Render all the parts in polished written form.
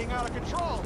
spinning out of control.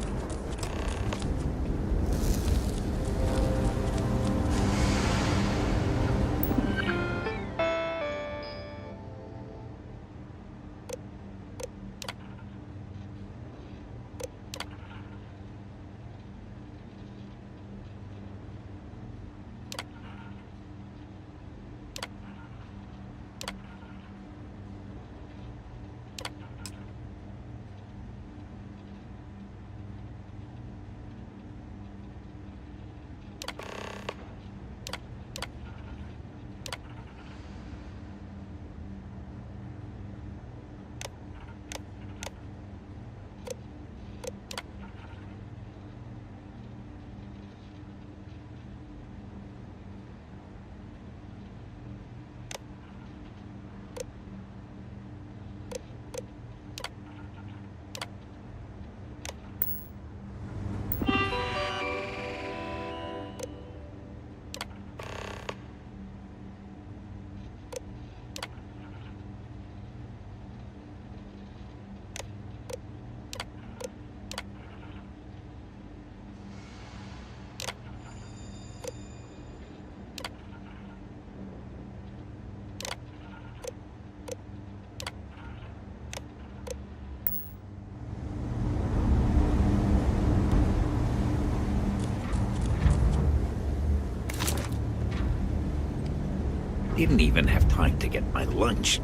Didn't even have time to get my lunch.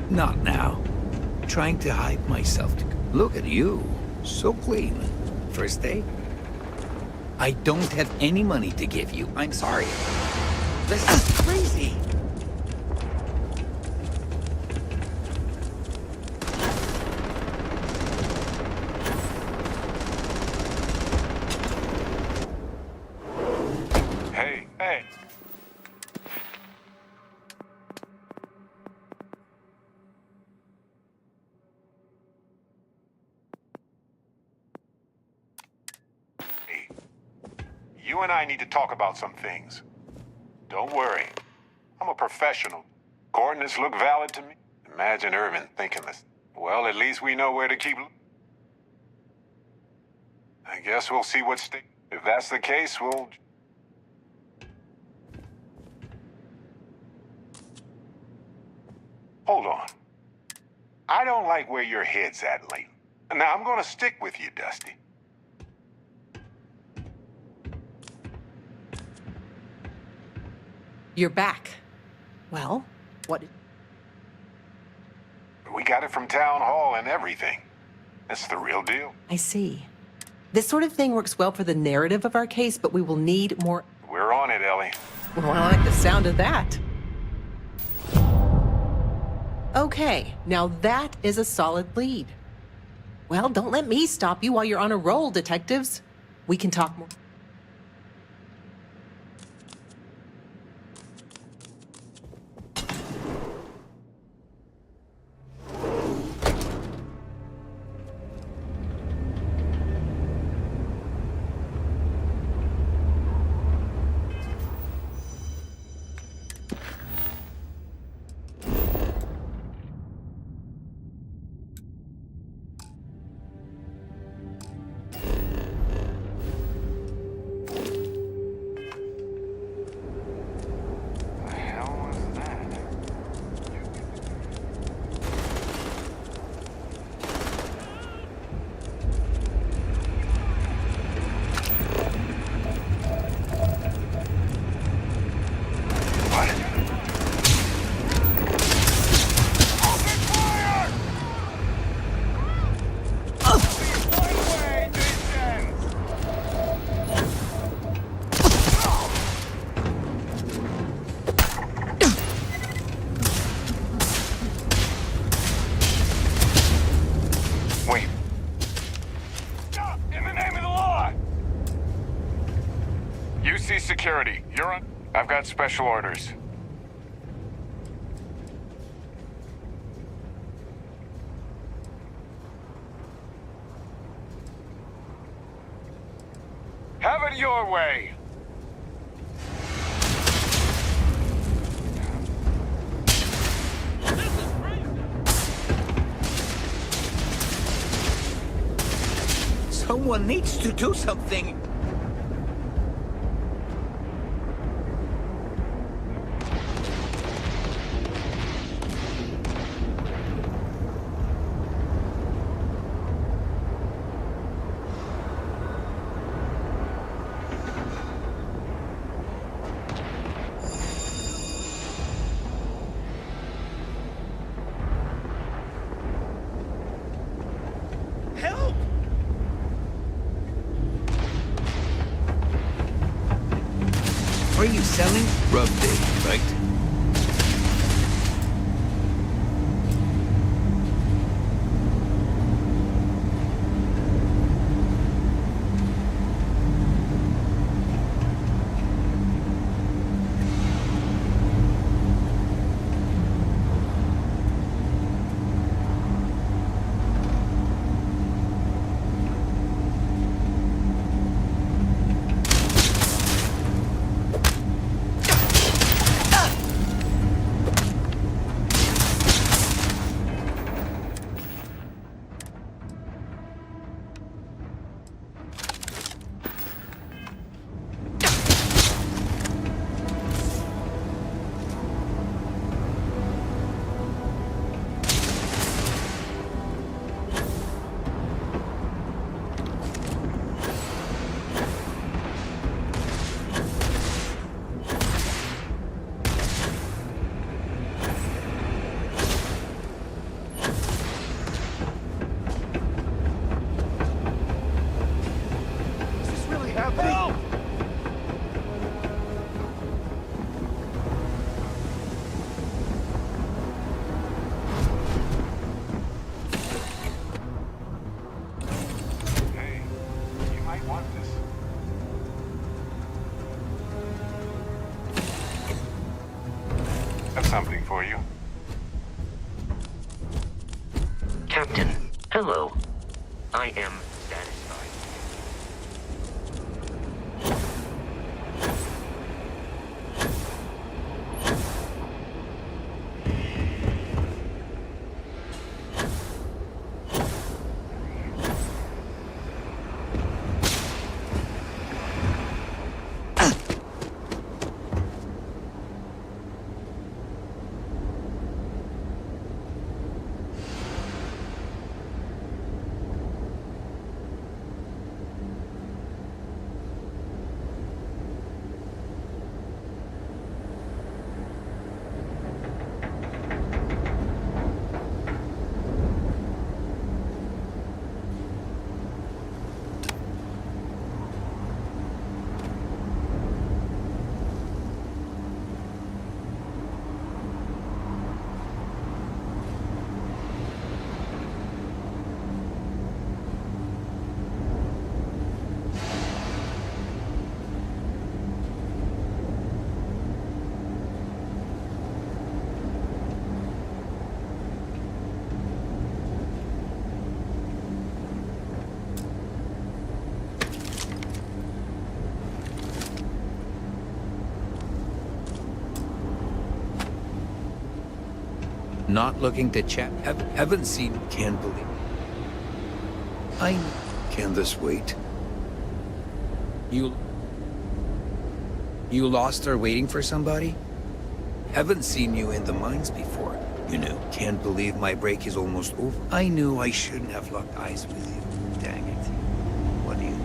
Not now. Trying to hide myself. Look at you. So clean. First day? I don't have any money to give you. I'm sorry. This is crazy. Hey. You and I need to talk about some things. Don't worry. I'm a professional. Coordinates look valid to me. Imagine Irvin thinking this. Well, at least we know where to keep it. I guess we'll see what sticks. If that's the case, we'll... Hold on. I don't like where your head's at lately. Now, I'm gonna stick with you, Dusty. You're back. Well, what... We got it from Town Hall and everything. That's the real deal. I see. This sort of thing works well for the narrative of our case, but we will need more... We're on it, Ellie. Well, I like the sound of that. Okay, now that is a solid lead. Well, don't let me stop you while you're on a roll, detectives. We can talk more. Security, you're on. I've got special orders. Have it your way. Someone needs to do something. Help! Are you selling? Rough day, right? Is this really happening? Help! Hey, you might want this. That's something for you. Captain, hello. I am satisfied. Not looking to chat. Haven't seen. Can't believe. I. Can this wait? You lost her waiting for somebody? Haven't seen you in the mines before. You know, can't believe my break is almost over. I knew I shouldn't have locked eyes with you. Dang it. What do you...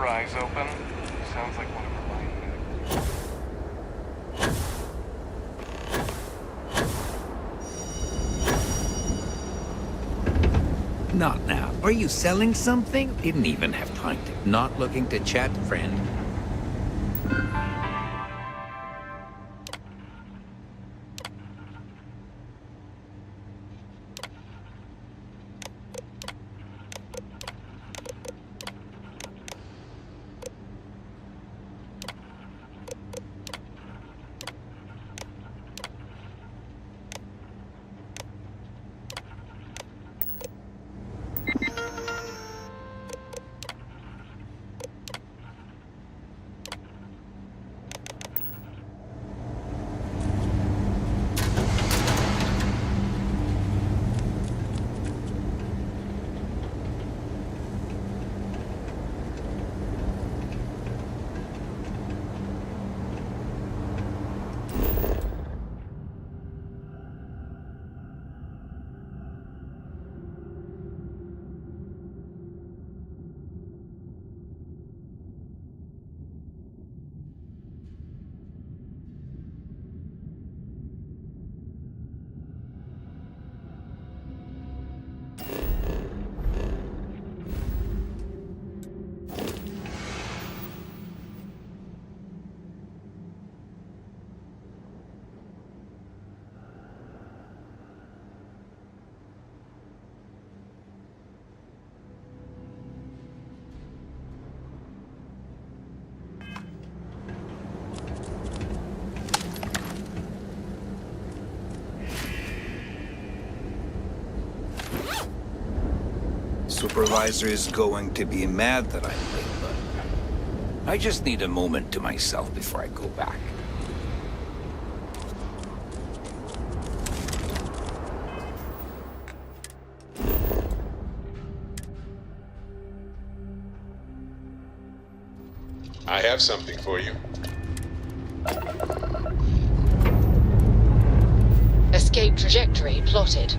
her eyes open. Sounds like one of her lying back. Not now. Are you selling something? Didn't even have time to... Not looking to chat, friend. Supervisor is going to be mad that I'm late, but I just need a moment to myself before I go back. I have something for you. Escape trajectory plotted.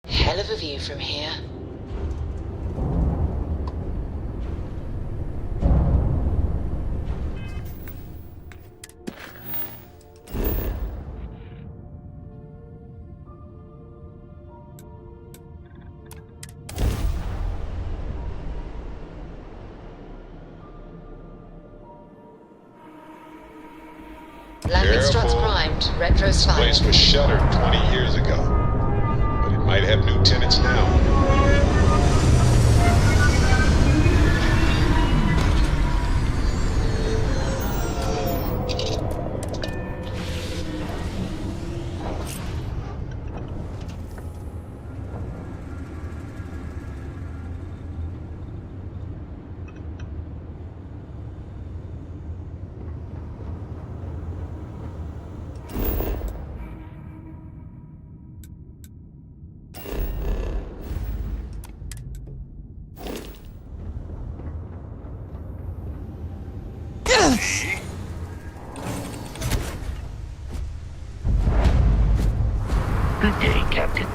Hell of a view from here. Landing struts primed. Retro This style. place was shuttered 20 years ago, but it might have new tenants now. Good day, Captain.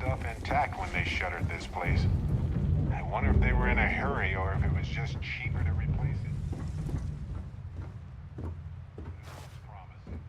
Stuff intact when they shuttered this place. I wonder if they were in a hurry or if it was just cheaper to replace it. Promising.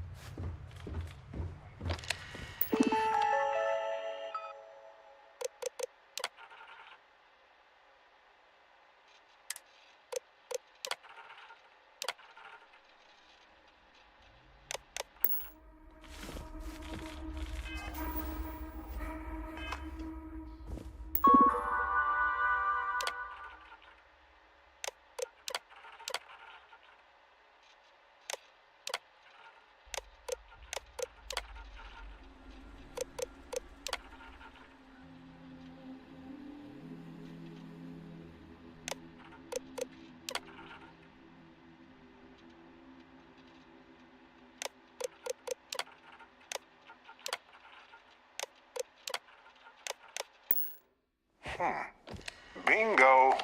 Bingo.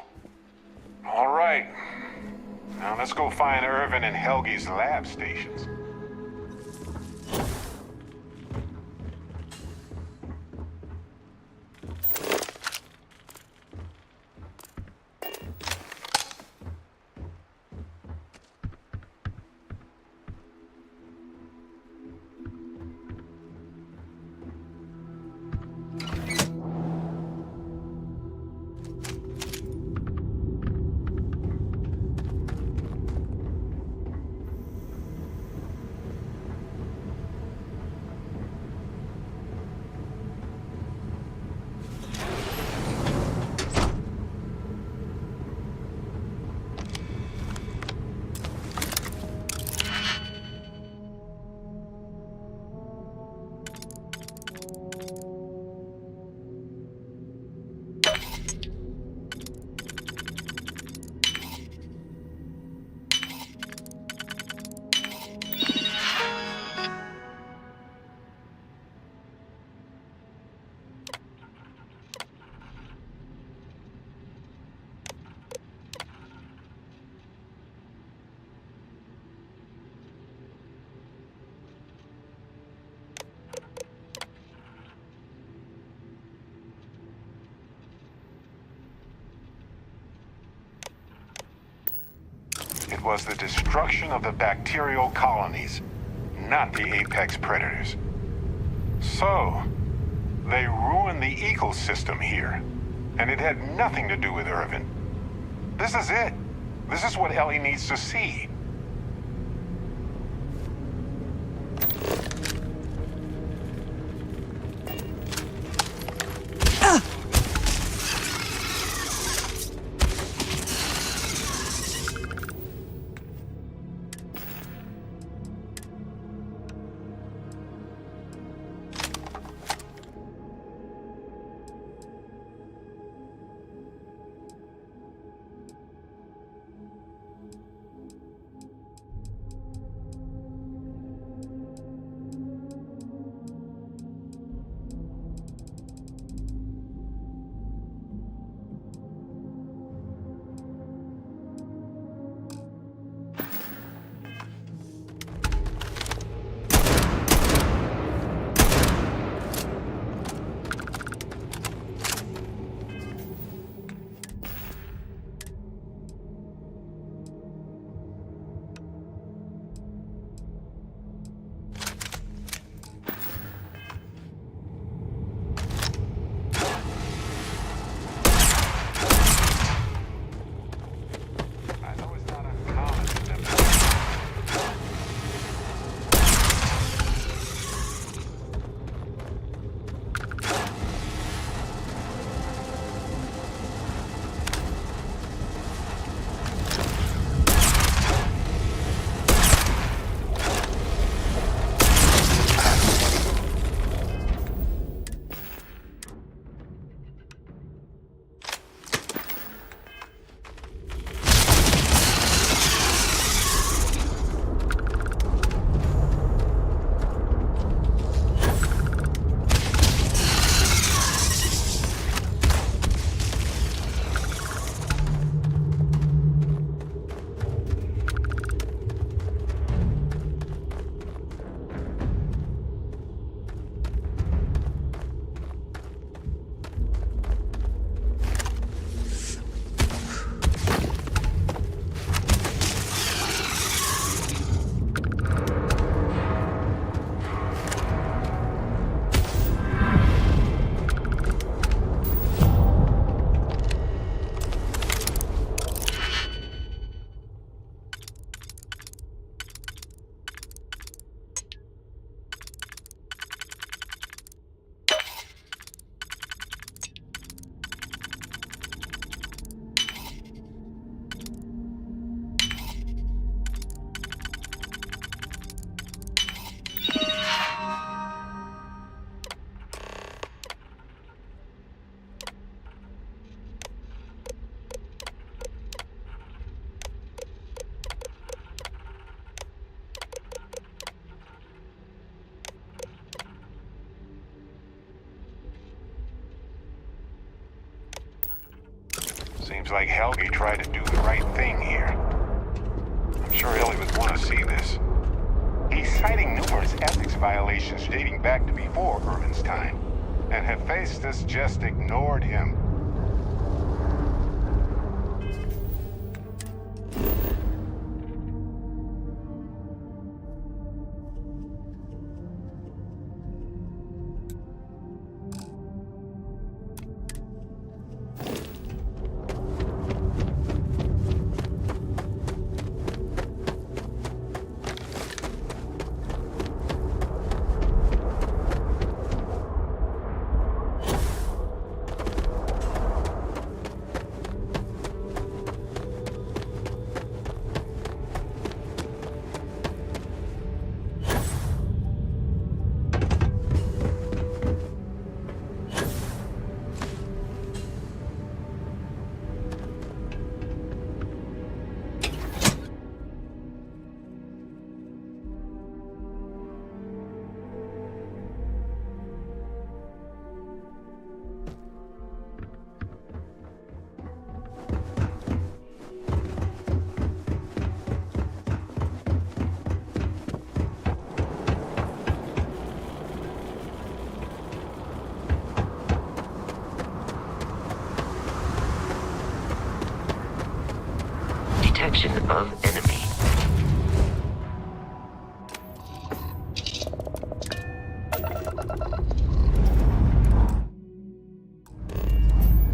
All right. Now let's go find Irvin and Helgi's lab stations. It was the destruction of the bacterial colonies, not the apex predators. So, they ruined the ecosystem here, and it had nothing to do with Irvin. This is it. This is what Ellie needs to see. Seems like Helge tried to do the right thing here. I'm sure Ellie would want to see this. He's citing numerous ethics violations dating back to before Irvin's time, and Hephaestus just ignored him. Detection of enemy.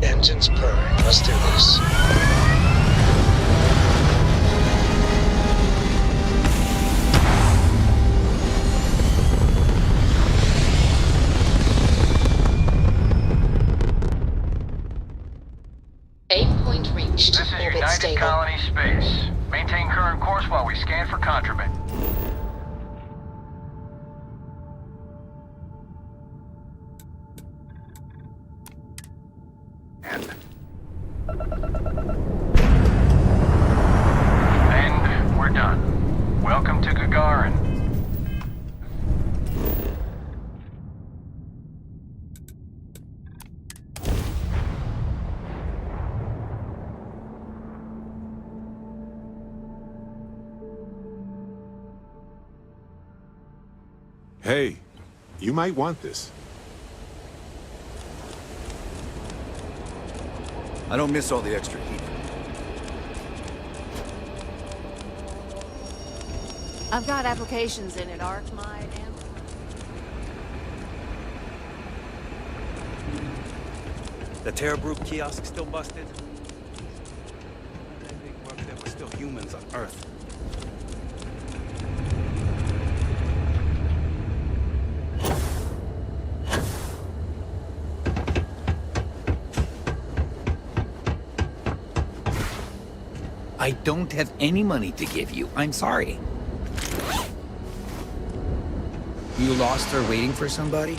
Engines purring. Let's do this. Aim point reached. This is Orbit United stable. Colony Space. Maintain current course while we scan for contraband. And we're done. Welcome to Gagarin. Hey, you might want this. I don't miss all the extra heat. I've got applications in it, Arcmite and... The Terra Group kiosk still busted? I think what if there were still humans on Earth. I don't have any money to give you. I'm sorry. You lost her waiting for somebody?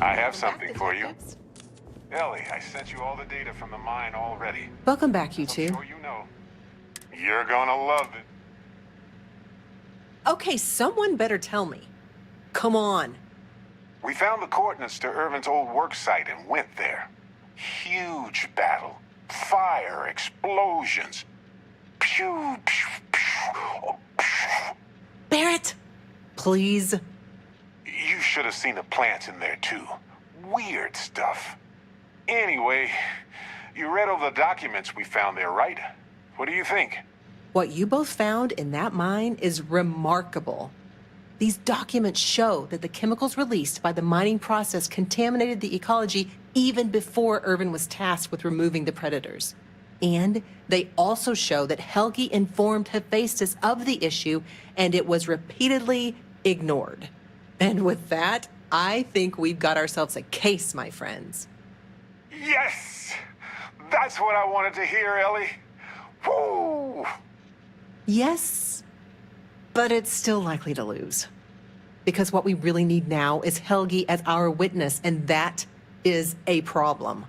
I have something for you. Ellie, I sent you all the data from the mine already. Welcome back, you I'm two. sure you know. You're gonna love it. Okay, someone better tell me. Come on. We found the coordinates to Irvin's old work site and went there. Huge battle. Fire, explosions. Pew, pew, pew. Oh, pew. Barrett, please. You should have seen the plants in there, too. Weird stuff. Anyway, you read over the documents we found there, right? What do you think? What you both found in that mine is remarkable. These documents show that the chemicals released by the mining process contaminated the ecology even before Irvin was tasked with removing the predators. And they also show that Helge informed Hephaestus of the issue, and it was repeatedly ignored. And with that, I think we've got ourselves a case, my friends. Yes! That's what I wanted to hear, Ellie. Woo! Yes, but it's still likely to lose. Because what we really need now is Helge as our witness, and that is a problem.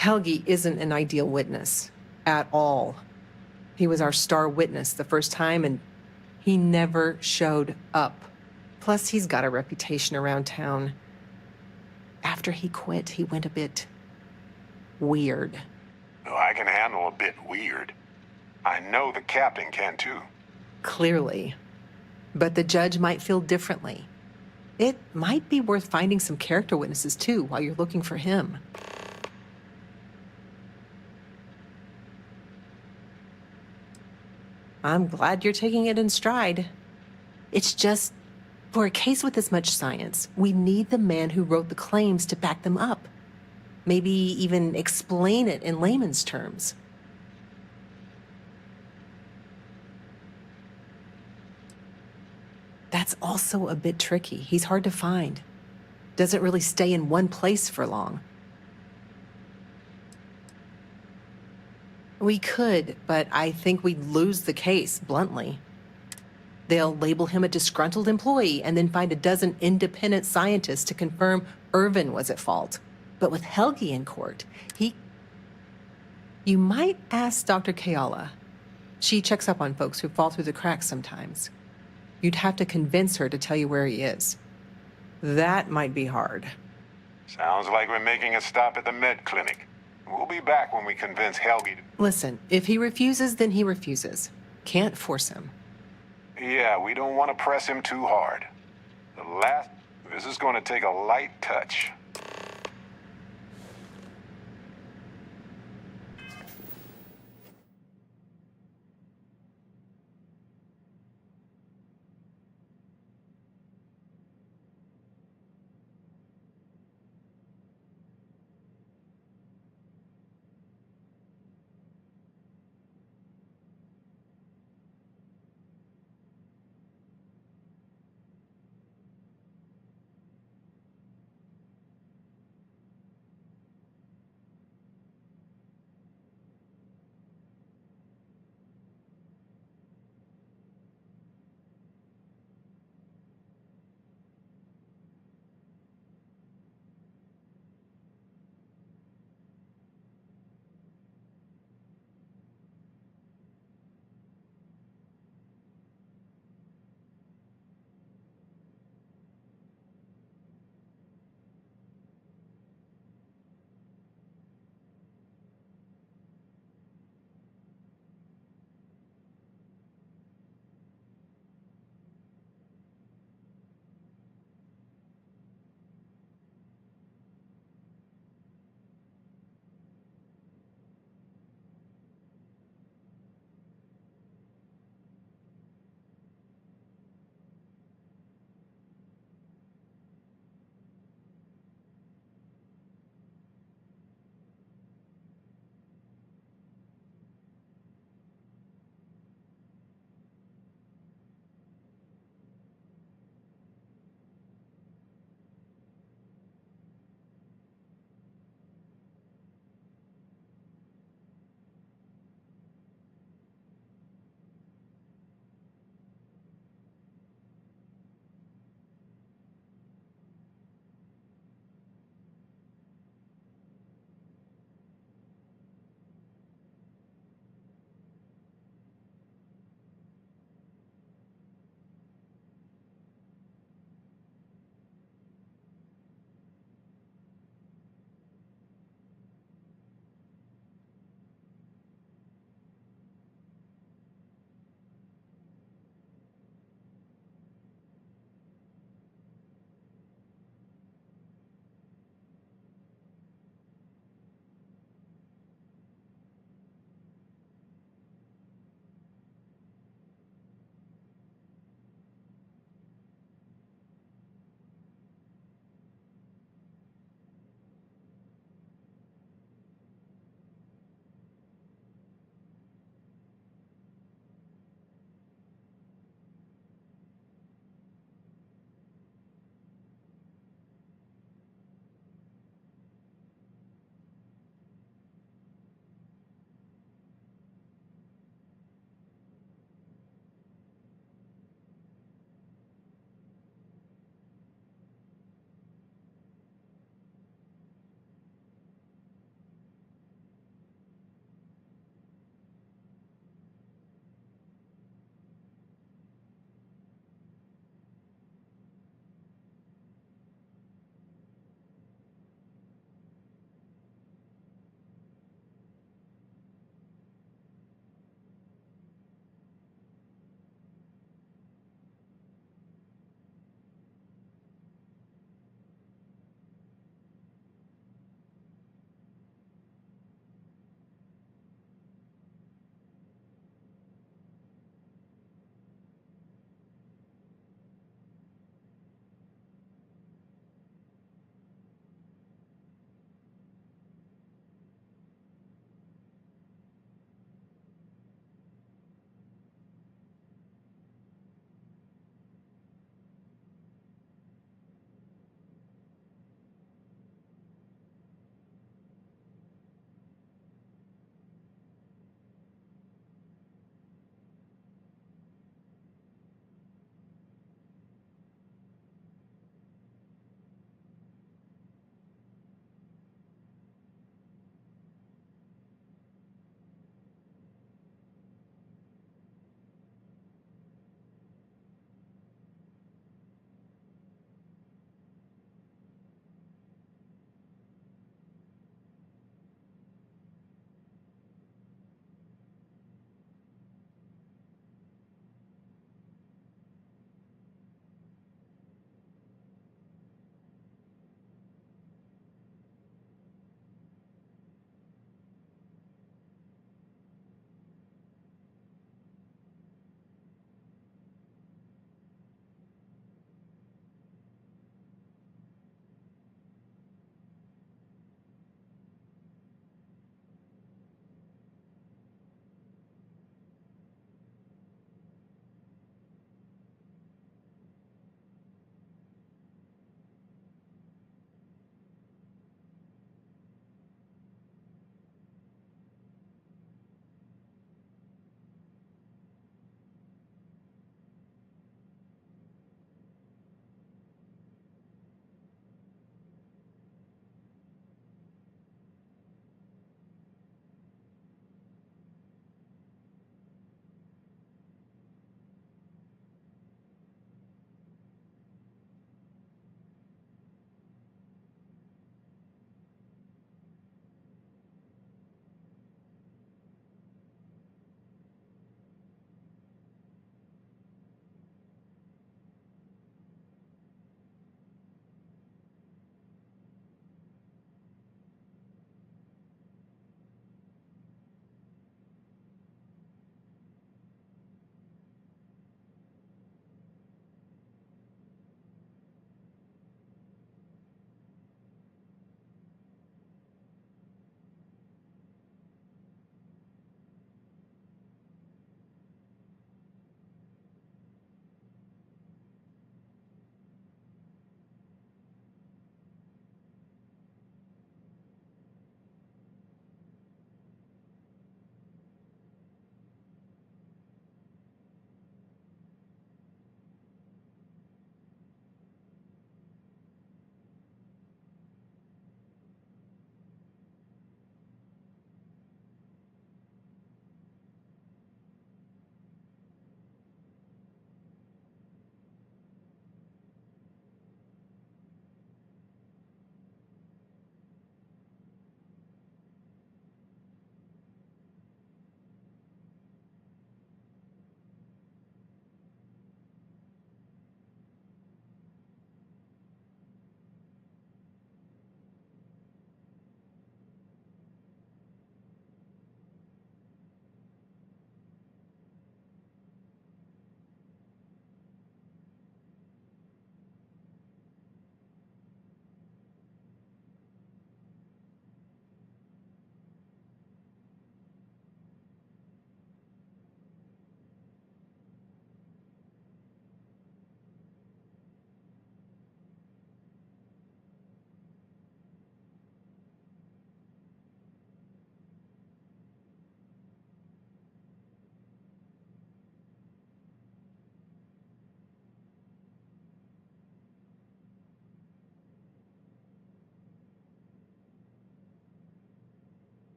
Helgi isn't an ideal witness at all. He was our star witness the first time, and he never showed up. Plus, he's got a reputation around town. After he quit, he went a bit weird. Oh, I can handle a bit weird. I know the captain can too. Clearly. But the judge might feel differently. It might be worth finding some character witnesses too while you're looking for him. I'm glad you're taking it in stride. It's just, for a case with this much science, we need the man who wrote the claims to back them up. Maybe even explain it in layman's terms. That's also a bit tricky. He's hard to find. Doesn't really stay in one place for long. We could, but I think we'd lose the case, bluntly. They'll label him a disgruntled employee and then find a dozen independent scientists to confirm Irvin was at fault. But with Helgi in court, You might ask Dr. Kayala. She checks up on folks who fall through the cracks sometimes. You'd have to convince her to tell you where he is. That might be hard. Sounds like we're making a stop at the med clinic. We'll be back when we convince Helgi to... Listen, if he refuses, then he refuses. Can't force him. Yeah, we don't want to press him too hard. This is going to take a light touch.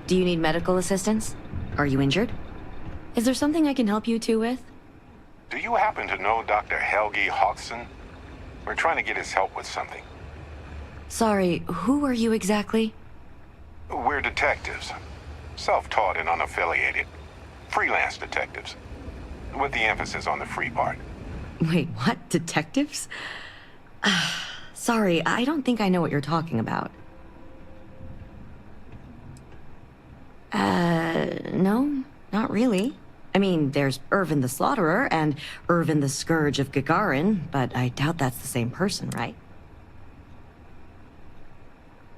Do you need medical assistance? Are you injured? Is there something I can help you two with? Do you happen to know Dr. Helgi Hodgson? We're trying to get his help with something. Sorry, who are you exactly? We're detectives. Self-taught and unaffiliated. Freelance detectives. With the emphasis on the free part. Wait, what? Detectives? Sorry, I don't think I know what you're talking about. No, not really. I mean, there's Irvin the Slaughterer and Irvin the Scourge of Gagarin, but I doubt that's the same person, right?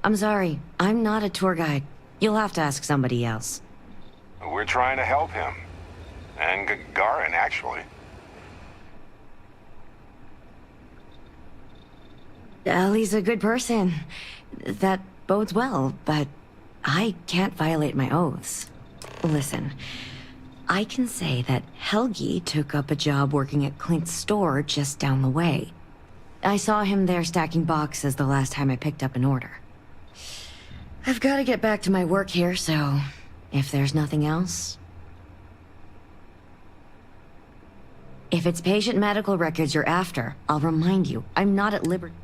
I'm sorry, I'm not a tour guide. You'll have to ask somebody else. We're trying to help him. And Gagarin, actually. Ellie's a good person. That bodes well, but I can't violate my oaths. Listen, I can say that Helgi took up a job working at Clint's store just down the way. I saw him there stacking boxes the last time I picked up an order. I've got to get back to my work here, so if there's nothing else... If it's patient medical records you're after, I'll remind you, I'm not at liberty.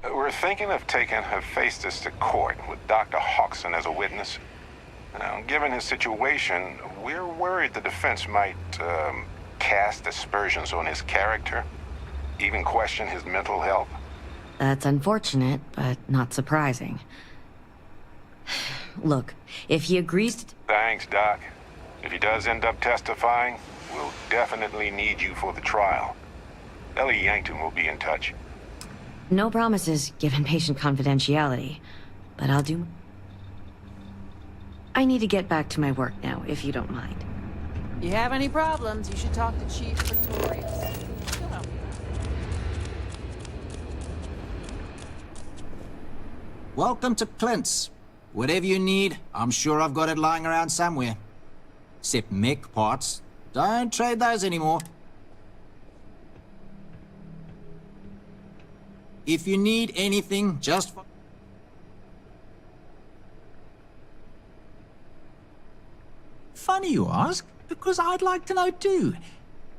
We're thinking of taking Hephaestus to court with Dr. Hodgson as a witness. Now, given his situation, we're worried the defense might cast aspersions on his character, even question his mental health. That's unfortunate, but not surprising. Look, if he agrees to... Thanks, Doc. If he does end up testifying, we'll definitely need you for the trial. Ellie Yankton will be in touch. No promises, given patient confidentiality, but I'll do... I need to get back to my work now, if you don't mind. You have any problems, you should talk to Chief Pretorius. He'll help you. Welcome to Clint's. Whatever you need, I'm sure I've got it lying around somewhere. Except mech parts. Don't trade those anymore. If you need anything, just... Funny you ask, because I'd like to know too.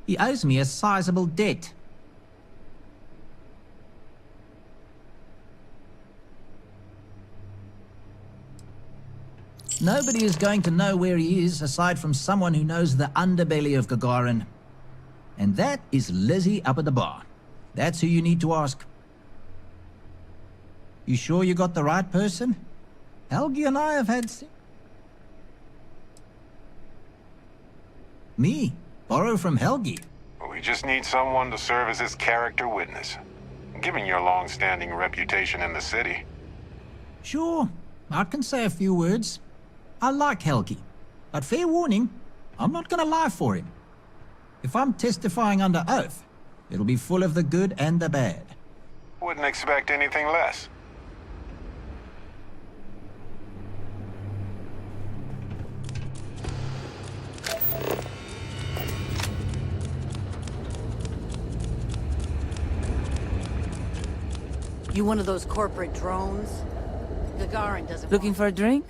He owes me a sizable debt. Nobody is going to know where he is aside from someone who knows the underbelly of Gagarin. And that is Lizzie up at the bar. That's who you need to ask. You sure you got the right person? Helgi and I have had... Me? Borrow from Helgi? We just need someone to serve as his character witness. Given your long-standing reputation in the city. Sure, I can say a few words. I like Helgi, but fair warning, I'm not gonna lie for him. If I'm testifying under oath, it'll be full of the good and the bad. Wouldn't expect anything less. You one of those corporate drones? Gagarin doesn't... Looking for a drink?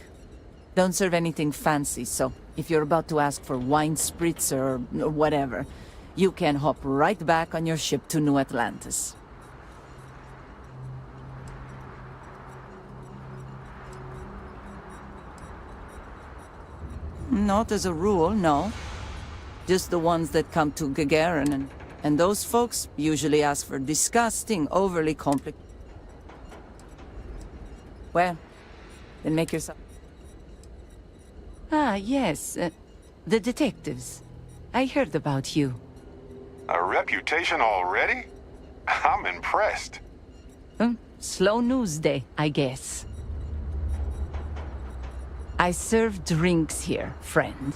Don't serve anything fancy, so if you're about to ask for wine spritzer or whatever, you can hop right back on your ship to New Atlantis. Not as a rule, no. Just the ones that come to Gagarin, and those folks usually ask for disgusting, overly complicated... Well, then make yourself... Ah, yes. The detectives. I heard about you. A reputation already? I'm impressed. Slow news day, I guess. I serve drinks here, friend.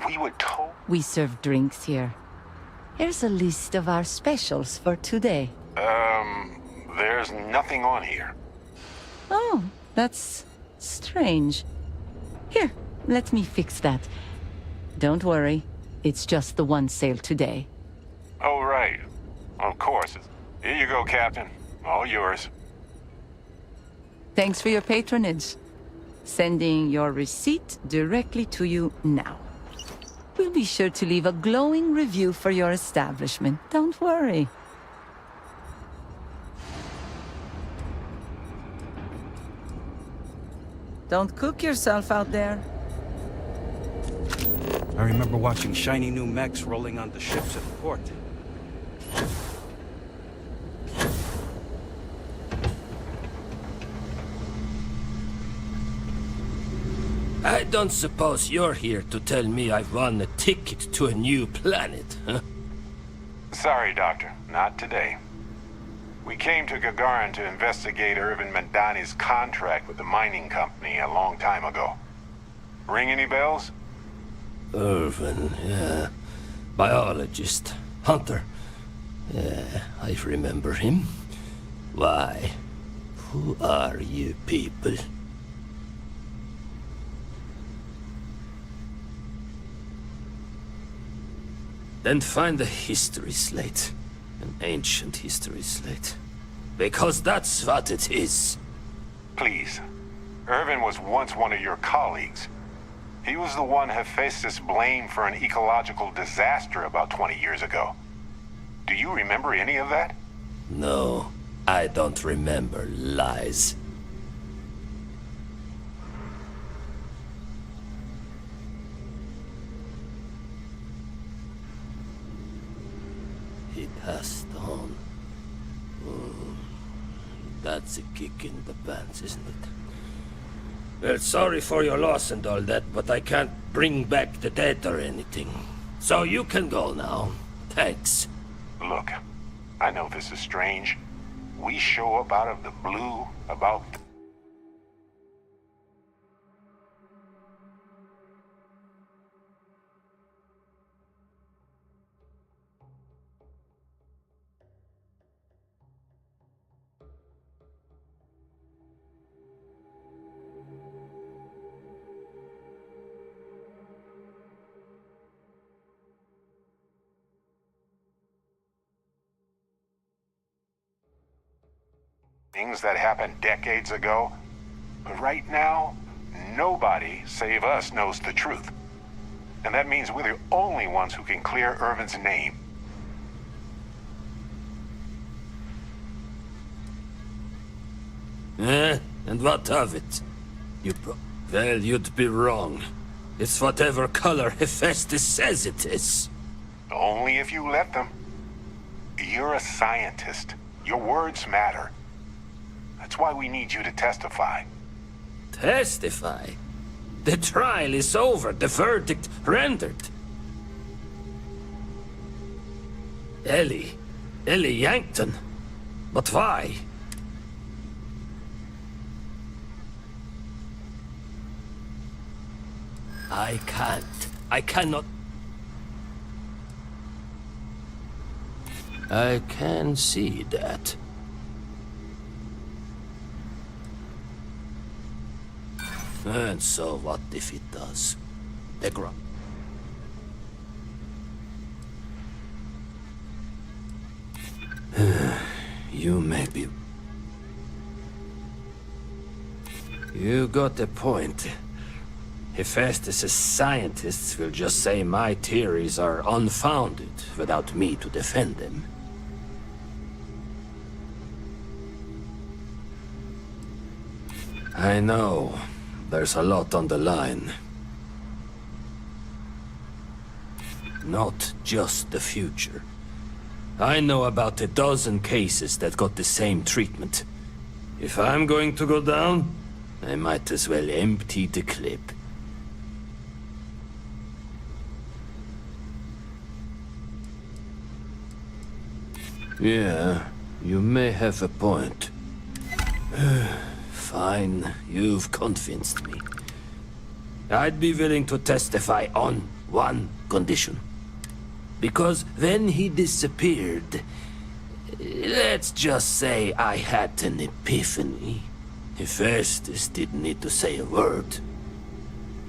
We were told... We serve drinks here. Here's a list of our specials for today. There's nothing on here. Oh, that's strange. Here, let me fix that. Don't worry, it's just the one sale today. Oh, right. Of course. Here you go, Captain. All yours. Thanks for your patronage. Sending your receipt directly to you now. We'll be sure to leave a glowing review for your establishment. Don't worry. Don't cook yourself out there. I remember watching shiny new mechs rolling onto ships at the port. I don't suppose you're here to tell me I've won a ticket to a new planet, huh? Sorry, Doctor. Not today. We came to Gagarin to investigate Irvin Mandani's contract with the mining company a long time ago. Ring any bells? Irvin, yeah. Biologist. Hunter. Yeah, I remember him. Why? Who are you people? Then find a history slate. An ancient history slate. Because that's what it is. Please. Irvin was once one of your colleagues. He was the one Hephaestus blamed for an ecological disaster about 20 years ago. Do you remember any of that? No, I don't remember lies. He passed on. Oh, that's a kick in the pants, isn't it? Well, sorry for your loss and all that, but I can't bring back the dead or anything. So you can go now. Thanks. Look, I know this is strange. We show up out of the blue about... things that happened decades ago. But right now, nobody save us knows the truth. And that means we're the only ones who can clear Irvin's name. And what of it? Well, you'd be wrong. It's whatever color Hephaestus says it is. Only if you let them. You're a scientist. Your words matter. That's why we need you to testify. Testify? The trial is over, the verdict rendered. Ellie Yankton? But why? I cannot. I can see that. And so what if it does? Egra. You may be... You got a point. Hephaestus' scientists will just say my theories are unfounded without me to defend them. I know. There's a lot on the line. Not just the future. I know about a dozen cases that got the same treatment. If I'm going to go down, I might as well empty the clip. Yeah, you may have a point. Fine, you've convinced me. I'd be willing to testify on one condition. Because when he disappeared, let's just say I had an epiphany. Hephaestus didn't need to say a word.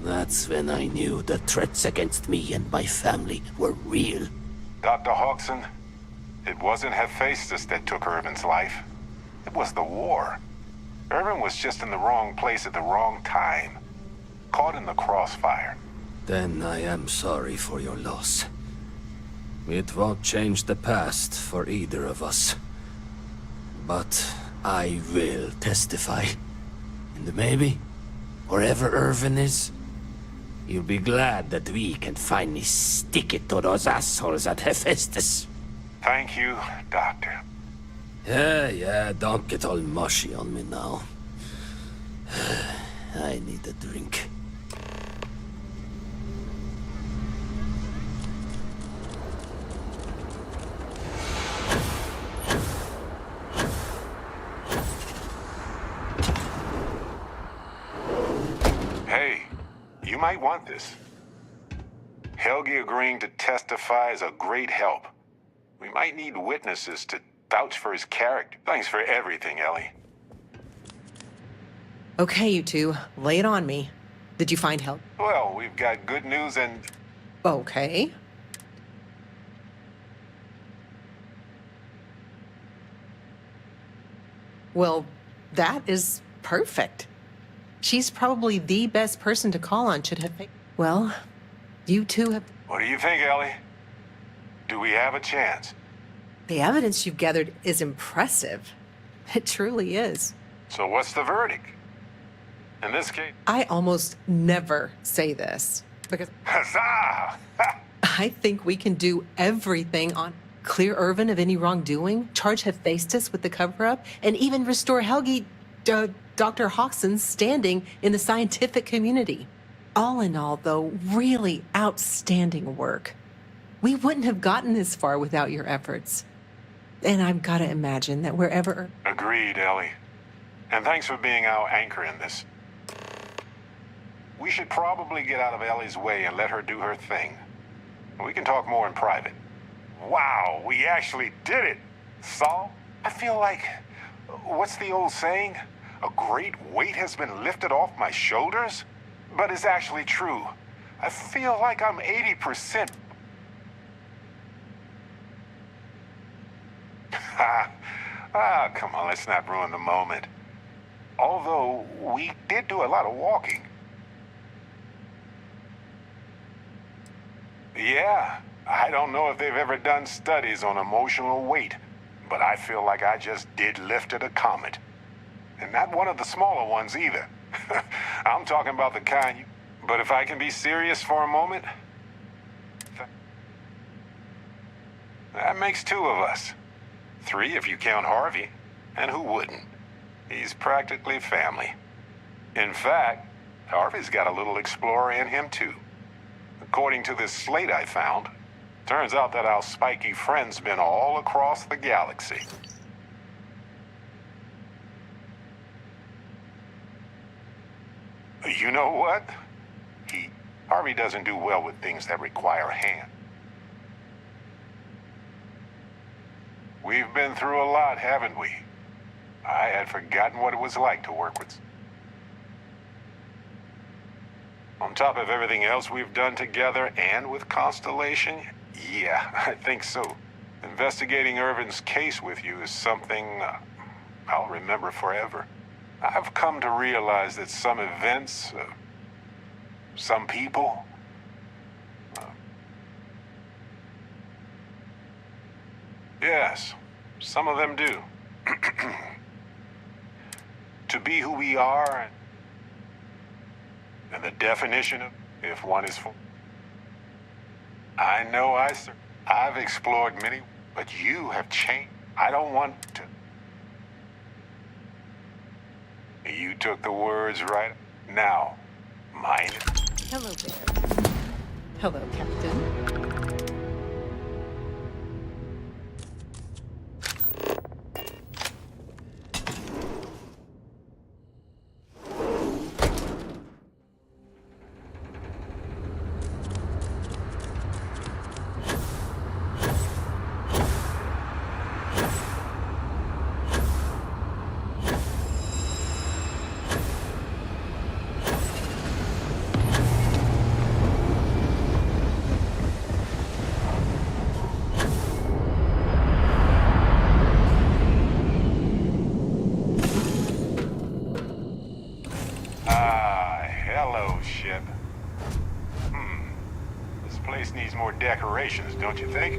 That's when I knew the threats against me and my family were real. Dr. Hodgson, It wasn't Hephaestus that took Irvin's life. It was the war. Irvin was just in the wrong place at the wrong time. Caught in the crossfire. Then I am sorry for your loss. It won't change the past for either of us. But I will testify. And maybe, wherever Irvin is, you'll be glad that we can finally stick it to those assholes at Hephaestus. Thank you, Doctor. Yeah, don't get all mushy on me now. I need a drink. Hey, you might want this. Helgi agreeing to testify is a great help. We might need witnesses to vouch for his character. Thanks for everything, Ellie. Okay, you two, lay it on me. Did you find help? Well, we've got good news and... Okay. Well, that is perfect. She's probably the best person to call on, should have... Well, you two have... What do you think, Ellie? Do we have a chance? The evidence you've gathered is impressive. It truly is. So what's the verdict? In this case... I almost never say this, because... Huzzah! I think we can do everything on... Clear Irvin of any wrongdoing, charge Hephaestus with the cover-up, and even restore Helgi, Dr. Hawkson's standing in the scientific community. All in all, though, really outstanding work. We wouldn't have gotten this far without your efforts. And I've got to imagine that wherever... Agreed, Ellie. And thanks for being our anchor in this. We should probably get out of Ellie's way and let her do her thing. We can talk more in private. Wow, we actually did it! Saul, I feel like... What's the old saying? A great weight has been lifted off my shoulders? But it's actually true. I feel like I'm 80%. Come on, let's not ruin the moment. Although, we did do a lot of walking. Yeah, I don't know if they've ever done studies on emotional weight, but I feel like I just did lifted a comet. And not one of the smaller ones either. I'm talking about the kind you... But if I can be serious for a moment... That makes 2 of us. 3 if you count Harvey. And who wouldn't? He's practically family. In fact, Harvey's got a little explorer in him too. According to this slate I found, turns out that our spiky friend's been all across the galaxy. You know what? Harvey doesn't do well with things that require hand. We've been through a lot, haven't we? I had forgotten what it was like to work with... On top of everything else we've done together and with Constellation, yeah, I think so. Investigating Irvin's case with you is something I'll remember forever. I've come to realize that some events, some people, yes, some of them do. To be who we are, and the definition of if one is for... I know I've explored many, but you have changed. I don't want to... You took the words right. Now, mine. Hello there. Hello, Captain. place needs more decorations, don't you think?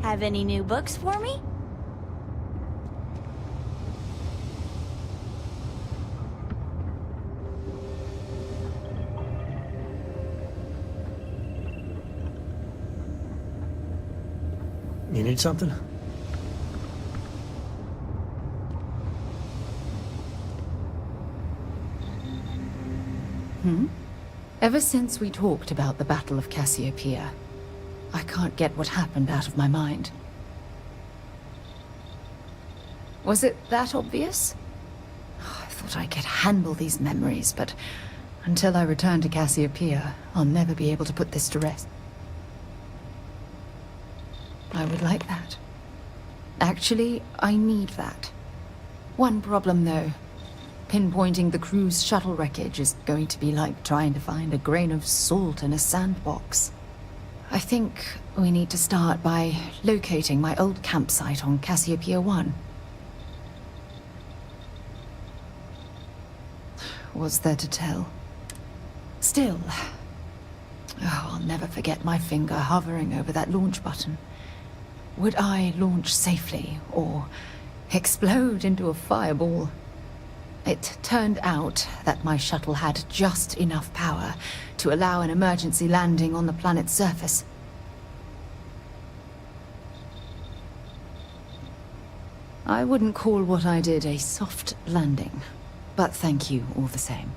Have any new books for me? You need something? Ever since we talked about the Battle of Cassiopeia, I can't get what happened out of my mind. Was it that obvious? I thought I could handle these memories, but until I return to Cassiopeia, I'll never be able to put this to rest. I would like that. Actually, I need that. One problem, though. Pinpointing the crew's shuttle wreckage is going to be like trying to find a grain of salt in a sandbox. I think we need to start by locating my old campsite on Cassiopeia 1. What's there to tell? Still, I'll never forget my finger hovering over that launch button. Would I launch safely, or explode into a fireball? It turned out that my shuttle had just enough power to allow an emergency landing on the planet's surface. I wouldn't call what I did a soft landing, but thank you all the same.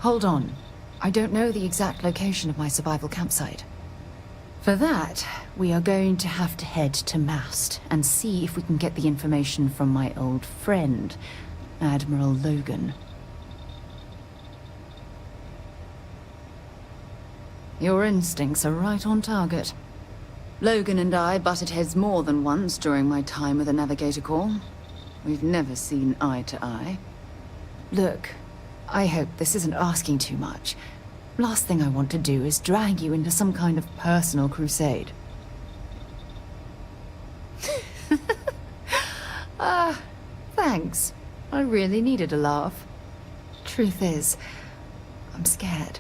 Hold on. I don't know the exact location of my survival campsite. For that, we are going to have to head to Mast and see if we can get the information from my old friend, Admiral Logan. Your instincts are right on target. Logan and I butted heads more than once during my time with the Navigator Corps. We've never seen eye to eye. Look, I hope this isn't asking too much. Last thing I want to do is drag you into some kind of personal crusade. Thanks. I really needed a laugh. Truth is, I'm scared.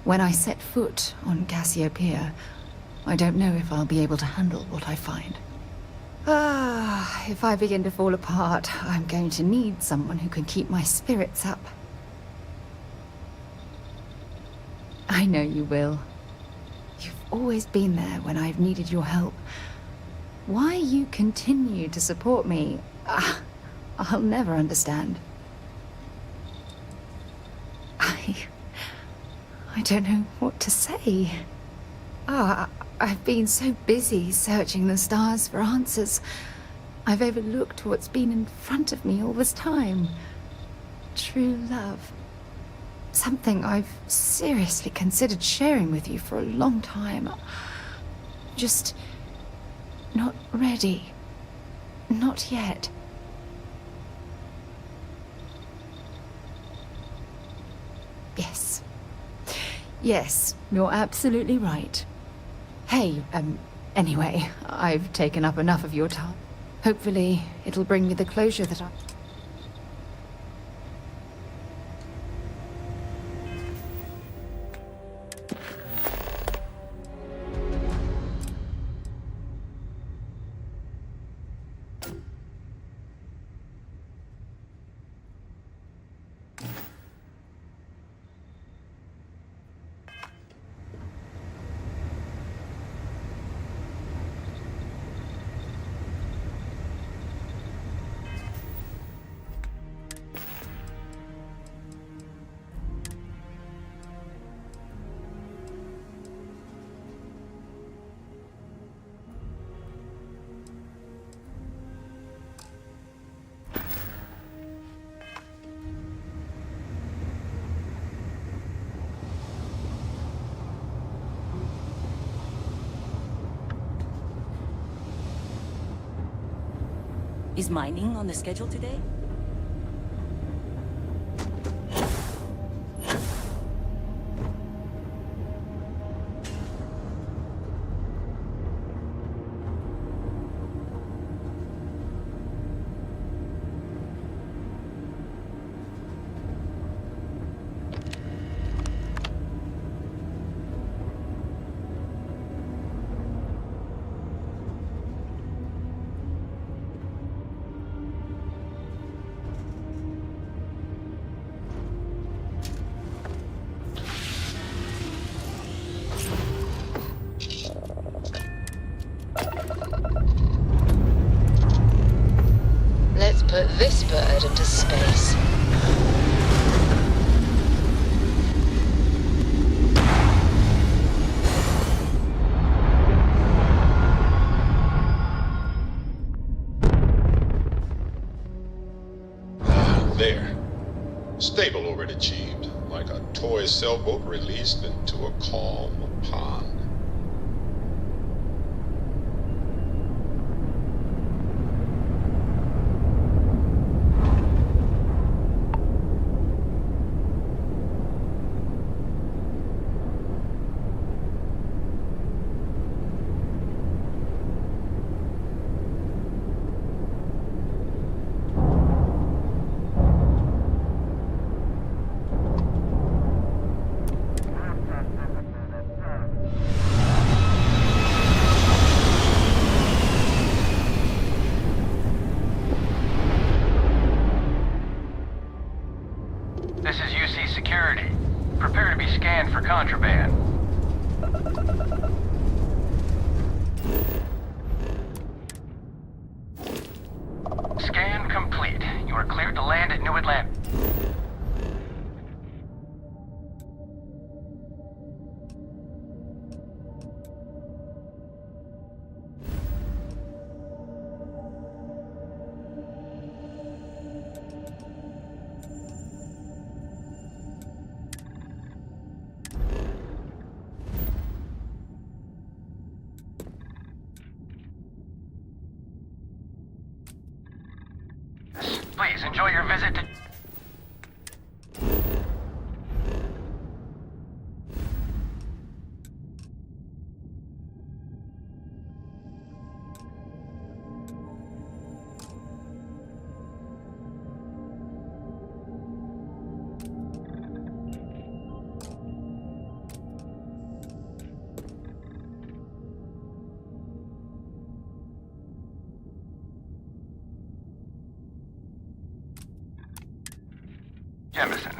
When I set foot on Cassiopeia, I don't know if I'll be able to handle what I find. If I begin to fall apart, I'm going to need someone who can keep my spirits up. I know you will. You've always been there when I've needed your help. Why you continue to support me, I'll never understand. I don't know what to say. I've been so busy searching the stars for answers. I've overlooked what's been in front of me all this time. True love. Something I've seriously considered sharing with you for a long time. Just not ready. Not yet. Yes. Yes, you're absolutely right. Hey, anyway, I've taken up enough of your time. Hopefully, it'll bring me the closure that I... Is mining on the schedule today? Let's put this bird into space. There. Stable orbit achieved, like a toy sailboat released into a calm pond. This is UC Security. Prepare to be scanned for contraband. Scan complete. You are cleared to land at New Atlantis. Please enjoy your visit to... Jemison.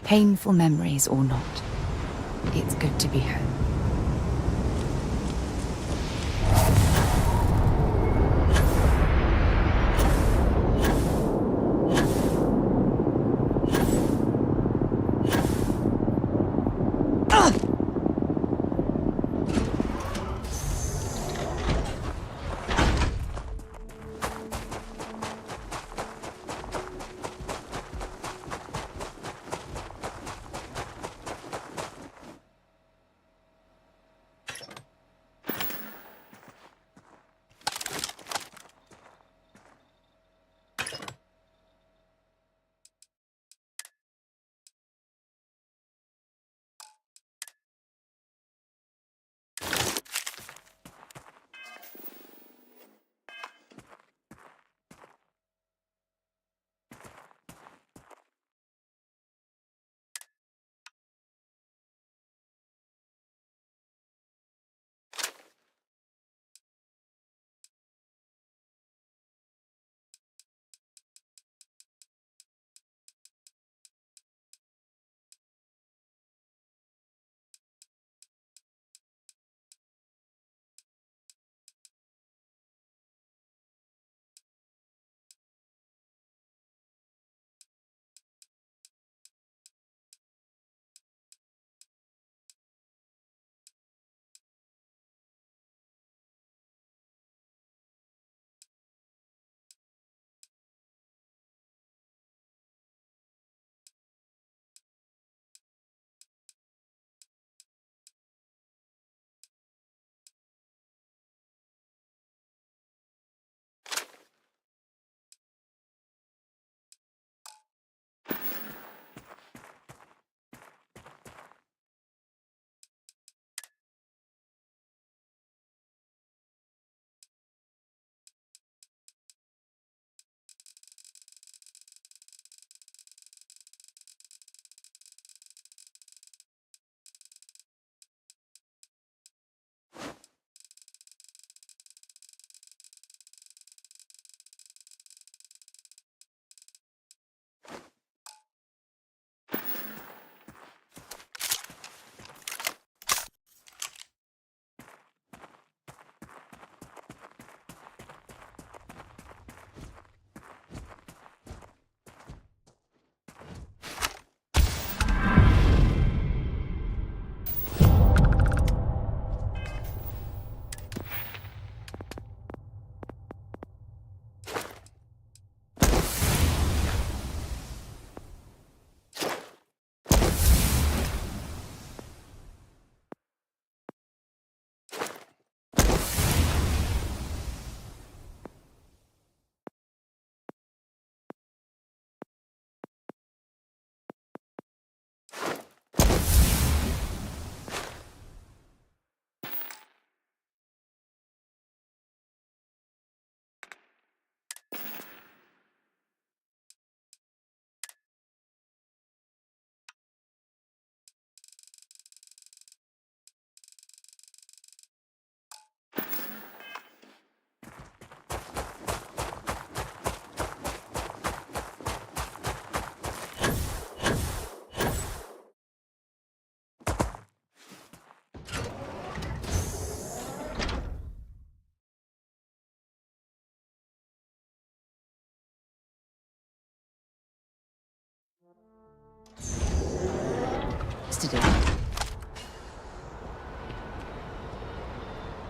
Painful memories or not, it's good to be home.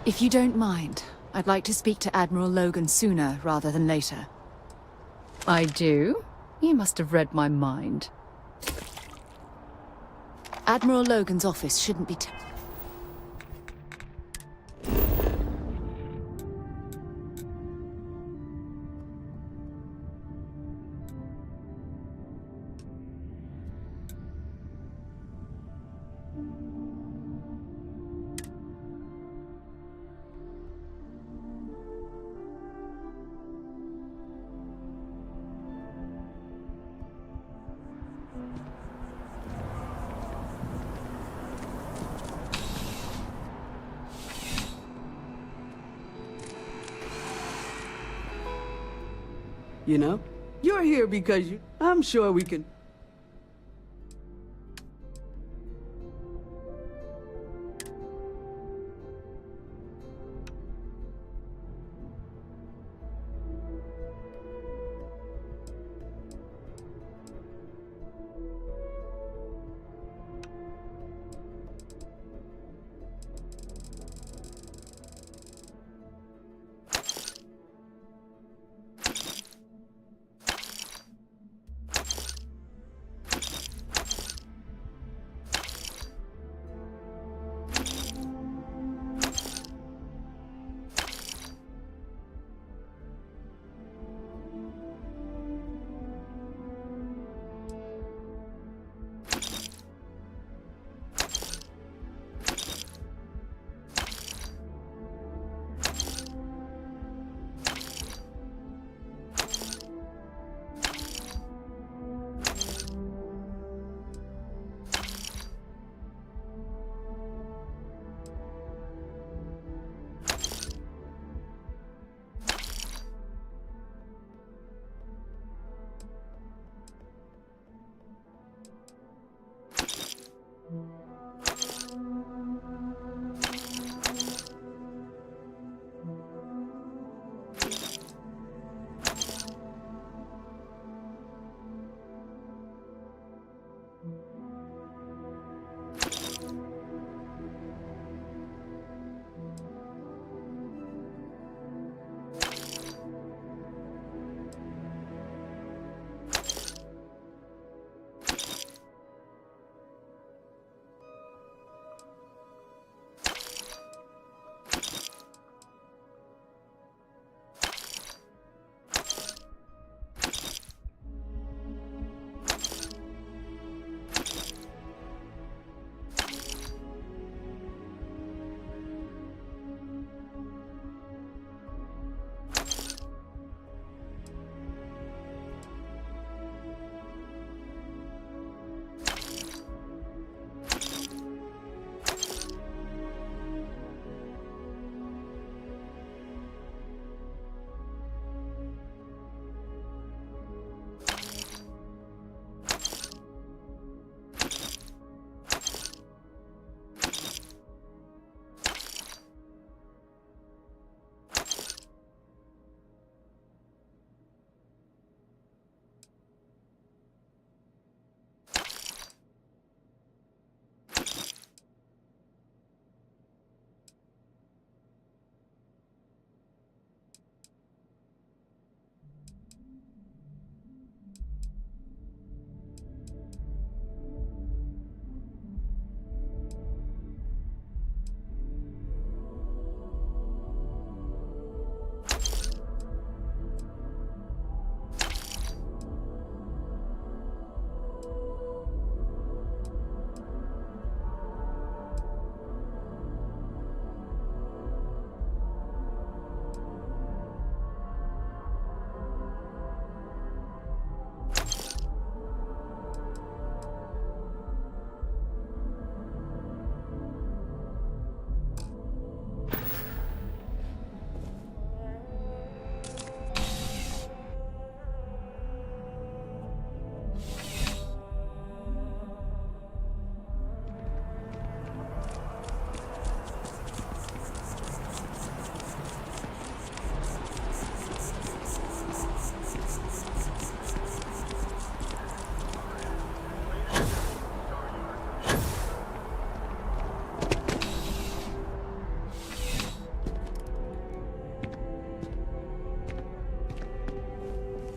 If you don't mind, I'd like to speak to Admiral Logan sooner rather than later. I do? You must have read my mind. Admiral Logan's office shouldn't be You know, you're here because I'm sure we can...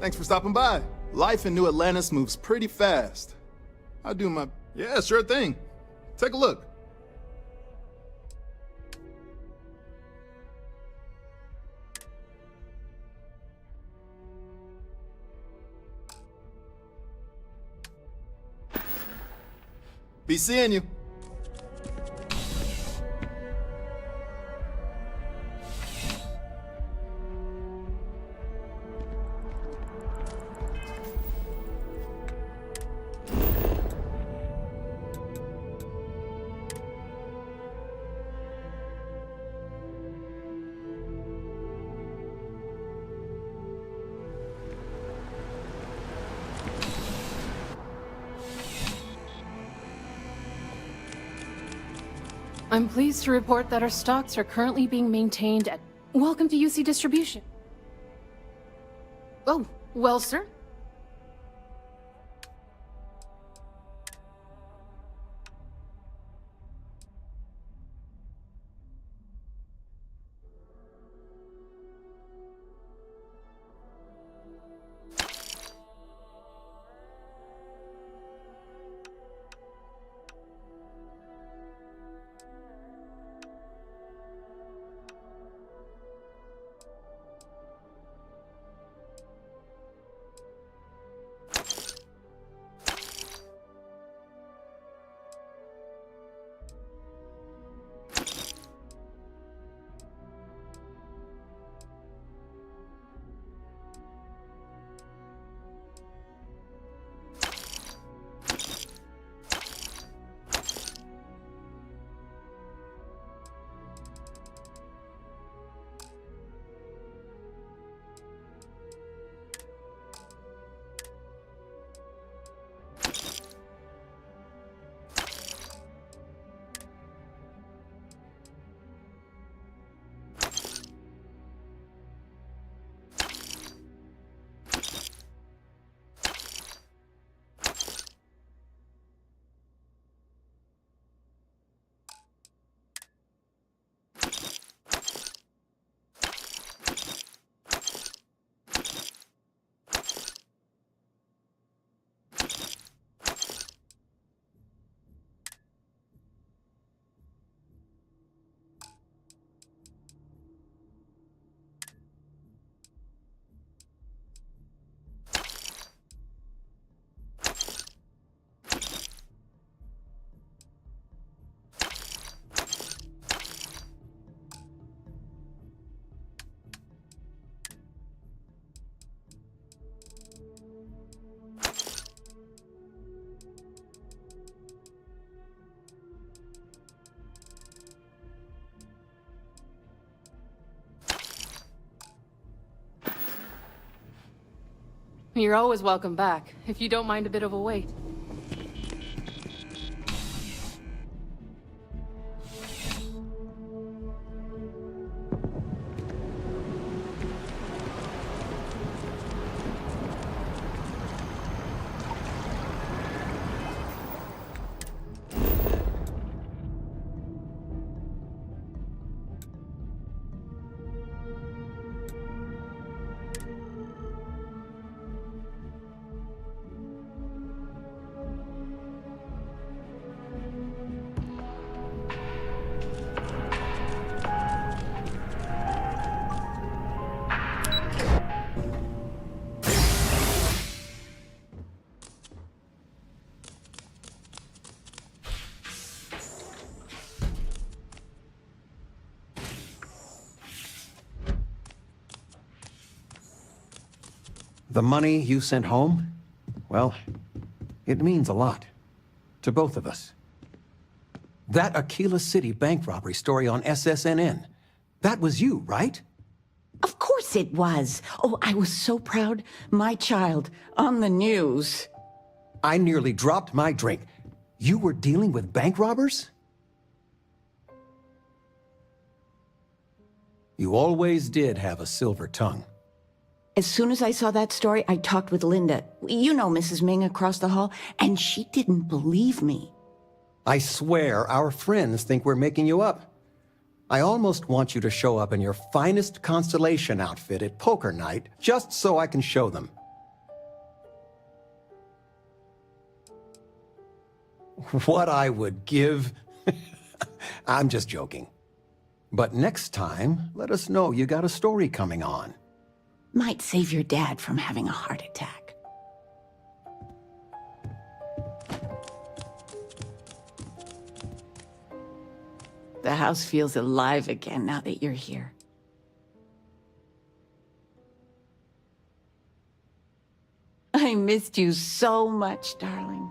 Thanks for stopping by. Life in New Atlantis moves pretty fast. I'll do my... Yeah, sure thing. Take a look. Be seeing you. I'm pleased to report that our stocks are currently being maintained at... Welcome to UC Distribution. Oh, well, sir. You're always welcome back, if you don't mind a bit of a wait. The money you sent home? Well, it means a lot. To both of us. That Aquila City bank robbery story on SSNN. That was you, right? Of course it was. Oh, I was so proud. My child on the news. I nearly dropped my drink. You were dealing with bank robbers? You always did have a silver tongue. As soon as I saw that story, I talked with Linda. You know Mrs. Ming across the hall, and she didn't believe me. I swear our friends think we're making you up. I almost want you to show up in your finest Constellation outfit at poker night, just so I can show them. What I would give? I'm just joking. But next time, let us know you got a story coming on. Might save your dad from having a heart attack. The house feels alive again now that you're here. I missed you so much, darling.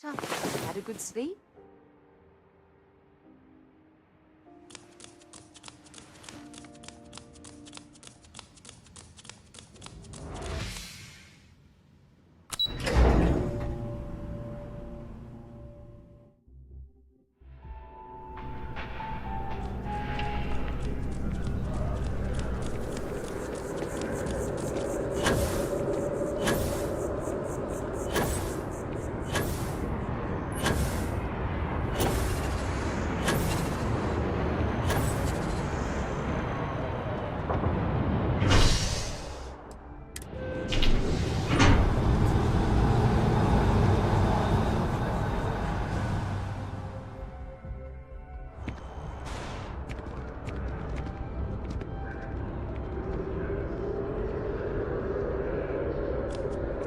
Had a good sleep?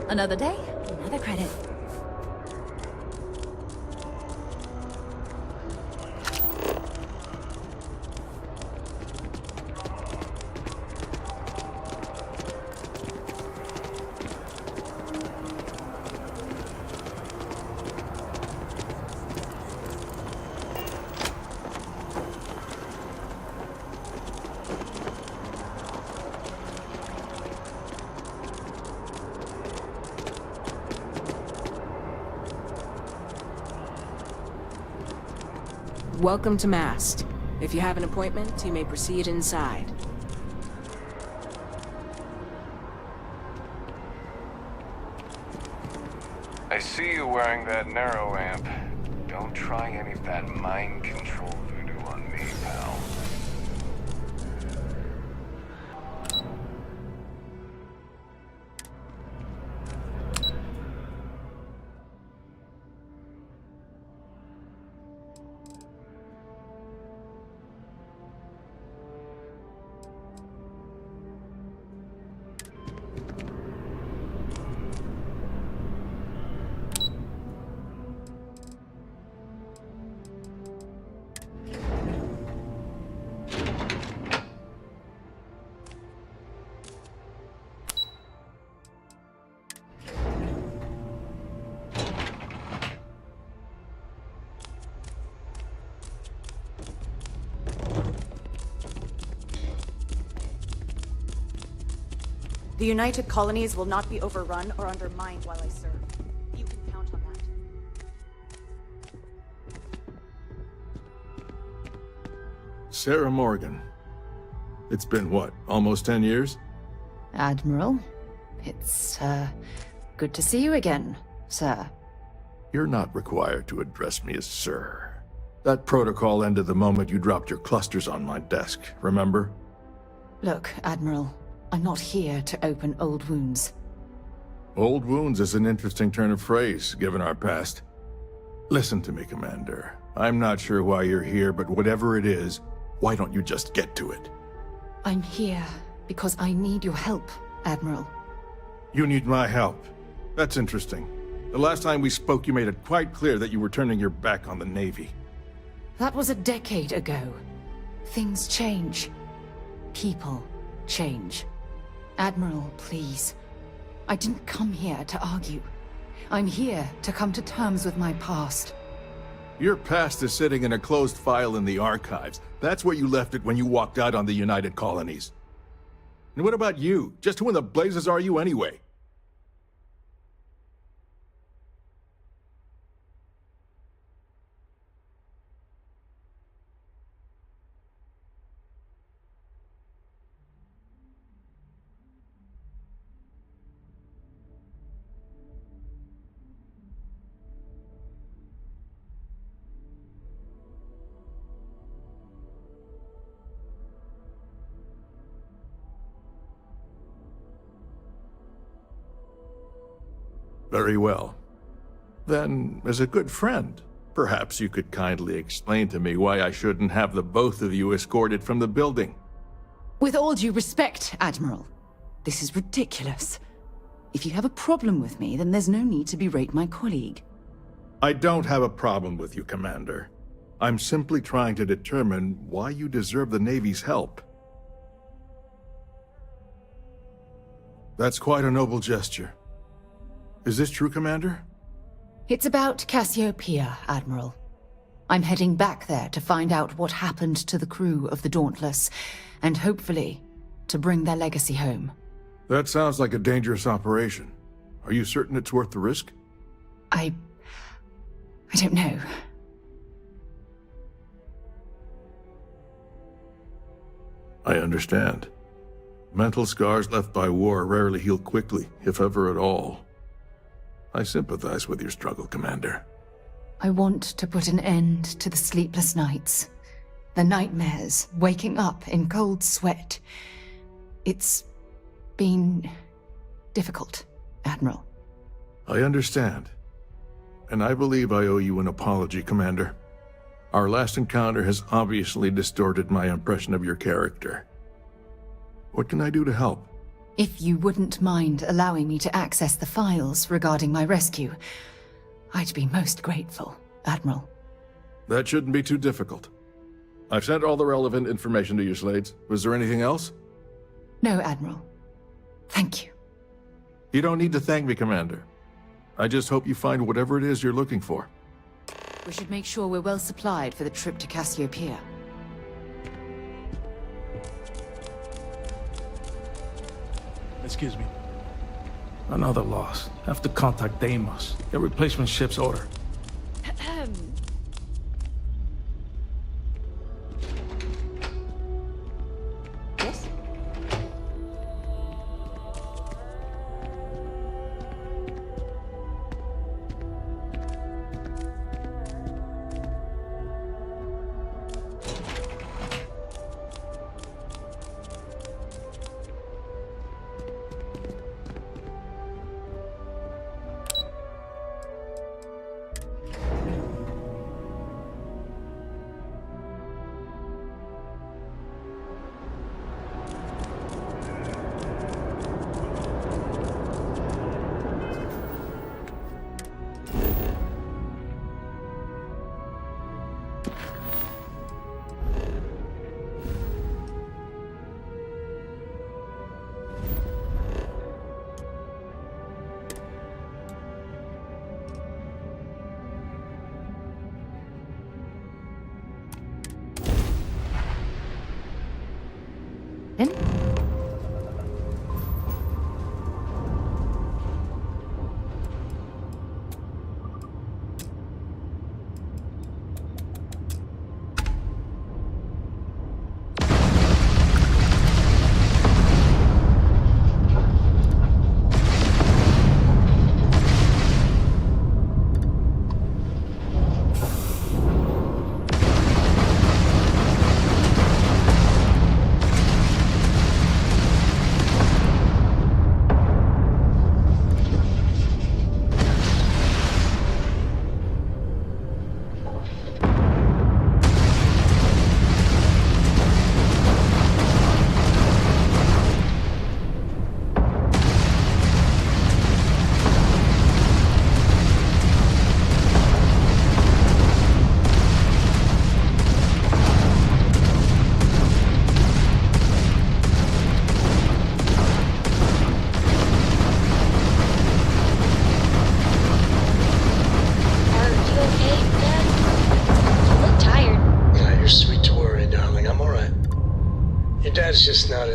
Another day, another credit. Welcome to Mast. If you have an appointment, you may proceed inside. I see you wearing that narrow amp. Don't try any of that mind control voodoo on me, pal. The United Colonies will not be overrun or undermined while I serve. You can count on that. Sarah Morgan. It's been what, almost 10 years? Admiral, it's, good to see you again, sir. You're not required to address me as sir. That protocol ended the moment you dropped your clusters on my desk, remember? Look, Admiral, I'm not here to open old wounds. Old wounds is an interesting turn of phrase, given our past. Listen to me, Commander. I'm not sure why you're here, but whatever it is, why don't you just get to it? I'm here because I need your help, Admiral. You need my help. That's interesting. The last time we spoke, you made it quite clear that you were turning your back on the Navy. That was a decade ago. Things change. People change. Admiral, please. I didn't come here to argue. I'm here to come to terms with my past. Your past is sitting in a closed file in the archives. That's where you left it when you walked out on the United Colonies. And what about you? Just who in the blazes are you anyway? Very well. Then, as a good friend, perhaps you could kindly explain to me why I shouldn't have the both of you escorted from the building. With all due respect, Admiral, this is ridiculous. If you have a problem with me, then there's no need to berate my colleague. I don't have a problem with you, Commander. I'm simply trying to determine why you deserve the Navy's help. That's quite a noble gesture. Is this true, Commander? It's about Cassiopeia, Admiral. I'm heading back there to find out what happened to the crew of the Dauntless, and hopefully, to bring their legacy home. That sounds like a dangerous operation. Are you certain it's worth the risk? I don't know. I understand. Mental scars left by war rarely heal quickly, if ever at all. I sympathize with your struggle, Commander. I want to put an end to the sleepless nights, the nightmares, waking up in cold sweat. It's been difficult, Admiral. I understand. And I believe I owe you an apology, Commander. Our last encounter has obviously distorted my impression of your character. What can I do to help? If you wouldn't mind allowing me to access the files regarding my rescue, I'd be most grateful, Admiral. That shouldn't be too difficult. I've sent all the relevant information to you, Slades. Was there anything else? No, Admiral. Thank you. You don't need to thank me, Commander. I just hope you find whatever it is you're looking for. We should make sure we're well supplied for the trip to Cassiopeia. Excuse me. Another loss. Have to contact Deimos. Get replacement ship's order. Yes?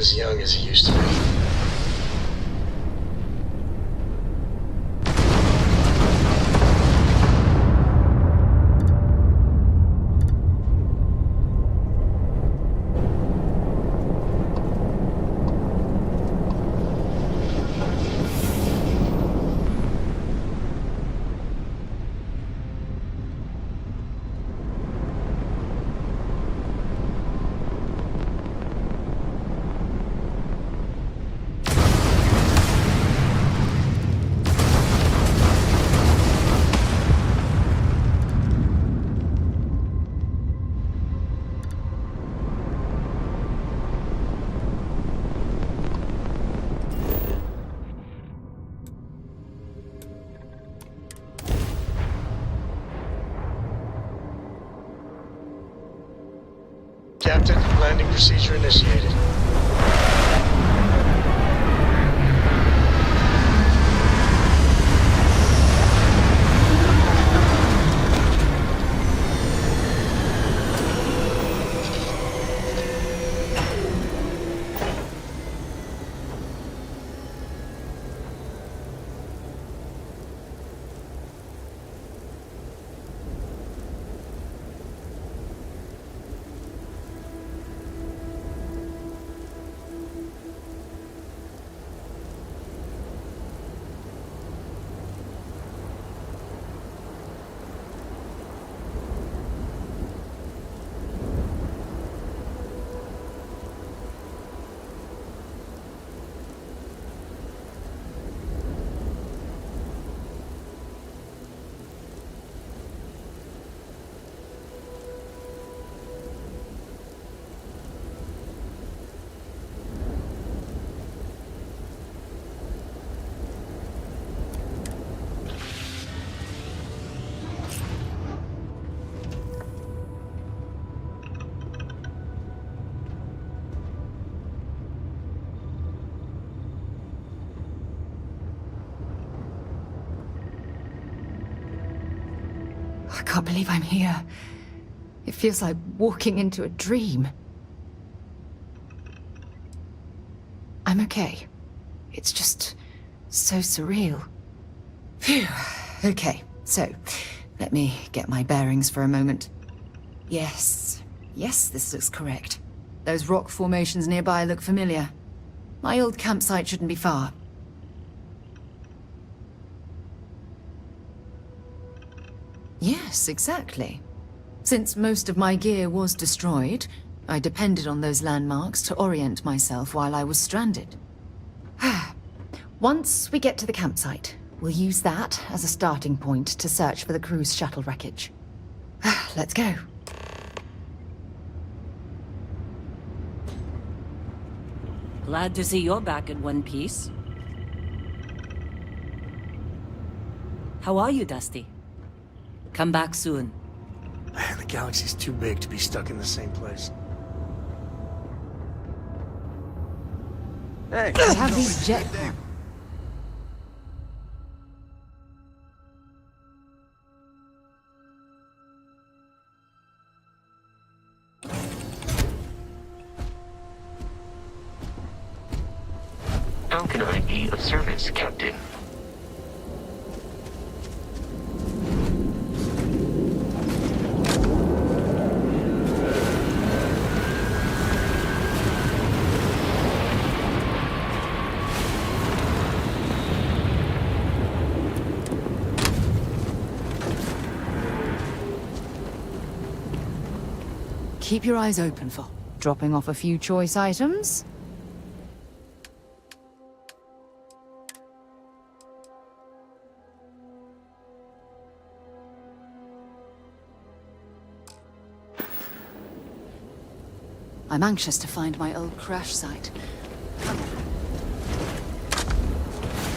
as young as he used to be. Captain, landing procedure initiated. I can't believe I'm here. It feels like walking into a dream. I'm okay. It's just so surreal. Phew. Okay, so let me get my bearings for a moment. Yes, this looks correct. Those rock formations nearby look familiar. My old campsite shouldn't be far. Yes, exactly. Since most of my gear was destroyed, I depended on those landmarks to orient myself while I was stranded. Once we get to the campsite, we'll use that as a starting point to search for the cruise shuttle wreckage. Let's go. Glad to see you're back in one piece. How are you, Dusty? Come back soon. Man, the galaxy's too big to be stuck in the same place. Hey, I have these jet... How can I be of service, Captain? Keep your eyes open for dropping off a few choice items. I'm anxious to find my old crash site. Come on.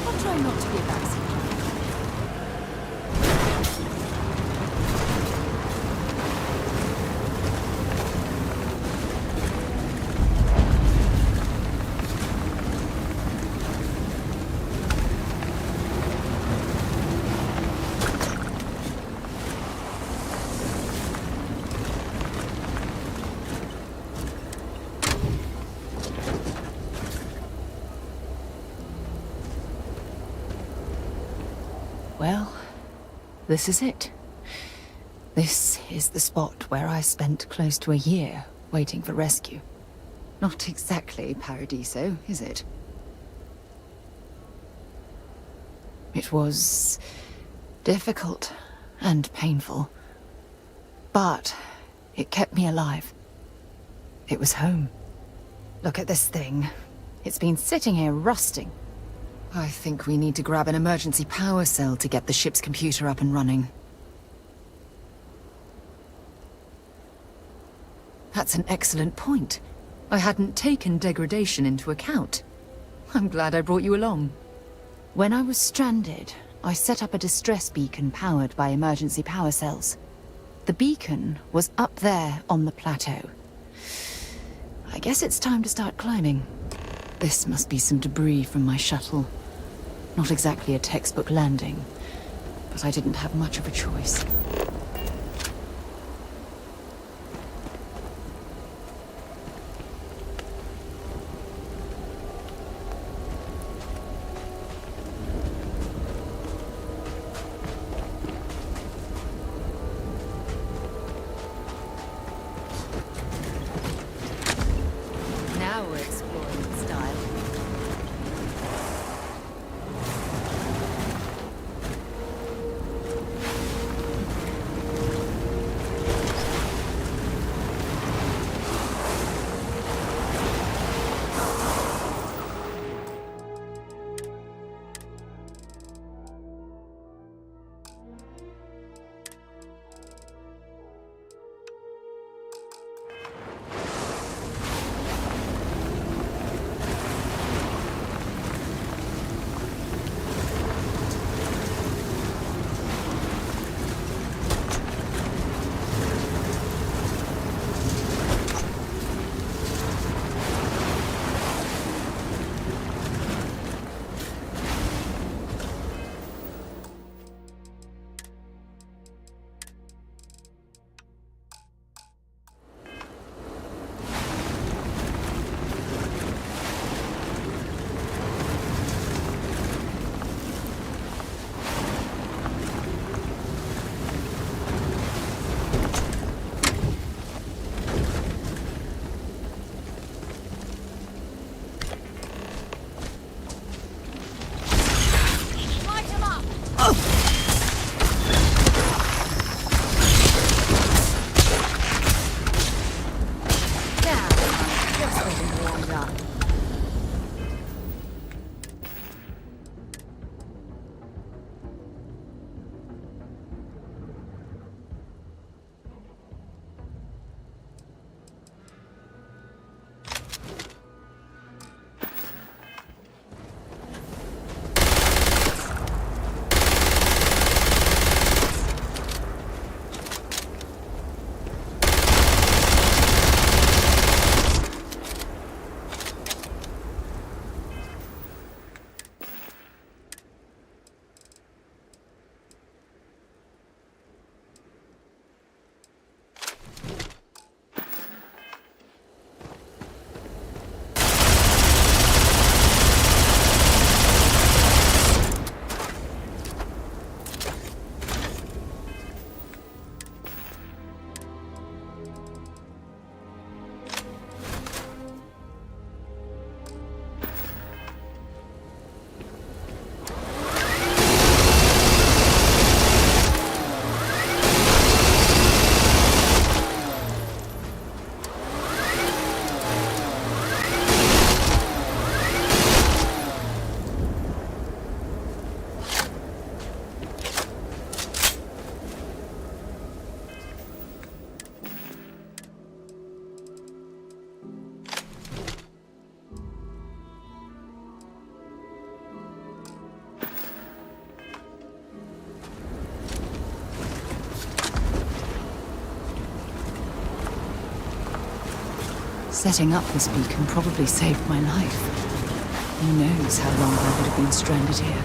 I'll try not to be a backseat. this is it. This is the spot where I spent close to a year waiting for rescue. Not exactly Paradiso, is it? It was difficult and painful, but it kept me alive. It was home. Look at this thing. It's been sitting here rusting. I think we need to grab an emergency power cell to get the ship's computer up and running. That's an excellent point. I hadn't taken degradation into account. I'm glad I brought you along. When I was stranded, I set up a distress beacon powered by emergency power cells. The beacon was up there on the plateau. I guess it's time to start climbing. This must be some debris from my shuttle. Not exactly a textbook landing, but I didn't have much of a choice. Now we're exploring in style. Setting up this beacon probably saved my life. Who knows how long I would have been stranded here.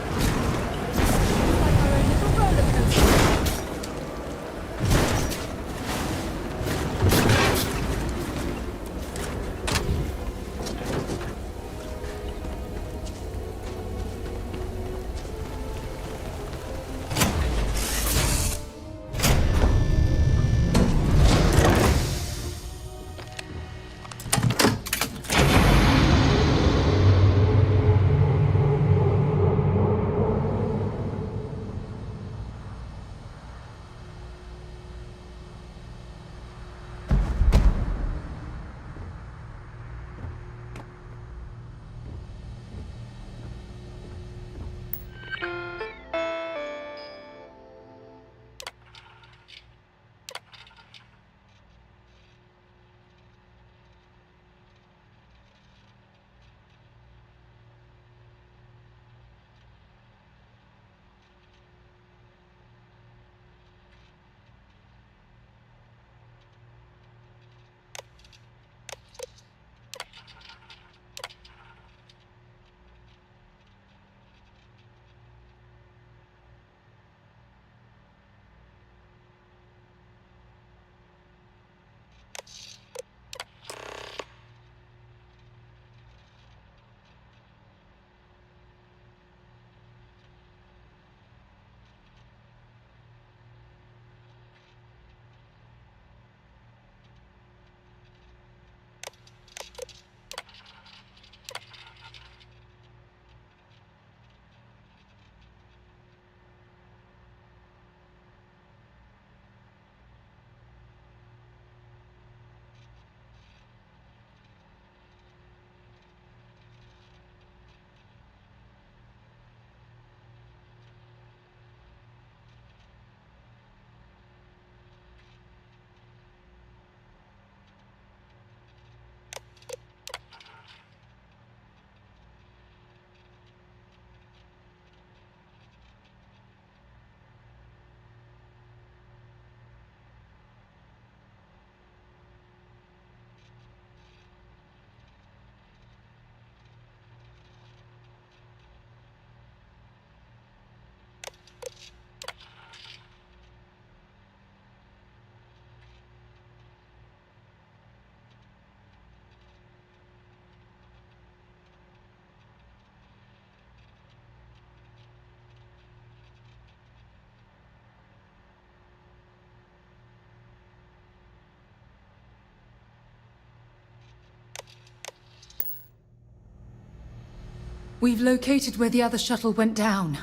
We've located where the other shuttle went down.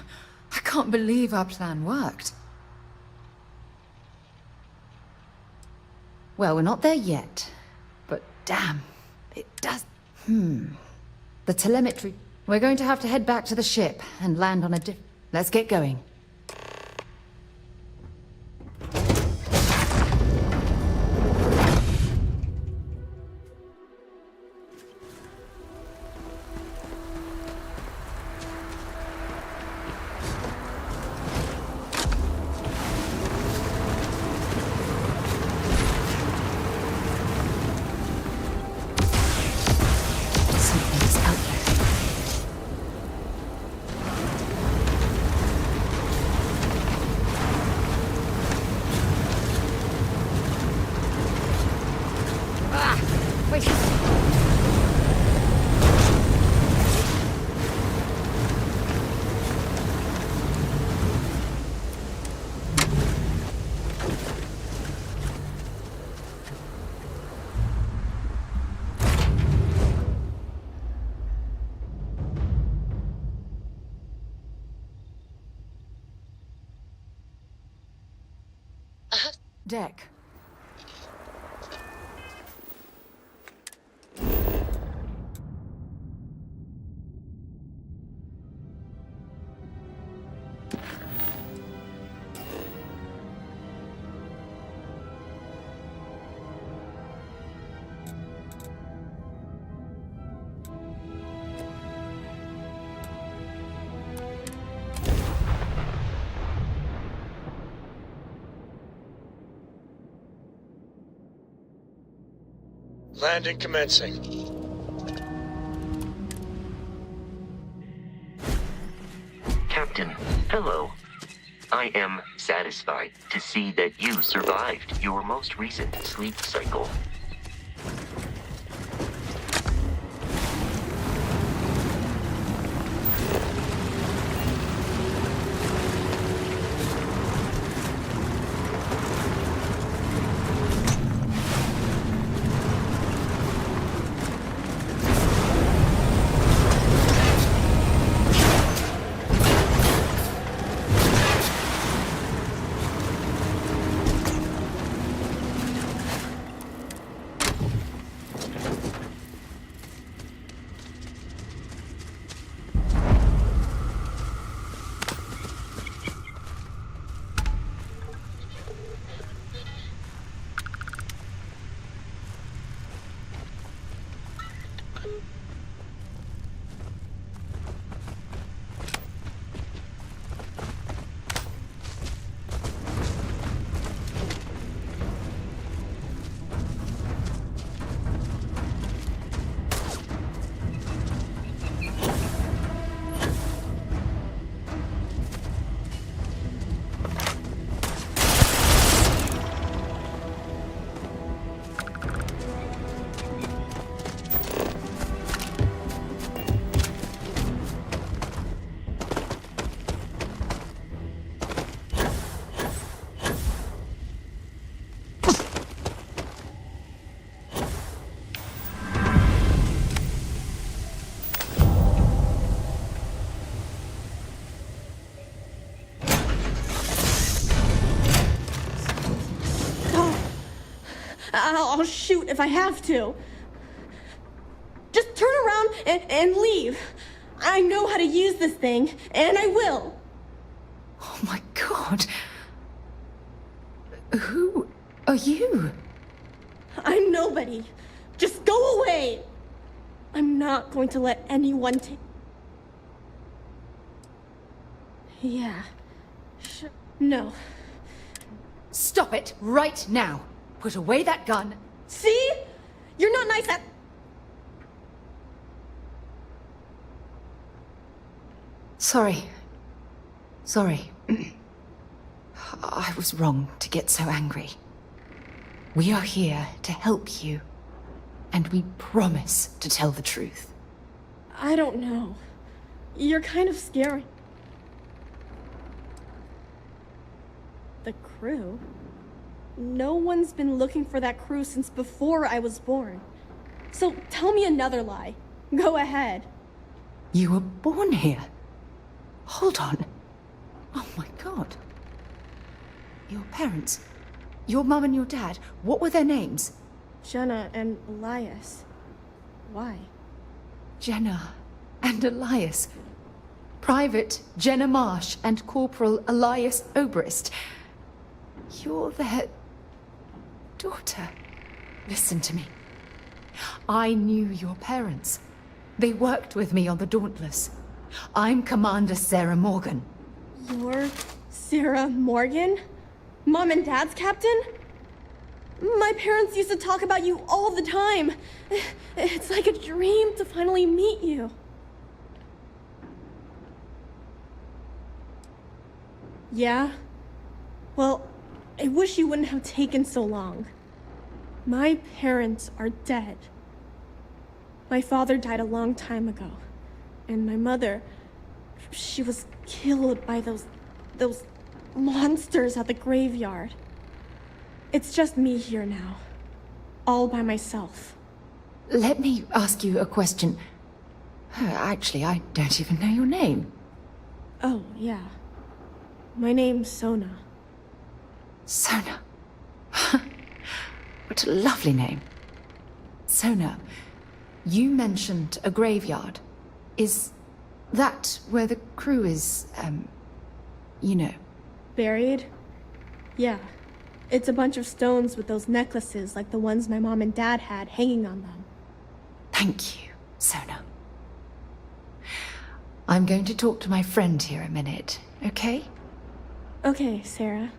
I can't believe our plan worked. Well, we're not there yet. But damn, it does... The telemetry... We're going to have to head back to the ship and land on a Let's get going. Deck. Landing commencing. Captain, hello. I am satisfied to see that you survived your most recent sleep cycle. I'll shoot if I have to. Just turn around and leave. I know how to use this thing, and I will. Oh my god. Who are you? I'm nobody. Just go away. I'm not going to let anyone take... Yeah. Sure. No. Stop it right now. Put away that gun. See? You're not nice at... Sorry. Sorry. I was wrong to get so angry. We are here to help you. And we promise to tell the truth. I don't know. You're kind of scary. The crew? No one's been looking for that crew since before I was born. So tell me another lie. Go ahead. You were born here? Hold on. Oh my god. Your parents, your mum and your dad, what were their names? Jenna and Elias. Why? Jenna and Elias. Private Jenna Marsh and Corporal Elias Obrist. You're their daughter. Listen to me. I knew your parents. They worked with me on the Dauntless. I'm Commander Sarah Morgan. You're Sarah Morgan? Mom and Dad's captain? My parents used to talk about you all the time. It's like a dream to finally meet you. Yeah? Well, I wish you wouldn't have taken so long. My parents are dead. My father died a long time ago. And my mother, she was killed by those monsters at the graveyard. It's just me here now. All by myself. Let me ask you a question. Actually, I don't even know your name. Oh, yeah. My name's Sona. Sona. What a lovely name. Sona, you mentioned a graveyard. Is that where the crew is, you know? Buried? Yeah. It's a bunch of stones with those necklaces like the ones my mom and dad had hanging on them. Thank you, Sona. I'm going to talk to my friend here a minute, okay? Okay, Sarah.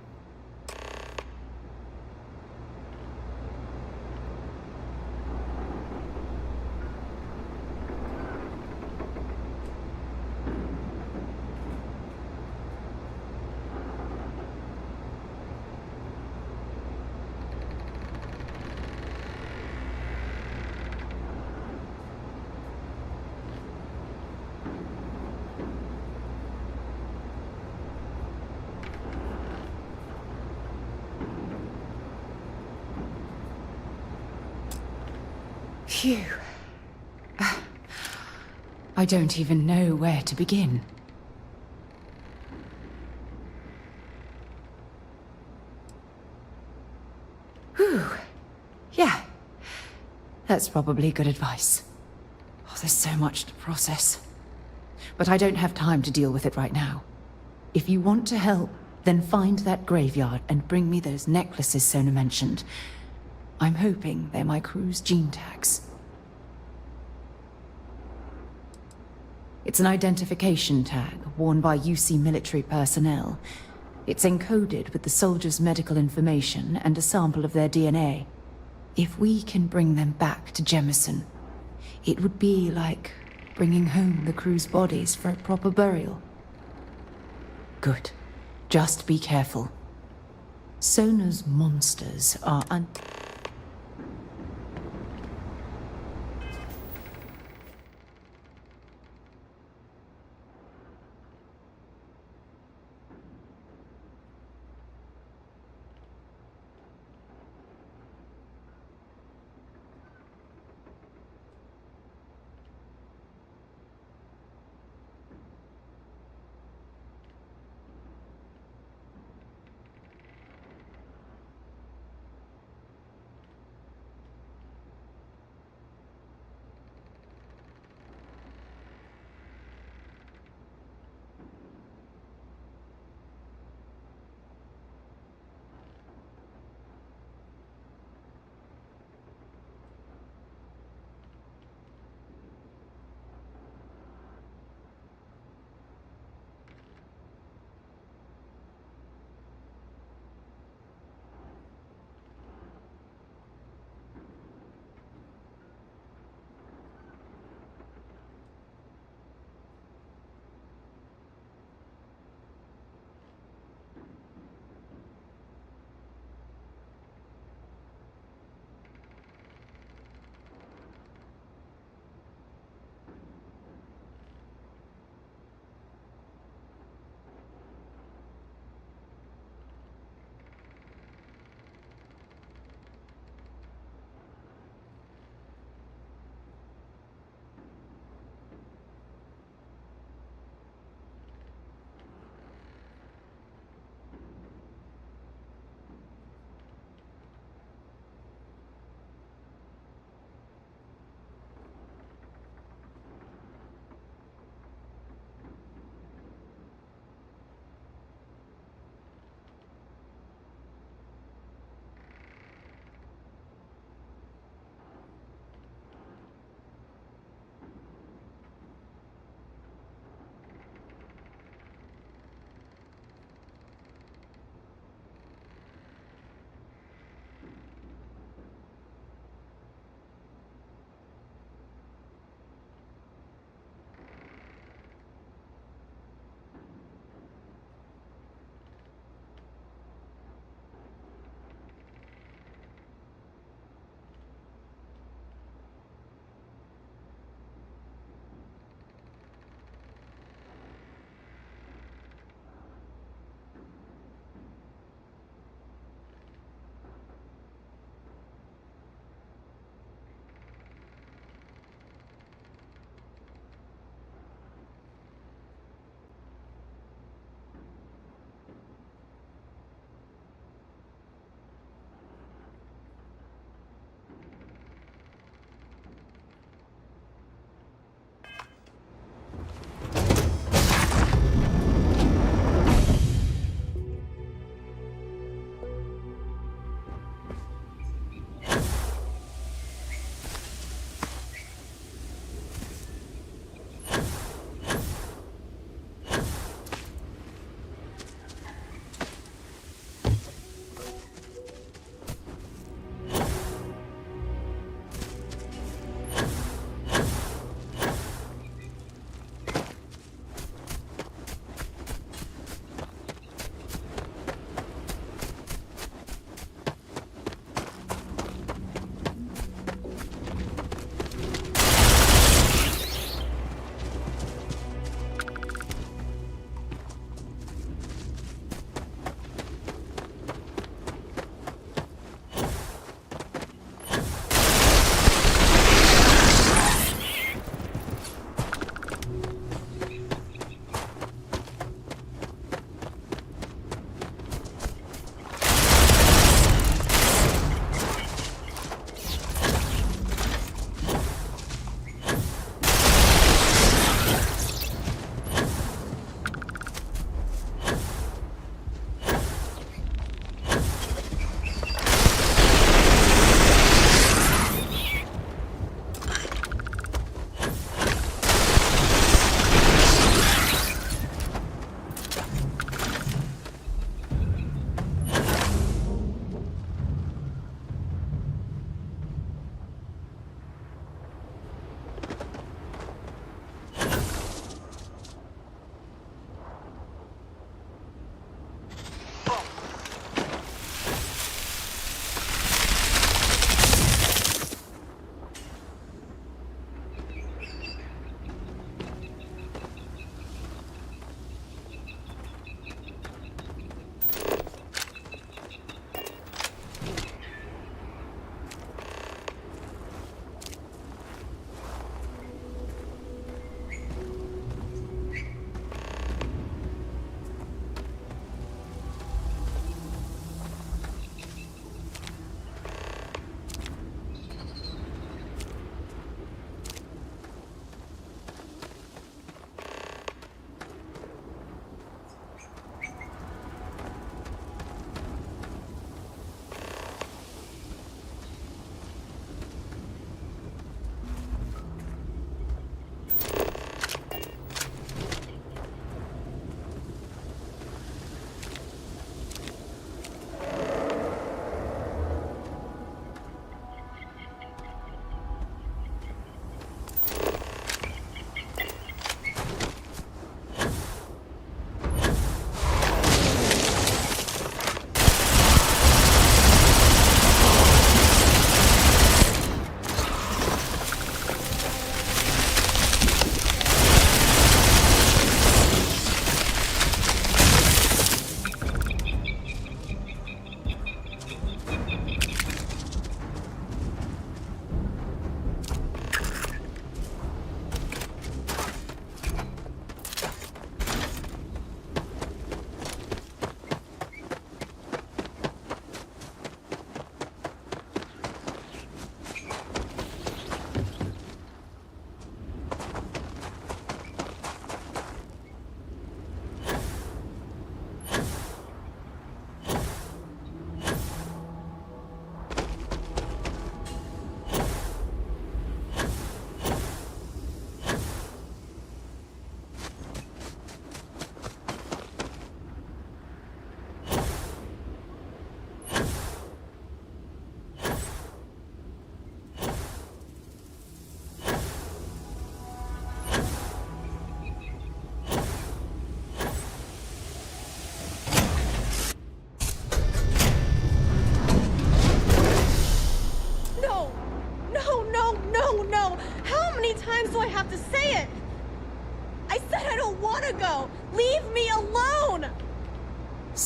Phew. I don't even know where to begin. Whew. Yeah. That's probably good advice. Oh, there's so much to process. But I don't have time to deal with it right now. If you want to help, then find that graveyard and bring me those necklaces Sona mentioned. I'm hoping they're my crew's gene tags. It's an identification tag worn by UC military personnel. It's encoded with the soldiers' medical information and a sample of their DNA. If we can bring them back to Jemison, it would be like bringing home the crew's bodies for a proper burial. Good. Just be careful. Sona's monsters are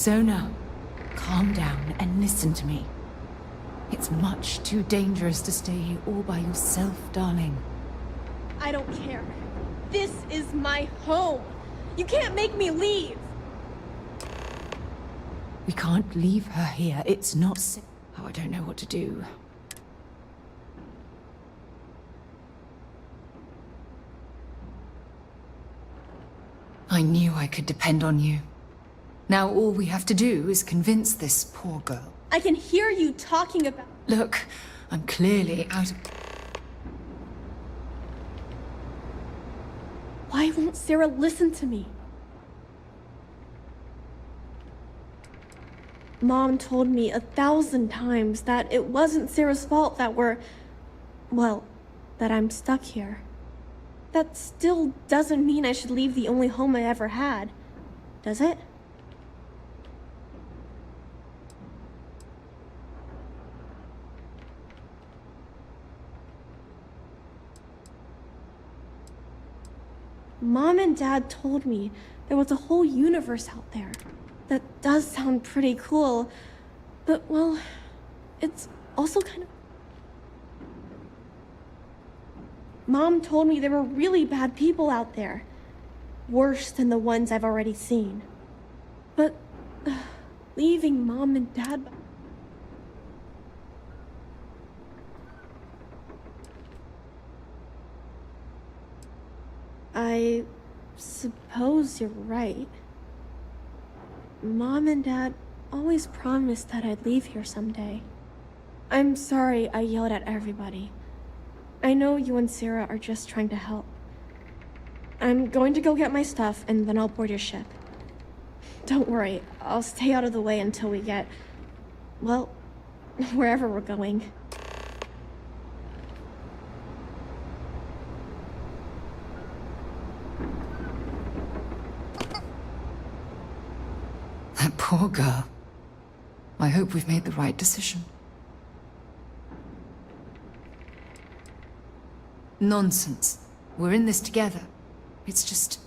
Sona, calm down and listen to me. It's much too dangerous to stay here all by yourself, darling. I don't care. This is my home. You can't make me leave. We can't leave her here. It's not safe. Oh, I don't know what to do. I knew I could depend on you. Now all we have to do is convince this poor girl. I can hear you talking about... Look, I'm clearly out of... Why won't Sarah listen to me? Mom told me 1,000 times that it wasn't Sarah's fault that that I'm stuck here. That still doesn't mean I should leave the only home I ever had, does it? Mom and Dad told me there was a whole universe out there. That does sound pretty cool, but well, it's also kind of... Mom told me there were really bad people out there. Worse than the ones I've already seen. But leaving Mom and Dad... I suppose you're right. Mom and Dad always promised that I'd leave here someday. I'm sorry I yelled at everybody. I know you and Sarah are just trying to help. I'm going to go get my stuff and then I'll board your ship. Don't worry, I'll stay out of the way until we get, well, wherever we're going. That poor girl. I hope we've made the right decision. Nonsense. We're in this together. It's just...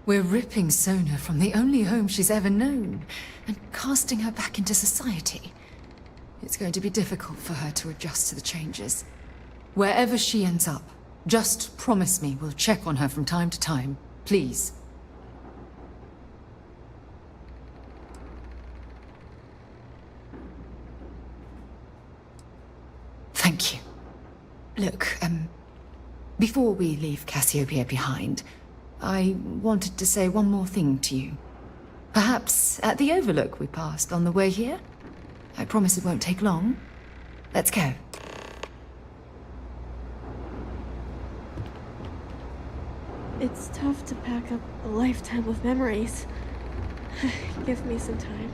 we're ripping Sona from the only home she's ever known and casting her back into society. It's going to be difficult for her to adjust to the changes. Wherever she ends up, just promise me we'll check on her from time to time. Please. Thank you. Look, before we leave Cassiopeia behind, I wanted to say one more thing to you. Perhaps at the overlook we passed on the way here? I promise it won't take long. Let's go. It's tough to pack up a lifetime of memories. Give me some time.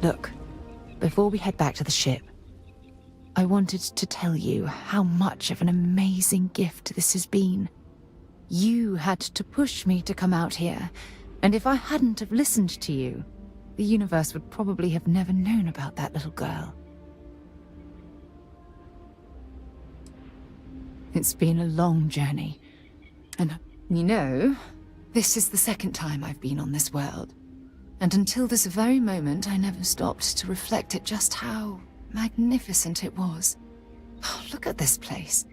Look, before we head back to the ship, I wanted to tell you how much of an amazing gift this has been. You had to push me to come out here, and if I hadn't have listened to you, the universe would probably have never known about that little girl. It's been a long journey, and you know, this is the second time I've been on this world. And until this very moment, I never stopped to reflect at just how magnificent it was. Oh, look at this place.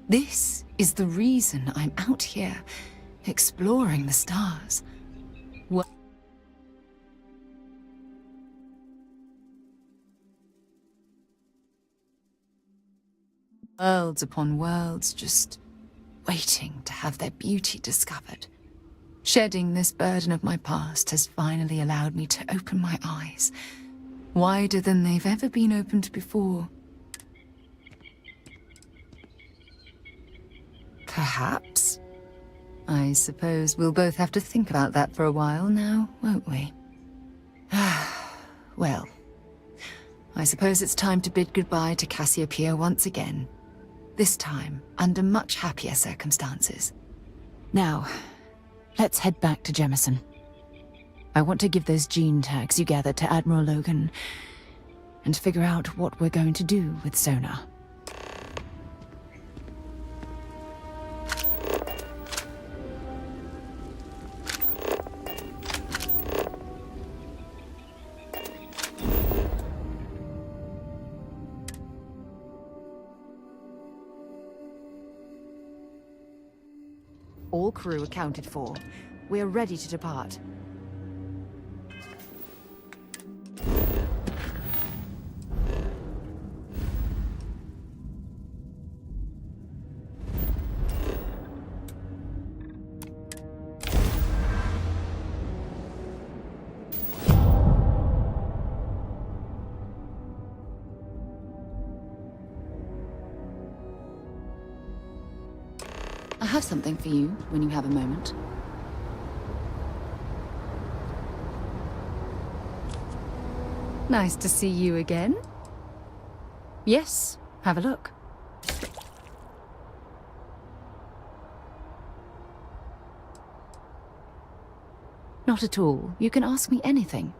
This is the reason I'm out here, exploring the stars. Worlds upon worlds, just waiting to have their beauty discovered. Shedding this burden of my past has finally allowed me to open my eyes, wider than they've ever been opened before. Perhaps. I suppose we'll both have to think about that for a while now, won't we? Well, I suppose it's time to bid goodbye to Cassiopeia once again. This time, under much happier circumstances. Now, let's head back to Jemison. I want to give those gene tags you gathered to Admiral Logan, and figure out what we're going to do with Sona. All crew accounted for. We are ready to depart. I have something for you when you have a moment. Nice to see you again. Yes, have a look. Not at all. You can ask me anything.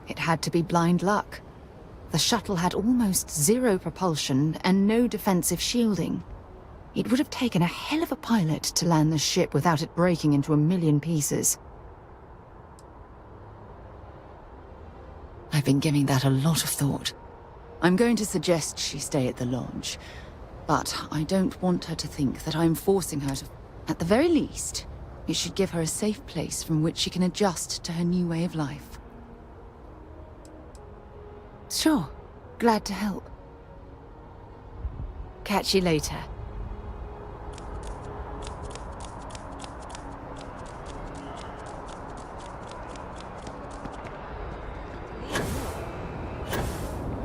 It had to be blind luck. The shuttle had almost zero propulsion and no defensive shielding. It would have taken a hell of a pilot to land the ship without it breaking into a million pieces. I've been giving that a lot of thought. I'm going to suggest she stay at the lodge, but I don't want her to think that I'm forcing her to... At the very least, it should give her a safe place from which she can adjust to her new way of life. Sure. Glad to help. Catch you later.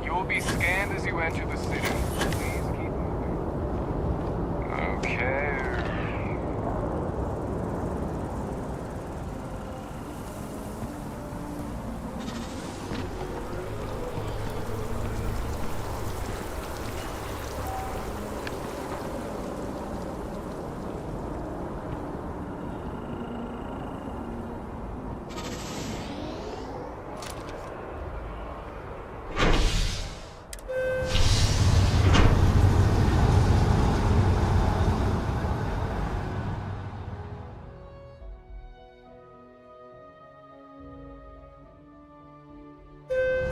You will be scanned as you enter the city. Please keep moving. Okay.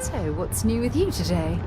So, what's new with you today?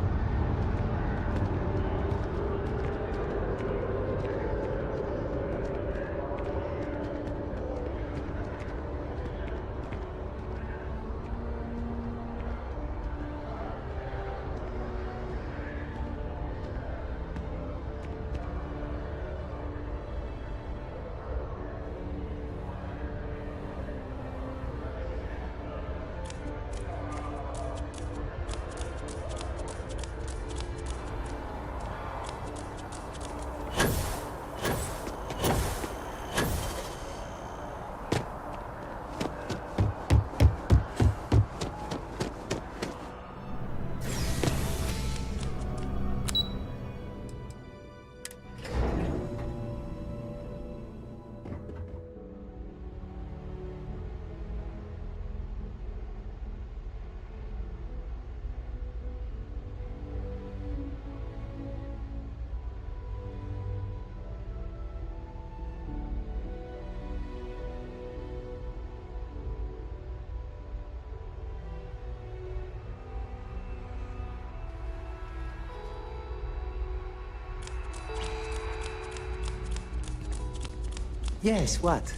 Yes, what?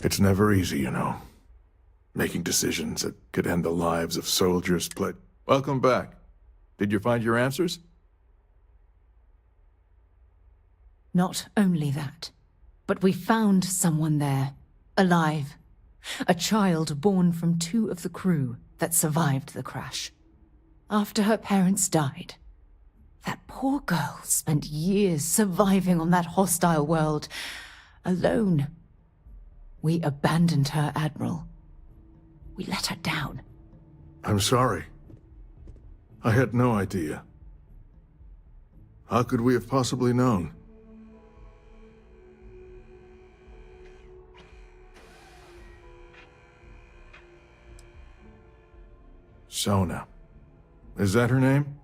It's never easy, you know. Making decisions that could end the lives of soldiers. Welcome back. Did you find your answers? Not only that, but we found someone there, alive. A child born from 2 of the crew that survived the crash. After her parents died, that poor girl spent years surviving on that hostile world, alone. We abandoned her, Admiral. We let her down. I'm sorry. I had no idea. How could we have possibly known? Sona. Is that her name?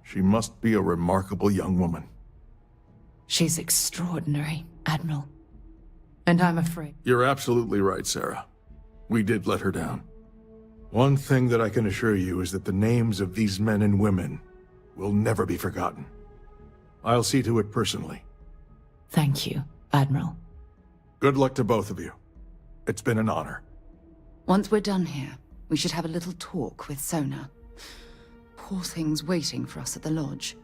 She must be a remarkable young woman. She's extraordinary, Admiral. And I'm afraid. You're absolutely right, Sarah. We did let her down. One thing that I can assure you is that the names of these men and women will never be forgotten. I'll see to it personally. Thank you, Admiral. Good luck to both of you. It's been an honor. Once we're done here, we should have a little talk with Sona. Poor thing's waiting for us at the lodge.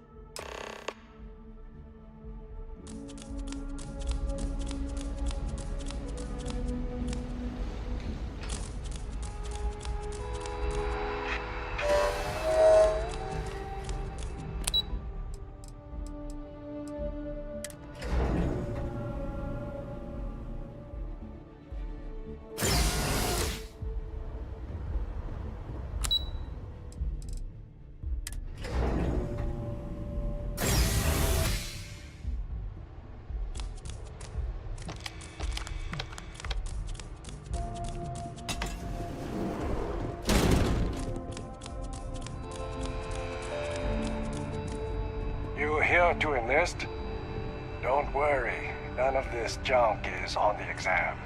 You here to enlist? Don't worry, none of this junk is on the exam.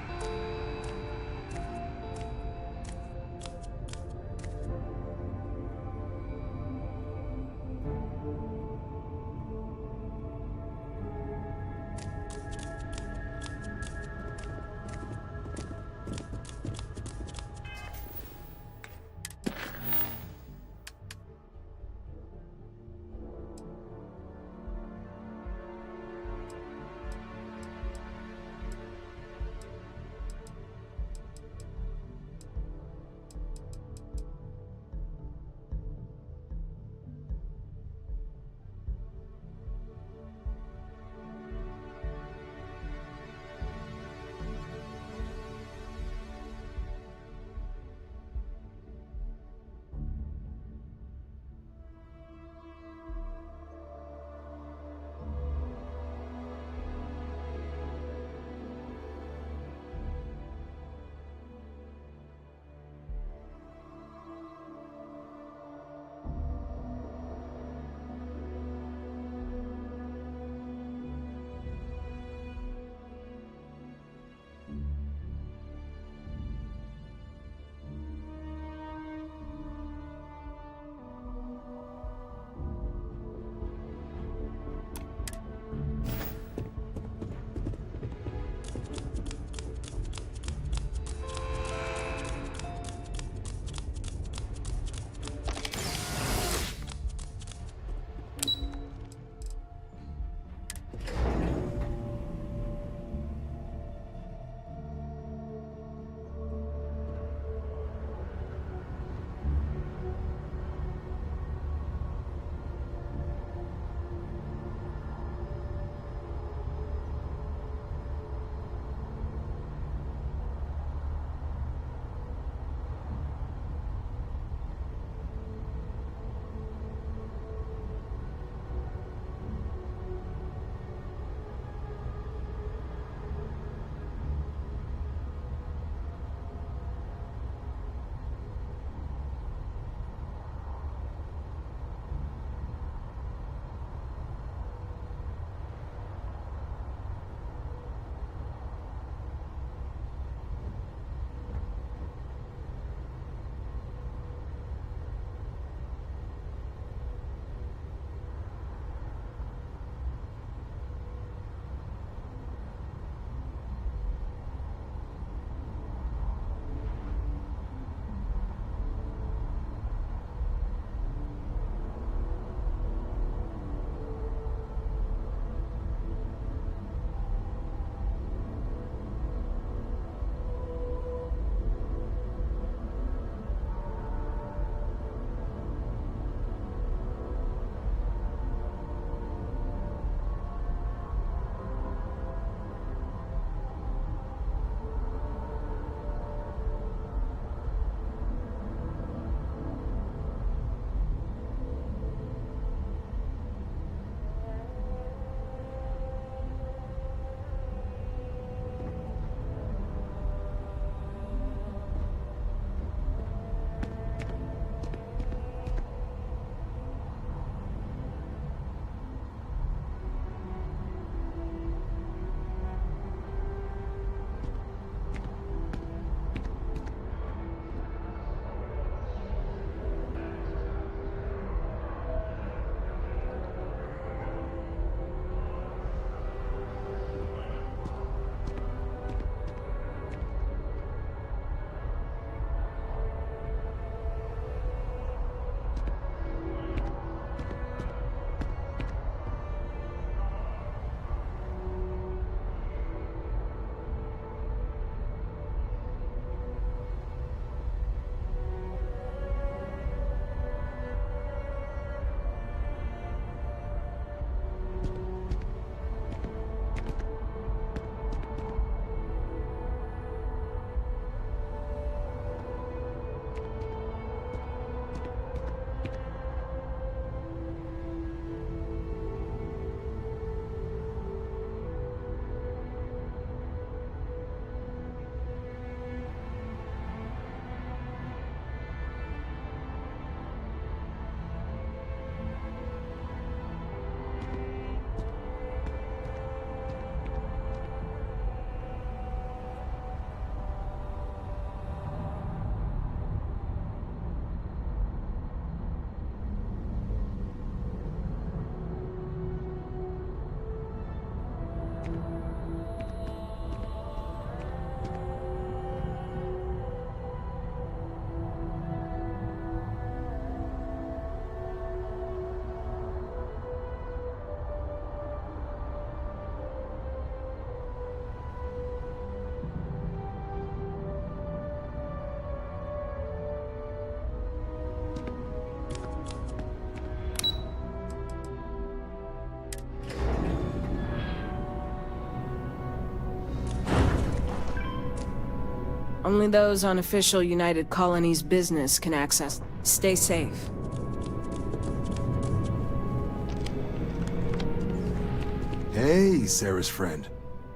Only those on official United Colonies business can access. Stay safe. Hey, Sarah's friend.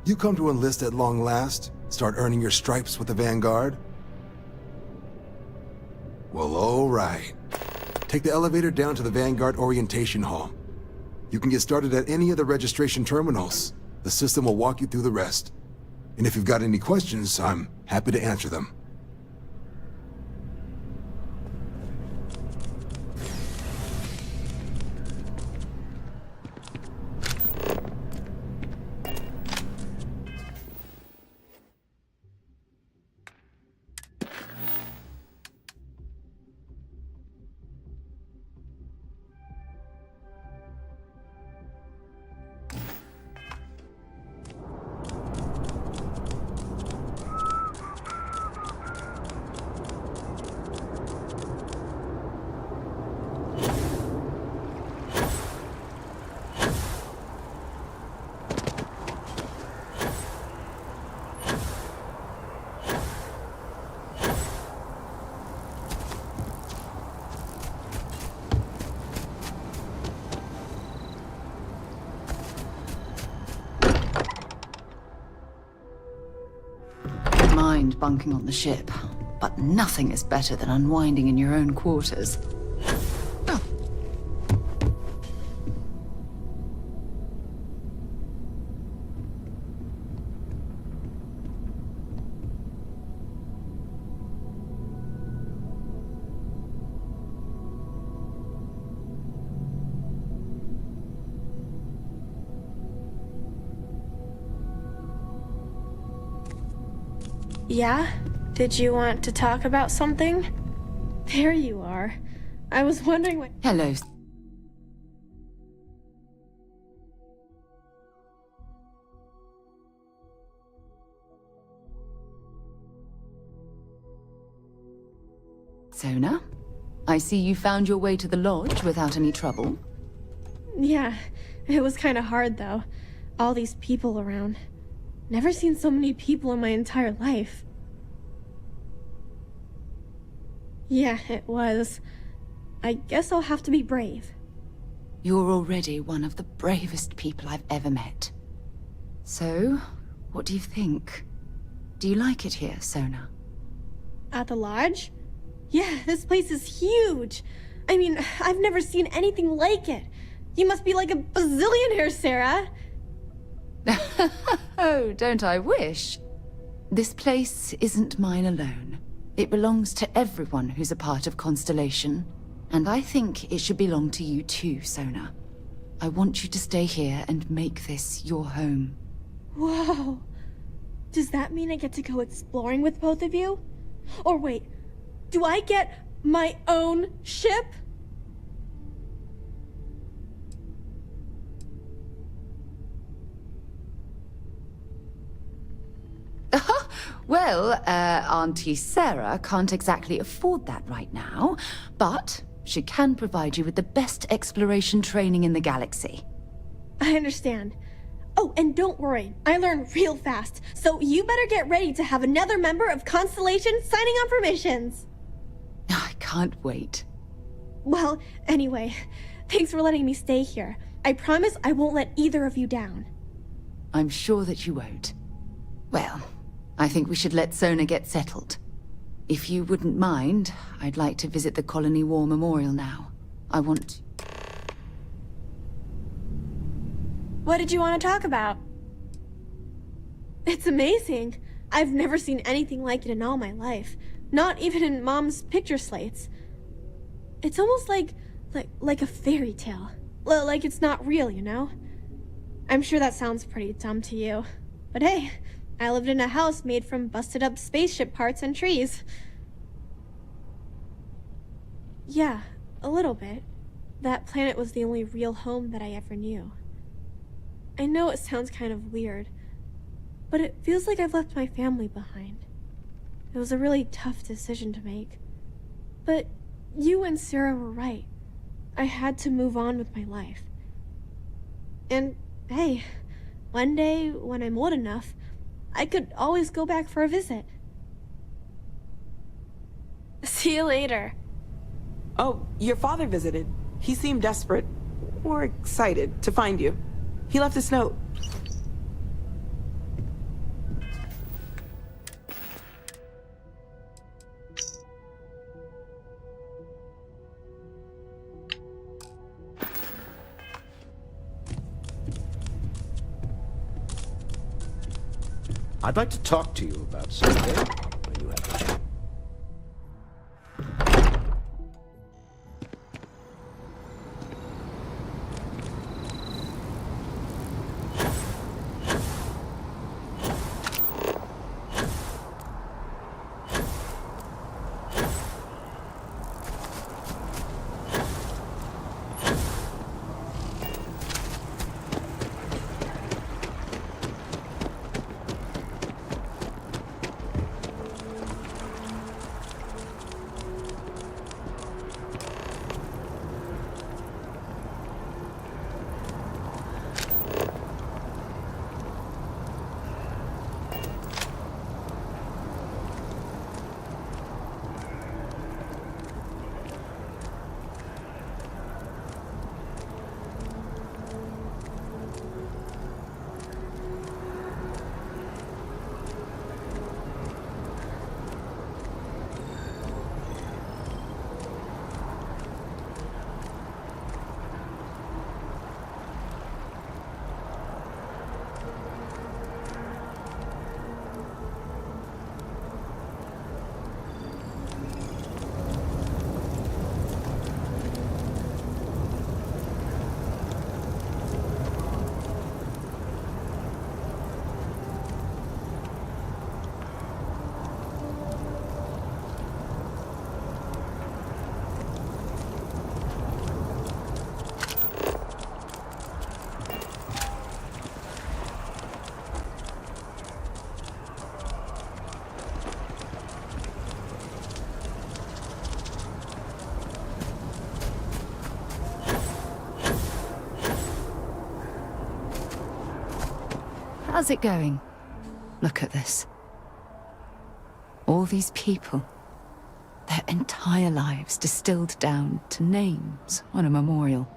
You come to enlist at long last? Start earning your stripes with the Vanguard? Well, all right. Take the elevator down to the Vanguard Orientation Hall. You can get started at any of the registration terminals. The system will walk you through the rest. And if you've got any questions, I'm happy to answer them. Mind bunking on the ship, but nothing is better than unwinding in your own quarters. Oh. Yeah? Did you want to talk about something? There you are. I was wondering what— Hello. Sona, I see you found your way to the lodge without any trouble. Yeah, it was kind of hard though. All these people around. Never seen so many people in my entire life. Yeah, it was. I guess I'll have to be brave. You're already one of the bravest people I've ever met. So, what do you think? Do you like it here, Sona? At the lodge? Yeah, this place is huge. I mean, I've never seen anything like it. You must be like a bazillionaire, Sarah. Oh, don't I wish? This place isn't mine alone. It belongs to everyone who's a part of Constellation. And I think it should belong to you too, Sona. I want you to stay here and make this your home. Whoa. Does that mean I get to go exploring with both of you? Or wait, do I get my own ship? Well, Auntie Sarah can't exactly afford that right now, but she can provide you with the best exploration training in the galaxy. I understand. Oh, and don't worry, I learn real fast, so you better get ready to have another member of Constellation signing on for missions. I can't wait. Well, anyway, thanks for letting me stay here. I promise I won't let either of you down. I'm sure that you won't. Well, I think we should let Sona get settled. If you wouldn't mind, I'd like to visit the Colony War Memorial now. I want... What did you want to talk about? It's amazing. I've never seen anything like it in all my life. Not even in Mom's picture slates. It's almost like a fairy tale. Like it's not real, you know? I'm sure that sounds pretty dumb to you. But hey, I lived in a house made from busted up spaceship parts and trees. Yeah, a little bit. That planet was the only real home that I ever knew. I know it sounds kind of weird, but it feels like I've left my family behind. It was a really tough decision to make. But you and Sarah were right. I had to move on with my life. And hey, one day when I'm old enough, I could always go back for a visit. See you later. Oh, your father visited. He seemed desperate, or excited, to find you. He left this note. I'd like to talk to you about something when you have a chance. How's it going? Look at this. All these people. Their entire lives distilled down to names on a memorial.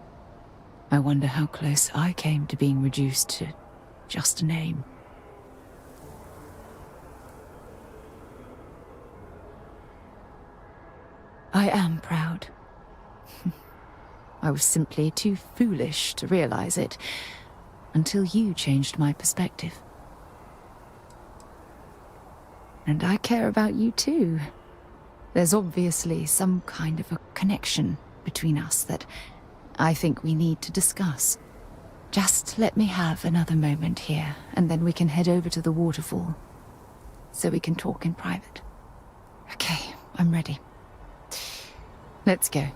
I wonder how close I came to being reduced to just a name. I am proud. I was simply too foolish to realize it until you changed my perspective. And I care about you too. There's obviously some kind of a connection between us that I think we need to discuss. Just let me have another moment here, and then we can head over to the waterfall, so we can talk in private. Okay, I'm ready. Let's go.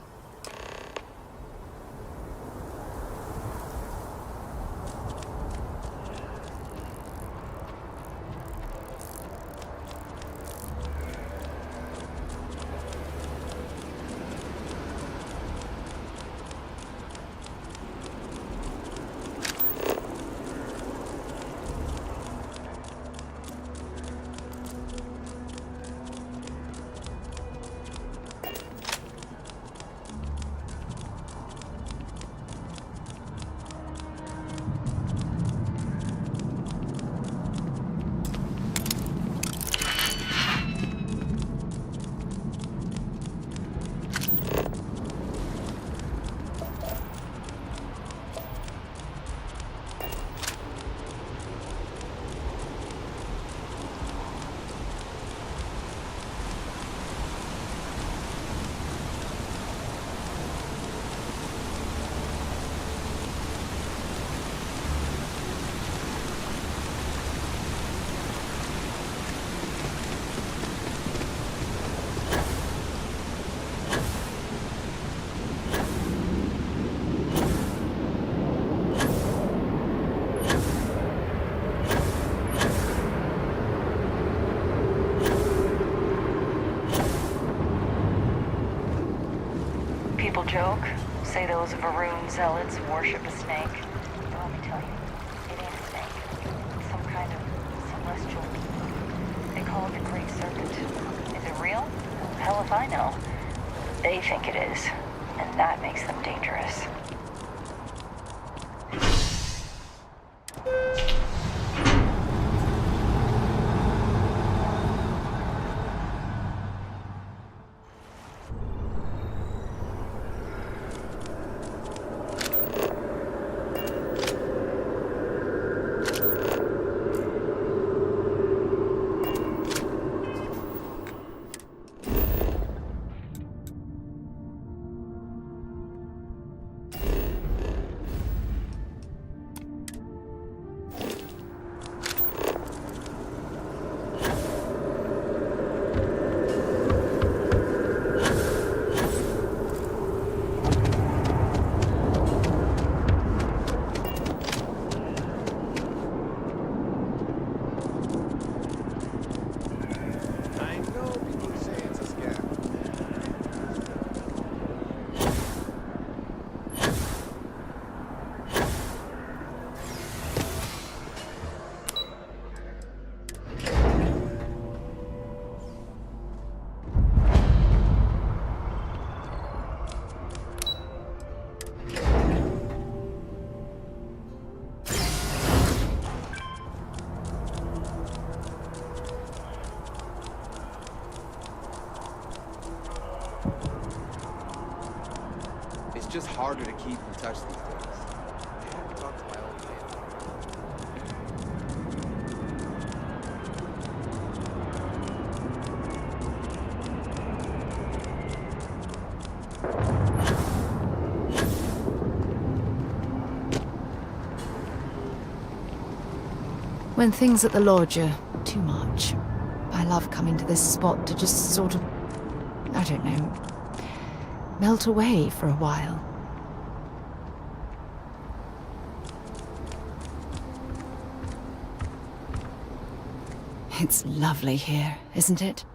People joke, say those Varun zealots worship a snake. But let me tell you, it ain't a snake. It's some kind of celestial being. They call it the Great Serpent. Is it real? Hell if I know. They think it is, and that makes them dangerous. It's just harder to keep in touch these days. I have to talk to my old man. When things at the lodge are too much, I love coming to this spot to just sort of, I don't know, melt away for a while. It's lovely here, isn't it?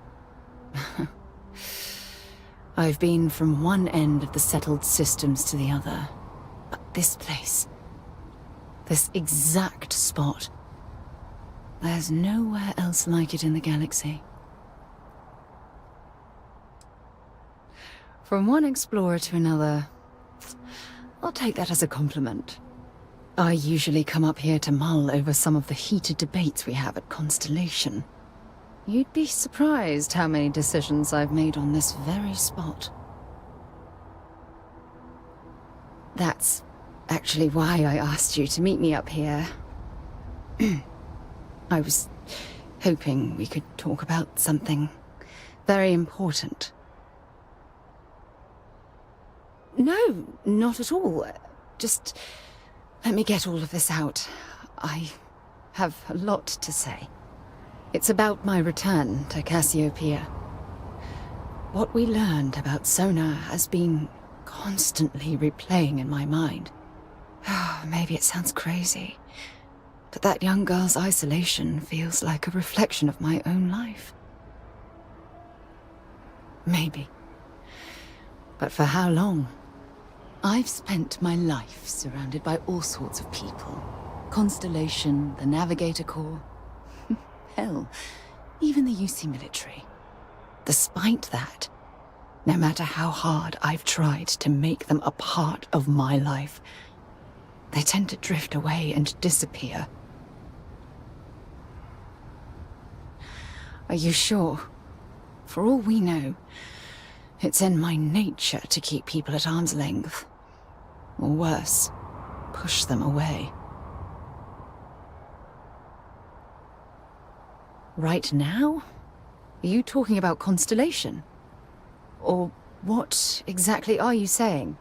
I've been from one end of the settled systems to the other, but this place, this exact spot, there's nowhere else like it in the galaxy. From one explorer to another, I'll take that as a compliment. I usually come up here to mull over some of the heated debates we have at Constellation. You'd be surprised how many decisions I've made on this very spot. That's actually why I asked you to meet me up here. I was hoping we could talk about something very important. No, not at all. Just let me get all of this out. I have a lot to say. It's about my return to Cassiopeia. What we learned about Sona has been constantly replaying in my mind. Maybe it sounds crazy, but that young girl's isolation feels like a reflection of my own life. Maybe. But for how long? I've spent my life surrounded by all sorts of people. Constellation, the Navigator Corps. Hell, even the UC military. Despite that, no matter how hard I've tried to make them a part of my life, they tend to drift away and disappear. Are you sure? For all we know, it's in my nature to keep people at arm's length. Or worse, push them away. Right now? Are you talking about Constellation? Or what exactly are you saying?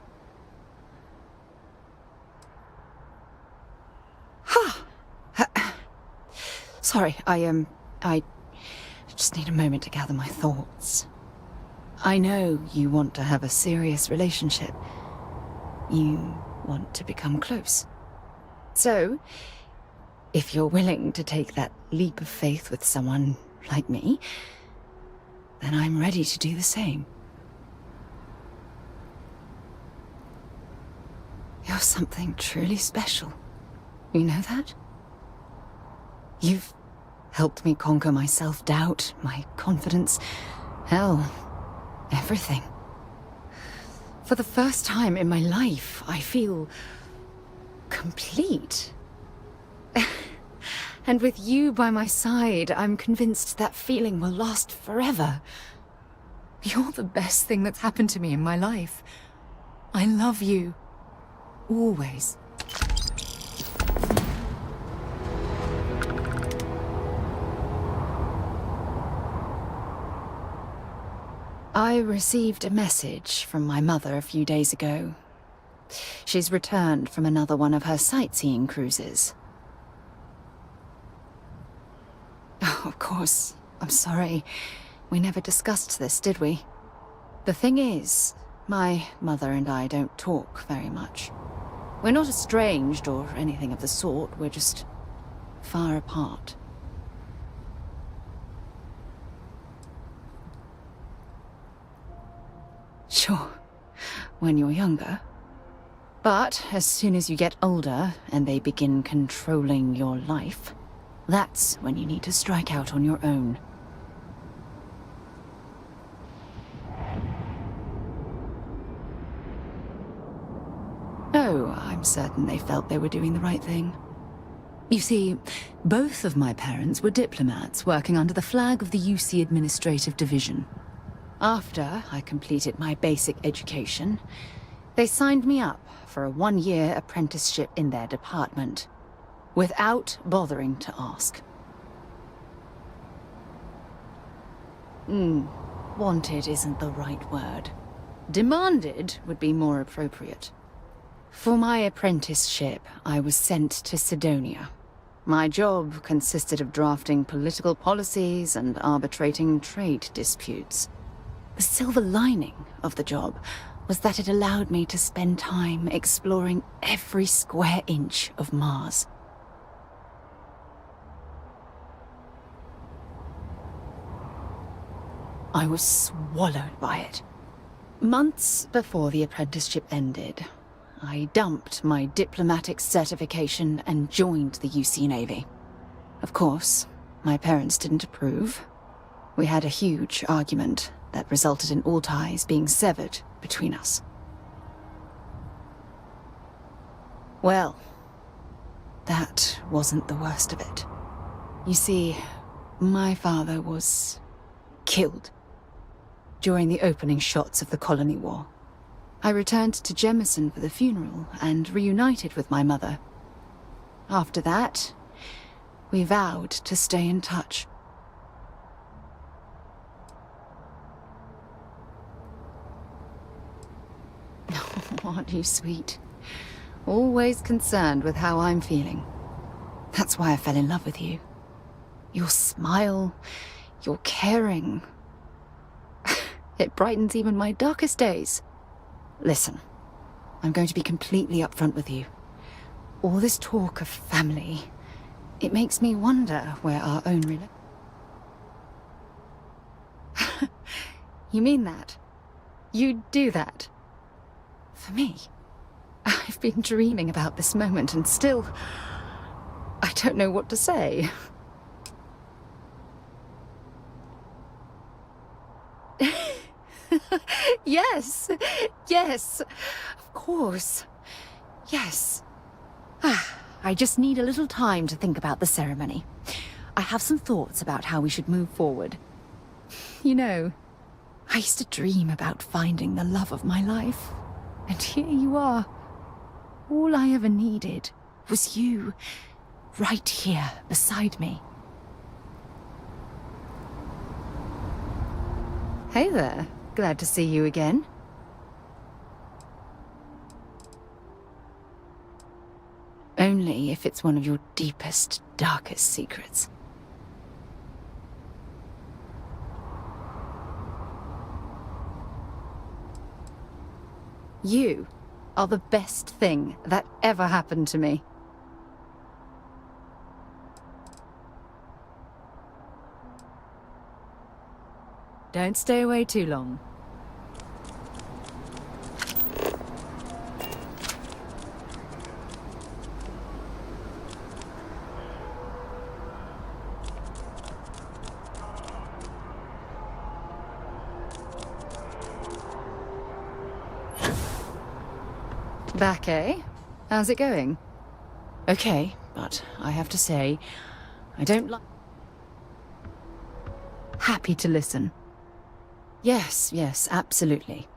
Sorry, I just need a moment to gather my thoughts. I know you want to have a serious relationship. You want to become close. So, if you're willing to take that leap of faith with someone like me, then I'm ready to do the same. You're something truly special. You know that? You've helped me conquer my self-doubt, my confidence. Hell, everything. For the first time in my life, I feel complete. And with you by my side, I'm convinced that feeling will last forever. You're the best thing that's happened to me in my life. I love you. Always. I received a message from my mother a few days ago. She's returned from another one of her sightseeing cruises. Oh, of course. I'm sorry. We never discussed this, did we? The thing is, my mother and I don't talk very much. We're not estranged or anything of the sort. We're just far apart. Sure, when you're younger. But as soon as you get older and they begin controlling your life, that's when you need to strike out on your own. Oh, I'm certain they felt they were doing the right thing. You see, both of my parents were diplomats working under the flag of the UC Administrative Division. After I completed my basic education, they signed me up for a one-year apprenticeship in their department, without bothering to ask. Wanted isn't the right word. Demanded would be more appropriate. For my apprenticeship, I was sent to Sidonia. My job consisted of drafting political policies and arbitrating trade disputes. The silver lining of the job was that it allowed me to spend time exploring every square inch of Mars. I was swallowed by it. Months before the apprenticeship ended, I dumped my diplomatic certification and joined the UC Navy. Of course, my parents didn't approve. We had a huge argument that resulted in all ties being severed between us. Well, that wasn't the worst of it. You see, my father was killed during the opening shots of the Colony War. I returned to Jemison for the funeral and reunited with my mother. After that, we vowed to stay in touch. Aren't you sweet? Always concerned with how I'm feeling. That's why I fell in love with you. Your smile, your caring. It brightens even my darkest days. Listen, I'm going to be completely upfront with you. All this talk of family, it makes me wonder where our own You mean that? You'd do that? For me? I've been dreaming about this moment and still... I don't know what to say. Yes, yes, of course. Yes. I just need a little time to think about the ceremony. I have some thoughts about how we should move forward. You know, I used to dream about finding the love of my life. And here you are. All I ever needed was you, right here beside me. Hey there. Glad to see you again. Only if it's one of your deepest, darkest secrets. You are the best thing that ever happened to me. Don't stay away too long. Back, eh? How's it going? Okay, but I have to say, I don't like... Happy to listen. Yes, yes, absolutely.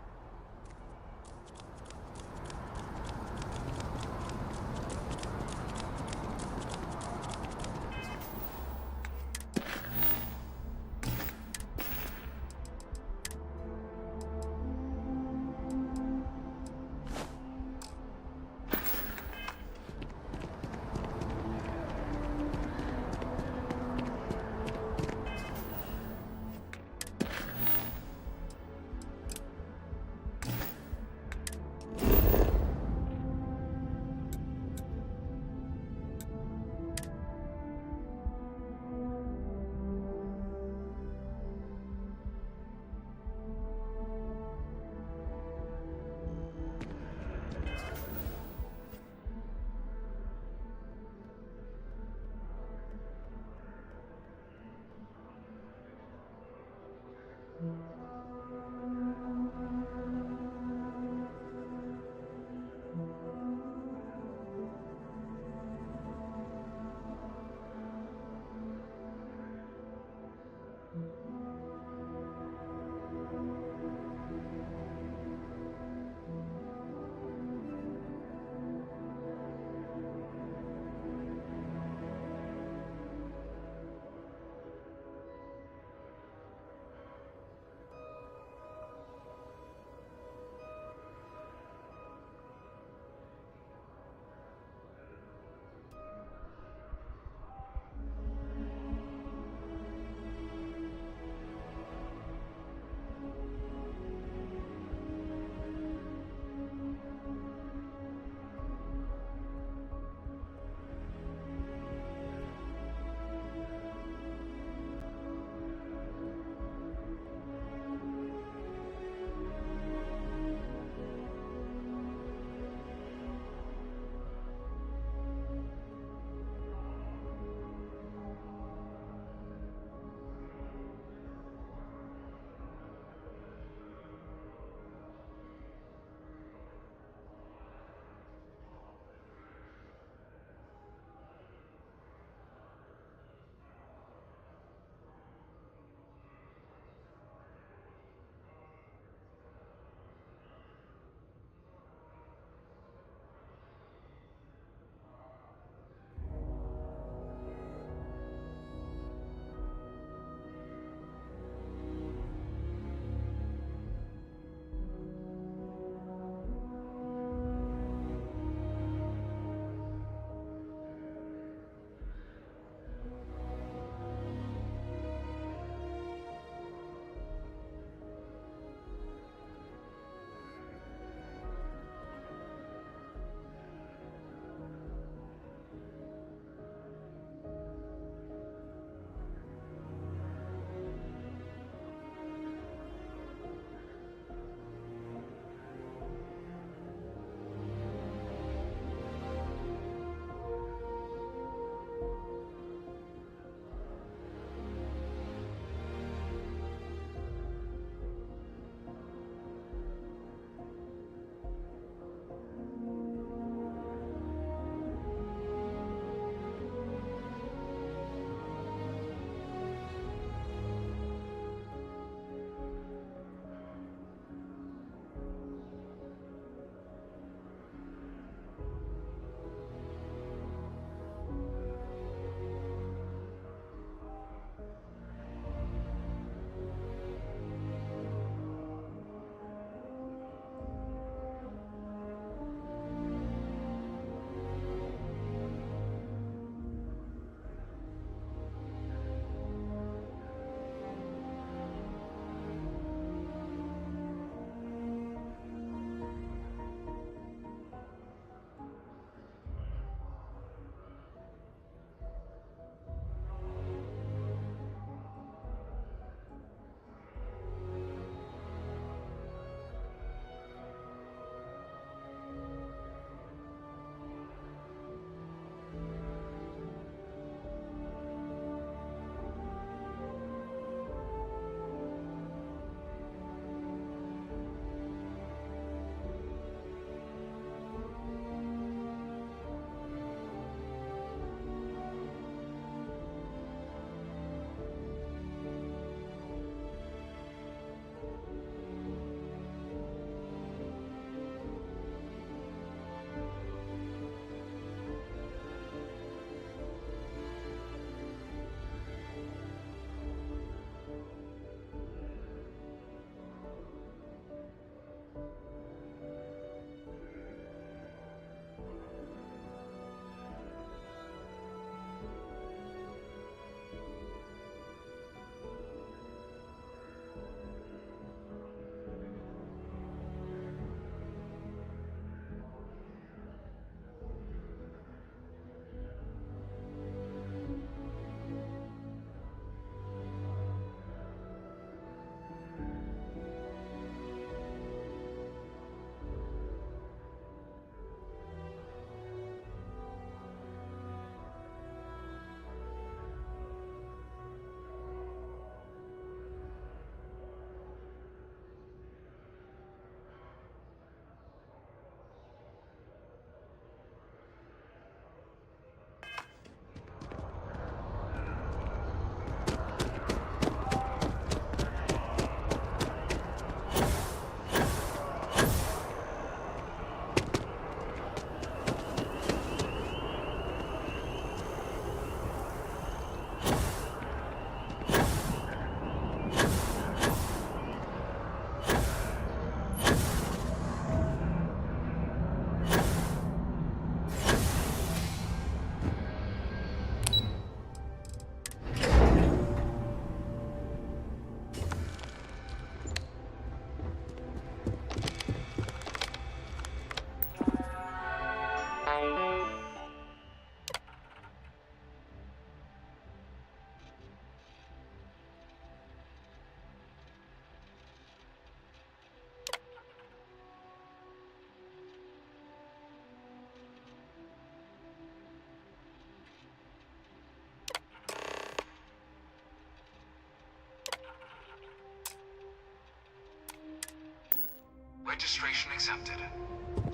Registration accepted.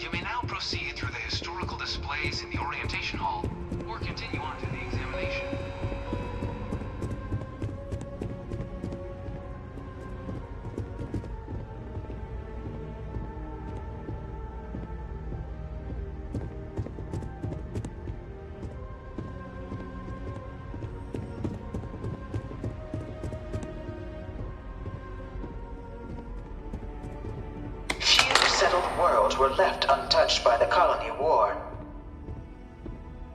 You may now proceed through the historical displays in the orientation hall, or continue on to the examination. Worlds were left untouched by the colony war.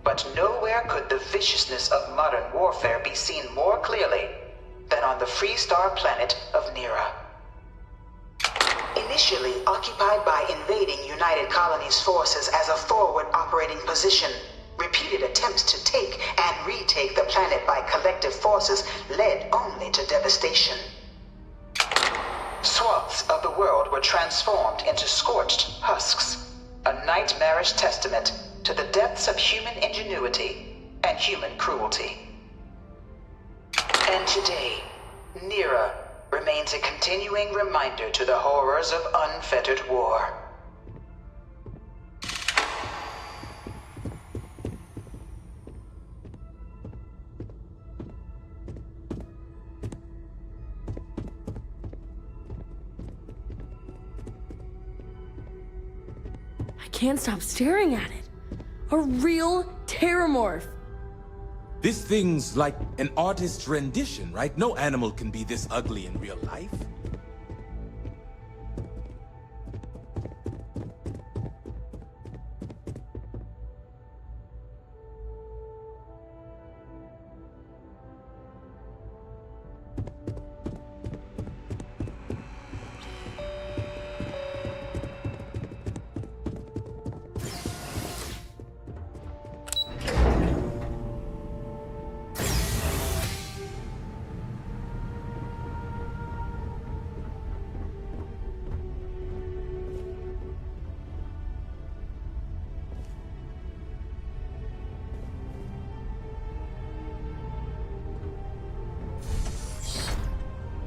But nowhere could the viciousness of modern warfare be seen more clearly than on the Freestar planet of Nira. Initially occupied by invading United Colonies forces as a forward operating position, repeated attempts to take and retake the planet by collective forces led only to devastation. Swaths of the world were transformed into scorched husks, a nightmarish testament to the depths of human ingenuity and human cruelty. And today, Nira remains a continuing reminder to the horrors of unfettered war. Can't stop staring at it. A real terramorph. This thing's like an artist's rendition, right? No animal can be this ugly in real life.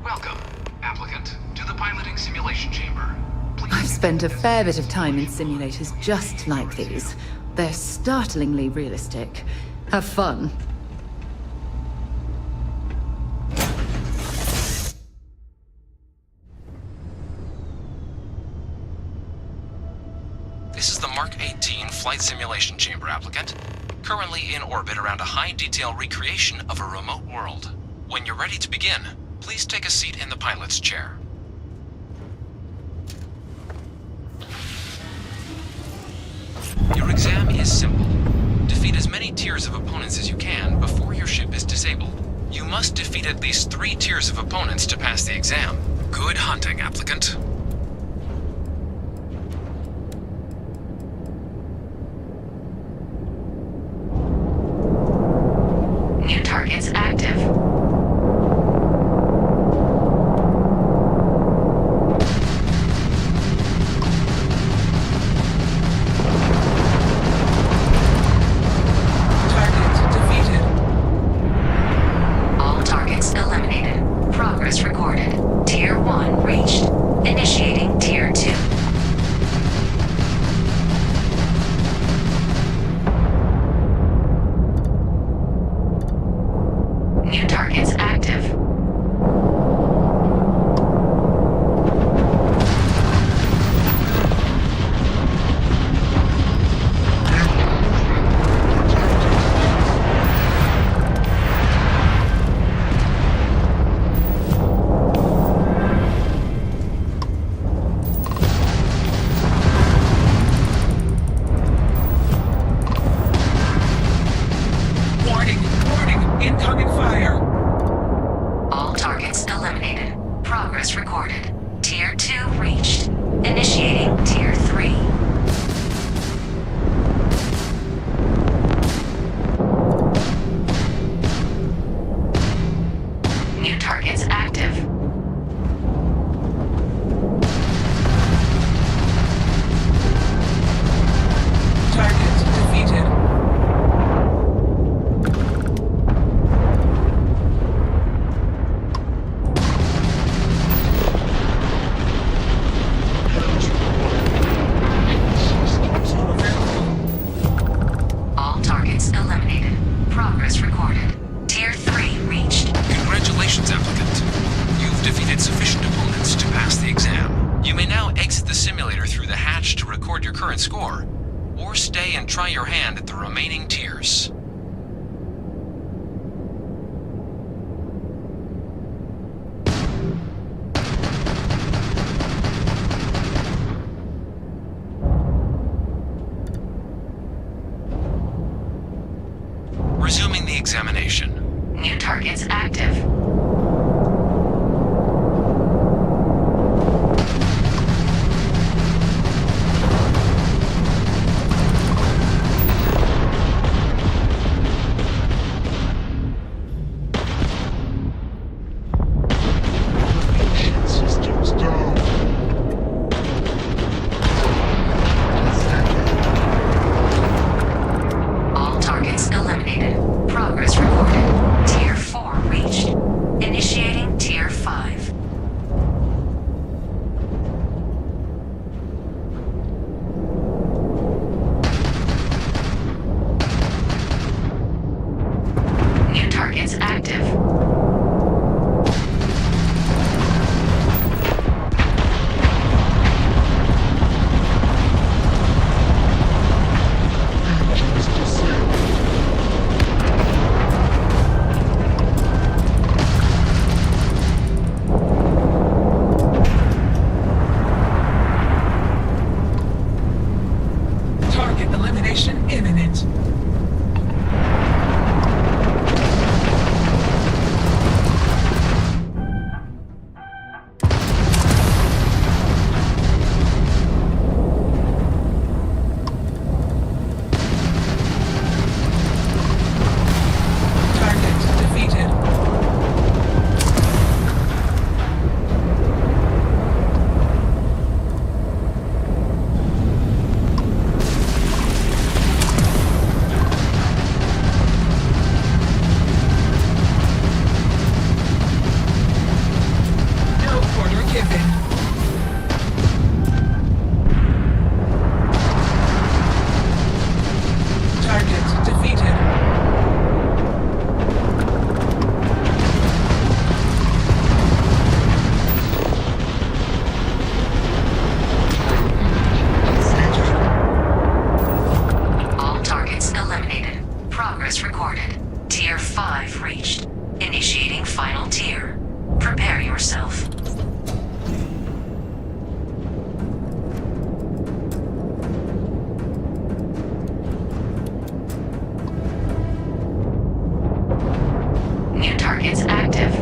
Welcome, applicant, to the piloting simulation chamber. I've spent a fair bit of time in simulators just like these. They're startlingly realistic. Have fun. This is the Mark 18 flight simulation chamber, applicant. Currently in orbit around a high-detail recreation of a remote world. When you're ready to begin, please take a seat in the pilot's chair. Your exam is simple. Defeat as many tiers of opponents as you can before your ship is disabled. You must defeat at least 3 tiers of opponents to pass the exam. Good hunting, applicant. New targets active. defeated sufficient opponents to pass the exam. You may now exit the simulator through the hatch to record your current score, or stay and try your hand at the remaining tiers. Resuming the examination. New targets active. All targets eliminated. Progress recorded. Tier 4 reached. Initiating Tier 5. New targets active. Target elimination imminent. Target defeated. No order given. Target defeated. All targets eliminated. Progress recorded. Tier 5 reached. Initiating final tier. Prepare yourself. New targets active.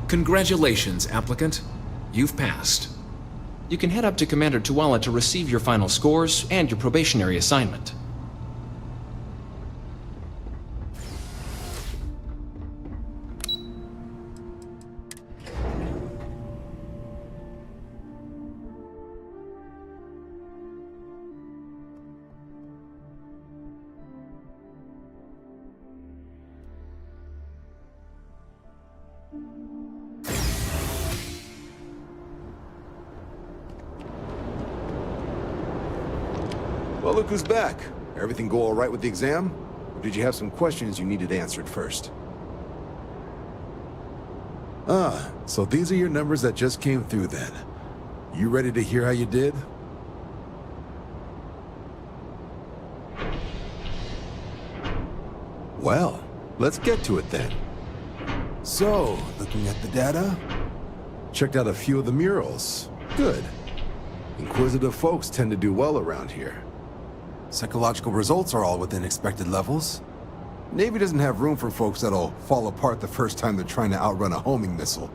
Congratulations, applicant. You've passed. You can head up to Commander Tuala to receive your final scores and your probationary assignment. Well, look who's back. Everything go all right with the exam? Or did you have some questions you needed answered first? Ah, so these are your numbers that just came through then. You ready to hear how you did? Well, let's get to it then. So, looking at the data, checked out a few of the murals. Good. Inquisitive folks tend to do well around here. Psychological results are all within expected levels. Navy doesn't have room for folks that'll fall apart the first time they're trying to outrun a homing missile.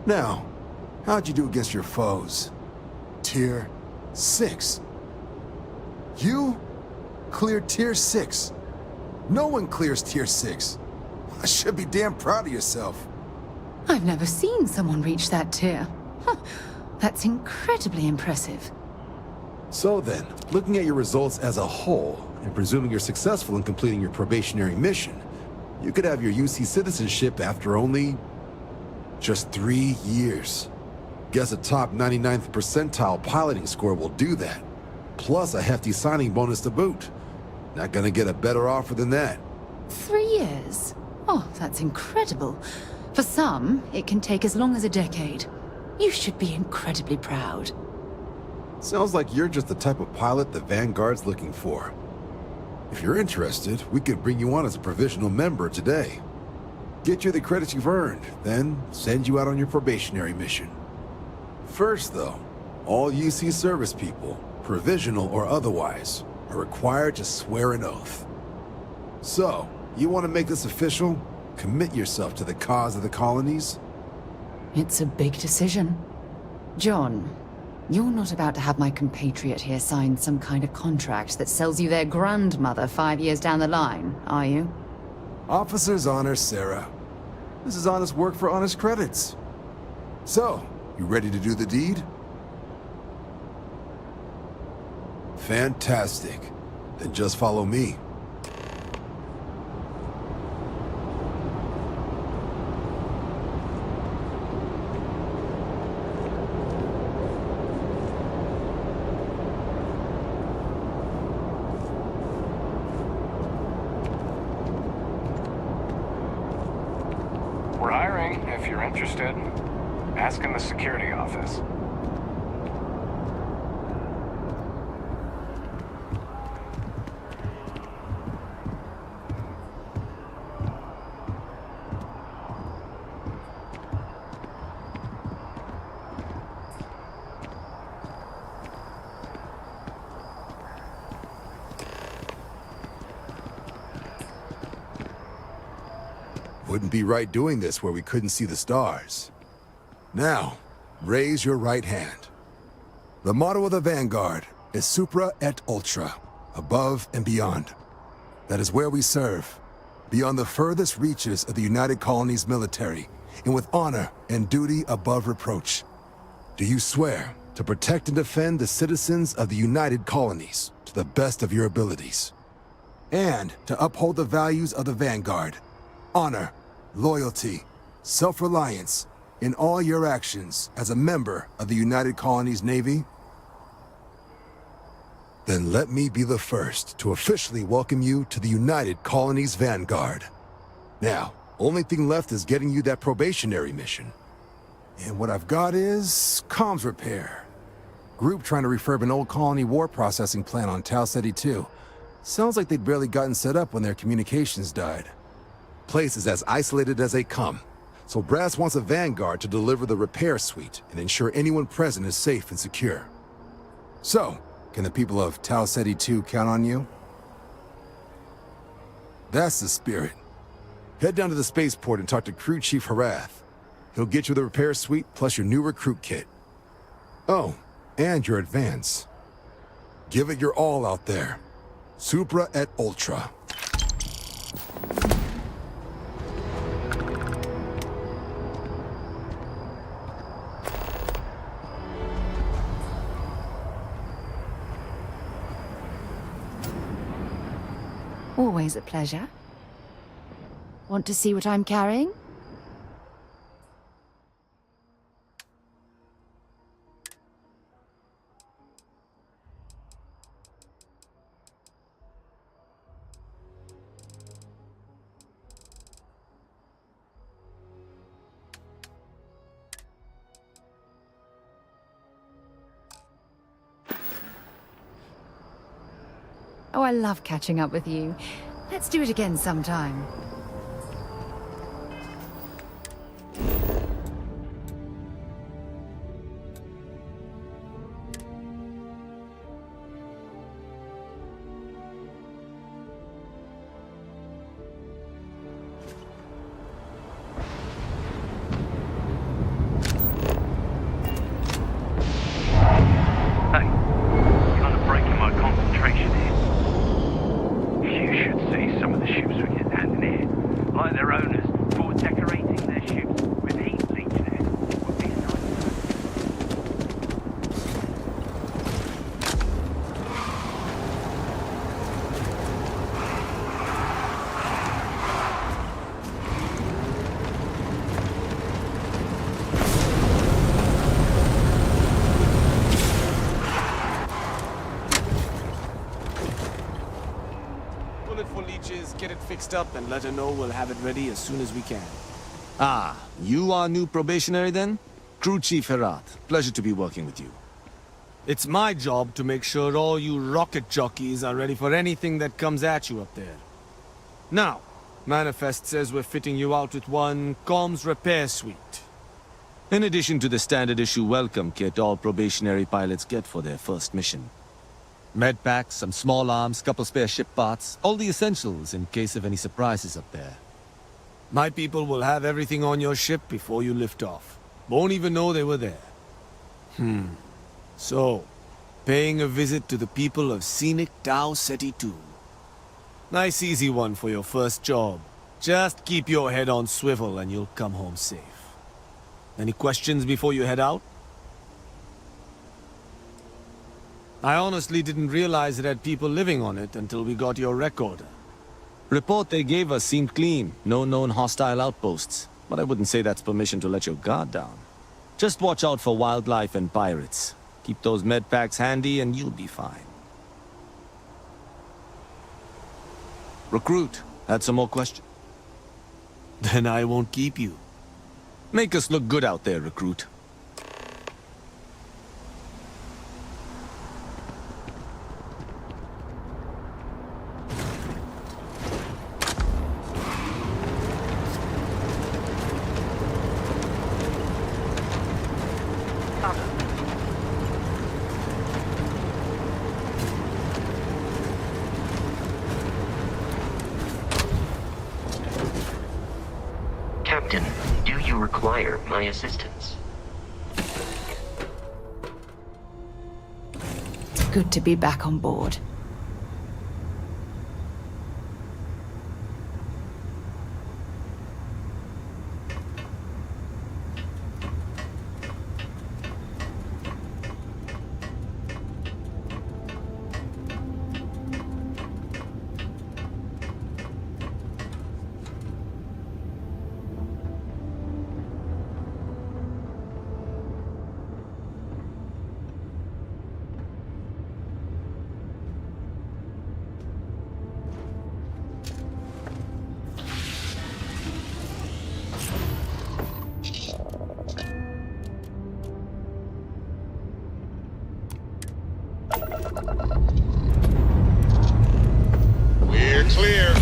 Now, how'd you do against your foes? Tier 6. You cleared Tier 6. No one clears Tier 6. I should be damn proud of yourself. I've never seen someone reach that tier. Huh. That's incredibly impressive. So then, looking at your results as a whole, and presuming you're successful in completing your probationary mission, you could have your UC citizenship after only just 3 years. Guess a top 99th percentile piloting score will do that, plus a hefty signing bonus to boot. Not gonna get a better offer than that. 3 years? Oh, that's incredible. For some, it can take as long as a decade. You should be incredibly proud. Sounds like you're just the type of pilot the Vanguard's looking for. If you're interested, we could bring you on as a provisional member today. Get you the credits you've earned, then send you out on your probationary mission. First, though, all UC service people, provisional or otherwise, are required to swear an oath. So, you want to make this official? Commit yourself to the cause of the colonies? It's a big decision. John, you're not about to have my compatriot here sign some kind of contract that sells you their grandmother 5 years down the line, are you? Officer's honor, Sarah. This is honest work for honest credits. So, you ready to do the deed? Fantastic. Then just follow me. We're hiring, if you're interested. Ask in the security office. Wouldn't be right doing this where we couldn't see the stars. Now, raise your right hand. The motto of the Vanguard is Supra et Ultra, above and beyond. That is where we serve, beyond the furthest reaches of the United Colonies military, and with honor and duty above reproach. Do you swear to protect and defend the citizens of the United Colonies to the best of your abilities, and to uphold the values of the Vanguard, honor, loyalty, self-reliance, in all your actions as a member of the United Colonies Navy? Then let me be the first to officially welcome you to the United Colonies Vanguard. Now, only thing left is getting you that probationary mission. And what I've got is comms repair. Group trying to refurb an old colony war processing plant on Tau Ceti 2. Sounds like they'd barely gotten set up when their communications died. Place is as isolated as they come, so Brass wants a Vanguard to deliver the repair suite and ensure anyone present is safe and secure. So, can the people of Tau Ceti 2 count on you? That's the spirit. Head down to the spaceport and talk to Crew Chief Harath. He'll get you the repair suite plus your new recruit kit. Oh, and your advance. Give it your all out there. Supra et Ultra. Always a pleasure. Want to see what I'm carrying? Oh, I love catching up with you. Let's do it again sometime. Get it fixed up and let her know we'll have it ready as soon as we can. Ah, you are new probationary then? Crew Chief Herat. Pleasure to be working with you. It's my job to make sure all you rocket jockeys are ready for anything that comes at you up there. Now, Manifest says we're fitting you out with one comms repair suite. In addition to the standard issue welcome kit all probationary pilots get for their first mission. Med packs, some small arms, couple spare ship parts, all the essentials in case of any surprises up there. My people will have everything on your ship before you lift off. Won't even know they were there. So, paying a visit to the people of scenic Tau Ceti 2. Nice easy one for your first job. Just keep your head on swivel and you'll come home safe. Any questions before you head out? I honestly didn't realize it had people living on it until we got your recorder. Report they gave us seemed clean, no known hostile outposts, but I wouldn't say that's permission to let your guard down. Just watch out for wildlife and pirates. Keep those med packs handy and you'll be fine. Recruit, had some more questions? Then I won't keep you. Make us look good out there, Recruit. Captain, do you require my assistance? It's good to be back on board. We're clear.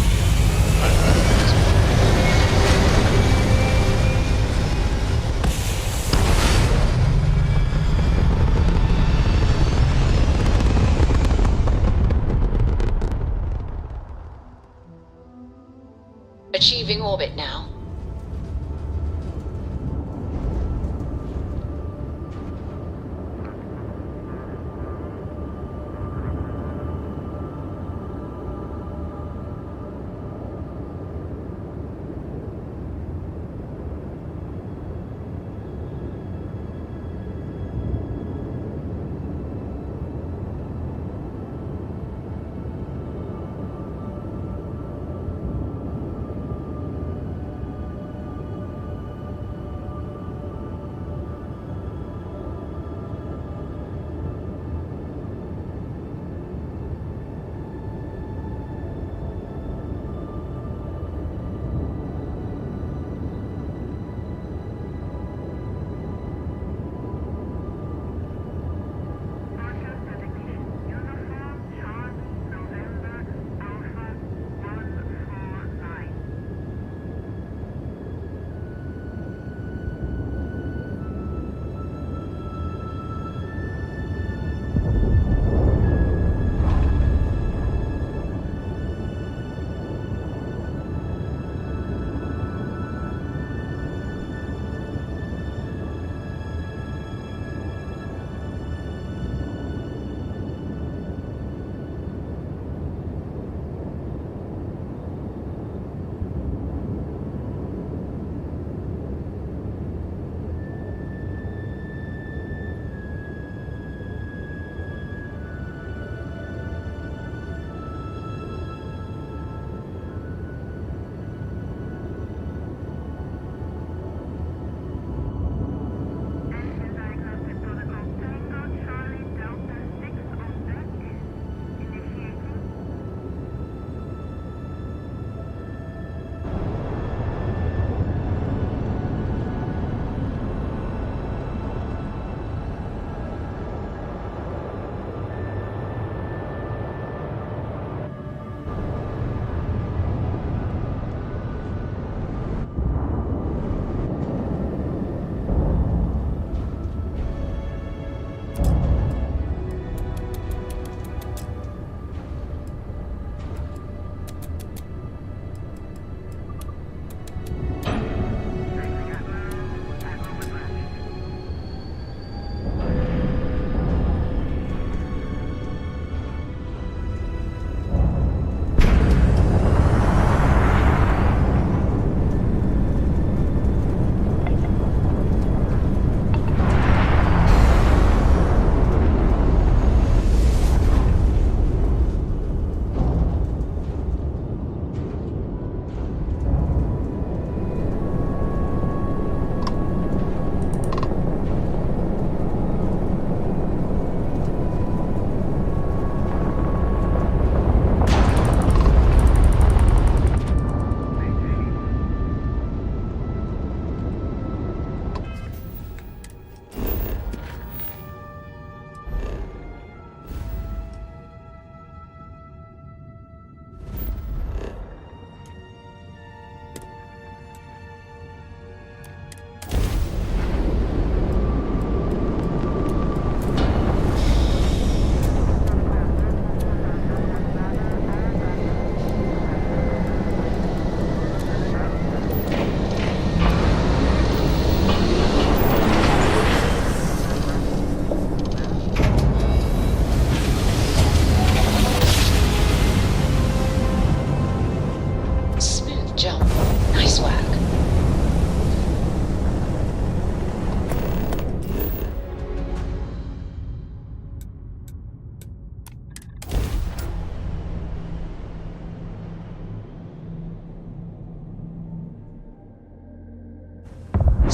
Achieving orbit now.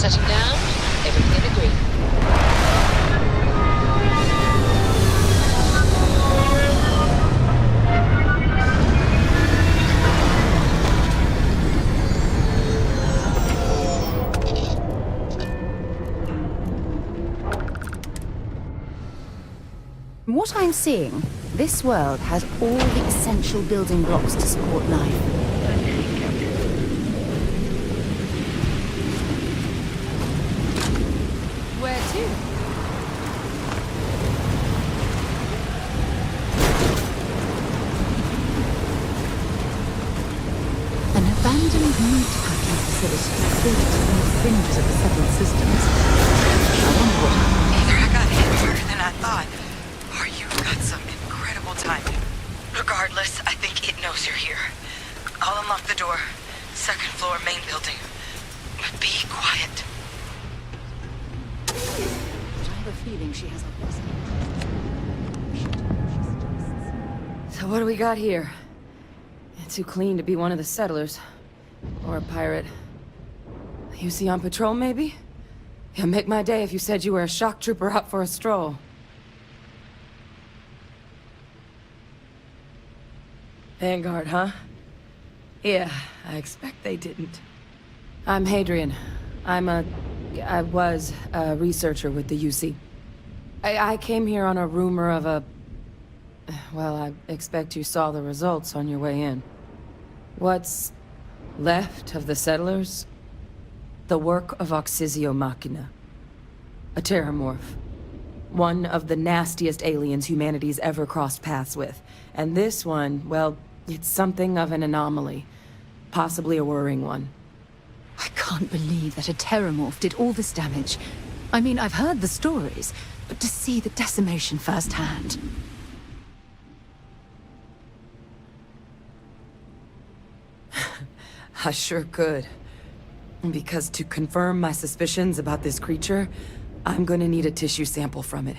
Setting down. Everything agreed. From what I'm seeing, this world has all the essential building blocks to support life. Where to? An abandoned meatpacking facility built on the fringes of the settled systems. I wonder what happened. Either I got hit harder than I thought, or you've got some incredible timing. Regardless, I think it knows you're here. I'll unlock the door. Second floor, main building. But be quiet. I have a feeling she has a blessing. So what do we got here? Too clean to be one of the settlers. Or a pirate. You see on patrol, maybe? Yeah, make my day if you said you were a shock trooper out for a stroll. Vanguard, huh? Yeah, I expect they didn't. I'm Hadrian. I was a researcher with the UC. I came here on a rumor of a... Well, I expect you saw the results on your way in. What's left of the settlers? The work of Oxysio Machina. A terramorph. One of the nastiest aliens humanity's ever crossed paths with. And this one, well, it's something of an anomaly. Possibly a worrying one. I can't believe that a terramorph did all this damage. I mean, I've heard the stories, but to see the decimation firsthand... I sure could. Because to confirm my suspicions about this creature, I'm gonna need a tissue sample from it.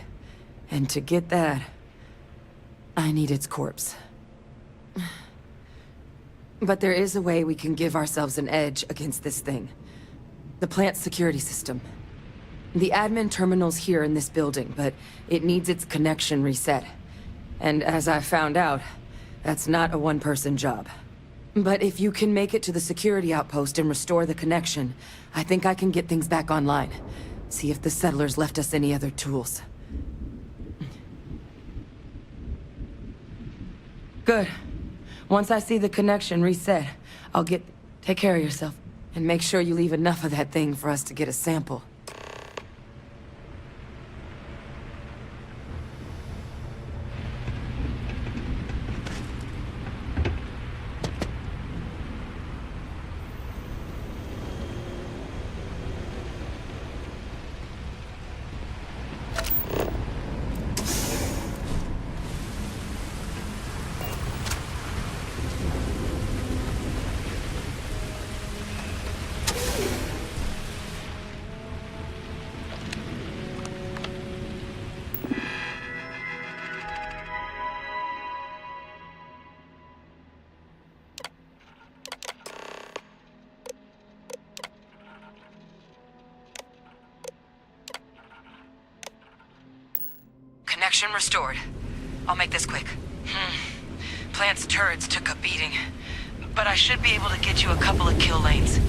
And to get that, I need its corpse. But there is a way we can give ourselves an edge against this thing. The plant security system. The admin terminal's here in this building, but it needs its connection reset. And as I found out, that's not a one-person job. But if you can make it to the security outpost and restore the connection, I think I can get things back online. See if the settlers left us any other tools. Good. Once I see the connection reset, I'll get... Take care of yourself. And make sure you leave enough of that thing for us to get a sample. Connection restored. I'll make this quick. Plant's turrets took a beating, but I should be able to get you a couple of kill lanes.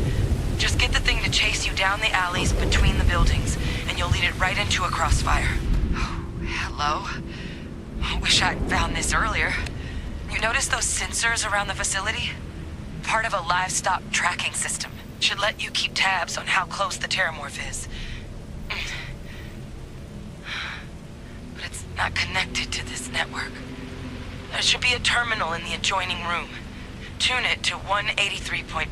Just get the thing to chase you down the alleys between the buildings, and you'll lead it right into a crossfire. Oh, hello. Wish I'd found this earlier. You notice those sensors around the facility? Part of a livestock tracking system. Should let you keep tabs on how close the terramorph is. But it's not connected to this network. There should be a terminal in the adjoining room. Tune it to 183.5.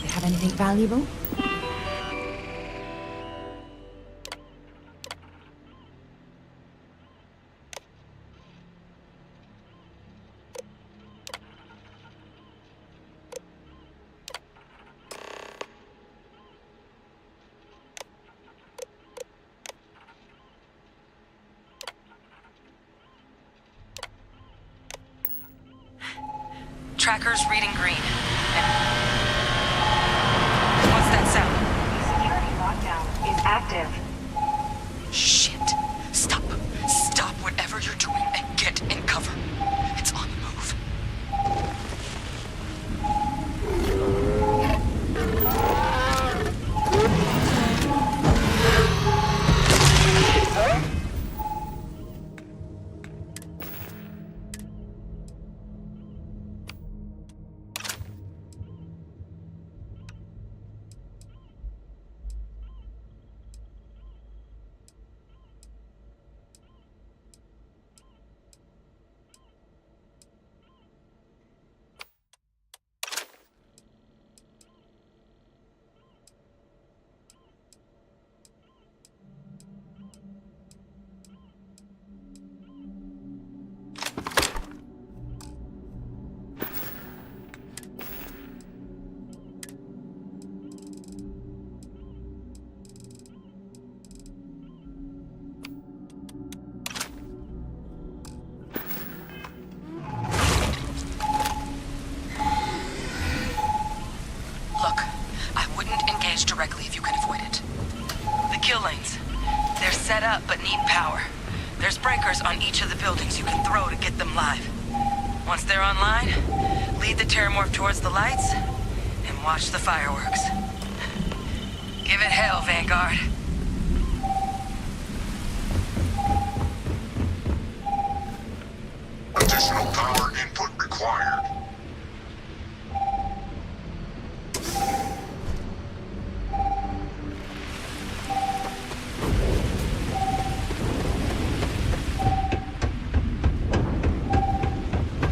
Have anything valuable? Tracker's reading green. And... What's that sound? Security lockdown is active. Shit. Stop. Stop whatever you're doing and get in cover. It's on the move. Directly if you can avoid it. The kill lanes. They're set up but need power. There's breakers on each of the buildings you can throw to get them live. Once they're online, lead the Terramorph towards the lights and watch the fireworks. Give it hell, Vanguard. Additional power input required.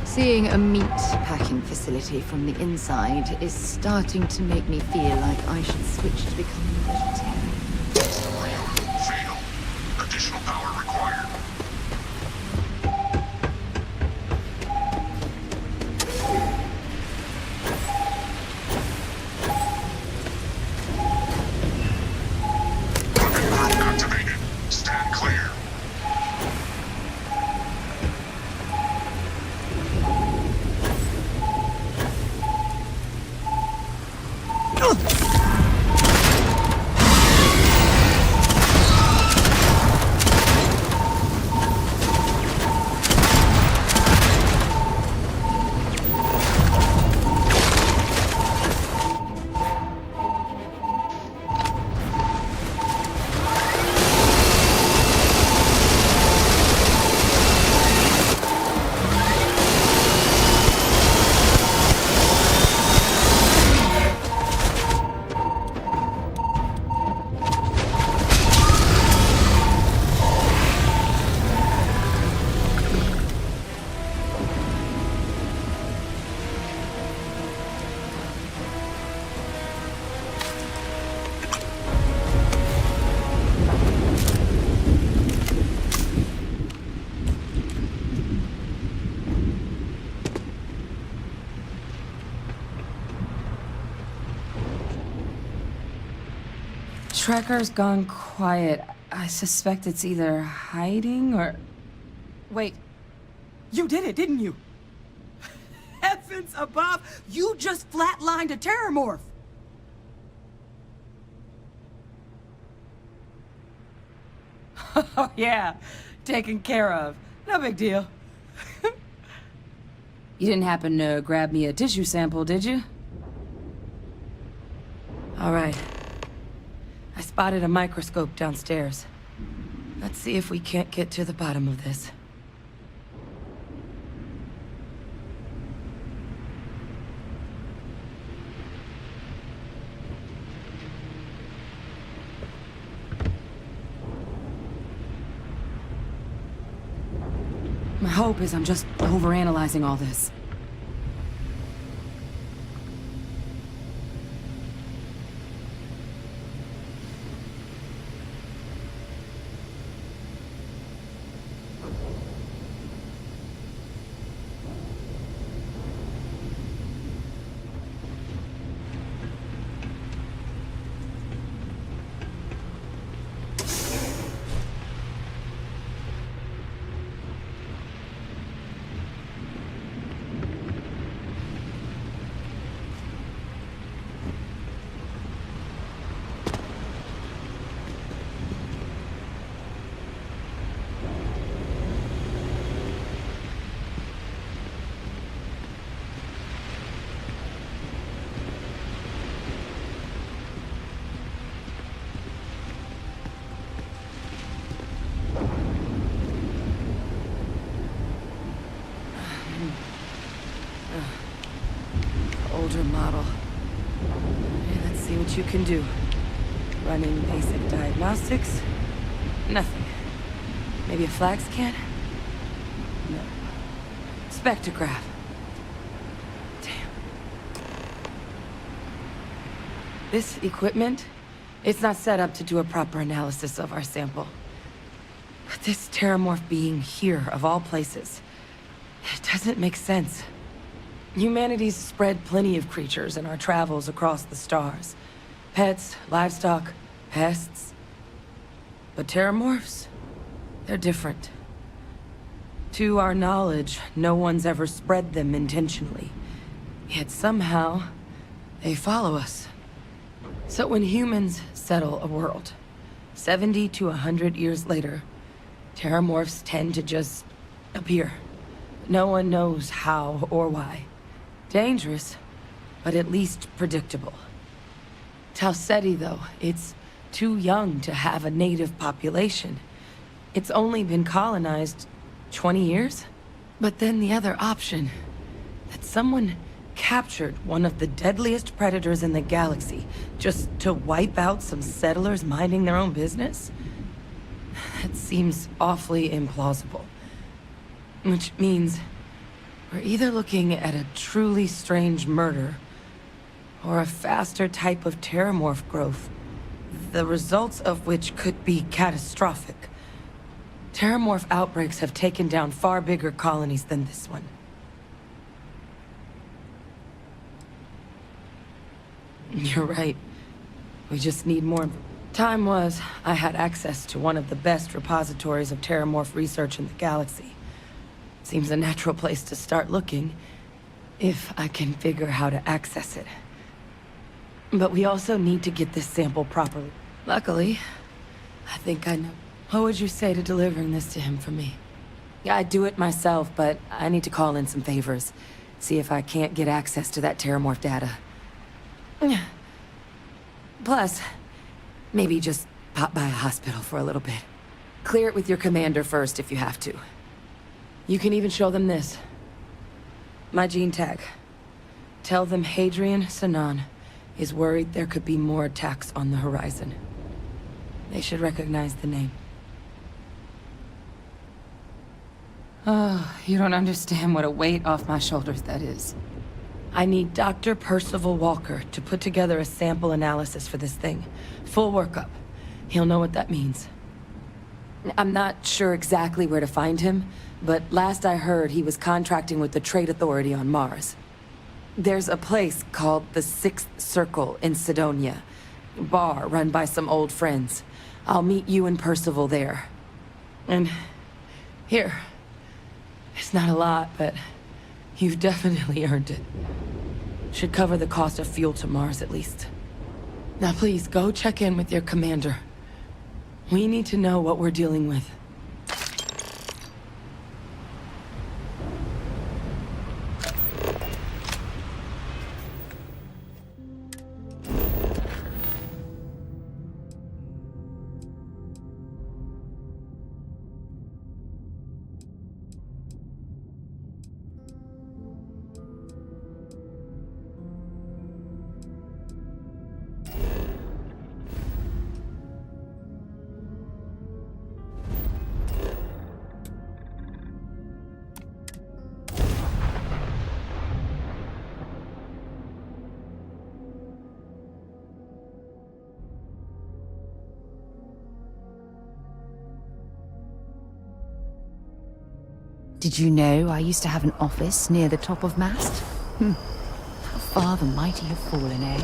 Seeing a meat packing facility from the inside is starting to make me feel like I should switch to becoming a vegetarian. Fail. Additional power required. Activated. Stand clear. Tracker's gone quiet. I suspect it's either hiding or... Wait. You did it, didn't you? Heavens above! You just flatlined a Terramorph! Oh, yeah. Taken care of. No big deal. You didn't happen to grab me a tissue sample, did you? All right. I spotted a microscope downstairs. Let's see if we can't get to the bottom of this. My hope is I'm just overanalyzing all this. older model. Okay, let's see what you can do. Running basic diagnostics? Nothing. Maybe a flag scan? No. Spectrograph. Damn. This equipment, it's not set up to do a proper analysis of our sample. But this terramorph being here, of all places, it doesn't make sense. Humanity's spread plenty of creatures in our travels across the stars. Pets, livestock, pests. But terramorphs? They're different. To our knowledge, no one's ever spread them intentionally. Yet somehow, they follow us. So when humans settle a world, 70 to 100 years later, terramorphs tend to just appear. No one knows how or why. Dangerous, but at least predictable. Tau Ceti, though, it's too young to have a native population. It's only been colonized 20 years? But then the other option, that someone captured one of the deadliest predators in the galaxy just to wipe out some settlers minding their own business? That seems awfully implausible. Which means we're either looking at a truly strange murder or a faster type of terramorph growth, the results of which could be catastrophic. Terramorph outbreaks have taken down far bigger colonies than this one. You're right. We just need more. Time was, I had access to one of the best repositories of terramorph research in the galaxy. Seems a natural place to start looking, if I can figure how to access it. But we also need to get this sample properly. Luckily, I think I know. What would you say to delivering this to him for me? Yeah, I'd do it myself, but I need to call in some favors. See if I can't get access to that terramorph data. Plus, maybe just pop by a hospital for a little bit. Clear it with your commander first if you have to. You can even show them this. My gene tag. Tell them Hadrian Sanan is worried there could be more attacks on the horizon. They should recognize the name. Oh, you don't understand what a weight off my shoulders that is. I need Dr. Percival Walker to put together a sample analysis for this thing. Full workup. He'll know what that means. I'm not sure exactly where to find him, but last I heard he was contracting with the Trade Authority on Mars. There's a place called the Sixth Circle in Sidonia. A bar run by some old friends. I'll meet you and Percival there. And here. It's not a lot, but you've definitely earned it. Should cover the cost of fuel to Mars at least. Now please, go check in with your commander. We need to know what we're dealing with. Did you know I used to have an office near the top of Mast? How far the mighty have fallen, eh?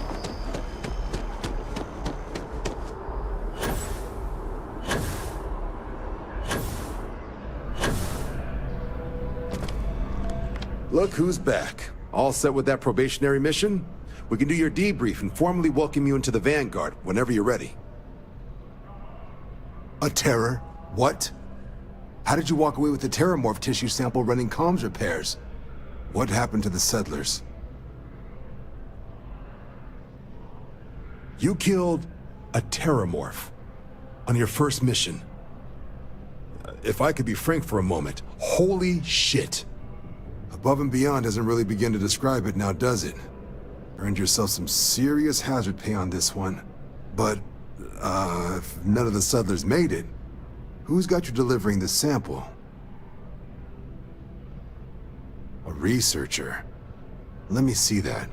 Look who's back. All set with that probationary mission? We can do your debrief and formally welcome you into the Vanguard whenever you're ready. A terror? What? How did you walk away with the terramorph tissue sample running comms repairs? What happened to the settlers? You killed a terramorph on your first mission. If I could be frank for a moment, holy shit. Above and beyond doesn't really begin to describe it now, does it? Earned yourself some serious hazard pay on this one. But, if none of the settlers made it, who's got you delivering this sample? A researcher. Let me see that.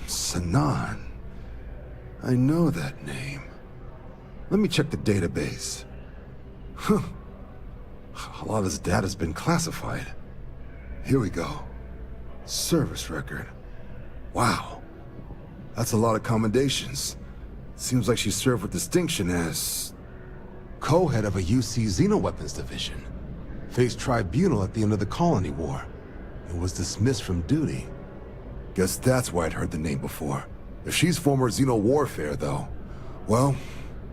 Sanan. I know that name. Let me check the database. Huh. A lot of this data's been classified. Here we go. Service record. Wow. That's a lot of commendations. Seems like she served with distinction as co-head of a UC Xenoweapons division. Faced tribunal at the end of the Colony War and was dismissed from duty. Guess that's why I'd heard the name before. If she's former Xeno warfare, though, well,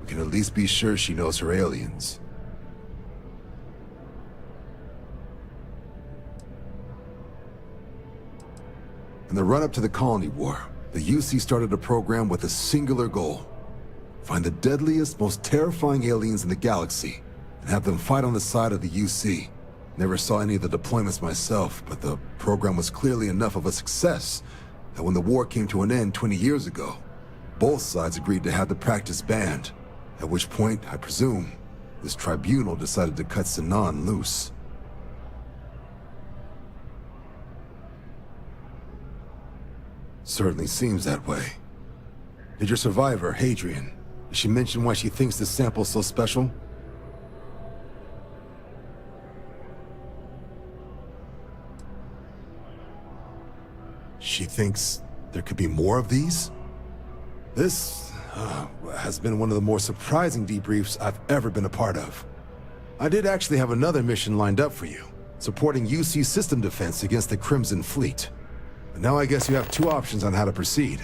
we can at least be sure she knows her aliens. In the run-up to the Colony War, the UC started a program with a singular goal. Find the deadliest, most terrifying aliens in the galaxy, and have them fight on the side of the UC. Never saw any of the deployments myself, but the program was clearly enough of a success that when the war came to an end 20 years ago, both sides agreed to have the practice banned, at which point, I presume, this tribunal decided to cut Sanan loose. Certainly seems that way. Did your survivor, Hadrian, did she mention why she thinks this sample's so special? She thinks there could be more of these? This has been one of the more surprising debriefs I've ever been a part of. I did actually have another mission lined up for you, supporting UC system defense against the Crimson Fleet. But now I guess you have two options on how to proceed.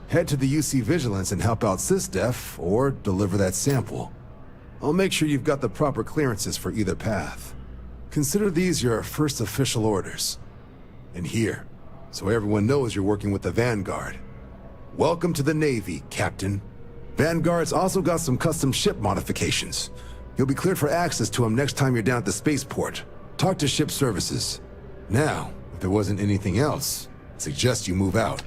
Head to the UC Vigilance and help out SysDef, or deliver that sample. I'll make sure you've got the proper clearances for either path. Consider these your first official orders. And here, so everyone knows you're working with the Vanguard. Welcome to the Navy, Captain. Vanguard's also got some custom ship modifications. You'll be cleared for access to them next time you're down at the spaceport. Talk to ship services. Now, if there wasn't anything else, I suggest you move out.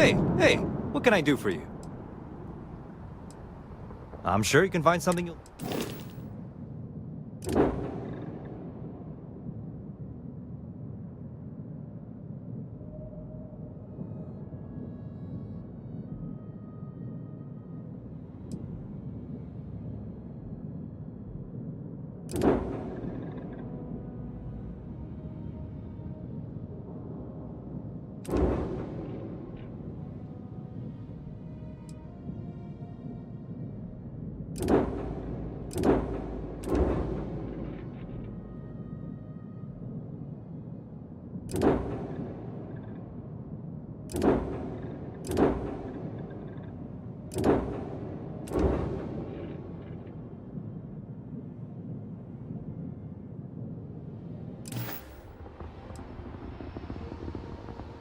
Hey, what can I do for you? I'm sure you can find something you'll...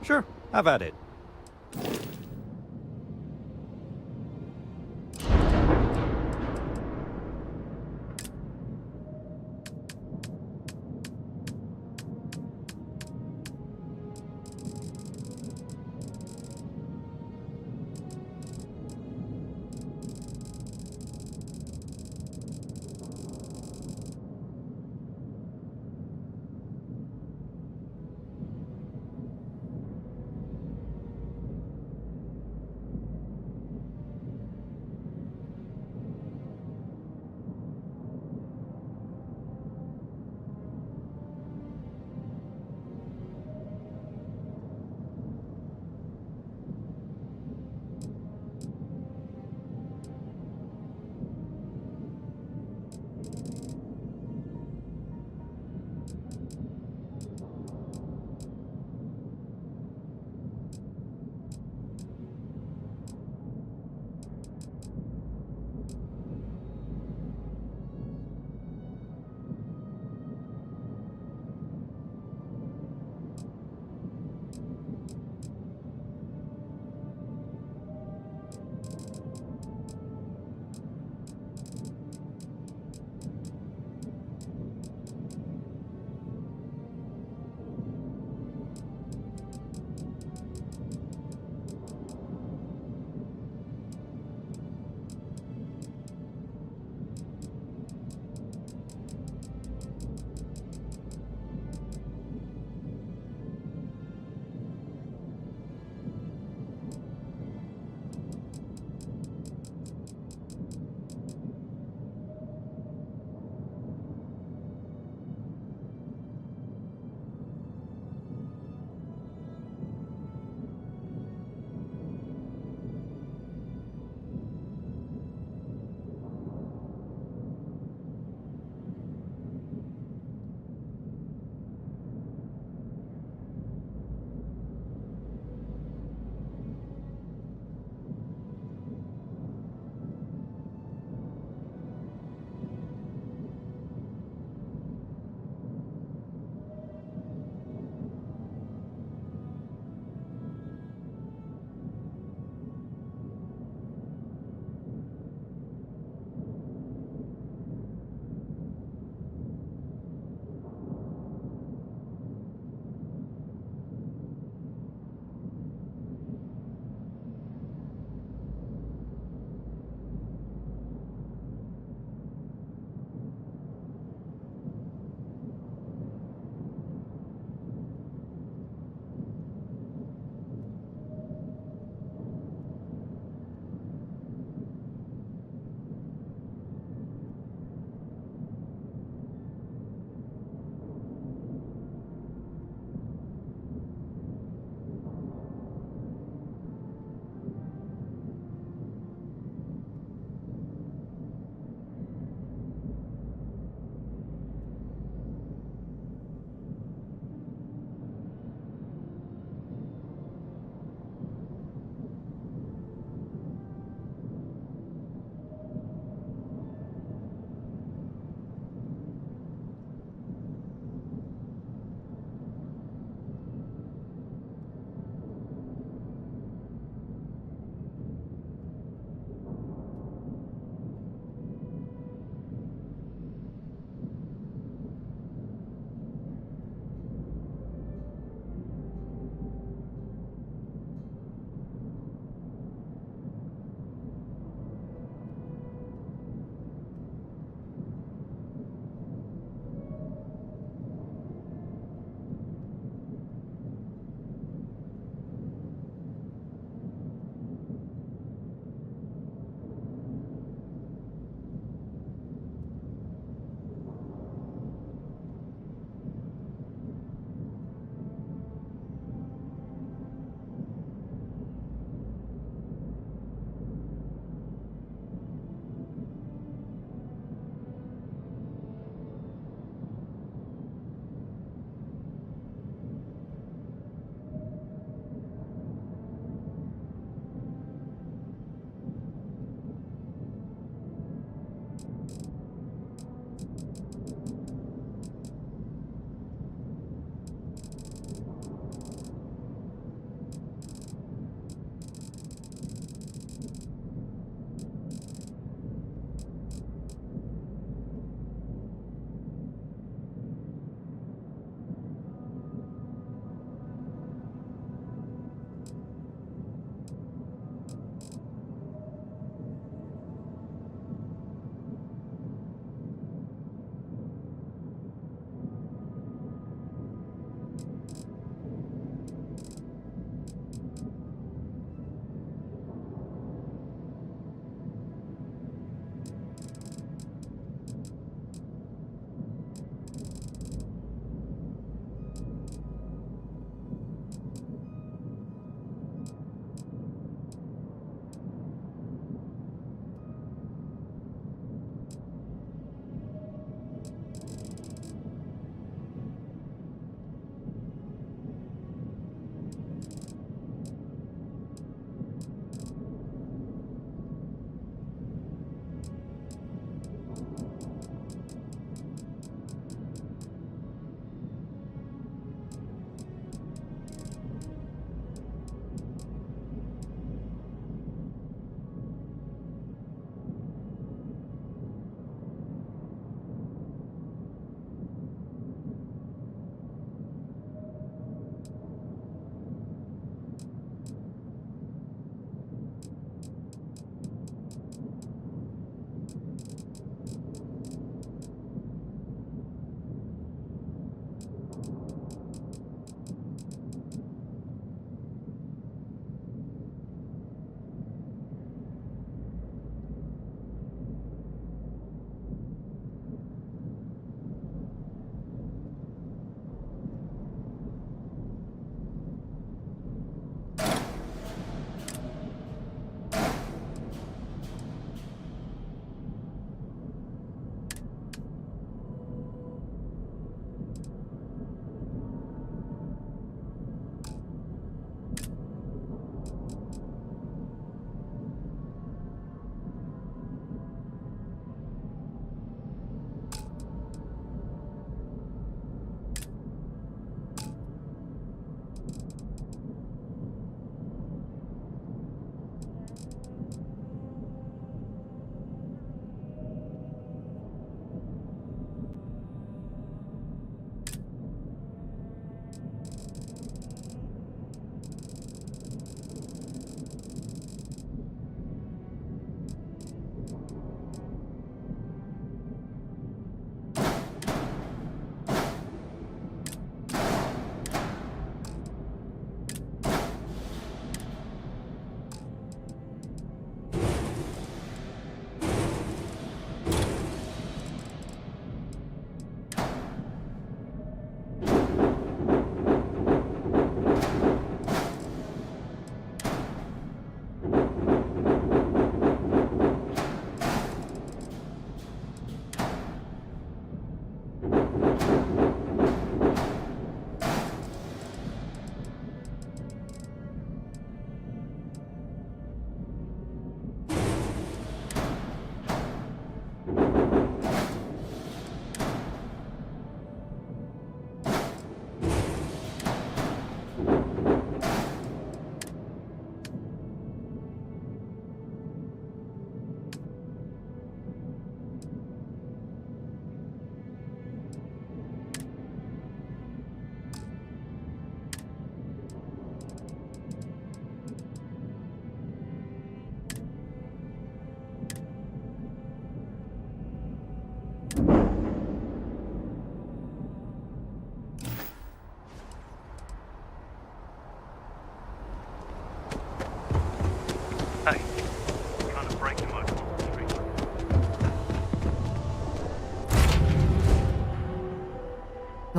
Sure, have at it.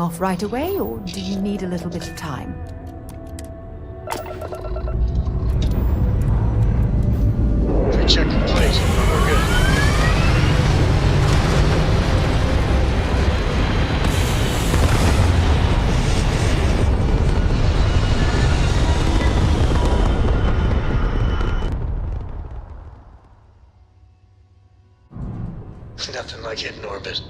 off right away, or do you need a little bit of time? Check the place. We're good. Nothing like hitting orbit.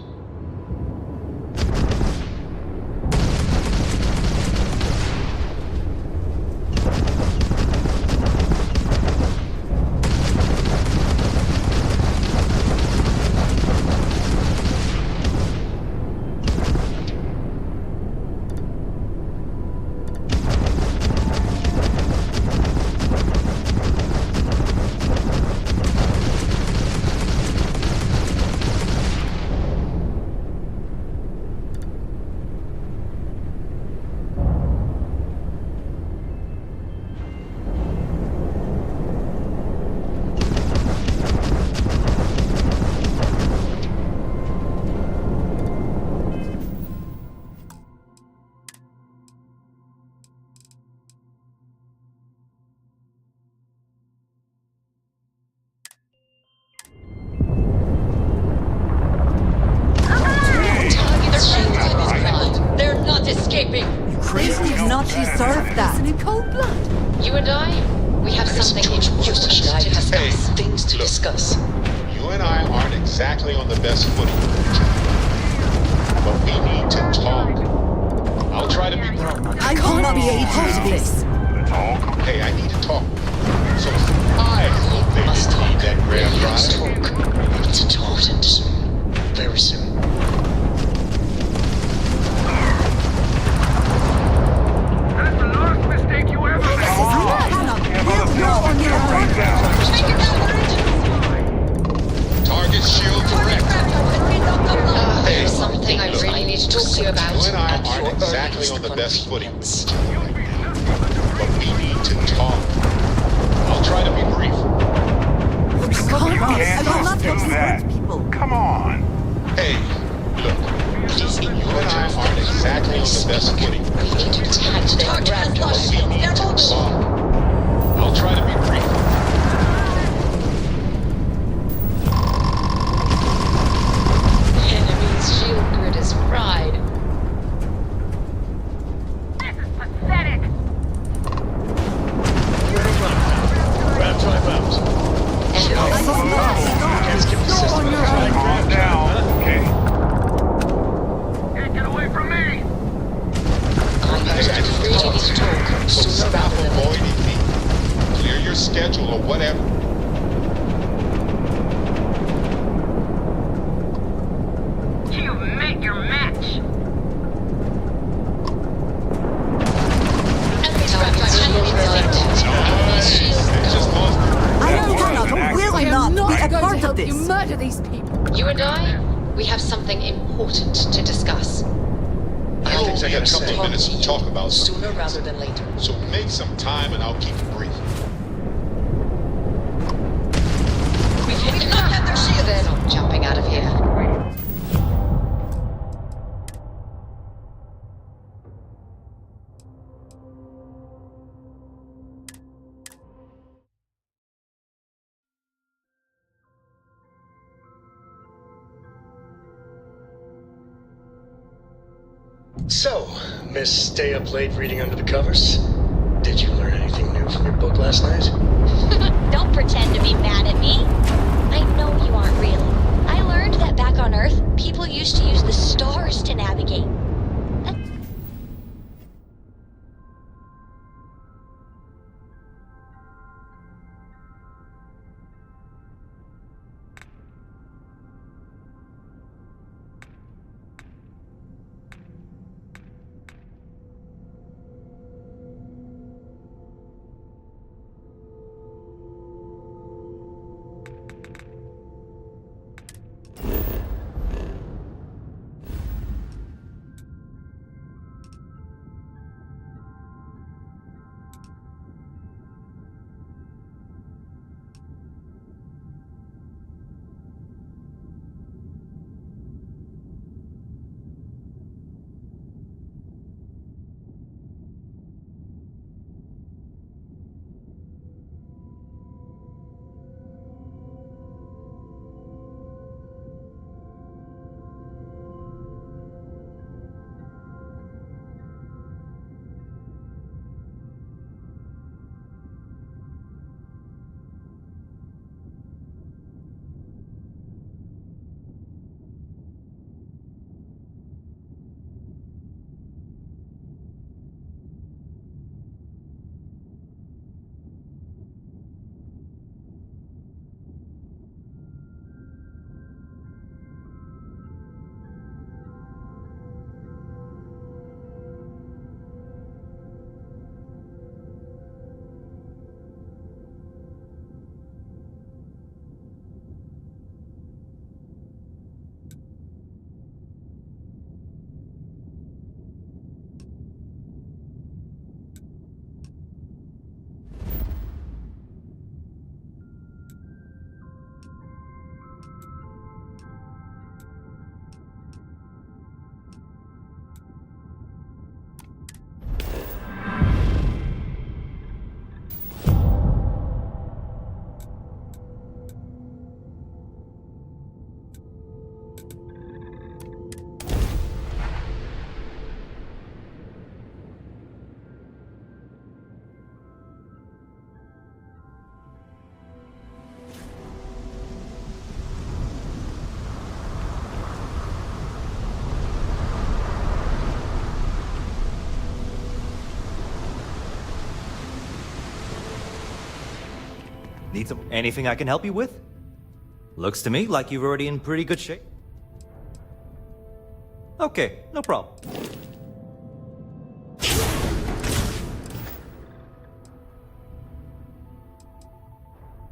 They're not escaping. Crazy did not deserve that. In cold blood. You and I, we have something important to discuss. Things to discuss. You and I aren't exactly on the best footing, but we need to talk. I'll try to be brief. I can't be a part of this. Hey, I need to talk. So I hope they didn't need that grand drive. It's important soon. Very soon. Target shield direct. There's something I really need to talk to you about. You and I aren't exactly on the best footing, but we need to talk. I'll try to be brief. Come on. Hey, look. You and I aren't exactly on the best footing. We need to detach their ground lost. We need to talk. I'll try to be brief. The enemy's shield grid is fried. This is pathetic. Grab drive out. Can't skip the system. Calm down, okay? Hey, get away from me! We really need to talk. So stop avoiding me. Clear your schedule or whatever. You met your match. You murder these people. You and I, we have something important to discuss. I think I got a couple of minutes to talk about something. Sooner rather than later. So make some time and I'll keep it brief. We cannot have their shield. They're not jumping out of here. So, Miss Stay Up Late reading under the covers? Did you learn anything new from your book last night? Don't pretend to be mad at me. I know you aren't real. I learned that back on Earth, people used to use the stars to navigate. Need some anything I can help you with? Looks to me like you're already in pretty good shape. Okay, no problem.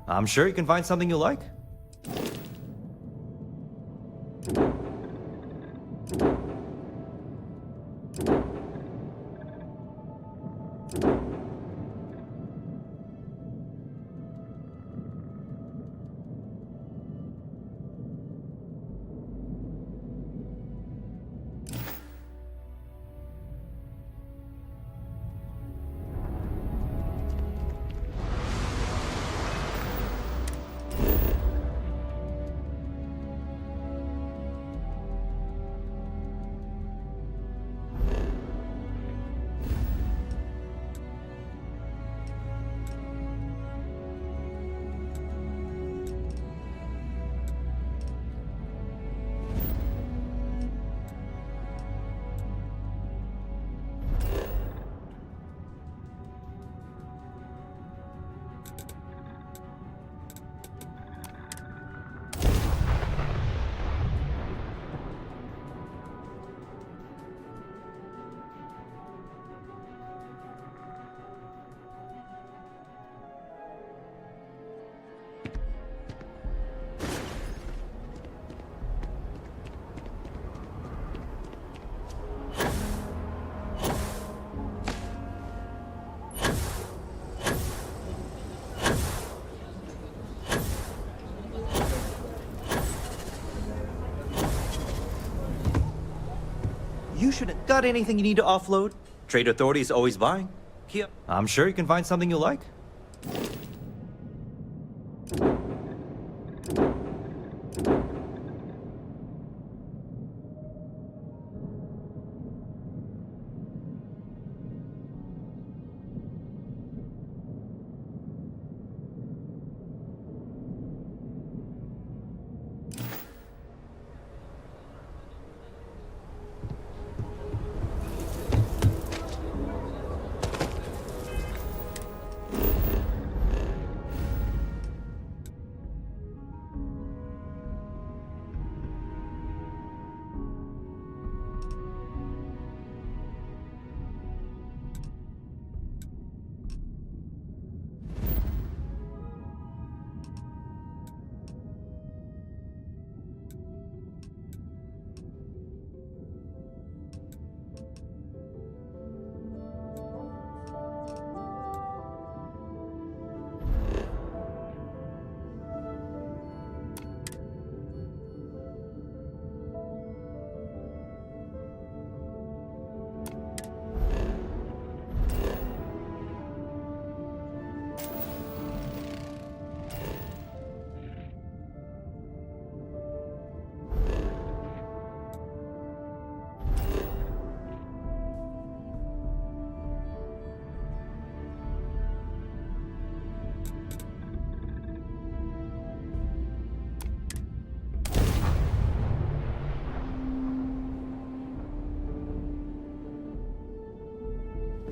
I'm sure you can find something you like. You shouldn't got anything you need to offload. Trade Authority is always buying. Here, I'm sure you can find something you like.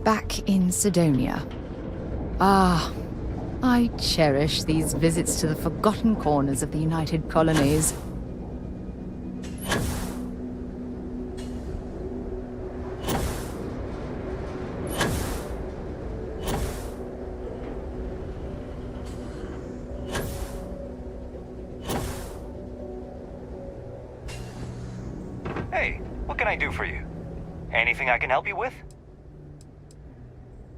Back in Sidonia. Ah, I cherish these visits to the forgotten corners of the United Colonies. Hey, what can I do for you? Anything I can help you with?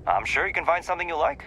I'm sure you can find something you like.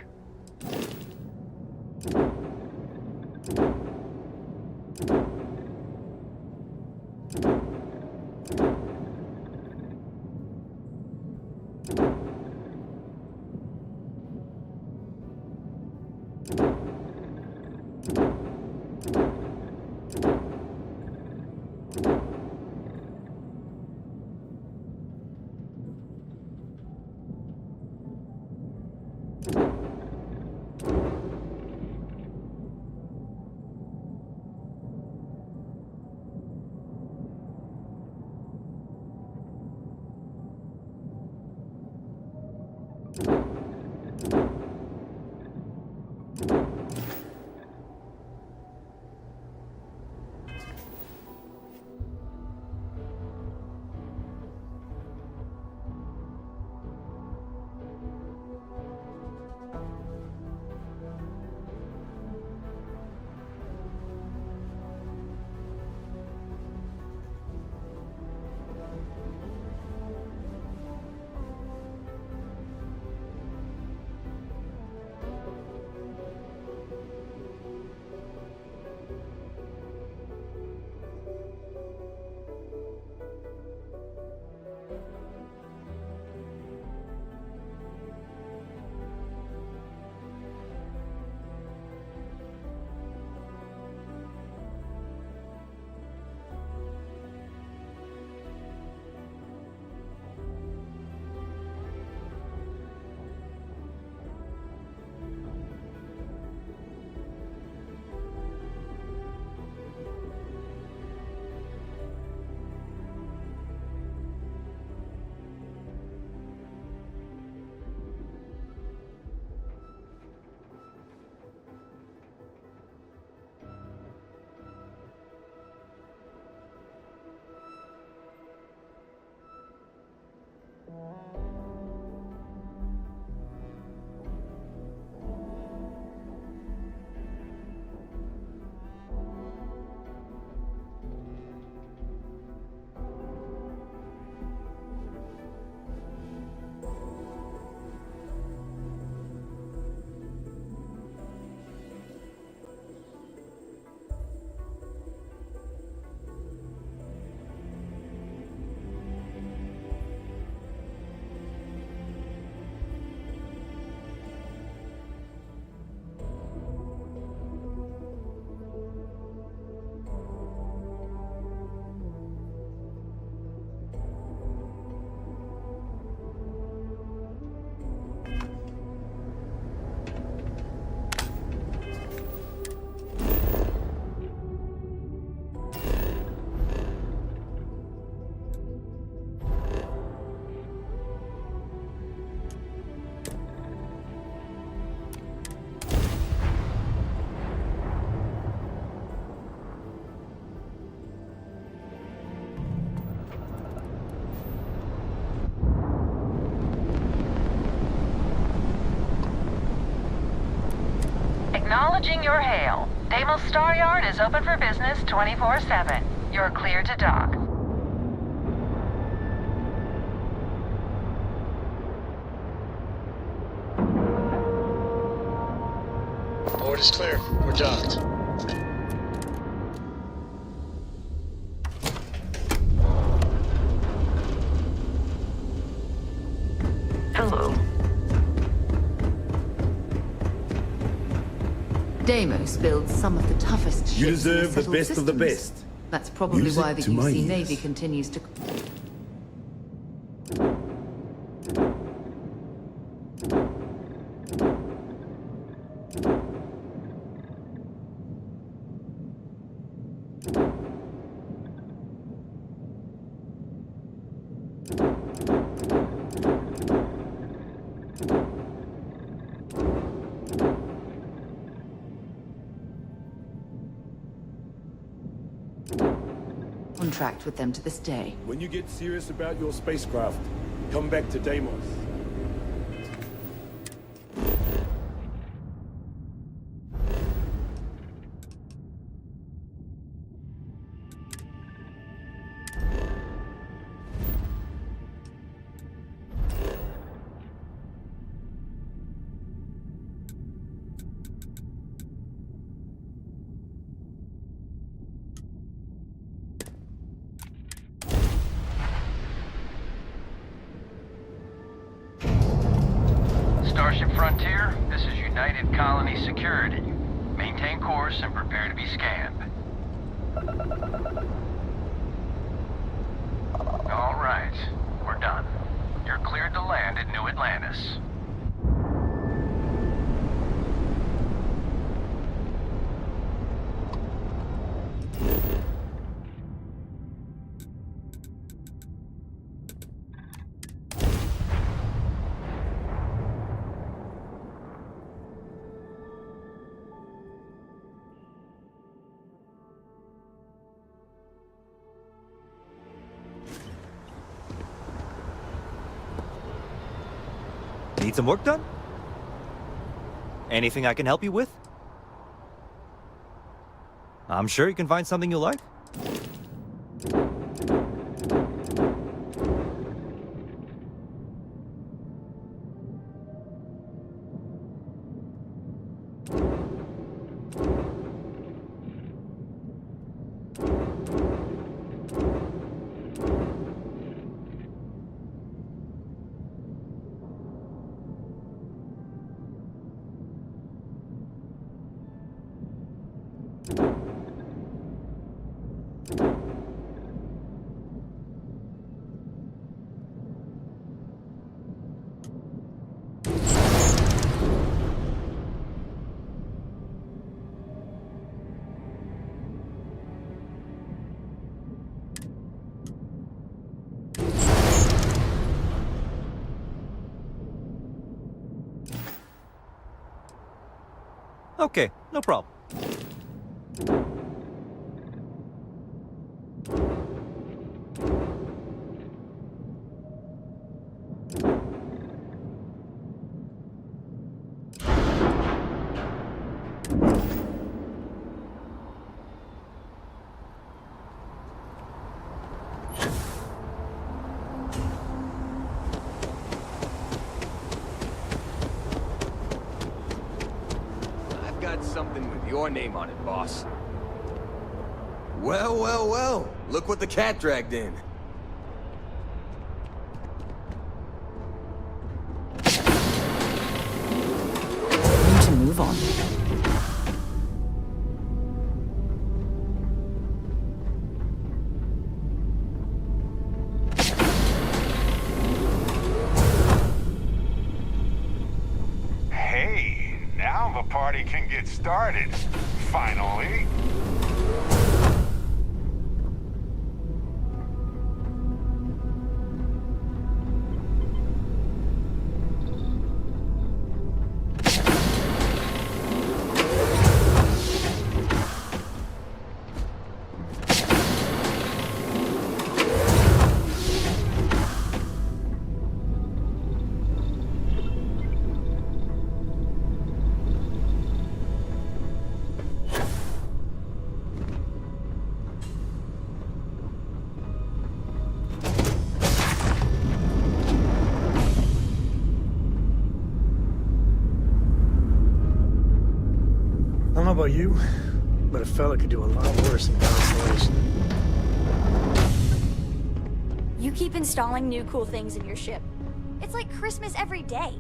Acknowledging your hail. Deimos Star Yard is open for business 24/7. You're clear to dock. Board is clear. We're docked. Hello. Deimos builds some of the toughest ships You in deserve the settled best of the systems. best. That's probably Music why the to my UC ears. Navy continues to... contract with them to this day. When you get serious about your spacecraft, come back to Deimos. Starship Frontier, this is United Colony Security. Maintain course and prepare to be scanned. All right, we're done. You're cleared to land at New Atlantis. Need some work done? Anything I can help you with? I'm sure you can find something you like. Okay, no problem. Something with your name on it, boss. Well, well, well. Look what the cat dragged in. Need to move on. Now the party can get started. Finally. know about you, but a fella could do a lot worse in Constellation. You keep installing new cool things in your ship. It's like Christmas every day.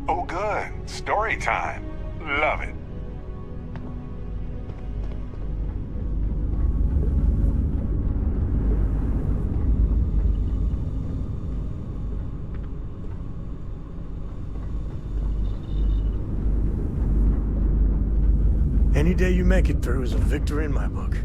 Oh, good. Story time. Love it. Any day you make it through is a victory in my book.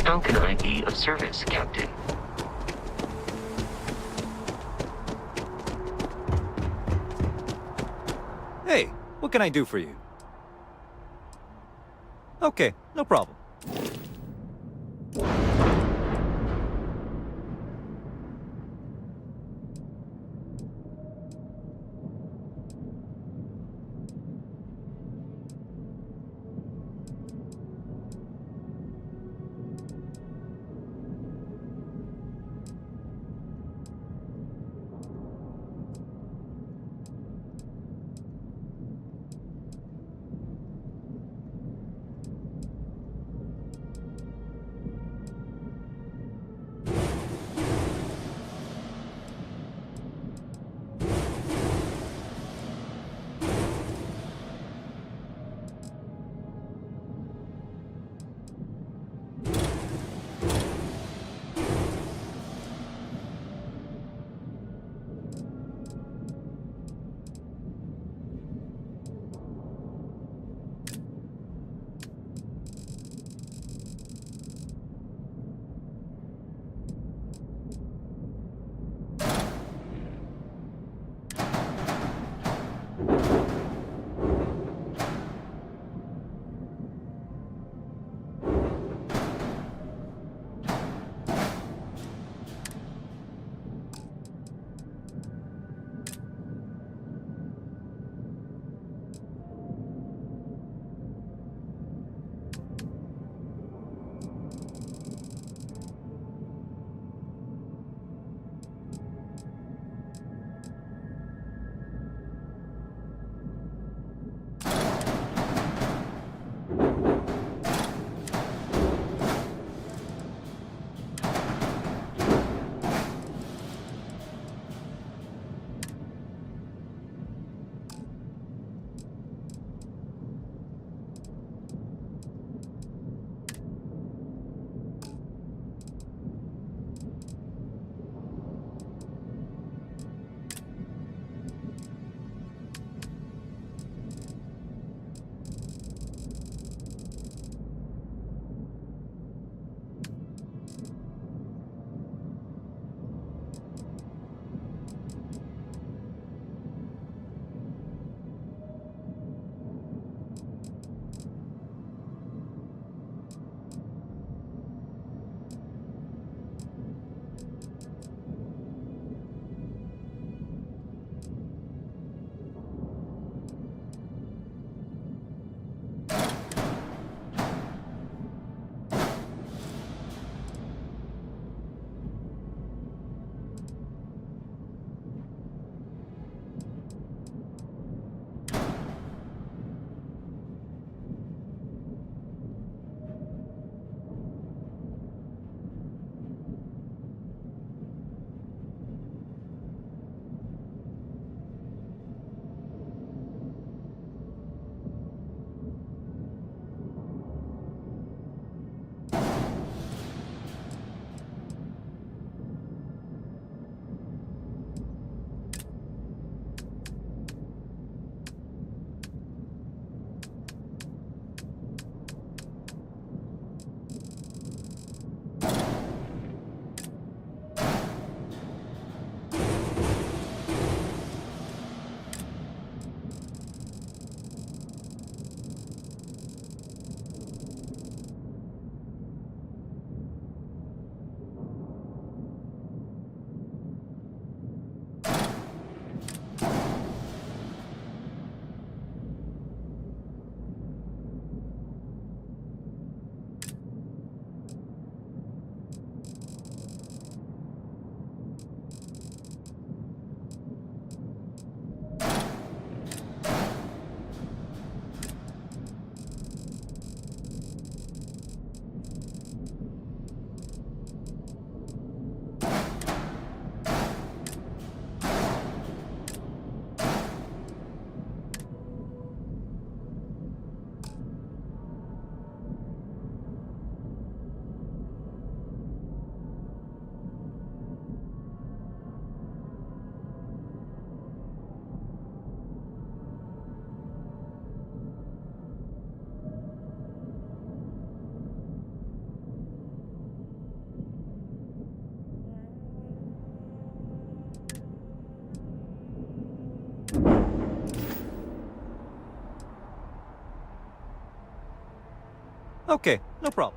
How can I be of service, Captain? Hey, what can I do for you? Okay, no problem. Okay, no problem.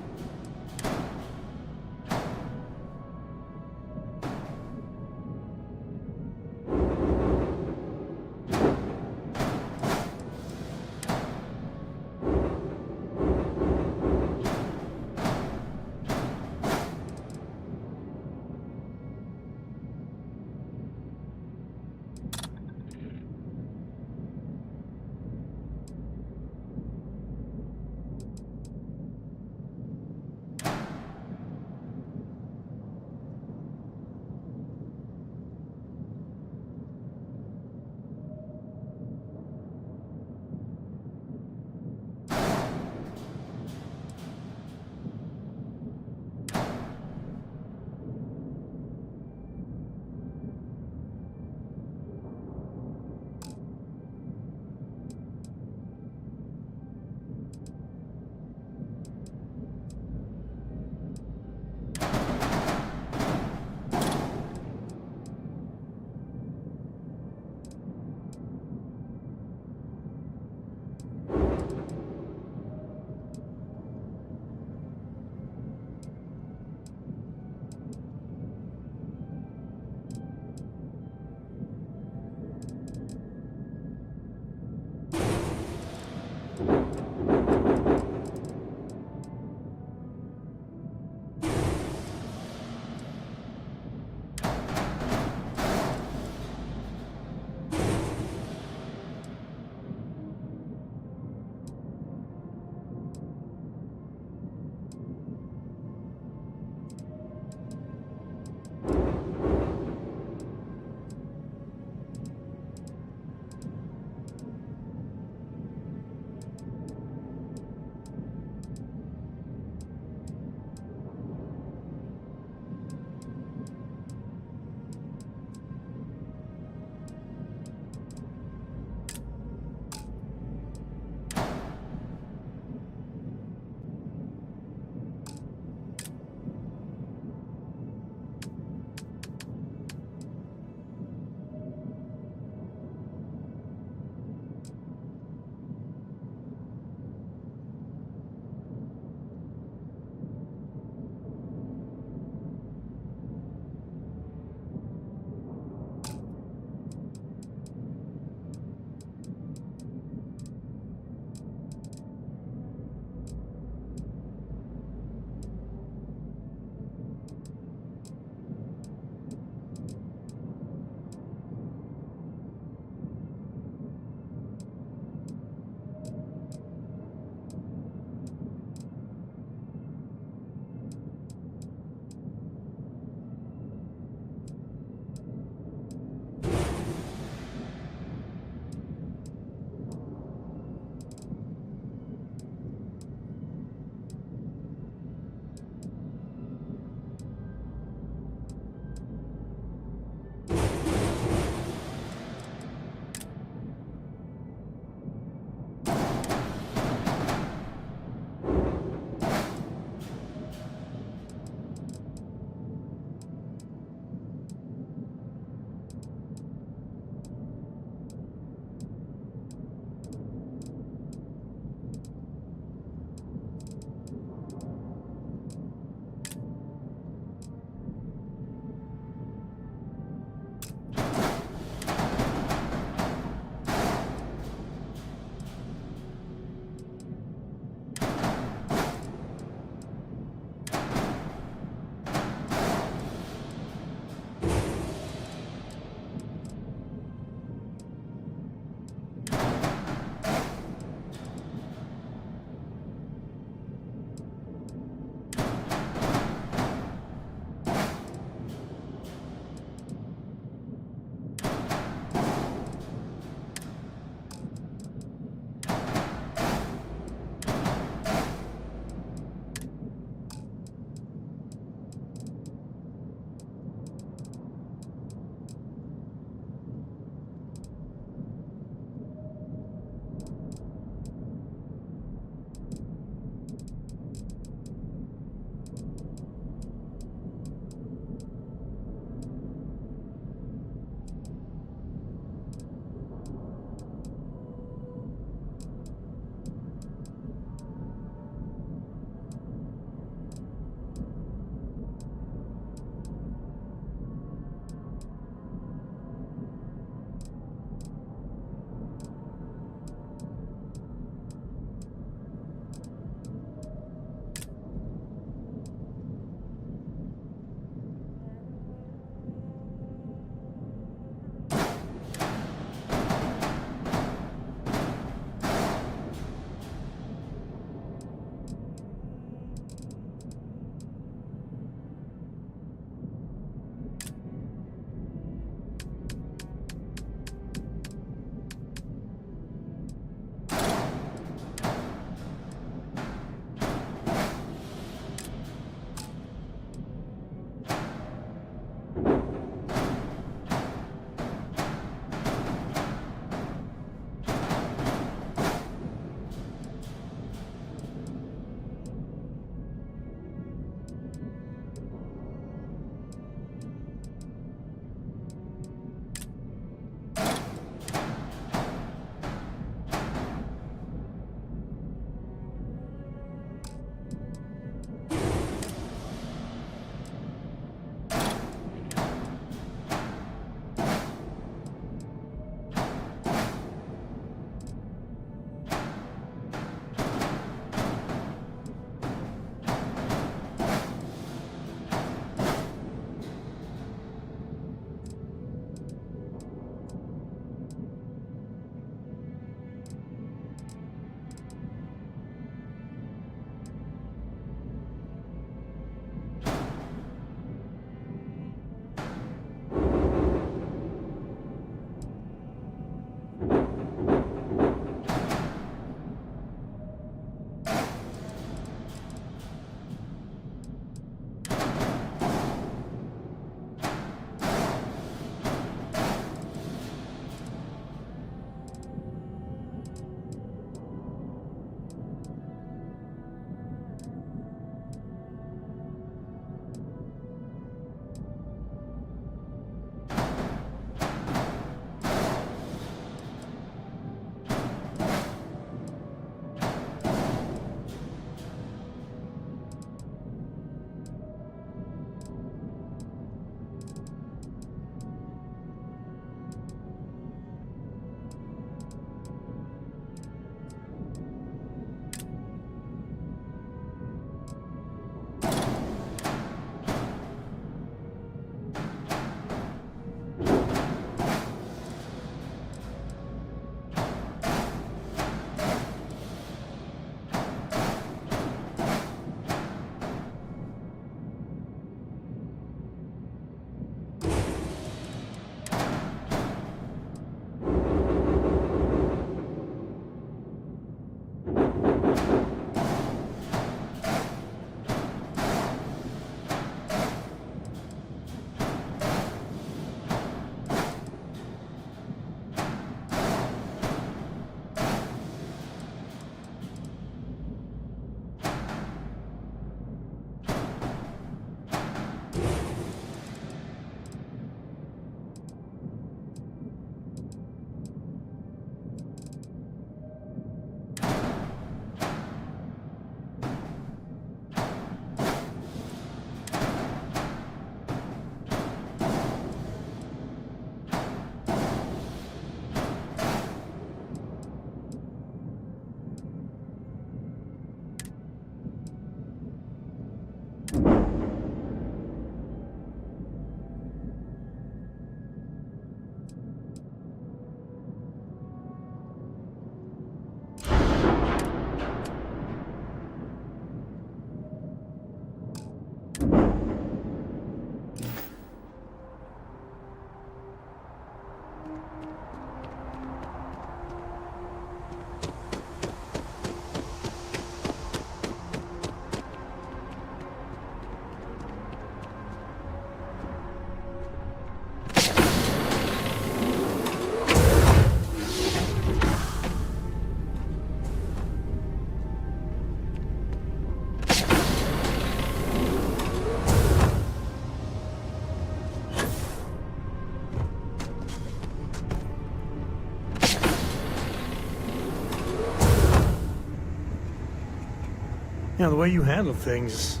You know, the way you handle things,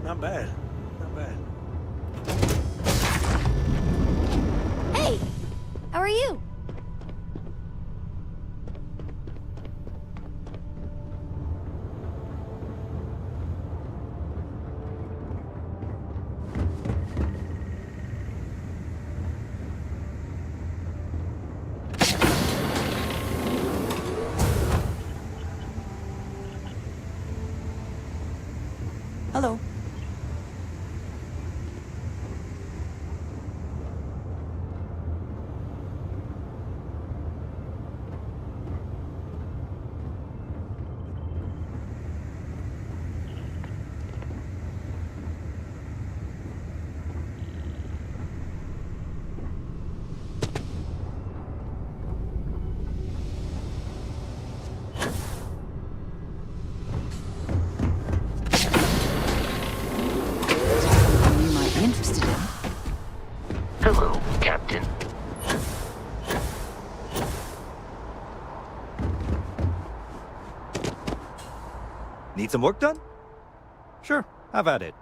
not bad. Not bad. Hey! How are you? Hello. You might be interested in. Hello, Captain. Need some work done? Sure, have at it.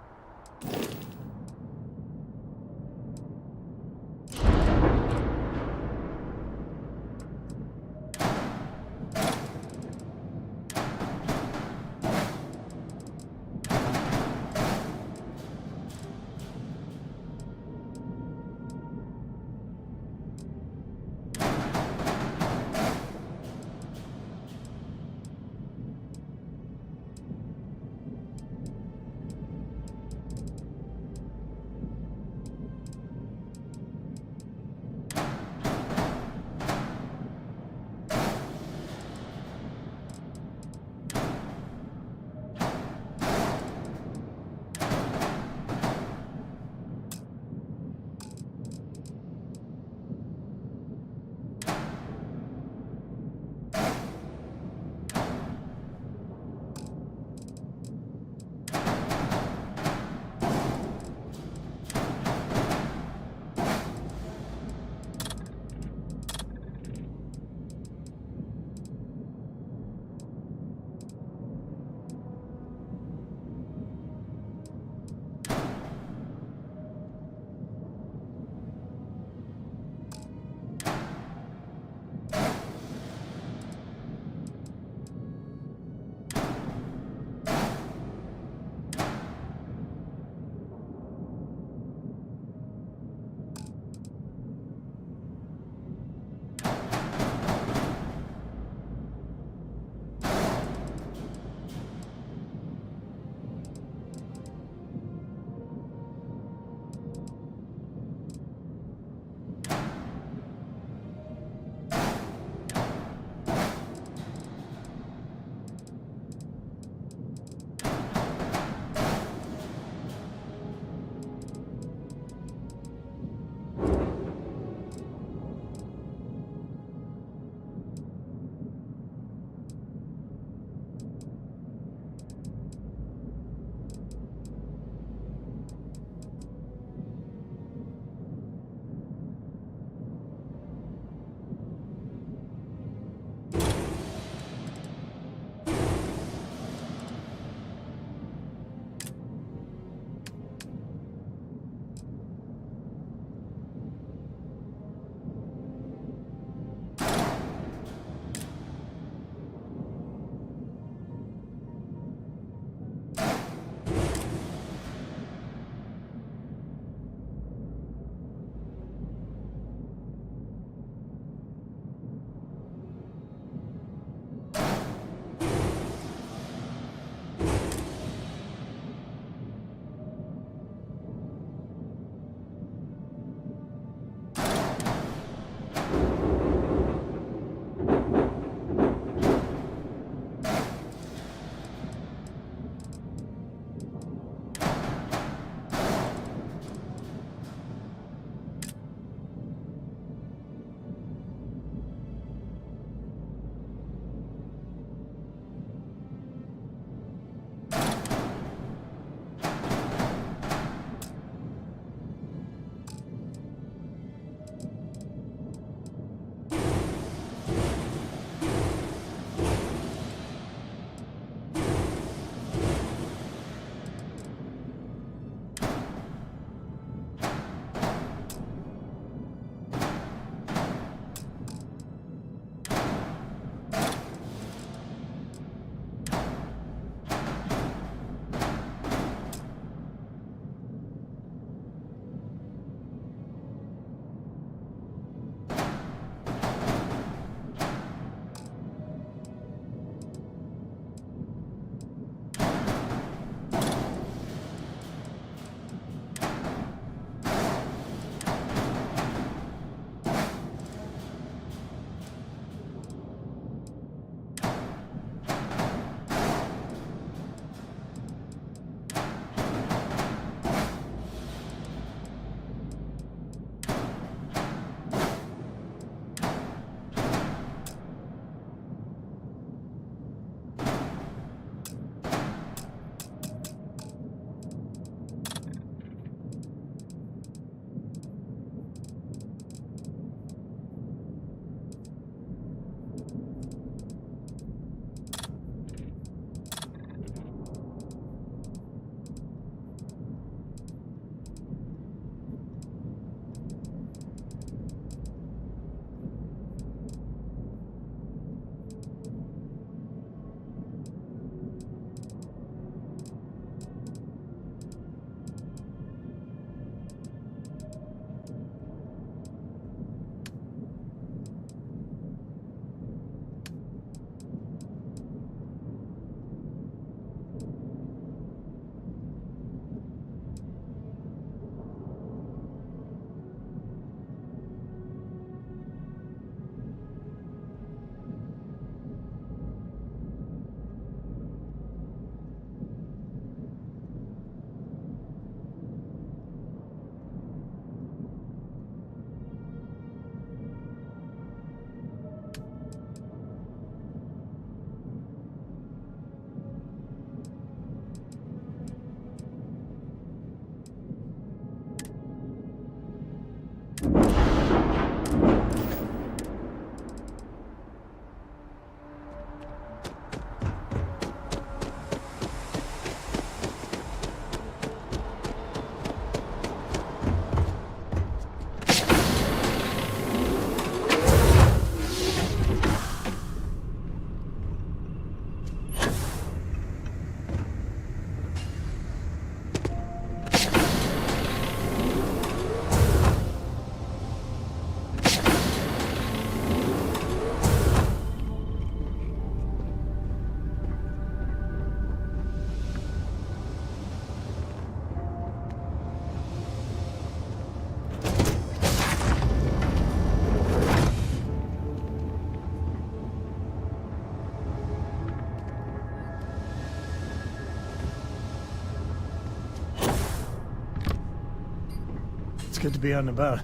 It's good to be out and about.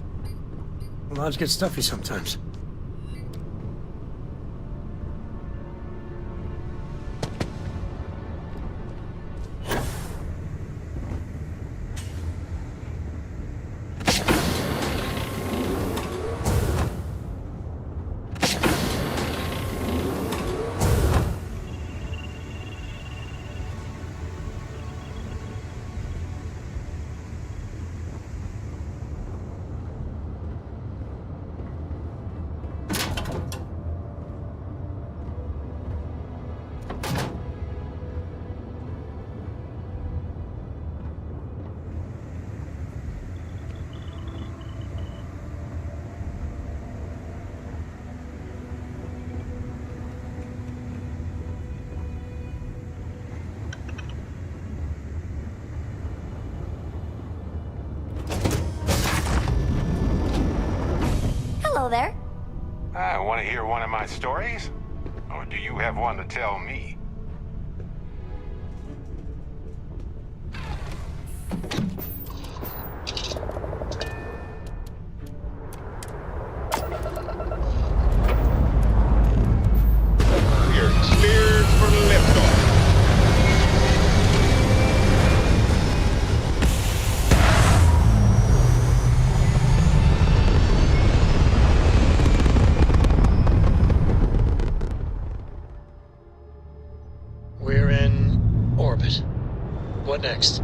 Lives get stuffy sometimes. Hello there. I want to hear one of my stories? Or do you have one to tell me? You're cleared for liftoff. We're in orbit. What next?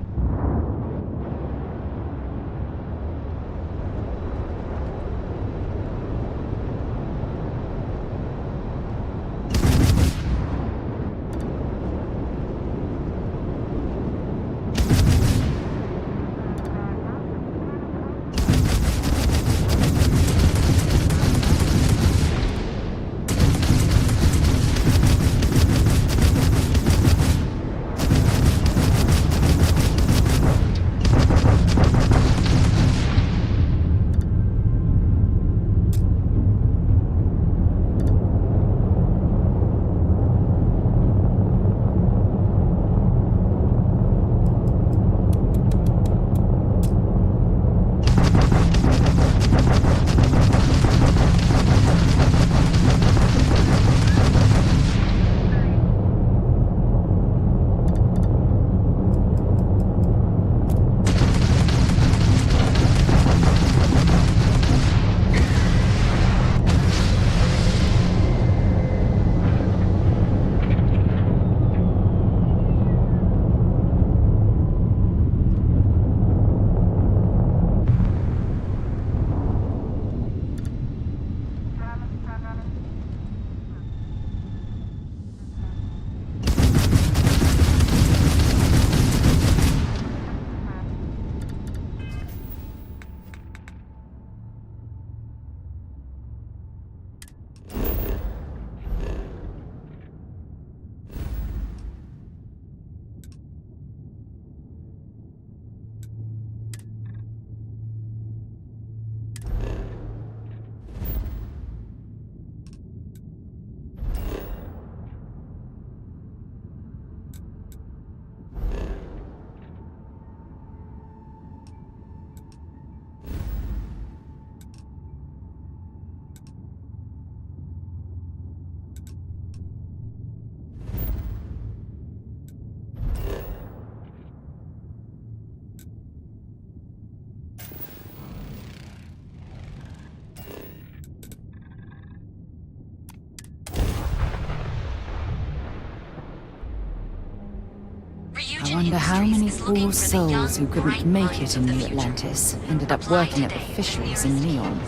I wonder how many poor souls who couldn't make it in New Atlantis ended up working at the fisheries in Neon.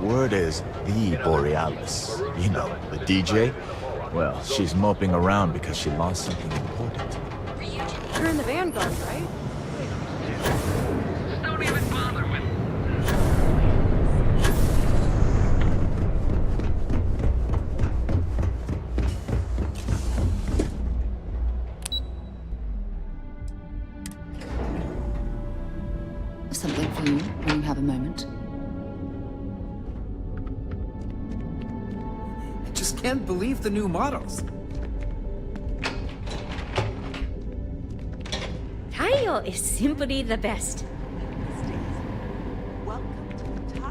Word is the Borealis. You know, the DJ? Well, she's moping around because she lost something important. You're in the Vanguard, right? Don't even bother with Something for you when you have a moment. I just can't believe the new models. Tayo! Imperial is simply the best.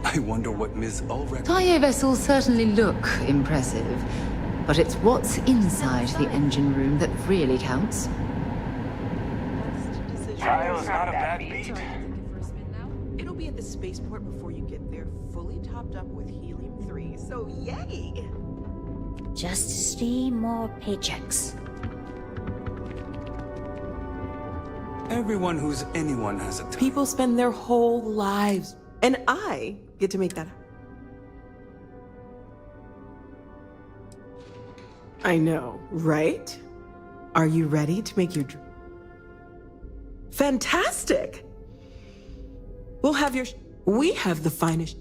I wonder what Ms. Ulrich... TIE vessels certainly look impressive, but it's what's inside the engine room that really counts. Kyle's not a bad beat. It'll be at the spaceport before you get there, fully topped up with helium-3, so yay! Just 3 more paychecks. Everyone who's anyone has a time. People spend their whole lives, and I get to make that happen. I know, right? Are you ready to make your dream? Fantastic! We'll have your... We have the finest...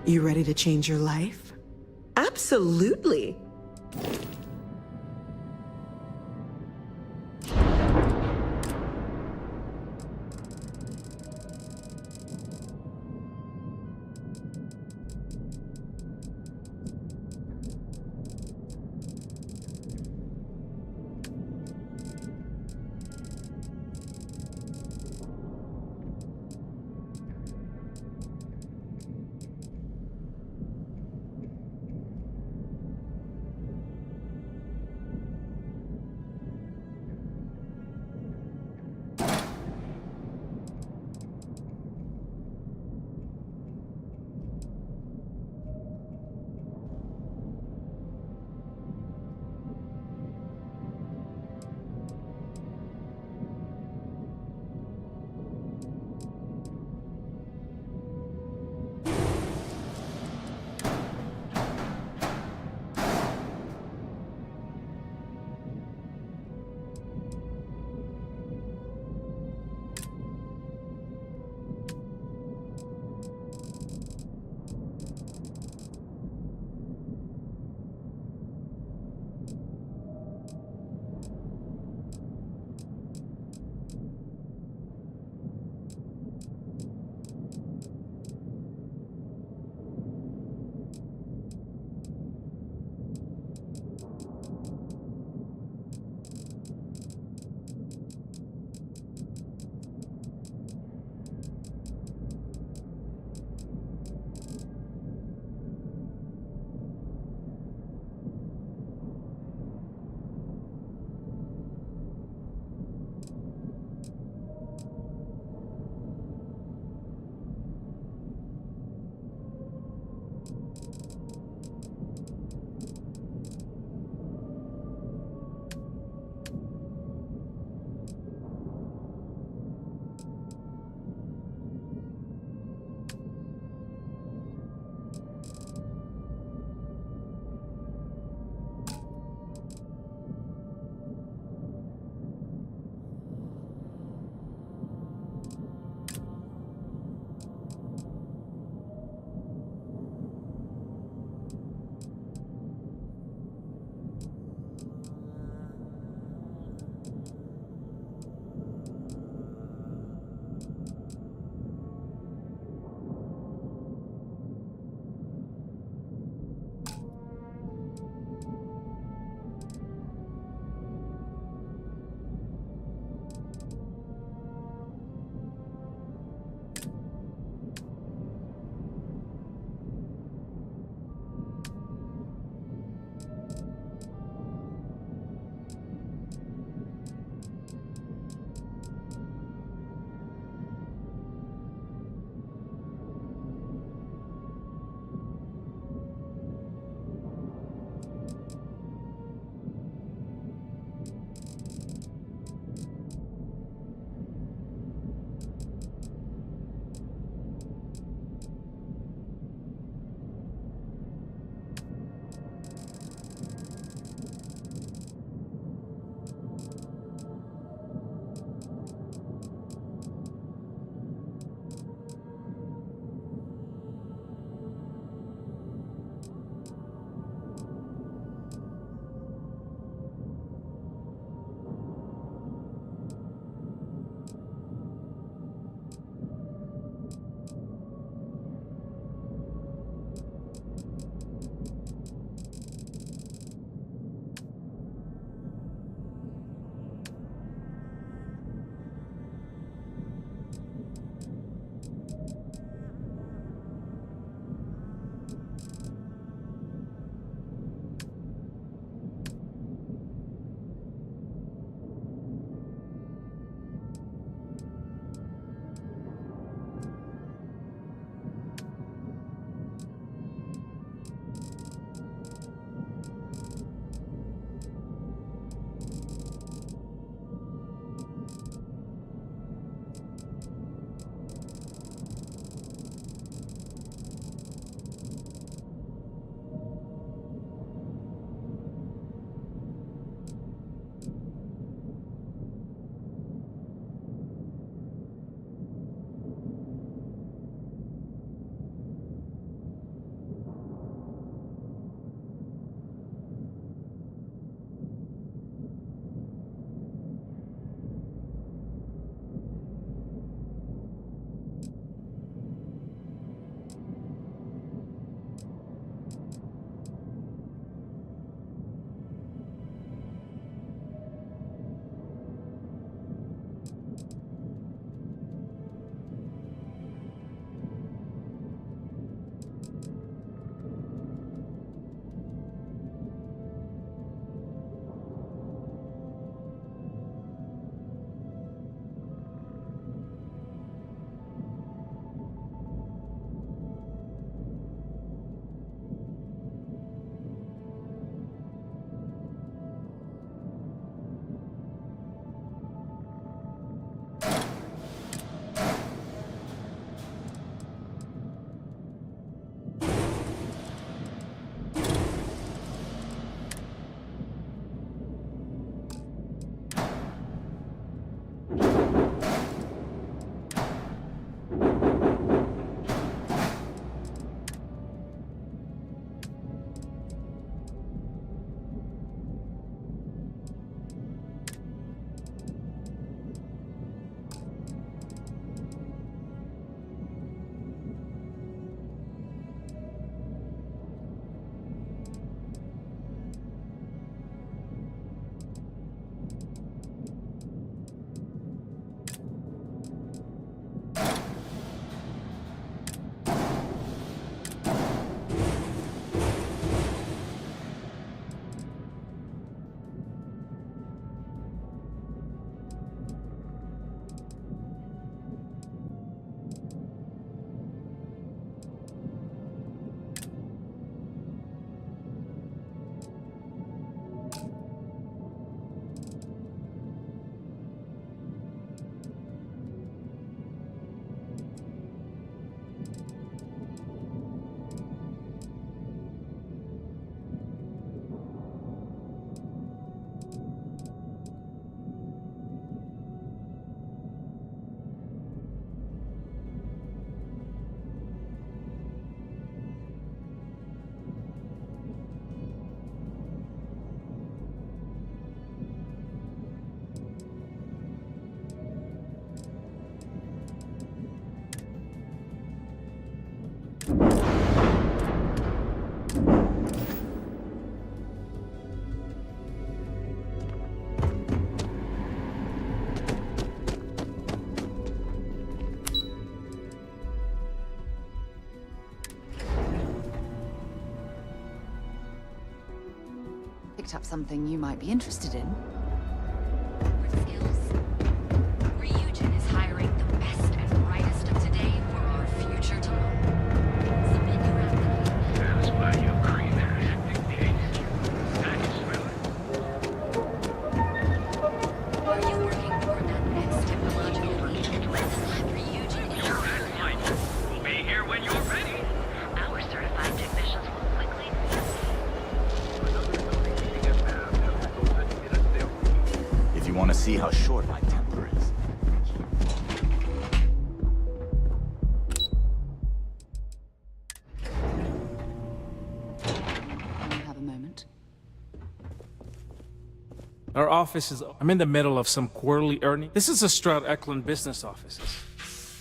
You ready to change your life? Absolutely! Picked up something you might be interested in. Ryujin is hiring the best and brightest of today for our future tomorrow. Submit your application. Satisfy your cream hash dictates. I can smell it. Are you working toward that next technological leap? Ryujin is We'll be here when you're ready. our certified technicians will quickly. If you want to see how short my temper is. Can you have a moment? Our office is... I'm in the middle of some quarterly earning. This is a Stroud Eklund business offices.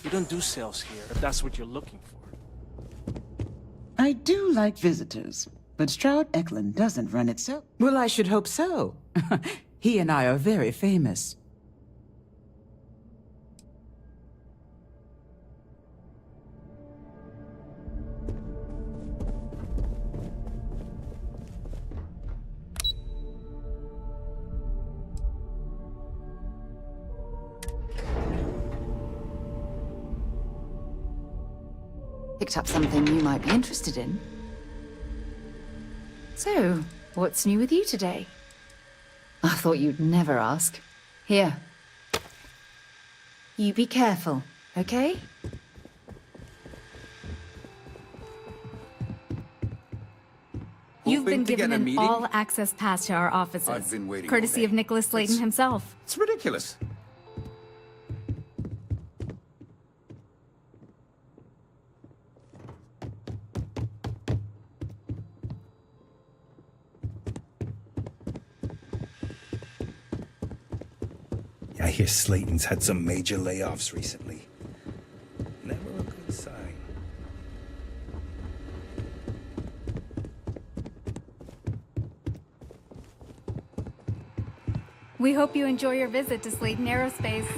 We don't do sales here, if that's what you're looking for. I do like visitors, but Stroud Eklund doesn't run itself. Well, I should hope so. He and I are very famous. Picked up something you might be interested in. So, what's new with you today? I thought you'd never ask. Here. You be careful, okay? You've been Hoping to get given a an meeting? all-access pass to our offices. I've been waiting courtesy all of day. Nicholas Slayton himself. It's ridiculous. I hear Slayton's had some major layoffs recently. Never a good sign. We hope you enjoy your visit to Slayton Aerospace.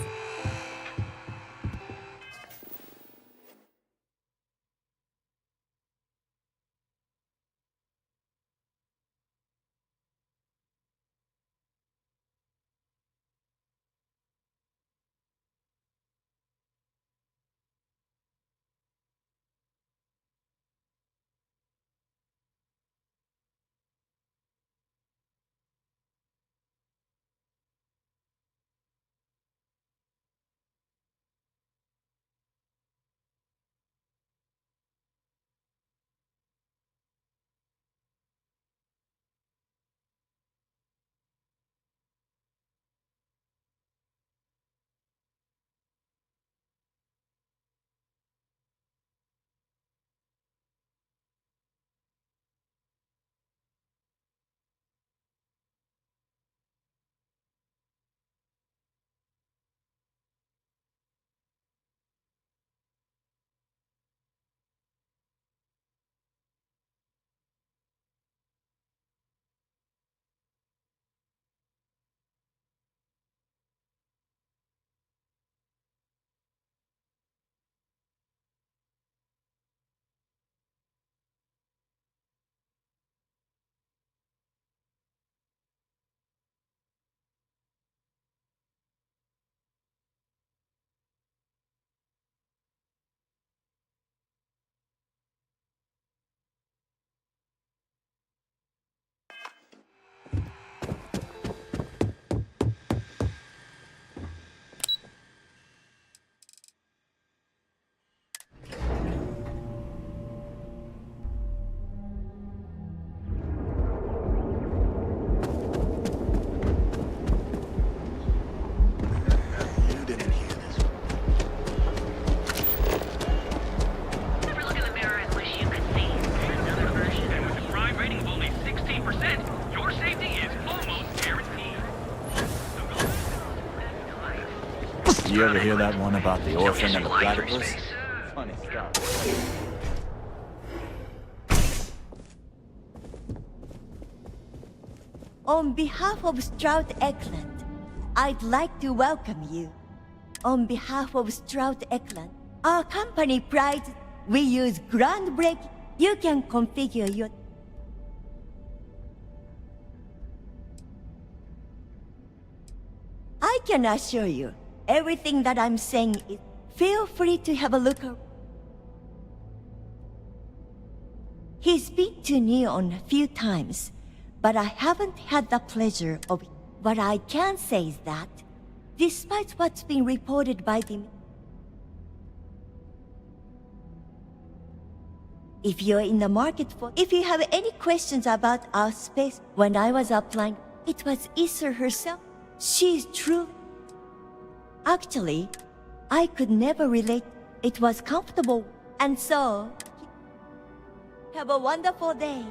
You ever hear that one about the orphan and the platypus? Funny stuff. On behalf of Stroud Eklund, I'd like to welcome you. On behalf of Stroud Eklund, our company prides we use groundbreaking. You can configure your... can assure you, everything that I'm saying is... Feel free to have a look around. He's been to Neon a few times, but I haven't had the pleasure of... What I can say is that, despite what's been reported by the... If you're in the market for... If you have any questions about our space, when I was applying, it was Issa herself. She's true. Actually, I could never relate. It was comfortable, and so... Have a wonderful day.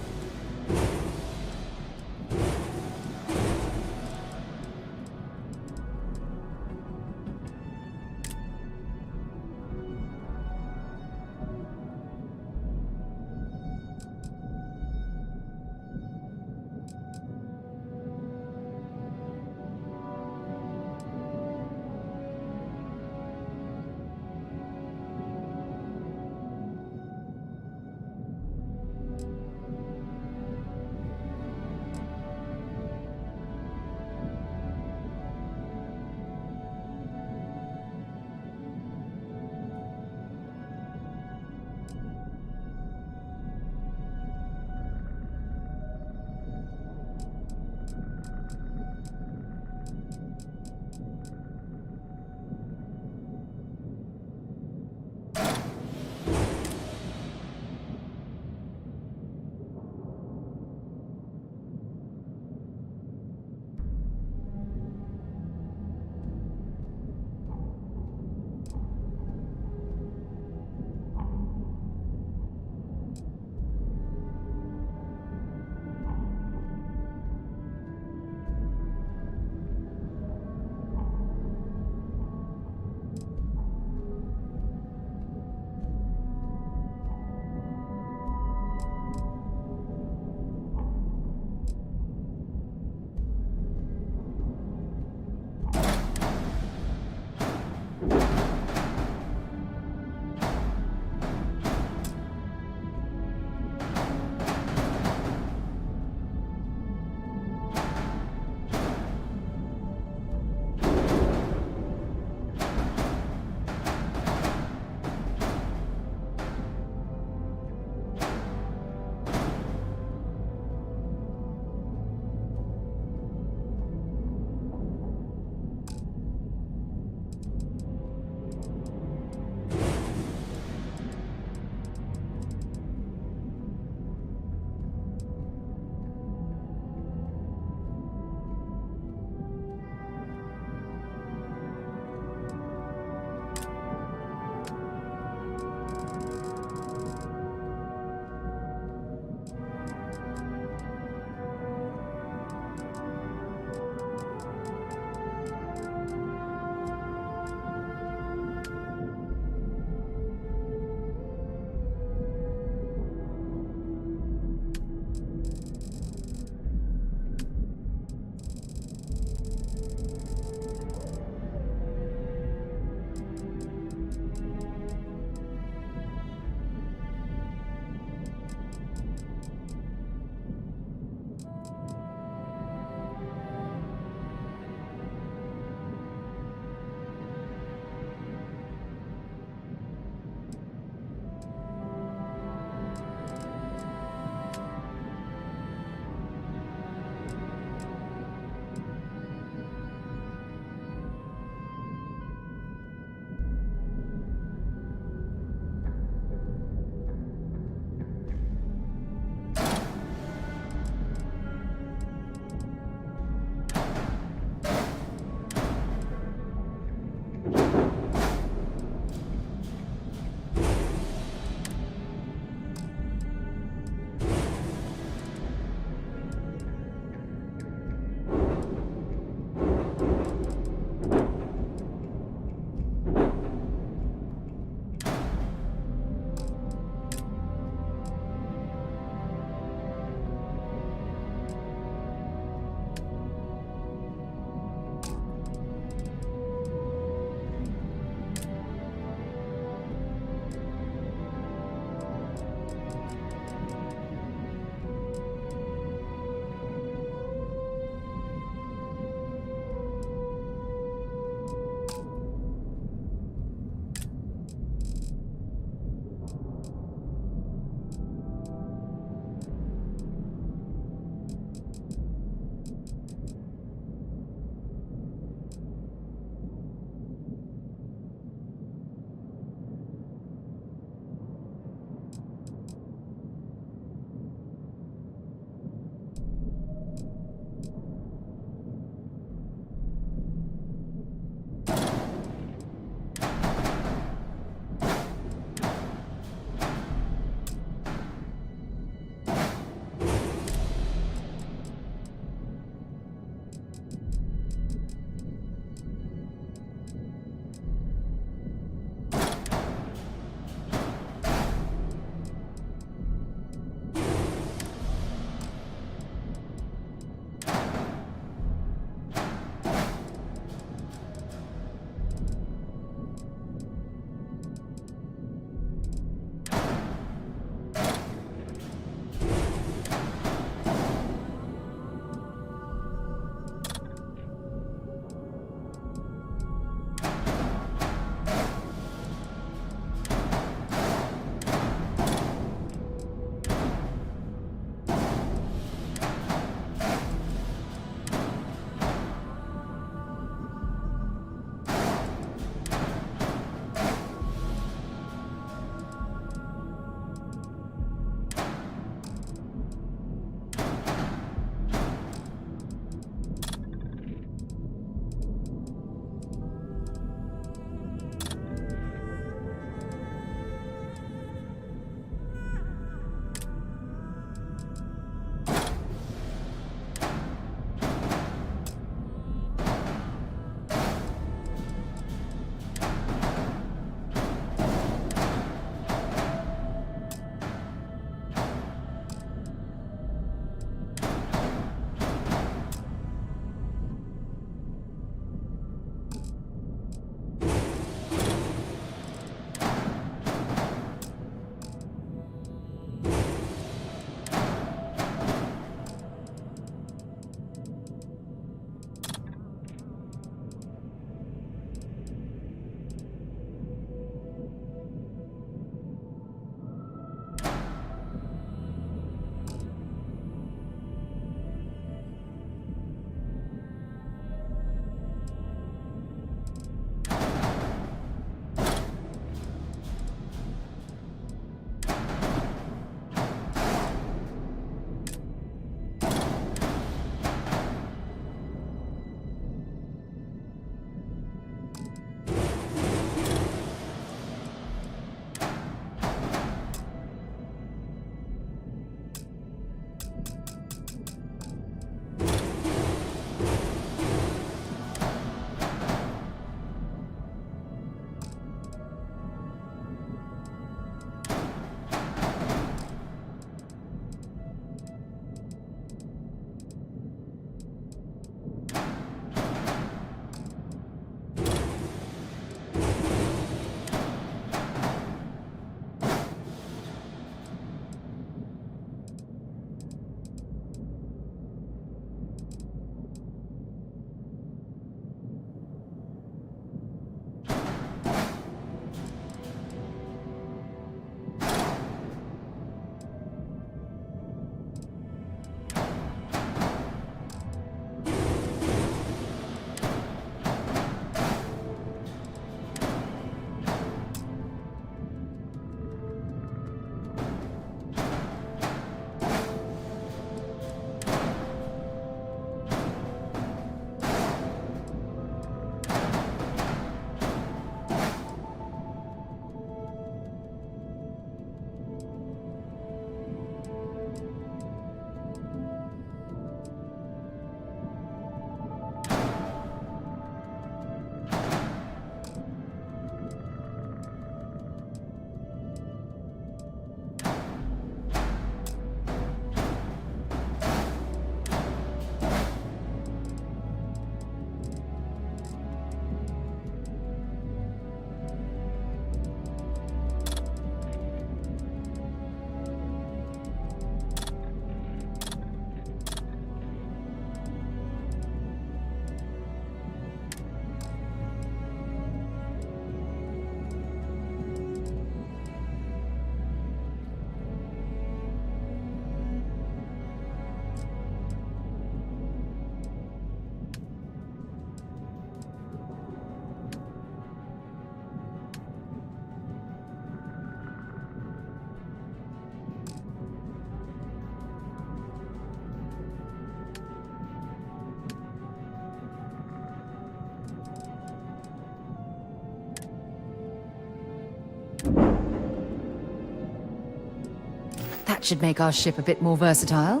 That should make our ship a bit more versatile.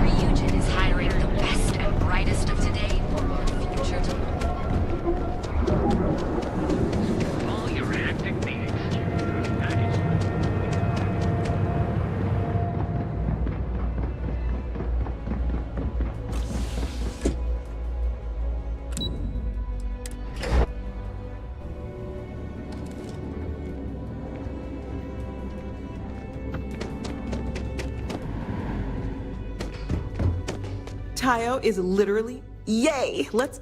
Ryujin is hiring the best and brightest of today for our future tomorrow. All your hectic meetings. Nice. Tayo is literally yay. Let's.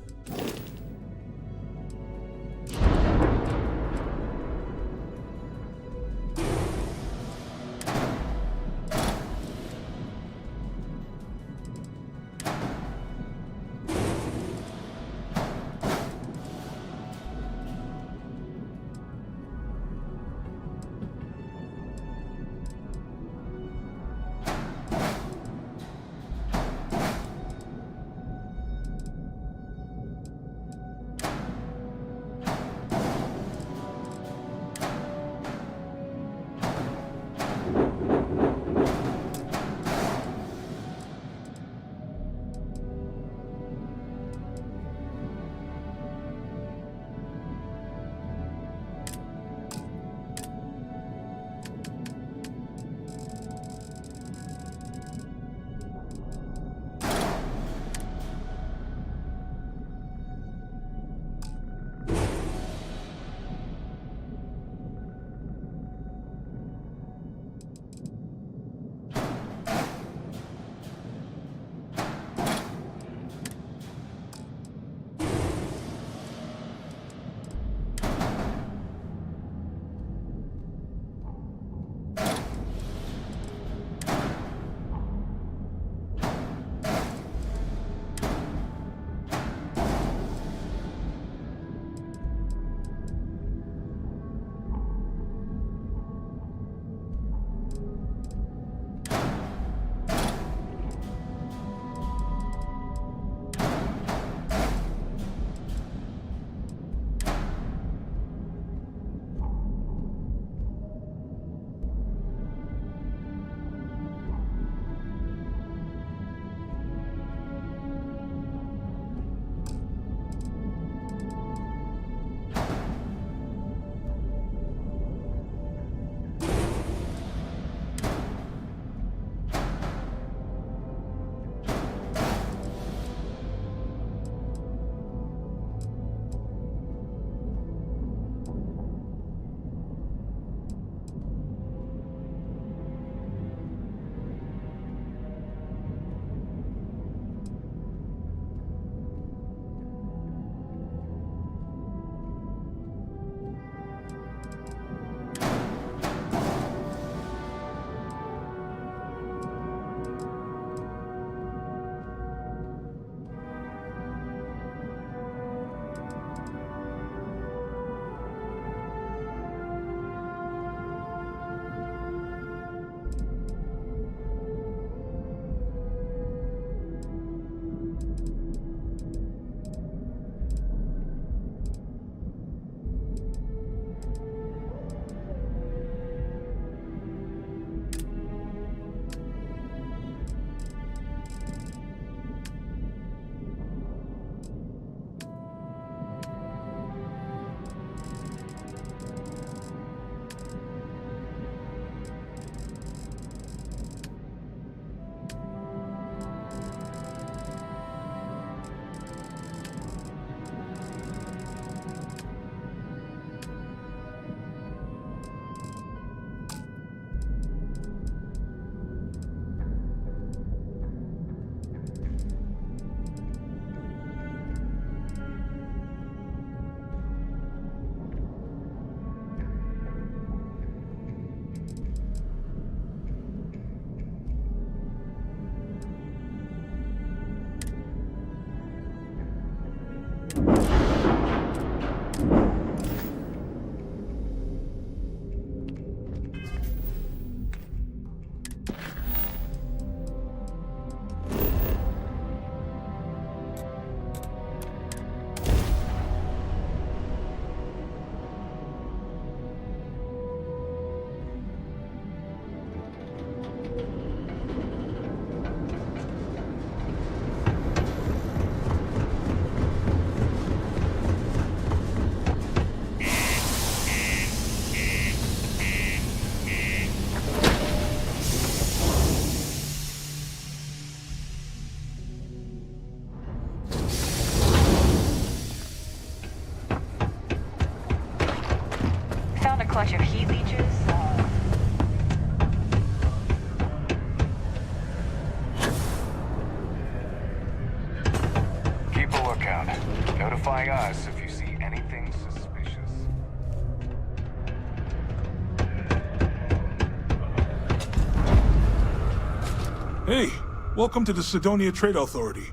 Hey, welcome to the Sidonia Trade Authority.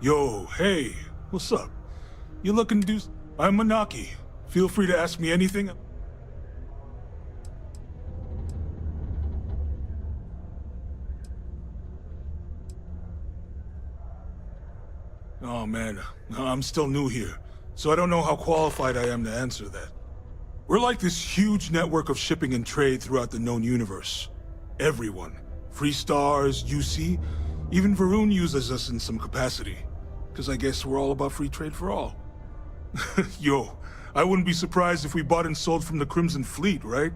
Yo, hey, what's up? You looking to... I'm Manaki. Feel free to ask me anything. Oh man, I'm still new here, so I don't know how qualified I am to answer that. We're like this huge network of shipping and trade throughout the known universe. Everyone. Free Stars, UC, even Varun uses us in some capacity. Because I guess we're all about free trade for all. Yo, I wouldn't be surprised if we bought and sold from the Crimson Fleet, right?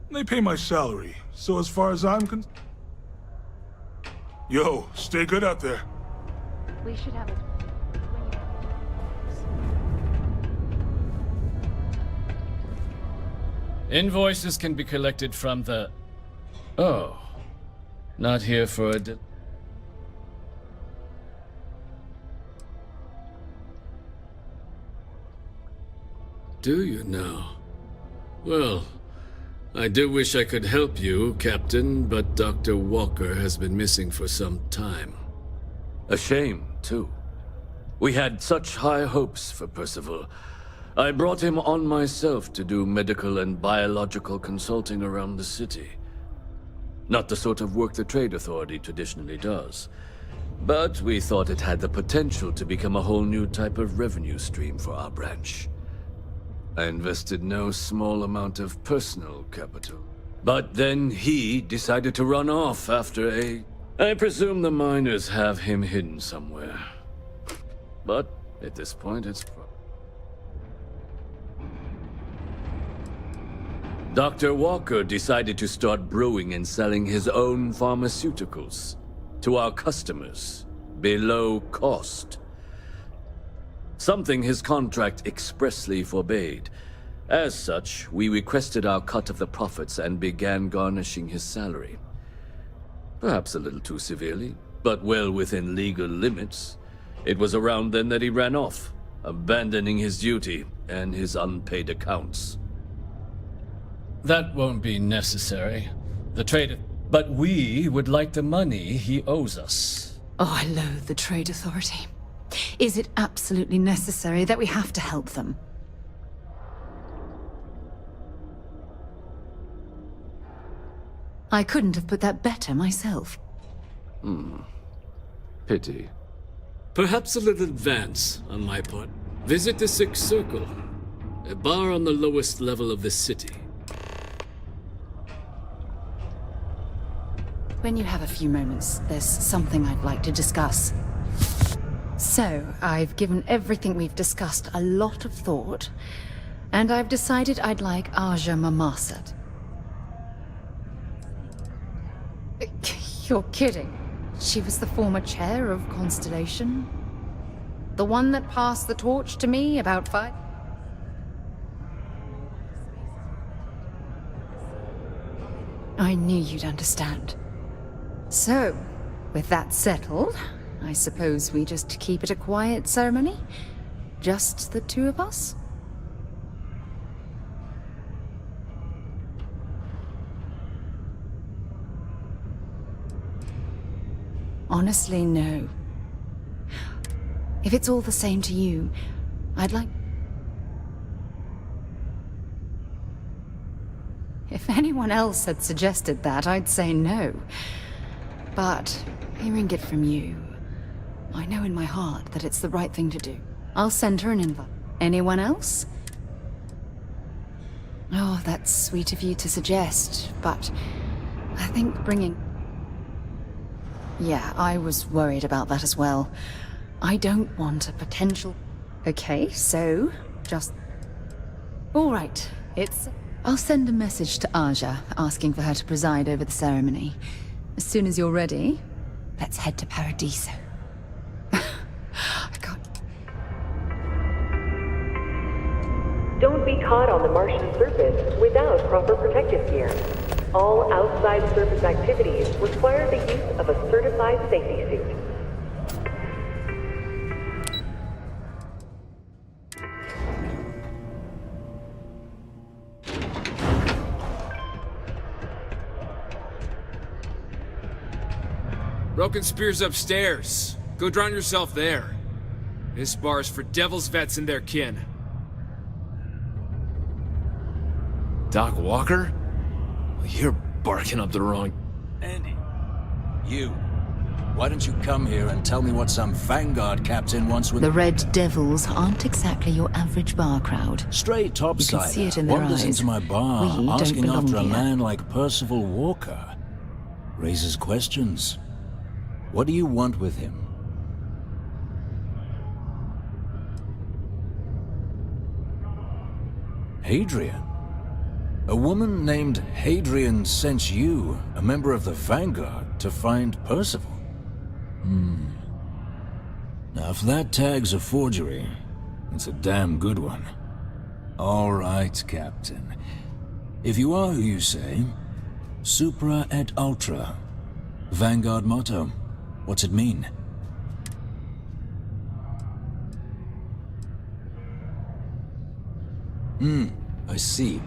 They pay my salary, so as far as I'm concerned... Yo, stay good out there. We should have a... Invoices can be collected from the... Oh. Not here for a... Do you now? Well, I do wish I could help you, Captain, but Dr. Walker has been missing for some time. A shame, too. We had such high hopes for Percival. I brought him on myself to do medical and biological consulting around the city. Not the sort of work the Trade Authority traditionally does. But we thought it had the potential to become a whole new type of revenue stream for our branch. I invested no small amount of personal capital. But then he decided to run off after I presume the miners have him hidden somewhere. But at this point, it's... Dr. Walker decided to start brewing and selling his own pharmaceuticals to our customers below cost. Something his contract expressly forbade. As such, we requested our cut of the profits and began garnishing his salary. Perhaps a little too severely, but well within legal limits. It was around then that he ran off, abandoning his duty and his unpaid accounts. That won't be necessary. The trade... But we would like the money he owes us. Oh, I loathe the Trade Authority. Is it absolutely necessary that we have to help them? I couldn't have put that better myself. Pity. Perhaps a little advance on my part. Visit the Sixth Circle, a bar on the lowest level of the city. When you have a few moments, there's something I'd like to discuss. So, I've given everything we've discussed a lot of thought, and I've decided I'd like Aja Mamasat. You're kidding. She was the former chair of Constellation? The one that passed the torch to me about 5... I knew you'd understand. So, with that settled, I suppose we just keep it a quiet ceremony? Just the two of us? Honestly, no. If it's all the same to you, I'd like... If anyone else had suggested that, I'd say no. But, hearing it from you, I know in my heart that it's the right thing to do. I'll send her an invite. Anyone else? Oh, that's sweet of you to suggest, but I think bringing... Yeah, I was worried about that as well. I don't want a potential... Okay, so, just... All right, it's... I'll send a message to Aja, asking for her to preside over the ceremony. As soon as you're ready, let's head to Paradiso. Don't be caught on the Martian surface without proper protective gear. All outside surface activities require the use of a certified safety suit. Broken Spear's upstairs. Go drown yourself there. This bar's for devil's vets and their kin. Doc Walker? You're barking up the wrong... Andy, you. Why don't you come here and tell me what some Vanguard captain wants with... The Red Devils aren't exactly your average bar crowd. Straight topsider. You can see it in their wanders eyes. into my bar, We don't asking belong after a here. man like Percival Walker. Raises questions. What do you want with him? Hadrian? A woman named Hadrian sent you, a member of the Vanguard, to find Percival? Now, if that tag's a forgery, it's a damn good one. All right, Captain. If you are who you say, Supra et Ultra. Vanguard motto. What's it mean? I see.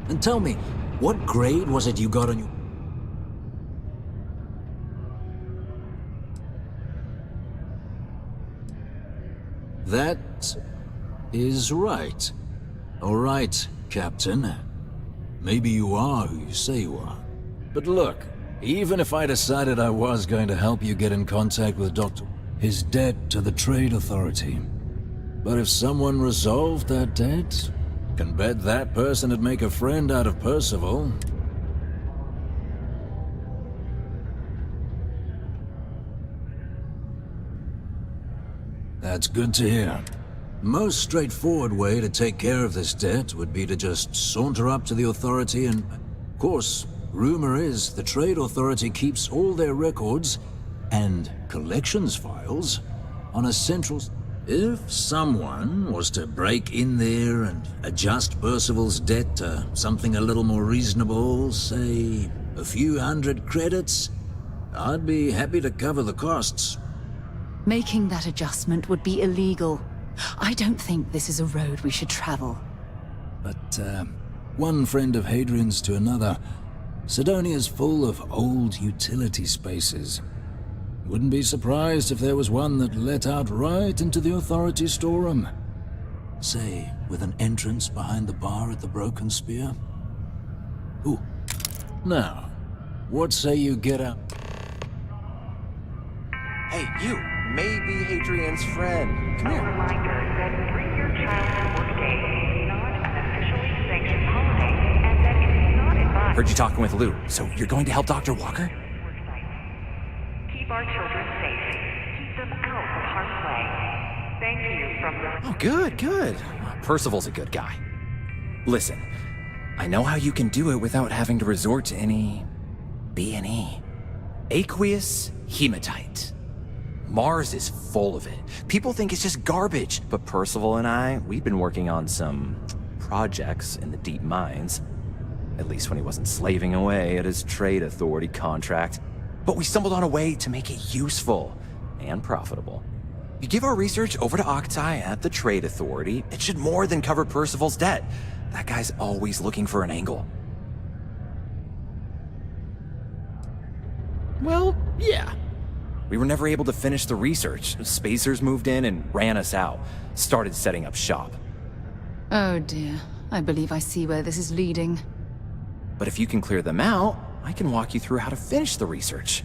And tell me, what grade was it you got on your... That is right. All right, Captain. Maybe you are who you say you are. But look, even if I decided I was going to help you get in contact with Dr. his debt to the Trade Authority. But if someone resolved that debt, can bet that person would make a friend out of Percival. That's good to hear. Most straightforward way to take care of this debt would be to just saunter up to the Authority and... Of course, rumor is the Trade Authority keeps all their records and collections files on a central... If someone was to break in there and adjust Percival's debt to something a little more reasonable, say a few hundred credits, I'd be happy to cover the costs. Making that adjustment would be illegal. I don't think this is a road we should travel. But, one friend of Hadrian's to another, Sidonia's full of old utility spaces. Wouldn't be surprised if there was one that let out right into the Authority storeroom. Say, with an entrance behind the bar at the Broken Spear. Ooh. Now, what say you get out? Hey, you! Maybe Hadrian's friend. Come here. Heard you talking with Lou, so you're going to help Dr. Walker? Keep our children safe. Keep them out of harm's way. Thank you from the... Oh, good, good. Percival's a good guy. Listen, I know how you can do it without having to resort to any... B&E. Aqueous hematite. Mars is full of it. People think it's just garbage, but Percival and I, we've been working on some projects in the deep mines. At least when he wasn't slaving away at his Trade Authority contract. But we stumbled on a way to make it useful and profitable. You give our research over to Octai at the Trade Authority, it should more than cover Percival's debt. That guy's always looking for an angle. Well, yeah. We were never able to finish the research. Spacers moved in and ran us out. Started setting up shop. Oh dear. I believe I see where this is leading. But if you can clear them out, I can walk you through how to finish the research.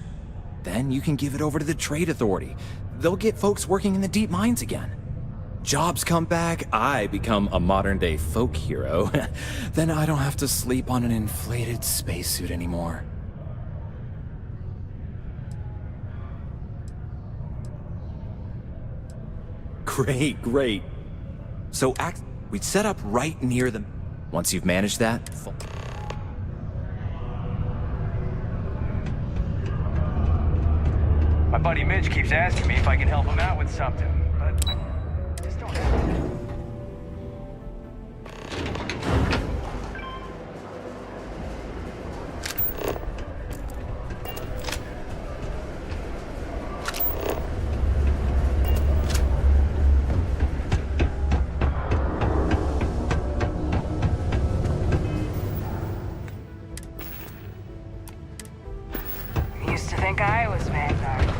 Then you can give it over to the Trade Authority. They'll get folks working in the deep mines again. Jobs come back, I become a modern-day folk hero. Then I don't have to sleep on an inflated spacesuit anymore. Great, great. So we'd set up right near them. Once you've managed that... My buddy Mitch keeps asking me if I can help him out with something, but I just don't have it. used to think I was Vanguard.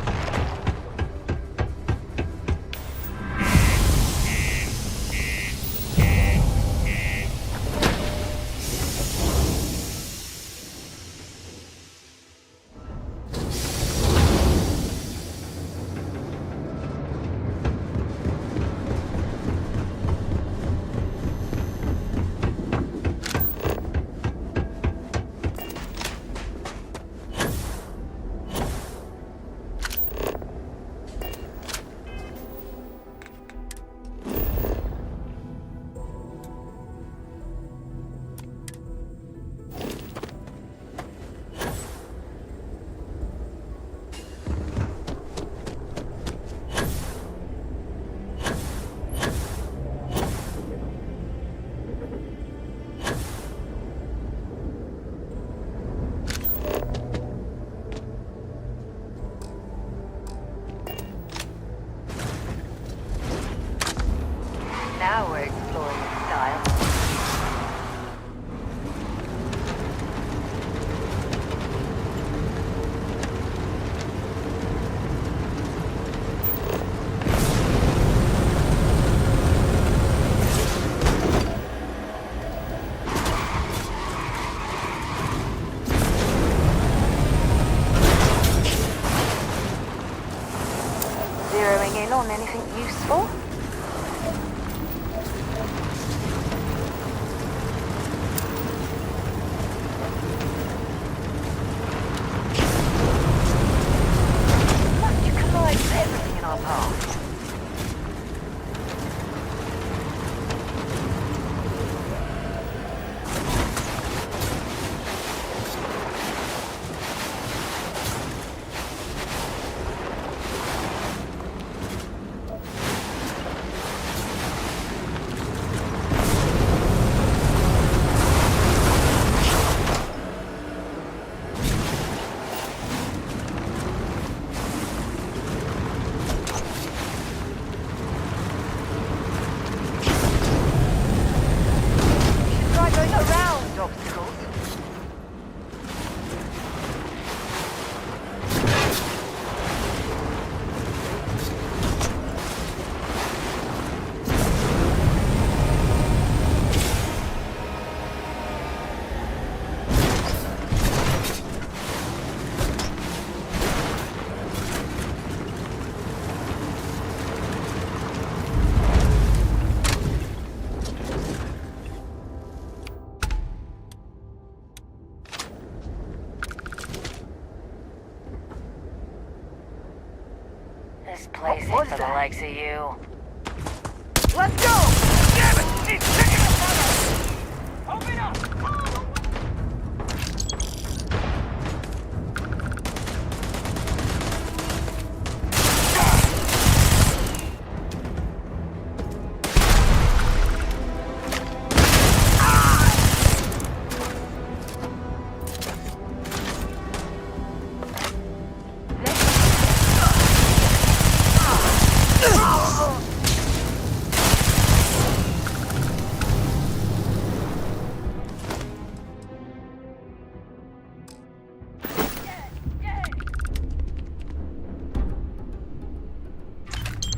Now we're exploring in style. Zeroing in on anything useful? Everything in our path. Around obstacles. This place ain't for the likes of you. Let's go! Damn it! He's picking us up! Open up!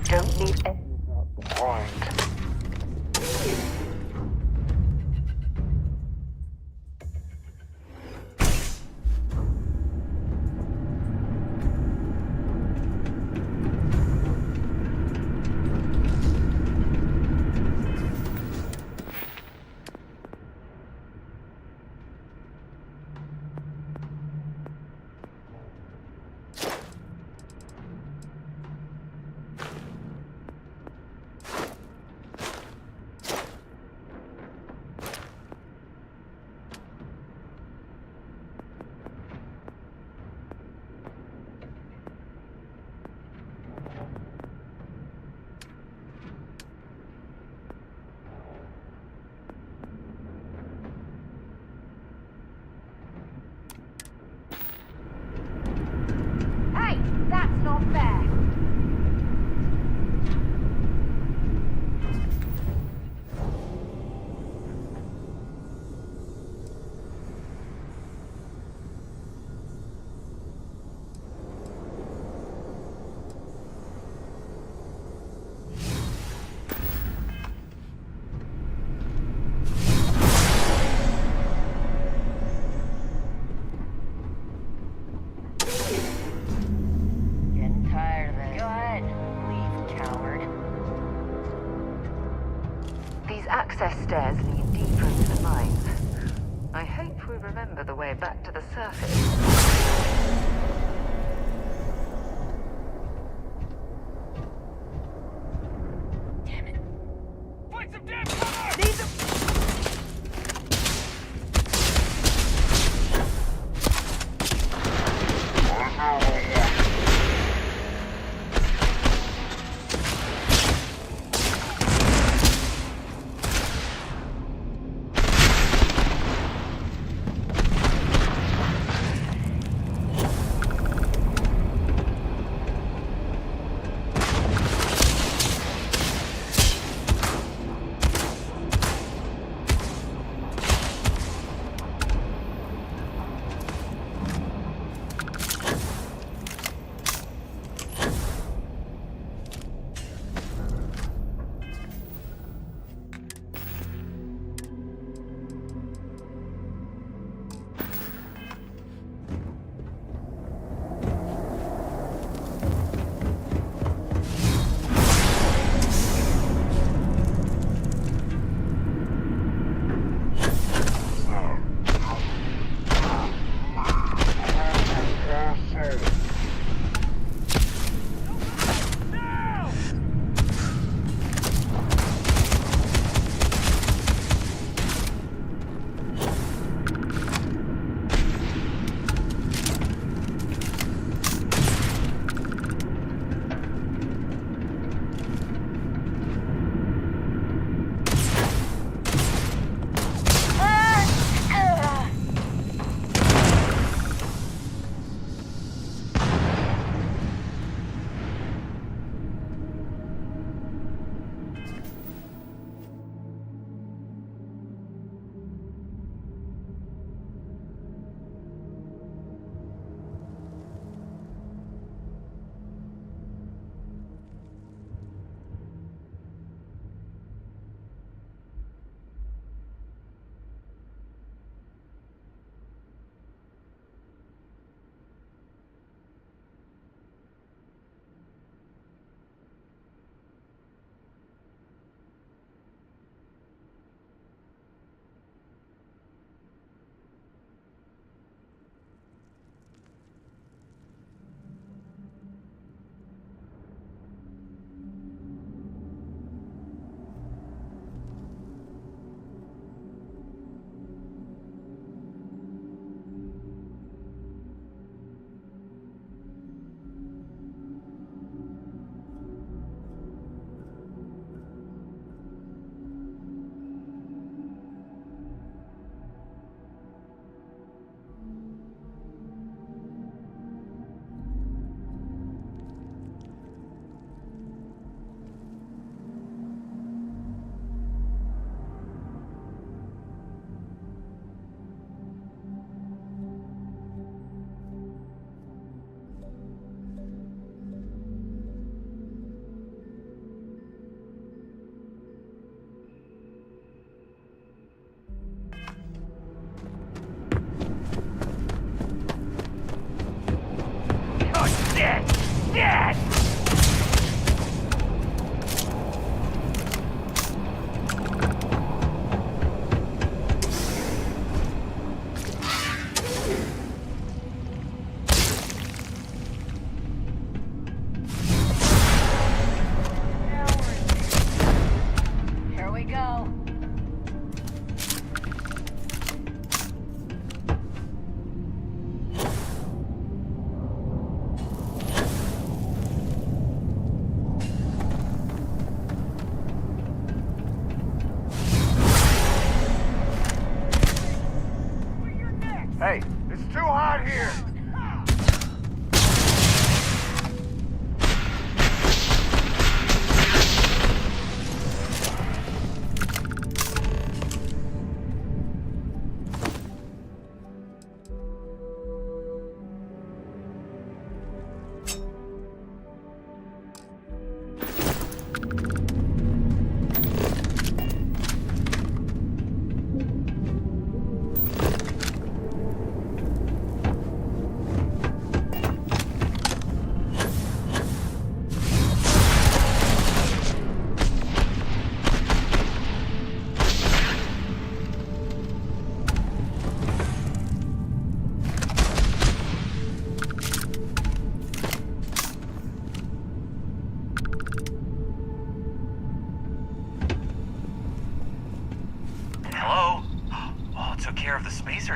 Don't need any point. access stairs lead deeper into the mines. I hope we remember the way back to the surface.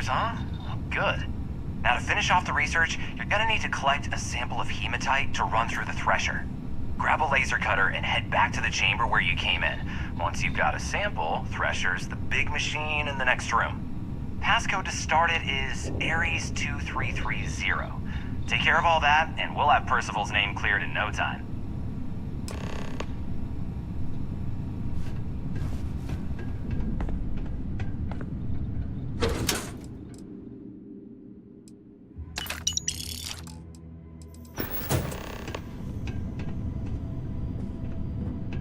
biomarkers, huh? Oh, good. Now, to finish off the research, you're gonna need to collect a sample of hematite to run through the thresher. Grab a laser cutter and head back to the chamber where you came in. Once you've got a sample, thresher's the big machine in the next room. Passcode to start it is Ares 2330. Take care of all that, and we'll have Percival's name cleared in no time.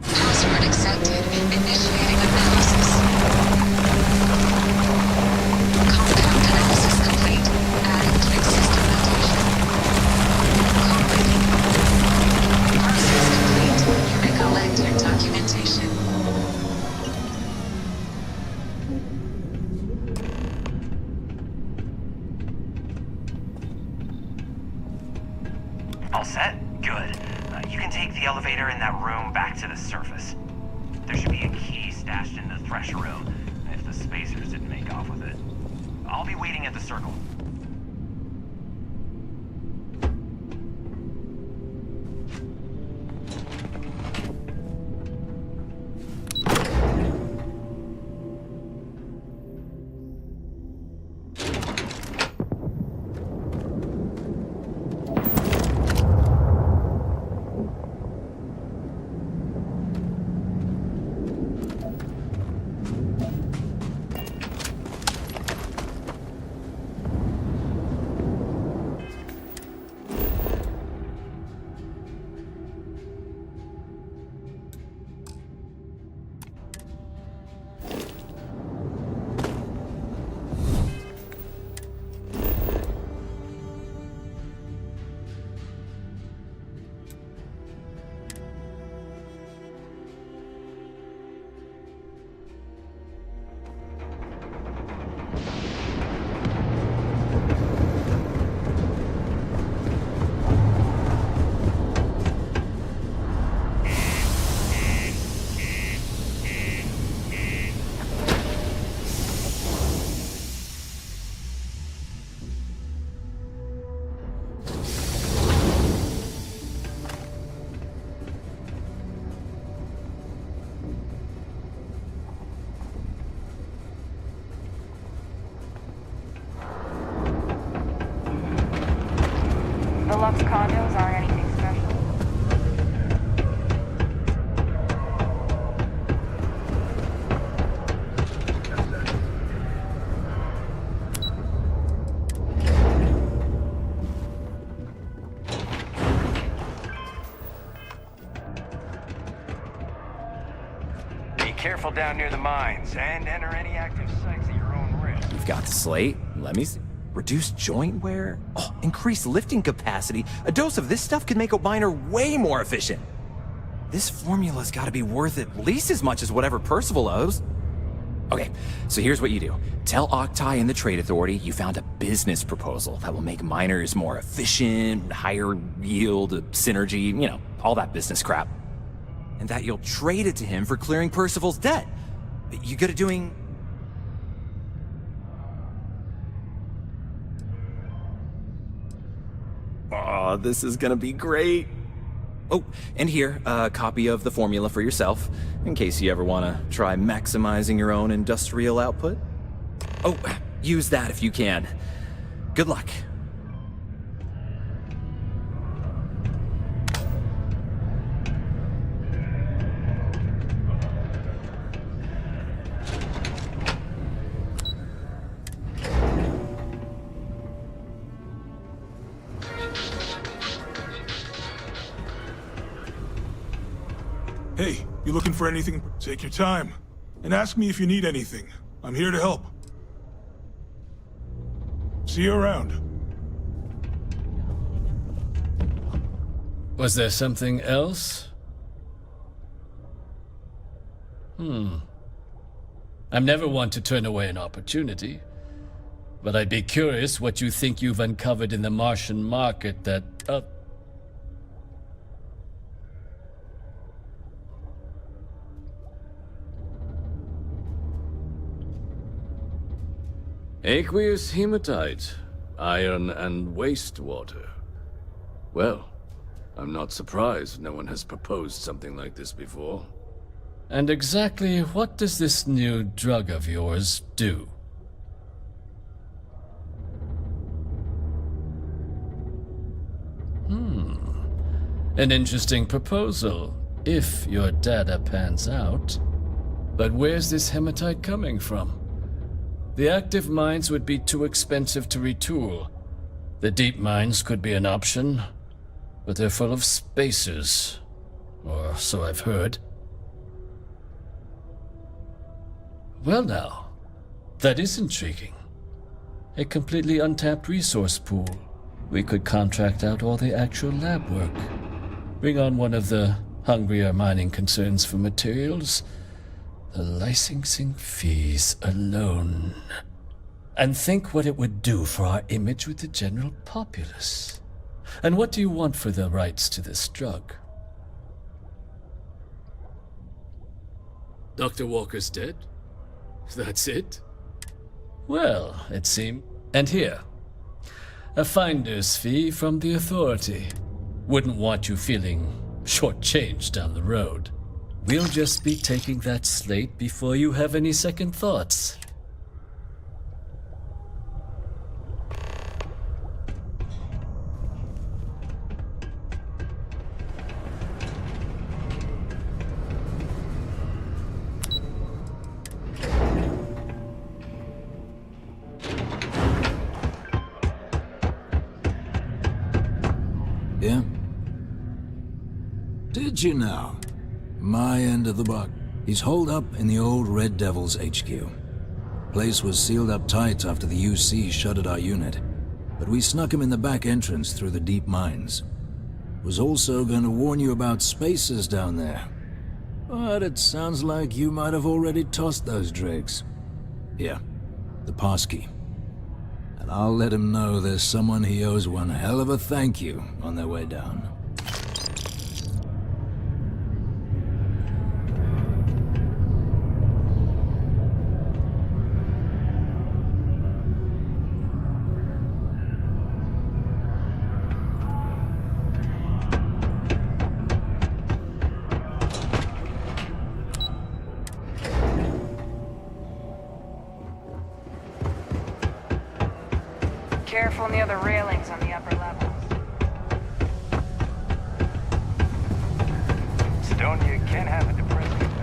Password accepted. Initiating analysis. Compound analysis complete. Adding fixed system notation. Completing. Process complete. You may collect your documentation. All set? Good. You can take the elevator in that room back to the surface. There should be a key stashed in the thresher room, if the spacers didn't make off with it. I'll be waiting at the circle. The Lux condos aren't anything special. Be careful down near the mines, and enter any active sites at your own risk. You've got the slate. Let me see. Reduced joint wear? Oh, increased lifting capacity. A dose of this stuff could make a miner way more efficient. This formula's gotta be worth at least as much as whatever Percival owes. Okay, so here's what you do. Tell Octai and the Trade Authority you found a business proposal that will make miners more efficient, higher yield, synergy, you know, all that business crap. And that you'll trade it to him for clearing Percival's debt. You good at doing... Oh, this is gonna be great. Oh, and here, a copy of the formula for yourself, in case you ever want to try maximizing your own industrial output. Oh, use that if you can. Good luck. Hey, you looking for anything? Take your time. And ask me if you need anything. I'm here to help. See you around. Was there something else? I'm never one to turn away an opportunity. But I'd be curious what you think you've uncovered in the Martian market that... Aqueous hematite, iron and wastewater. Well, I'm not surprised no one has proposed something like this before. And exactly what does this new drug of yours do? An interesting proposal, if your data pans out. But where's this hematite coming from? The active mines would be too expensive to retool. The deep mines could be an option, but they're full of spacers, or so I've heard. Well now, that is intriguing. A completely untapped resource pool. We could contract out all the actual lab work. Bring on one of the hungrier mining concerns for materials. The licensing fees alone. And think what it would do for our image with the general populace. And what do you want for the rights to this drug? Dr. Walker's dead? That's it? Well, it seems. And here, a finder's fee from the authority. Wouldn't want you feeling shortchanged down the road. We'll just be taking that slate before you have any second thoughts. Yeah? Did you know? My end of the buck. He's holed up in the old Red Devil's HQ. Place was sealed up tight after the UC shuttered our unit, but we snuck him in the back entrance through the deep mines. Was also going to warn you about spacers down there. But it sounds like you might have already tossed those dregs. Here, the passkey. And I'll let him know there's someone he owes one hell of a thank you on their way down. Careful near the railings on the upper levels. Stone, you can't have a depressing effect.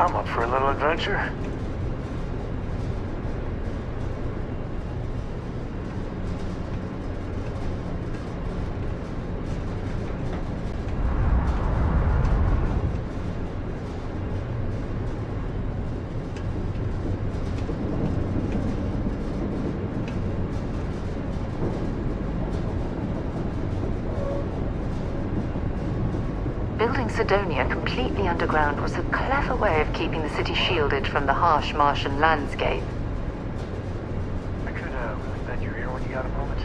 I'm up for a little adventure. Building Sidonia completely underground was a clever way of keeping the city shielded from the harsh Martian landscape. I could, really bend your ear when you got a moment.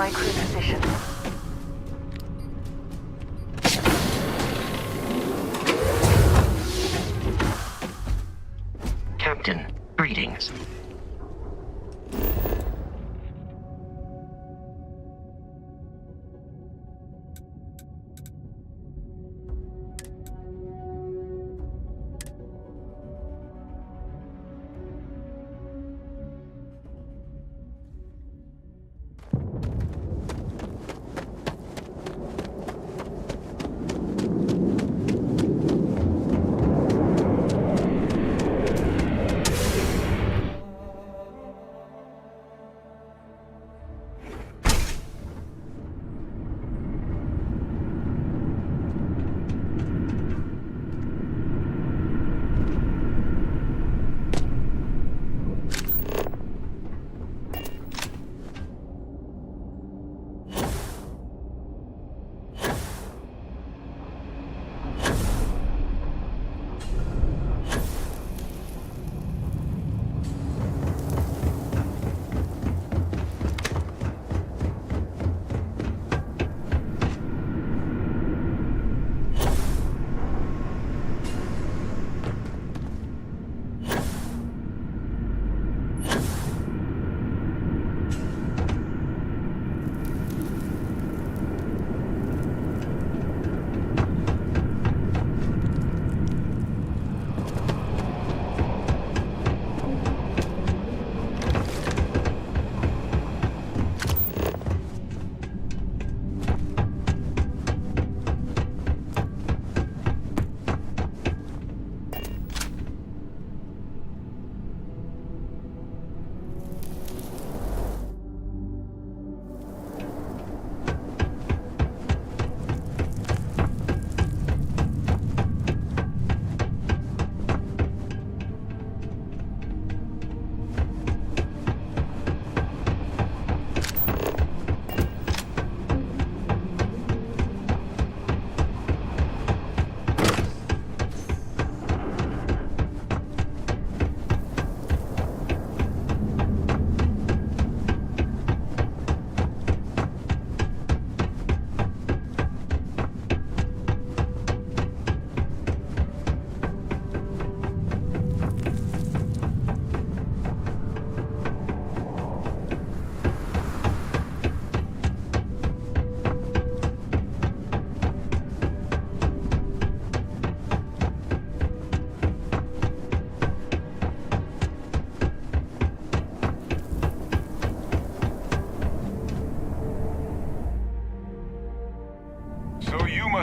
my crew position. Captain, greetings.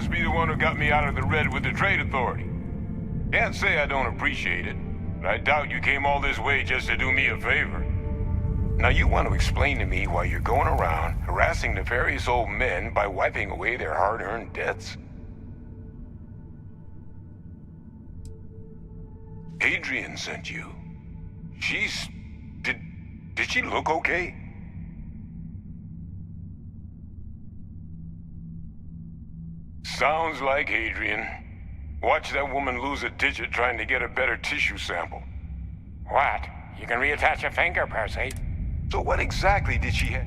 must be the one who got me out of the red with the Trade Authority. Can't say I don't appreciate it, but I doubt you came all this way just to do me a favor. Now you want to explain to me why you're going around harassing nefarious old men by wiping away their hard-earned debts? Adrian sent you. She's... Did she look okay? Sounds like Adrian. Watch that woman lose a digit trying to get a better tissue sample. What? You can reattach a finger, Percy. So what exactly did she have?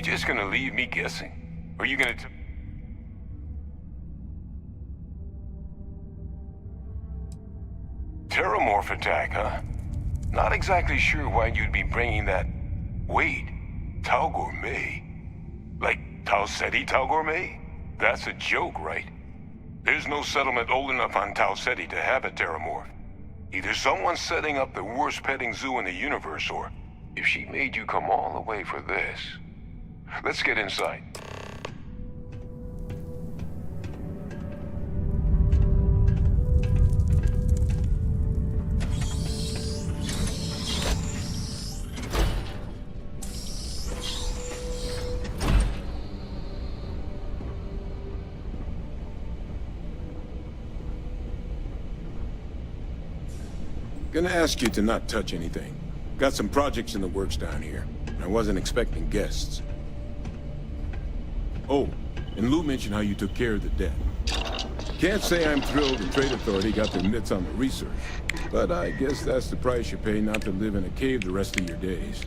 you just gonna leave me guessing? Or are you gonna Terramorph attack, huh? Not exactly sure why you'd be bringing that... Wait, Tau Gourmet? Like Tau Ceti Tau Gourmet? That's a joke, right? There's no settlement old enough on Tau Ceti to have a Terramorph. Either someone's setting up the worst petting zoo in the universe, or if she made you come all the way for this. Let's get inside. Gonna ask you to not touch anything. Got some projects in the works down here. I wasn't expecting guests. Oh, and Lou mentioned how you took care of the debt. Can't say I'm thrilled the Trade Authority got their mitts on the research, but I guess that's the price you pay not to live in a cave the rest of your days.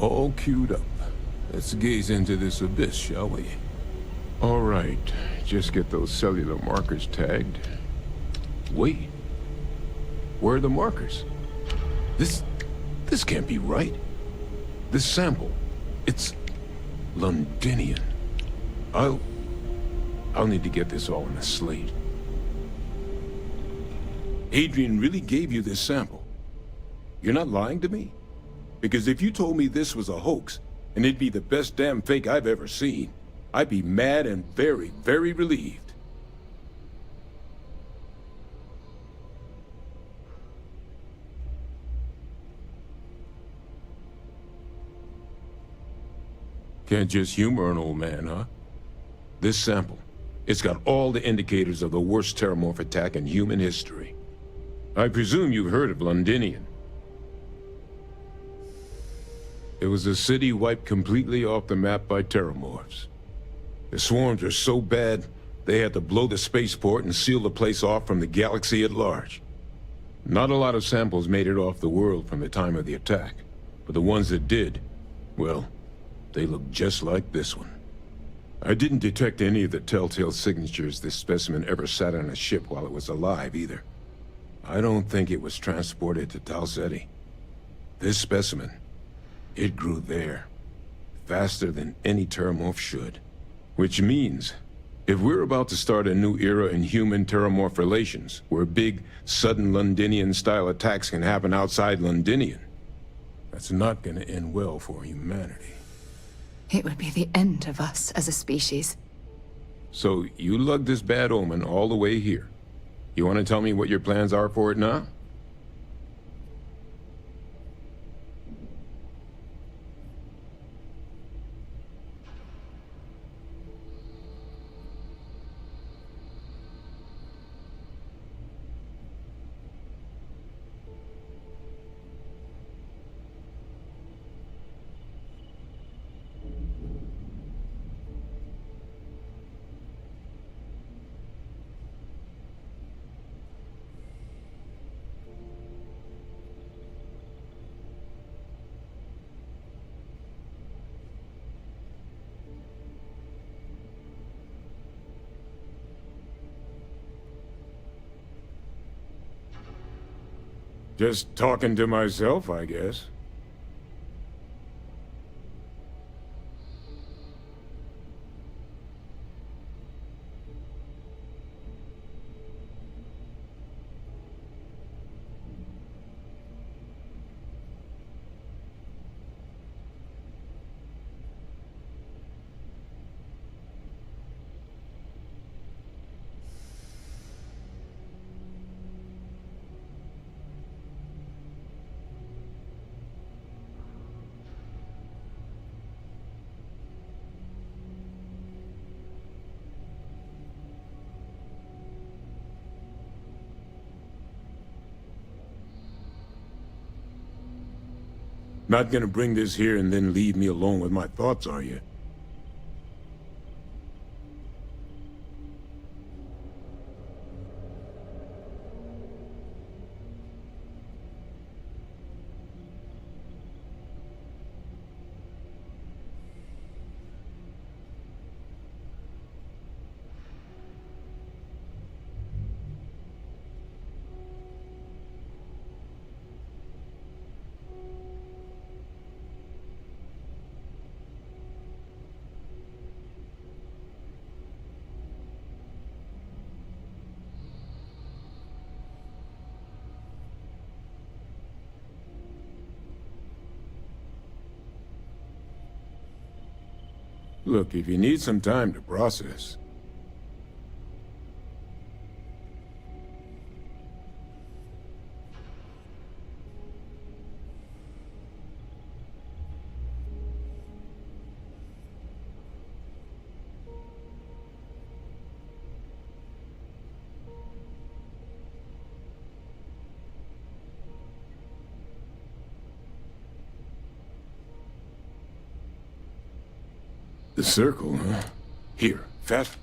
All queued up. Let's gaze into this abyss, shall we? All right, just get those cellular markers tagged. Wait. Where are the markers? This can't be right. This sample, it's Londinian. I'll need to get this all in a slate. Adrian really gave you this sample. You're not lying to me? Because if you told me this was a hoax, and it'd be the best damn fake I've ever seen, I'd be mad and very, very relieved. Can't just humor an old man, huh? This sample, it's got all the indicators of the worst terramorph attack in human history. I presume you've heard of Londinian. It was a city wiped completely off the map by terramorphs. The swarms were so bad, they had to blow the spaceport and seal the place off from the galaxy at large. Not a lot of samples made it off the world from the time of the attack, but the ones that did, well, they look just like this one. I didn't detect any of the telltale signatures this specimen ever sat on a ship while it was alive, either. I don't think it was transported to Tal Ceti. This specimen, it grew there, faster than any terramorph should. Which means, if we're about to start a new era in human-terramorph relations, where big, sudden Londinian-style attacks can happen outside Londinian, that's not gonna end well for humanity. It would be the end of us as a species. So, you lugged this bad omen all the way here. You want to tell me what your plans are for it now? Just talking to myself, I guess. Not gonna bring this here and then leave me alone with my thoughts, are you? Look, if you need some time to process... The circle, huh? Here, fast.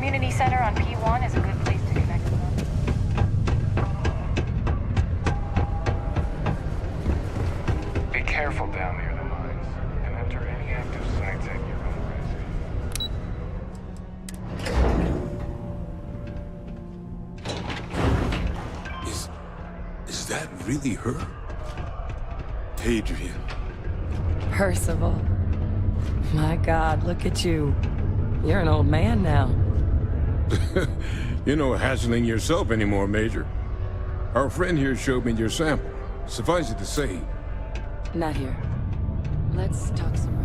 community center on P1 is a good place to connect with them. Be careful down near the mines, and enter any active sites at your own risk. Is that really her? Adrian. Percival. My God, look at you. You're an old man now. You're no hassling yourself anymore, Major. Our friend here showed me your sample. Suffice it to say... Not here. Let's talk some more.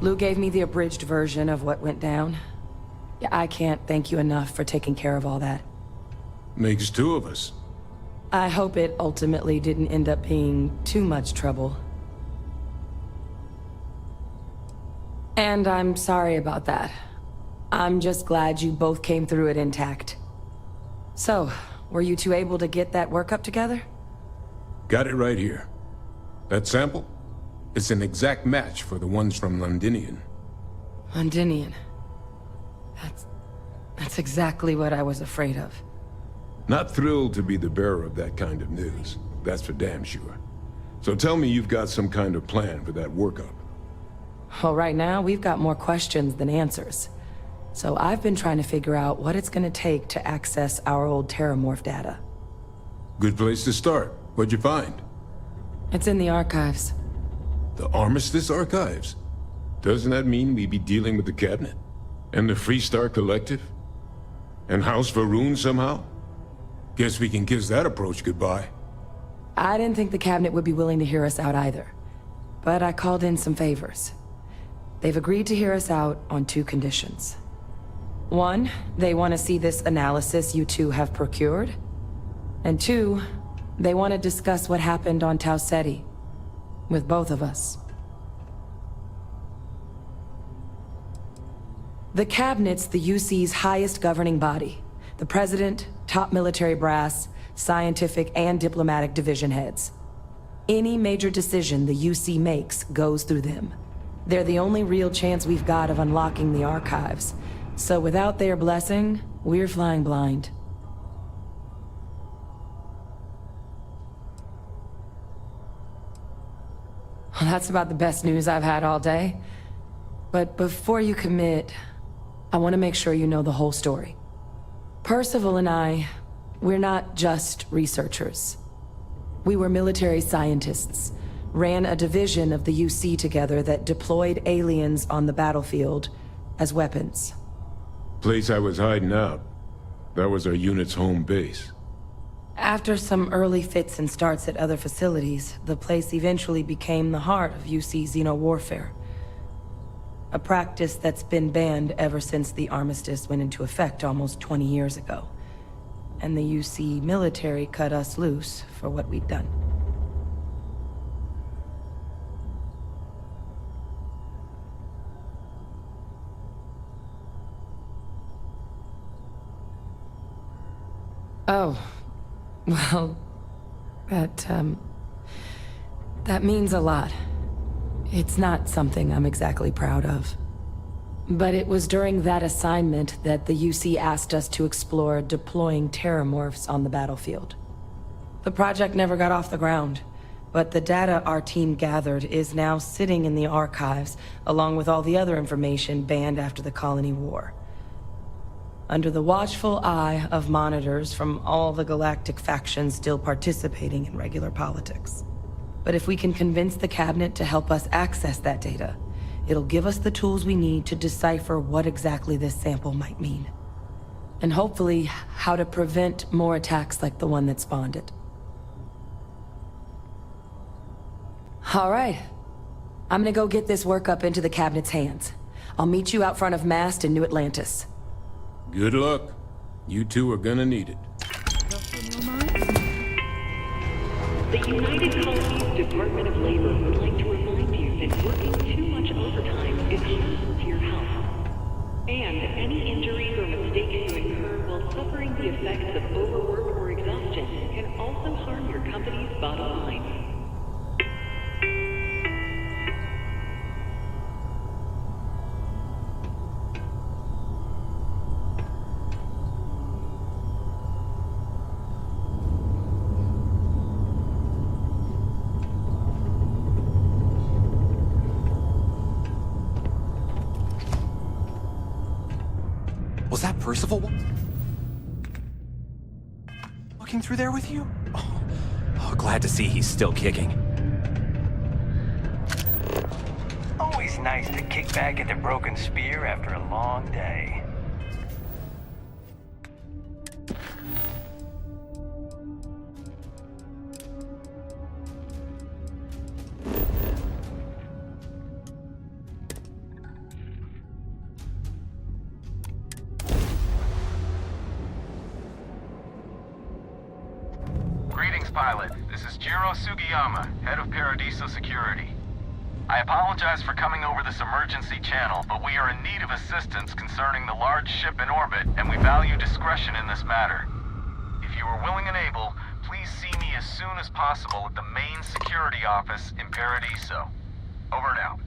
Lou gave me the abridged version of what went down. Yeah, I can't thank you enough for taking care of all that. Makes two of us. I hope it ultimately didn't end up being too much trouble. And I'm sorry about that. I'm just glad you both came through it intact. So, were you two able to get that workup together? Got it right here. That sample? It's an exact match for the ones from Londinian. Londinian. That's exactly what I was afraid of. Not thrilled to be the bearer of that kind of news. That's for damn sure. So tell me you've got some kind of plan for that workup. Well, right now, we've got more questions than answers. So I've been trying to figure out what it's gonna take to access our old Terramorph data. Good place to start. What'd you find? It's in the archives. The Armistice Archives? Doesn't that mean we'd be dealing with the Cabinet? And the Freestar Collective? And House Varun somehow? Guess we can kiss that approach goodbye. I didn't think the Cabinet would be willing to hear us out either. But I called in some favors. They've agreed to hear us out on two conditions. One, they want to see this analysis you two have procured. And two, they want to discuss what happened on Tau Ceti. With both of us. The Cabinet's the UC's highest governing body. The President, top military brass, scientific and diplomatic division heads. Any major decision the UC makes goes through them. They're the only real chance we've got of unlocking the archives. So without their blessing, we're flying blind. Well, that's about the best news I've had all day. But before you commit, I want to make sure you know the whole story. Percival and I, we're not just researchers. We were military scientists, ran a division of the UC together that deployed aliens on the battlefield as weapons. Place I was hiding out. That was our unit's home base. After some early fits and starts at other facilities, the place eventually became the heart of UC xeno-warfare. A practice that's been banned ever since the armistice went into effect almost 20 years ago. And the UC military cut us loose for what we'd done. Oh. Well, that means a lot. It's not something I'm exactly proud of. But it was during that assignment that the UC asked us to explore deploying Terramorphs on the battlefield. The project never got off the ground, but the data our team gathered is now sitting in the archives, along with all the other information banned after the Colony War. Under the watchful eye of monitors from all the galactic factions still participating in regular politics. But if we can convince the Cabinet to help us access that data, it'll give us the tools we need to decipher what exactly this sample might mean. And hopefully, how to prevent more attacks like the one that spawned it. All right. I'm gonna go get this workup into the Cabinet's hands. I'll meet you out front of Mast in New Atlantis. Good luck. You two are gonna need it. The United Colonies Department of Labor would like to report And any injuries or mistakes you incur while suffering the effects of overwork or exhaustion can also harm your company's bottom line. Was that Percival walking through there with you? Oh, glad to see he's still kicking. Always nice to kick back at the Broken Spear after a long day. Greetings, pilot. This is Jiro Sugiyama, head of Paradiso Security. I apologize for coming over this emergency channel, but we are in need of assistance concerning the large ship in orbit, and we value discretion in this matter. If you are willing and able, please see me as soon as possible at the main security office in Paradiso. Over and out.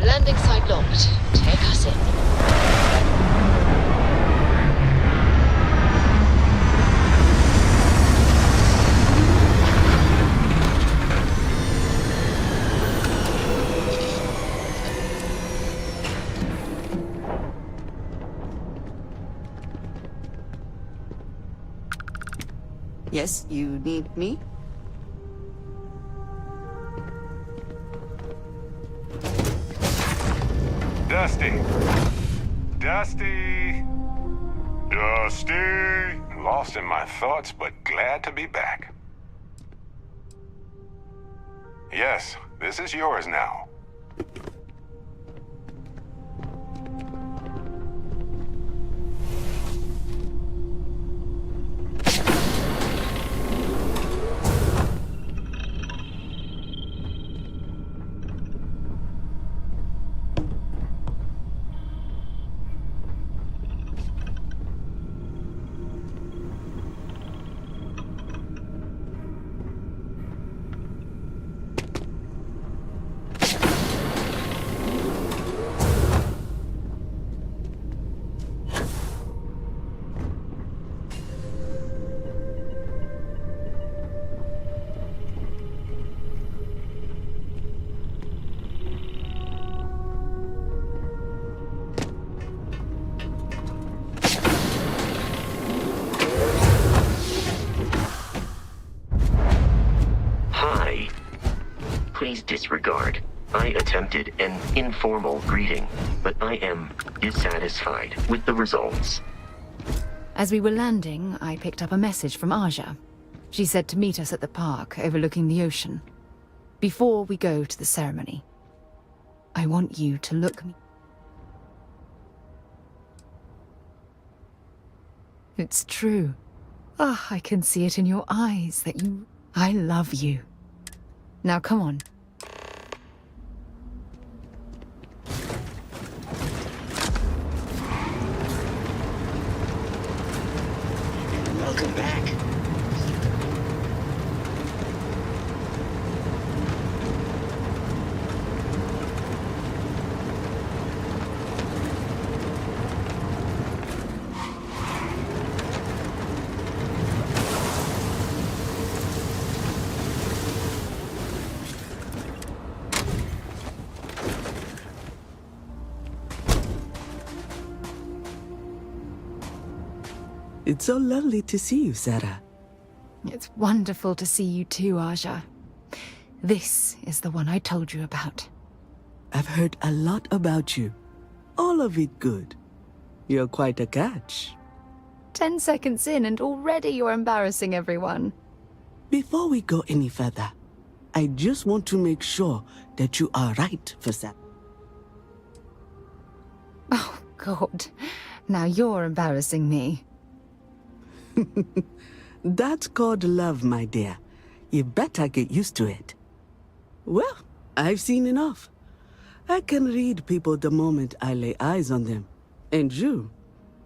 Landing site locked. Take us in. Yes, you need me? Dusty. Dusty. Dusty. Lost in my thoughts, but glad to be back. Yes, this is yours now. Please disregard. I attempted an informal greeting, but I am dissatisfied with the results. As we were landing, I picked up a message from Aja. She said to meet us at the park overlooking the ocean. Before we go to the ceremony, I want you to look me. It's true. Ah, I can see it in your eyes that you... I love you. Now come on. Welcome back. It's so lovely to see you, Sarah. It's wonderful to see you too, Aja. This is the one I told you about. I've heard a lot about you. All of it good. You're quite a catch. 10 seconds in and already you're embarrassing everyone. Before we go any further, I just want to make sure that you are right for that. Oh, God. Now you're embarrassing me. That's called love, my dear. You better get used to it. Well, I've seen enough. I can read people the moment I lay eyes on them. And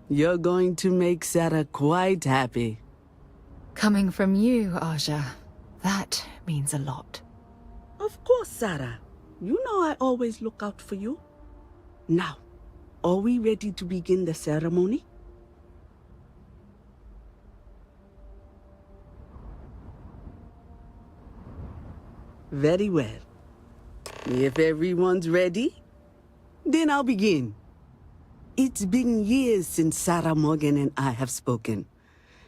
you're going to make Sarah quite happy. Coming from you, Aja, that means a lot. Of course, Sarah. You know I always look out for you. Now, are we ready to begin the ceremony? Very well. If everyone's ready, then I'll begin. It's been years since Sarah Morgan and I have spoken.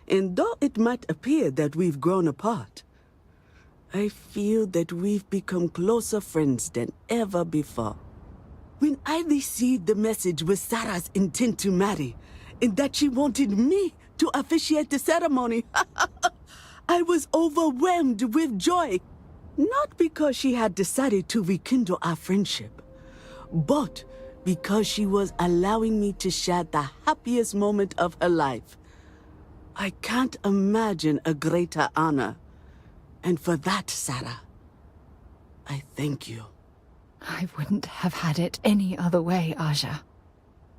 And though it might appear that we've grown apart, I feel that we've become closer friends than ever before. When I received the message with Sarah's intent to marry, and that she wanted me to officiate the ceremony, I was overwhelmed with joy. Not because she had decided to rekindle our friendship, but because she was allowing me to share the happiest moment of her life. I can't imagine a greater honor. And for that, Sarah, I thank you. I wouldn't have had it any other way, Aja.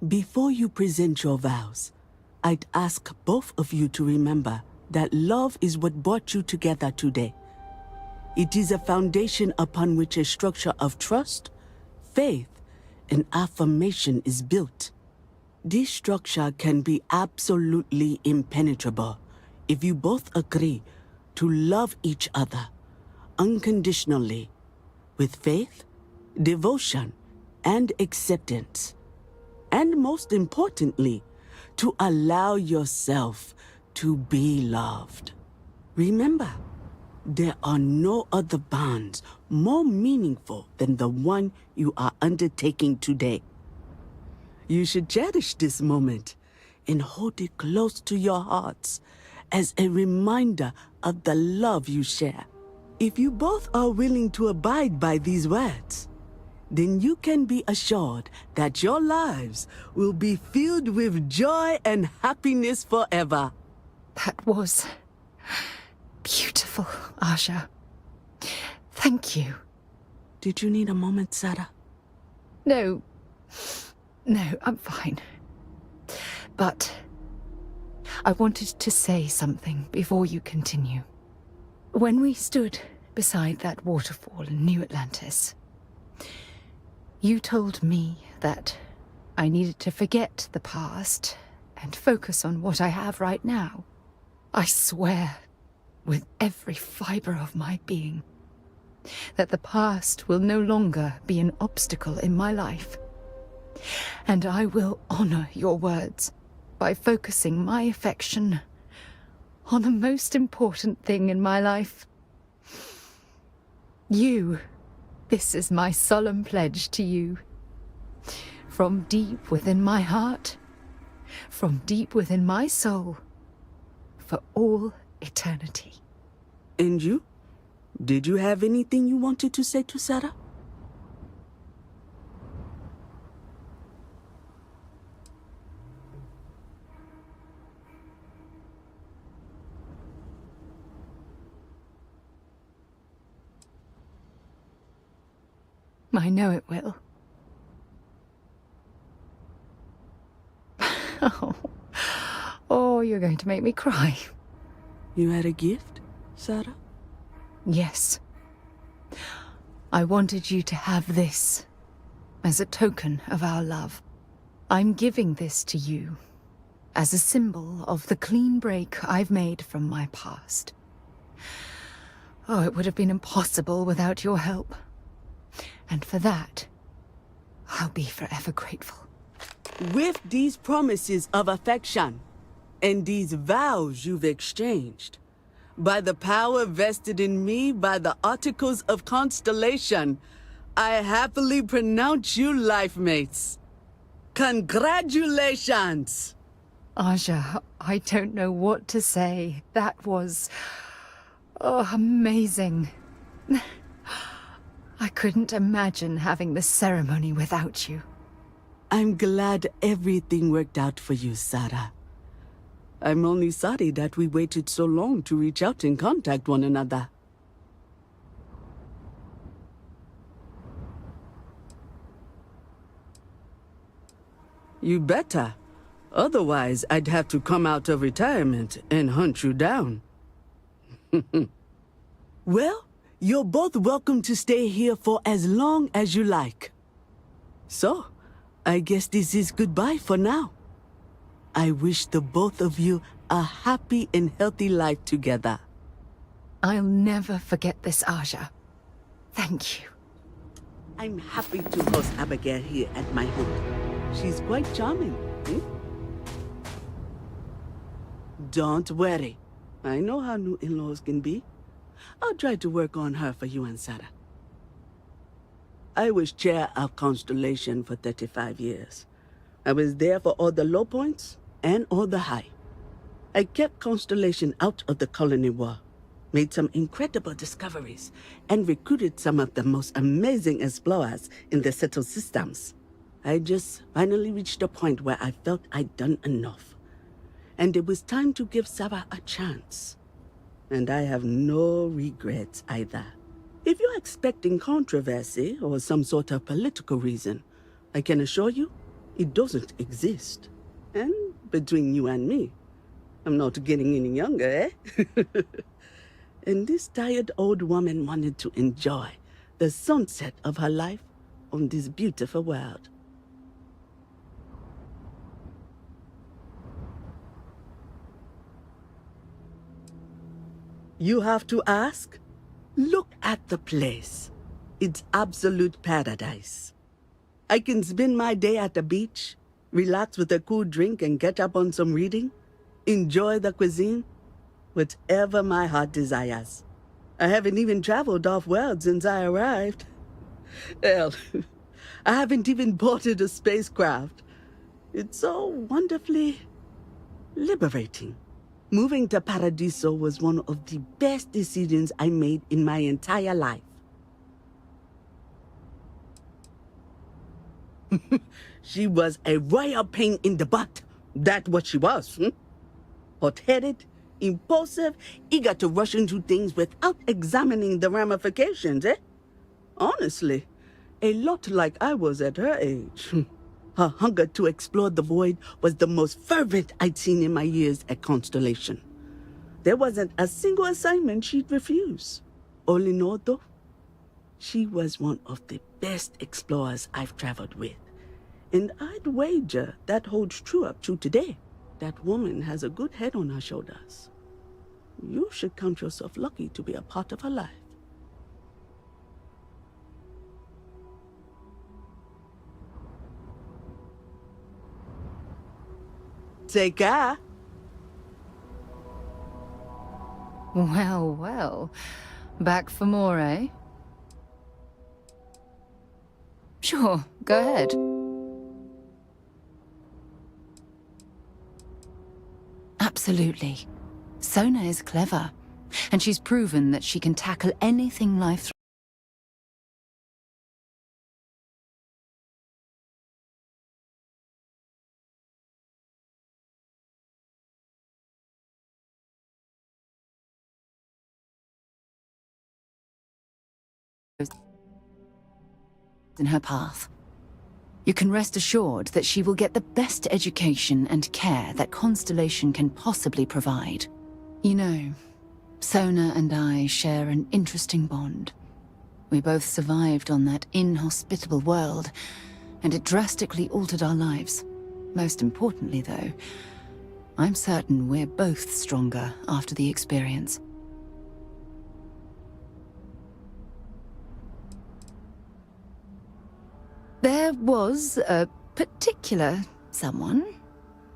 Before you present your vows, I'd ask both of you to remember that love is what brought you together today. It is a foundation upon which a structure of trust, faith, and affirmation is built. This structure can be absolutely impenetrable if you both agree to love each other unconditionally, with faith, devotion, and acceptance. And most importantly, to allow yourself to be loved. Remember, there are no other bonds more meaningful than the one you are undertaking today. You should cherish this moment and hold it close to your hearts as a reminder of the love you share. If you both are willing to abide by these words, then you can be assured that your lives will be filled with joy and happiness forever. That was beautiful, Aja. Thank you. Did you need a moment, Sarah? No, I'm fine. But I wanted to say something before you continue. When we stood beside that waterfall in New Atlantis, you told me that I needed to forget the past and focus on what I have right now. I swear, with every fiber of my being, that the past will no longer be an obstacle in my life. And I will honor your words by focusing my affection on the most important thing in my life. You. This is my solemn pledge to you. From deep within my heart, from deep within my soul, for all eternity. And you? Did you have anything you wanted to say to Sarah? I know it will. Oh, you're going to make me cry. You had a gift, Sarah? Yes. I wanted you to have this as a token of our love. I'm giving this to you as a symbol of the clean break I've made from my past. Oh, it would have been impossible without your help. And for that, I'll be forever grateful. With these promises of affection and these vows you've exchanged, by the power vested in me by the Articles of Constellation, I happily pronounce you life mates. Congratulations! Aja, I don't know what to say. That was... oh, amazing. I couldn't imagine having the ceremony without you. I'm glad everything worked out for you, Sarah. I'm only sorry that we waited so long to reach out and contact one another. You better. Otherwise, I'd have to come out of retirement and hunt you down. Well, you're both welcome to stay here for as long as you like. So, I guess this is goodbye for now. I wish the both of you a happy and healthy life together. I'll never forget this, Aja. Thank you. I'm happy to host Abigail here at my home. She's quite charming. Don't worry. I know how new in-laws can be. I'll try to work on her for you and Sarah. I was chair of Constellation for 35 years. I was there for all the low points and all the high. I kept Constellation out of the colony war, made some incredible discoveries, and recruited some of the most amazing explorers in the settled systems. I just finally reached a point where I felt I'd done enough. And it was time to give Sarah a chance. And I have no regrets either. If you're expecting controversy or some sort of political reason, I can assure you, it doesn't exist. And between you and me, I'm not getting any younger, eh? And this tired old woman wanted to enjoy the sunset of her life on this beautiful world. You have to ask? Look at the place. It's absolute paradise. I can spend my day at the beach, relax with a cool drink and catch up on some reading, enjoy the cuisine, whatever my heart desires. I haven't even traveled off-world since I arrived. Hell, I haven't even boarded a spacecraft. It's so wonderfully liberating. Moving to Paradiso was one of the best decisions I made in my entire life. She was a royal pain in the butt. That's what she was. Hot-headed, impulsive, eager to rush into things without examining the ramifications, eh? Honestly, a lot like I was at her age. Her hunger to explore the void was the most fervent I'd seen in my years at Constellation. There wasn't a single assignment she'd refuse. All in all, though, she was one of the best explorers I've traveled with. And I'd wager that holds true up to today. That woman has a good head on her shoulders. You should count yourself lucky to be a part of her life. Take care. Well, well. Back for more, eh? Sure, go ahead. Absolutely. Sona is clever, and she's proven that she can tackle anything life throws. In her path. You can rest assured that she will get the best education and care that Constellation can possibly provide. You know, Sona and I share an interesting bond. We both survived on that inhospitable world, and it drastically altered our lives. Most importantly, though, I'm certain we're both stronger after the experience. There was a particular someone,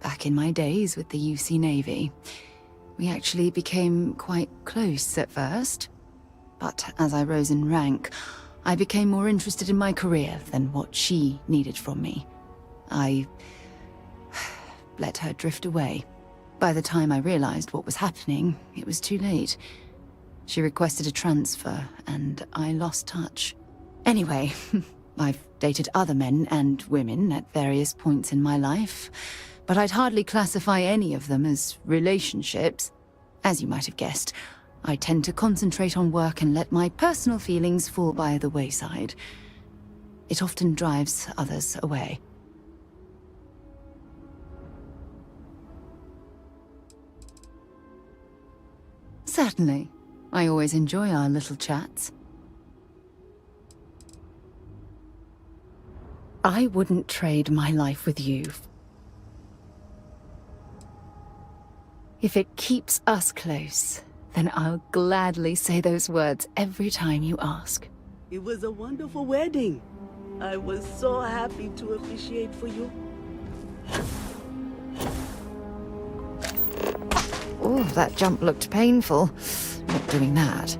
back in my days with the UC Navy. We actually became quite close at first, but as I rose in rank, I became more interested in my career than what she needed from me. I let her drift away. By the time I realized what was happening, it was too late. She requested a transfer, and I lost touch. Anyway, I've dated other men and women at various points in my life, but I'd hardly classify any of them as relationships. As you might have guessed, I tend to concentrate on work and let my personal feelings fall by the wayside. It often drives others away. Certainly. I always enjoy our little chats. I wouldn't trade my life with you. If it keeps us close, then I'll gladly say those words every time you ask. It was a wonderful wedding. I was so happy to officiate for you. Oh, that jump looked painful. Not doing that.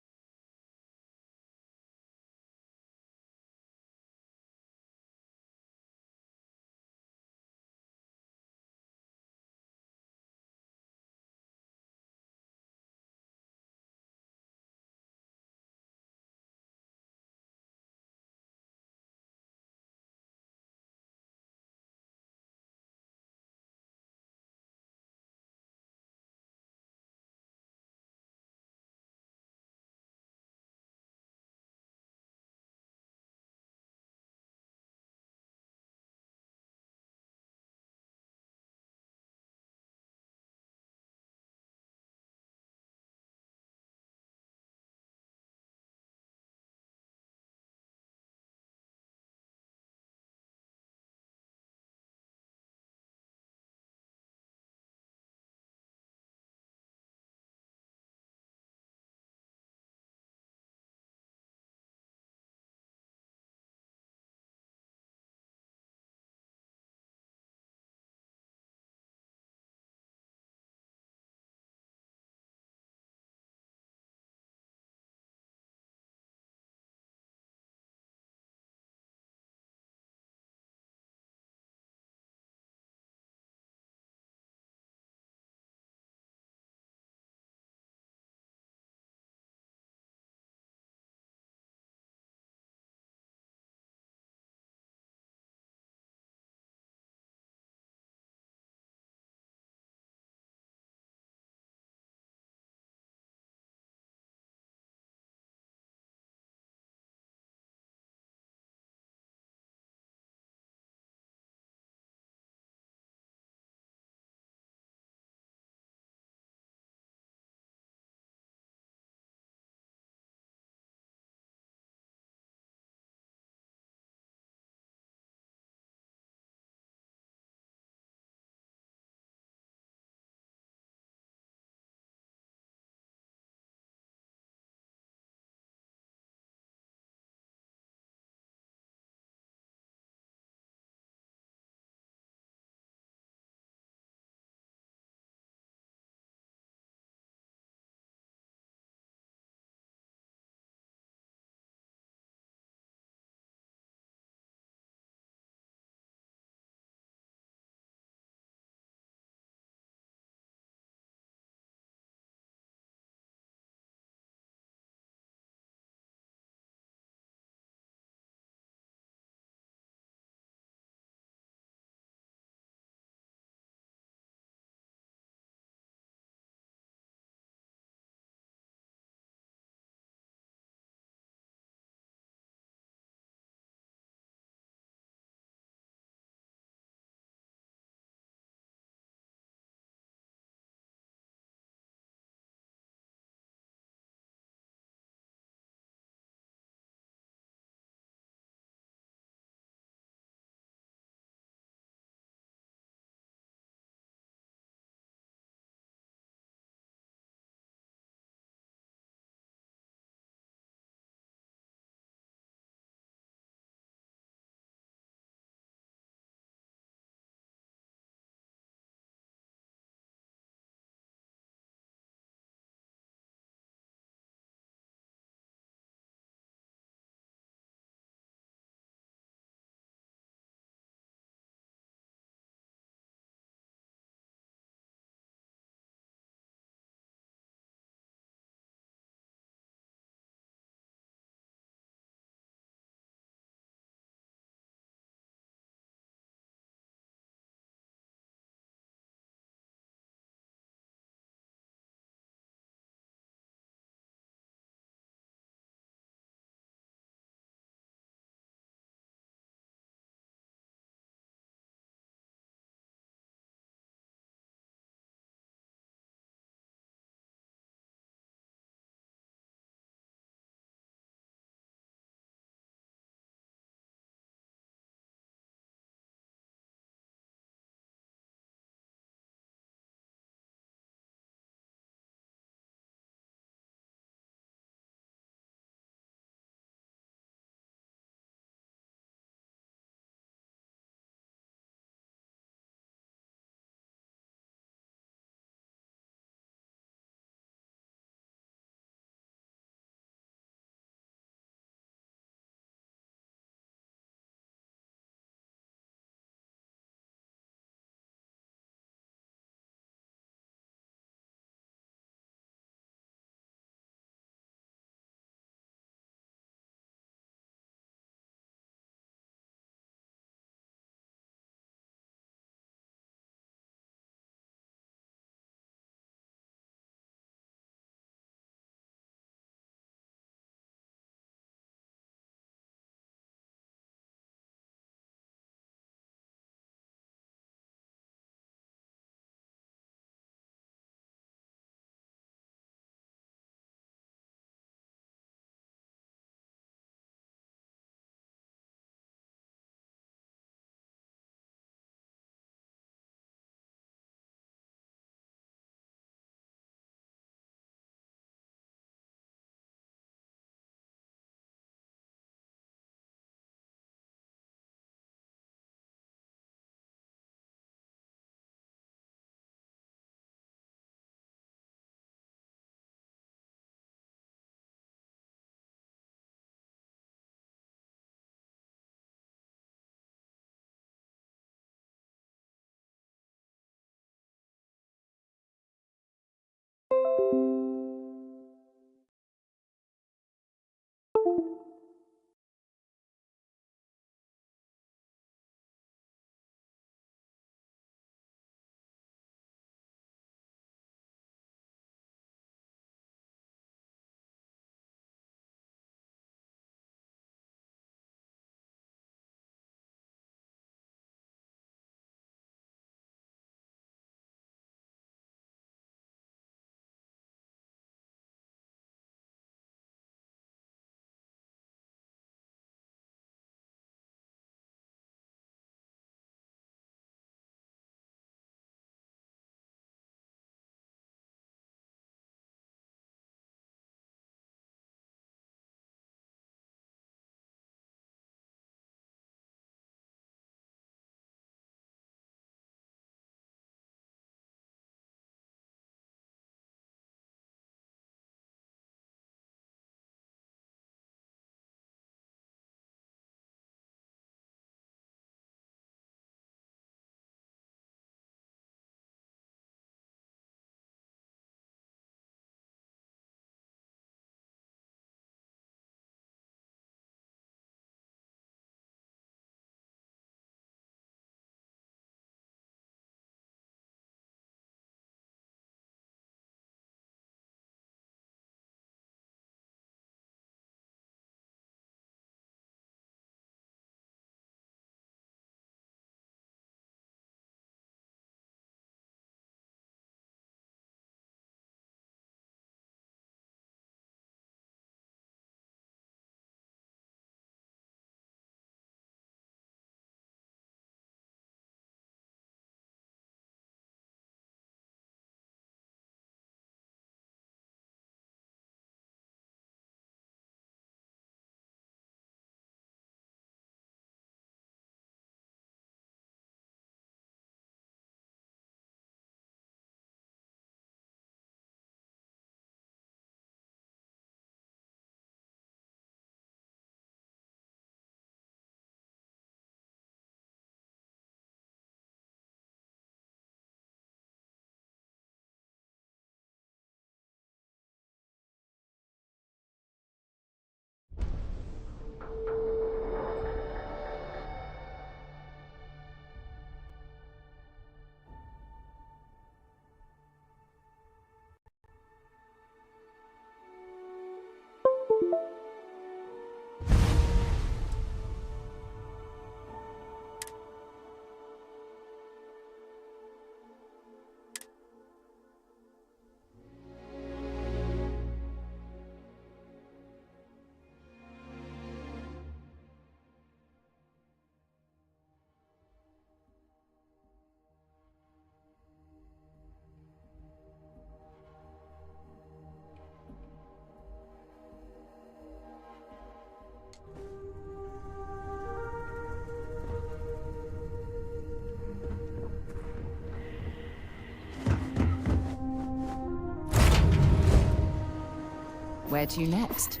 where to next.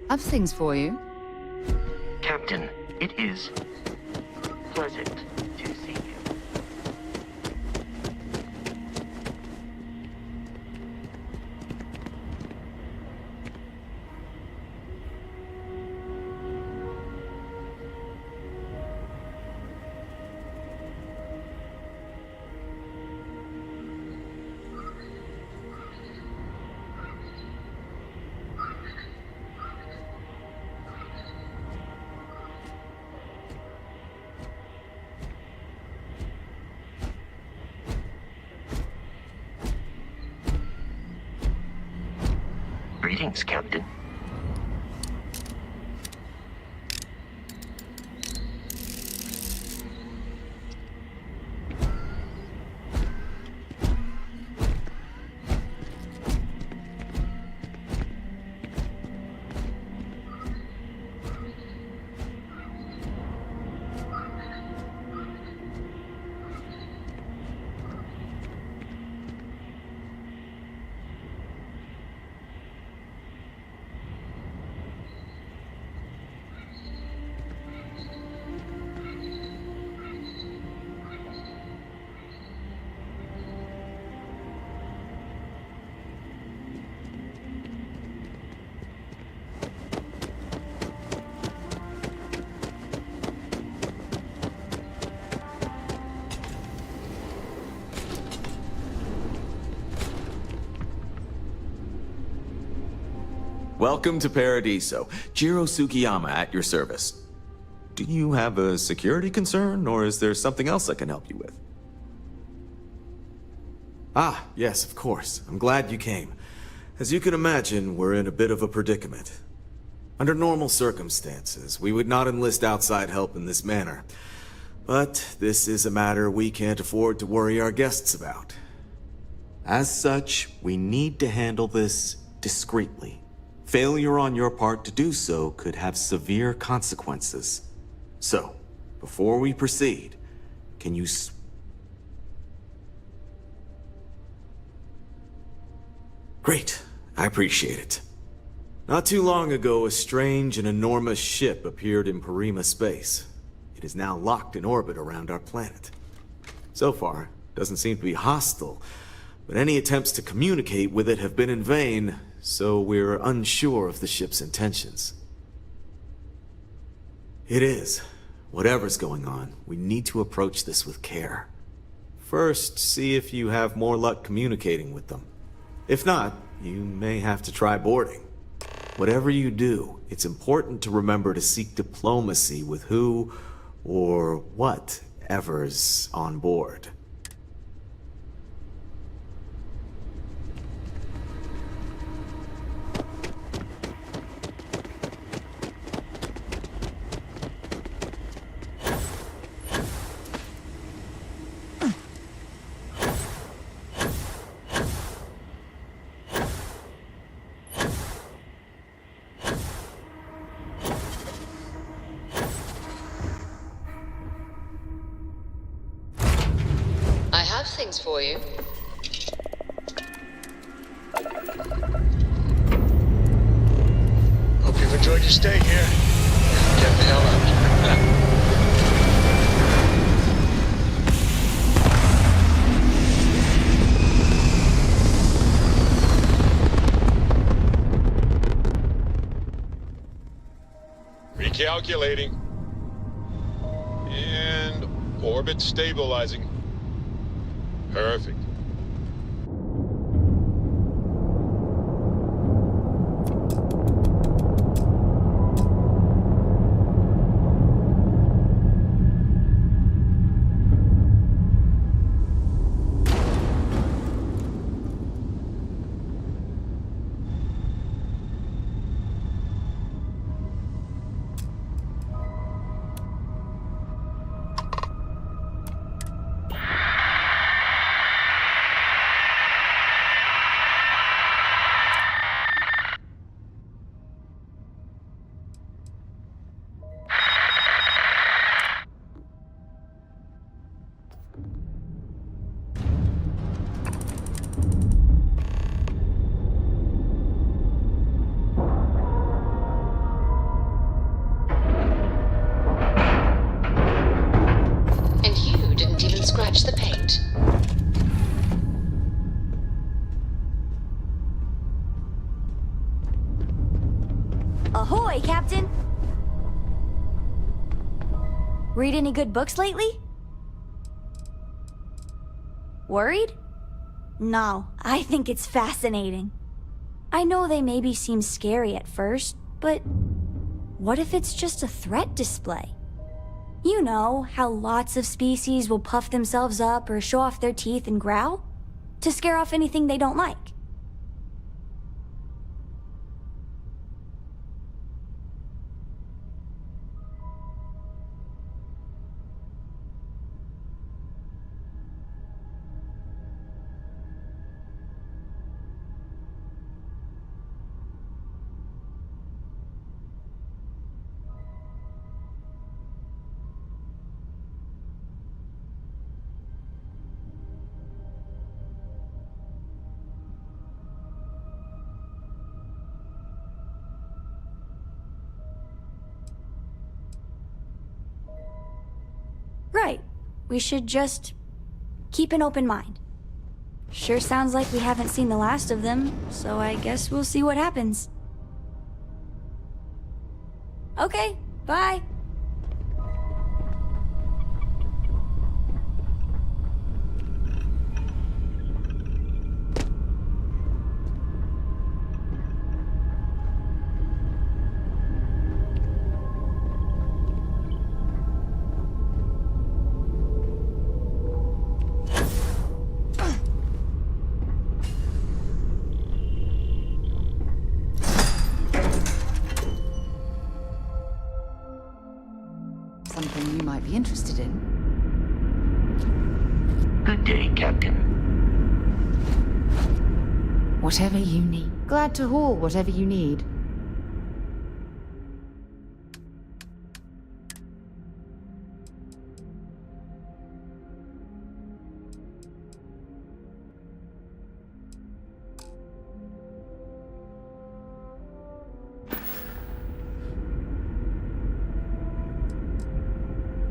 Have things for you. Captain, it is pleasant to see you. Greetings, Captain. Welcome to Paradiso. Jiro Sugiyama at your service. Do you have a security concern, or is there something else I can help you with? Ah, yes, of course. I'm glad you came. As you can imagine, we're in a bit of a predicament. Under normal circumstances, we would not enlist outside help in this manner. But this is a matter we can't afford to worry our guests about. As such, we need to handle this discreetly. Failure on your part to do so could have severe consequences. So, before we proceed, can you Great, I appreciate it. Not too long ago, a strange and enormous ship appeared in Parima space. It is now locked in orbit around our planet. So far, it doesn't seem to be hostile, but any attempts to communicate with it have been in vain, so we're unsure of the ship's intentions. It is. Whatever's going on, we need to approach this with care. First, see if you have more luck communicating with them. If not, you may have to try boarding. Whatever you do, it's important to remember to seek diplomacy with who or whatever's on board. I have things for you. Hope you've enjoyed your stay here. Get the hell out. Recalculating. And orbit stabilizing. Perfect. And you didn't even scratch the paint. Ahoy, Captain! Read any good books lately? Worried? No, I think it's fascinating. I know they maybe seem scary at first, but what if it's just a threat display? You know, how lots of species will puff themselves up or show off their teeth and growl? To scare off anything they don't like. Right. We should just keep an open mind. Sure sounds like we haven't seen the last of them, so I guess we'll see what happens. Okay, bye. Something you might be interested in. Good day, Captain. Whatever you need. Glad to haul whatever you need.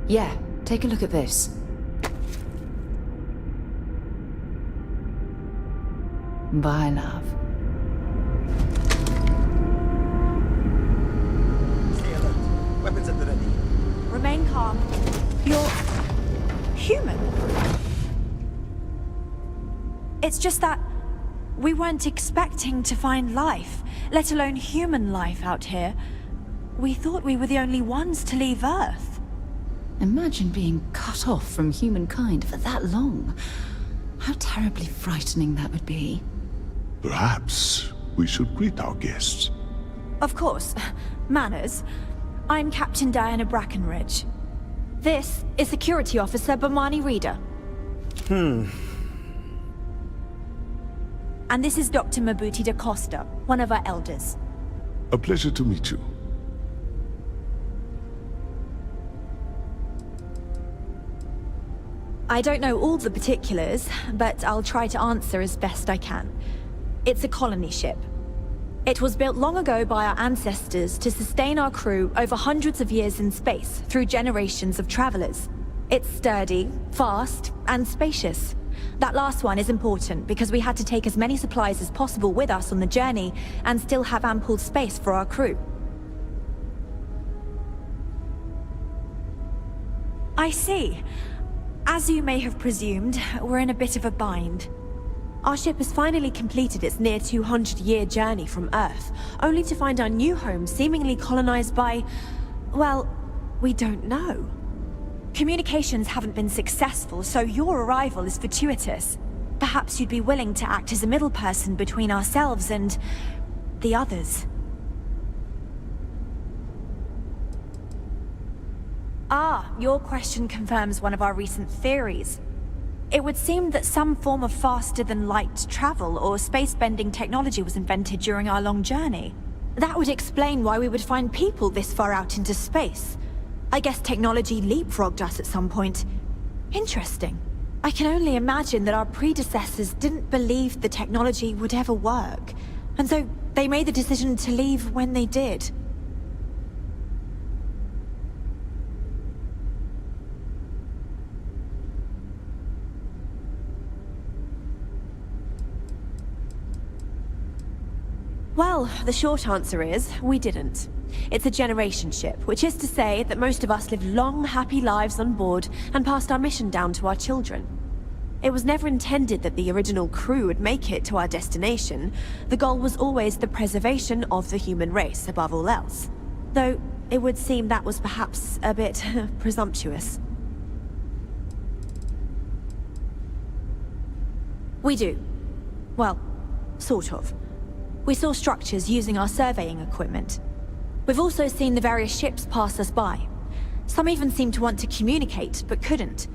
Yeah, take a look at this. Bye, love. Stay alert. Weapons at the ready. Remain calm. You're human. It's just that we weren't expecting to find life, let alone human life out here. We thought we were the only ones to leave Earth. Imagine being cut off from humankind for that long. How terribly frightening that would be. Perhaps we should greet our guests. Of course. Manners. I'm Captain Diana Brackenridge. This is Security Officer Bomani Reader. And this is Dr. Mabuti da Costa, one of our elders. A pleasure to meet you. I don't know all the particulars, but I'll try to answer as best I can. It's a colony ship. It was built long ago by our ancestors to sustain our crew over hundreds of years in space through generations of travelers. It's sturdy, fast, and spacious. That last one is important because we had to take as many supplies as possible with us on the journey and still have ample space for our crew. I see. As you may have presumed, we're in a bit of a bind. Our ship has finally completed its near 200-year journey from Earth, only to find our new home seemingly colonized by... well, we don't know. Communications haven't been successful, so your arrival is fortuitous. Perhaps you'd be willing to act as a middle person between ourselves and... the others. Ah, your question confirms one of our recent theories. It would seem that some form of faster-than-light travel or space-bending technology was invented during our long journey. That would explain why we would find people this far out into space. I guess technology leapfrogged us at some point. Interesting. I can only imagine that our predecessors didn't believe the technology would ever work, and so they made the decision to leave when they did. Well, the short answer is, we didn't. It's a generation ship, which is to say that most of us lived long, happy lives on board and passed our mission down to our children. It was never intended that the original crew would make it to our destination. The goal was always the preservation of the human race, above all else. Though, it would seem that was perhaps a bit presumptuous. We do. Well, sort of. We saw structures using our surveying equipment. We've also seen the various ships pass us by. Some even seemed to want to communicate, but couldn't.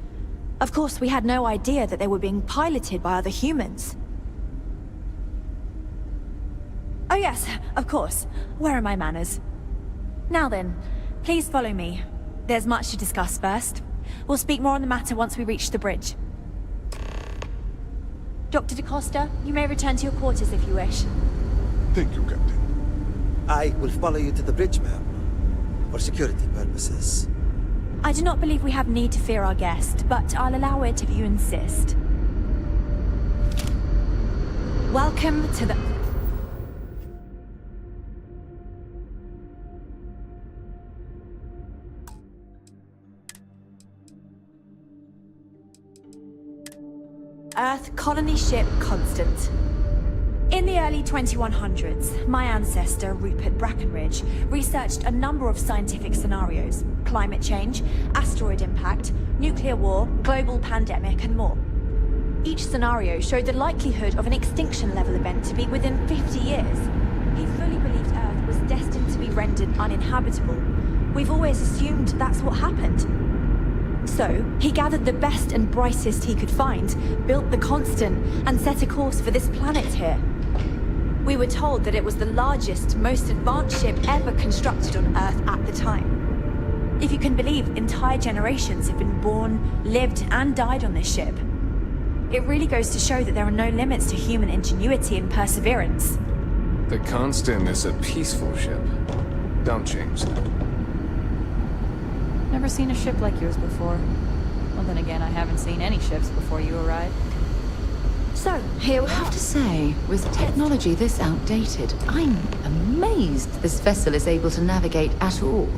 Of course, we had no idea that they were being piloted by other humans. Oh yes, of course. Where are my manners? Now then, please follow me. There's much to discuss first. We'll speak more on the matter once we reach the bridge. Dr. DaCosta, you may return to your quarters if you wish. Thank you, Captain. I will follow you to the bridge, ma'am, for security purposes. I do not believe we have need to fear our guest, but I'll allow it if you insist. Welcome to the... Earth Colony Ship Constant. In the early 2100s, my ancestor, Rupert Brackenridge, researched a number of scientific scenarios: climate change, asteroid impact, nuclear war, global pandemic, and more. Each scenario showed the likelihood of an extinction-level event to be within 50 years. He fully believed Earth was destined to be rendered uninhabitable. We've always assumed that's what happened. So, he gathered the best and brightest he could find, built the Constant, and set a course for this planet here. We were told that it was the largest, most advanced ship ever constructed on Earth at the time. If you can believe, entire generations have been born, lived, and died on this ship. It really goes to show that there are no limits to human ingenuity and perseverance. The Constant is a peaceful ship. Don't change that. Never seen a ship like yours before. Well, then again, I haven't seen any ships before you arrived. So, here we I have are. to say, with technology this outdated, I'm amazed this vessel is able to navigate at all.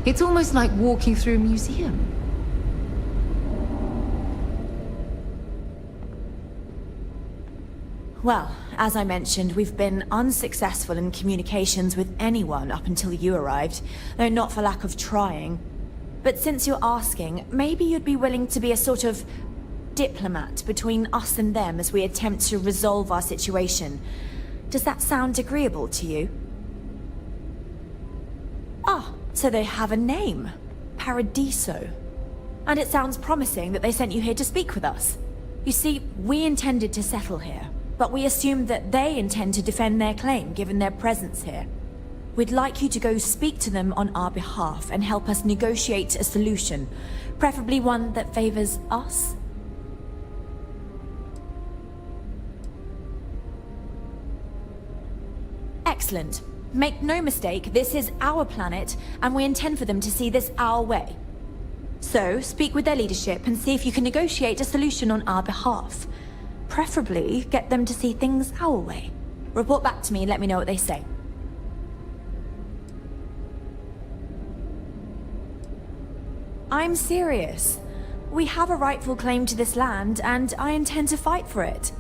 It's almost like walking through a museum. Well, as I mentioned, we've been unsuccessful in communications with anyone up until you arrived, though not for lack of trying. But since you're asking, maybe you'd be willing to be a sort of diplomat between us and them as we attempt to resolve our situation. Does that sound agreeable to you? Ah, so they have a name. Paradiso. And it sounds promising that they sent you here to speak with us. You see, we intended to settle here, but we assumed that they intend to defend their claim given their presence here. We'd like you to go speak to them on our behalf and help us negotiate a solution, preferably one that favors us. Excellent. Make no mistake, this is our planet, and we intend for them to see this our way. So, speak with their leadership and see if you can negotiate a solution on our behalf. Preferably, get them to see things our way. Report back to me and let me know what they say. I'm serious. We have a rightful claim to this land, and I intend to fight for it.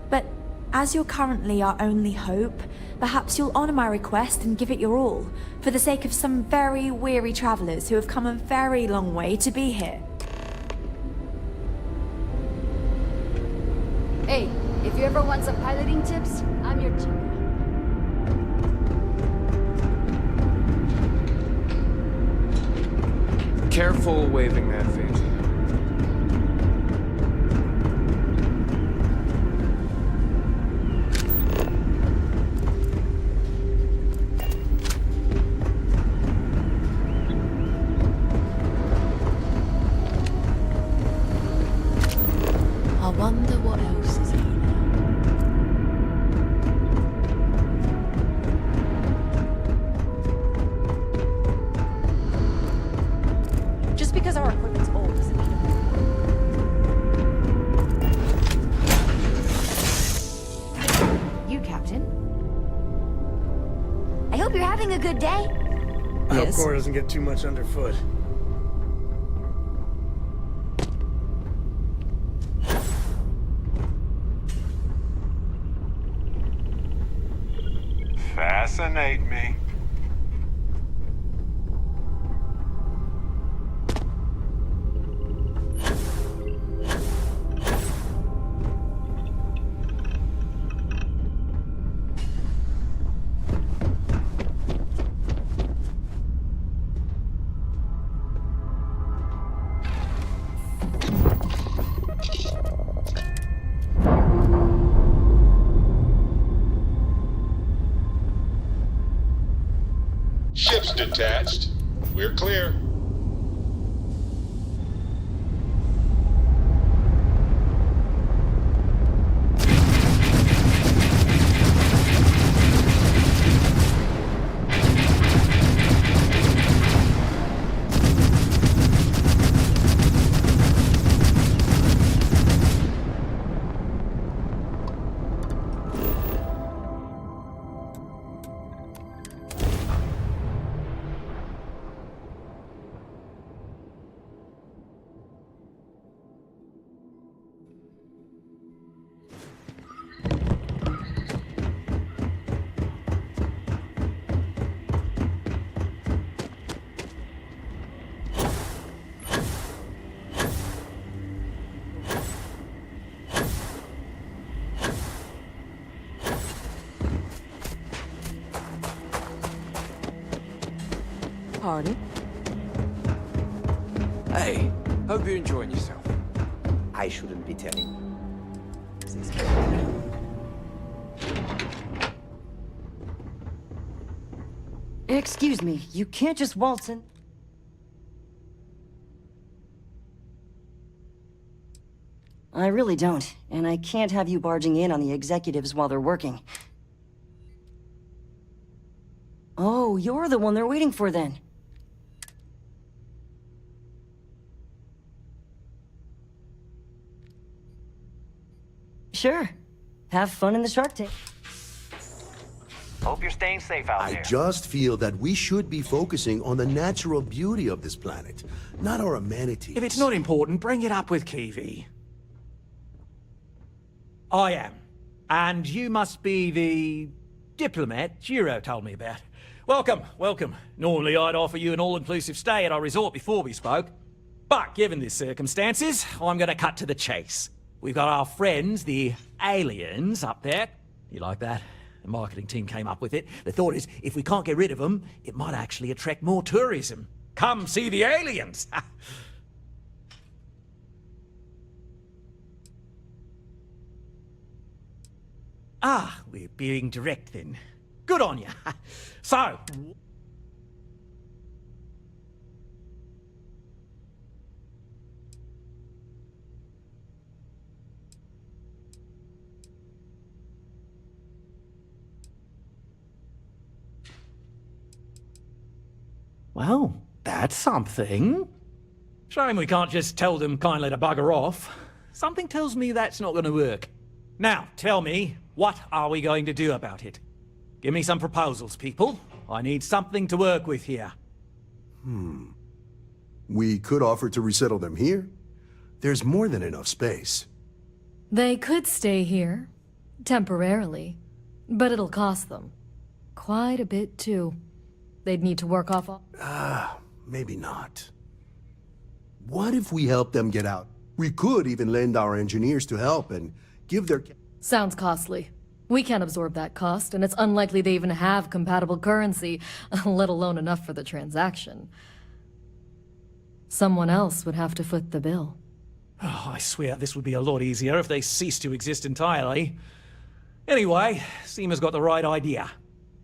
But as you're currently our only hope, perhaps you'll honor my request and give it your all, for the sake of some very weary travelers who have come a very long way to be here. Hey, if you ever want some piloting tips, I'm your chick. Careful waving that feet. I wonder what else is here now. Just because our equipment's old doesn't mean it. You, Captain. I hope you're having a good day. I hope Cora doesn't get too much underfoot. Fascinate me. Ship's detached. We're clear. Pardon? Hey, hope you're enjoying yourself. I shouldn't be telling. Excuse me, you can't just waltz in. I really don't, and I can't have you barging in on the executives while they're working. Oh, you're the one they're waiting for then. Sure. Have fun in the Shark Tank. Hope you're staying safe out there. I just feel that we should be focusing on the natural beauty of this planet, not our amenities. If it's not important, bring it up with Kiwi. I am. And you must be the diplomat Jiro told me about. Welcome, welcome. Normally I'd offer you an all-inclusive stay at our resort before we spoke. But given the circumstances, I'm gonna cut to the chase. We've got our friends, the aliens, up there. You like that? The marketing team came up with it. The thought is, if we can't get rid of them, it might actually attract more tourism. Come see the aliens! Ah, we're being direct then. Good on you. So... Well, that's something. Shame we can't just tell them kindly to bugger off. Something tells me that's not going to work. Now, tell me, what are we going to do about it? Give me some proposals, people. I need something to work with here. We could offer to resettle them here, There's more than enough space. They could stay here, temporarily, but it'll cost them. Quite a bit, too. They'd need to work off all... Maybe not. What if we help them get out? We could even lend our engineers to help and give their... Sounds costly. We can't absorb that cost, and it's unlikely they even have compatible currency, let alone enough for the transaction. Someone else would have to foot the bill. Oh, I swear this would be a lot easier if they ceased to exist entirely. Anyway, Seema's got the right idea.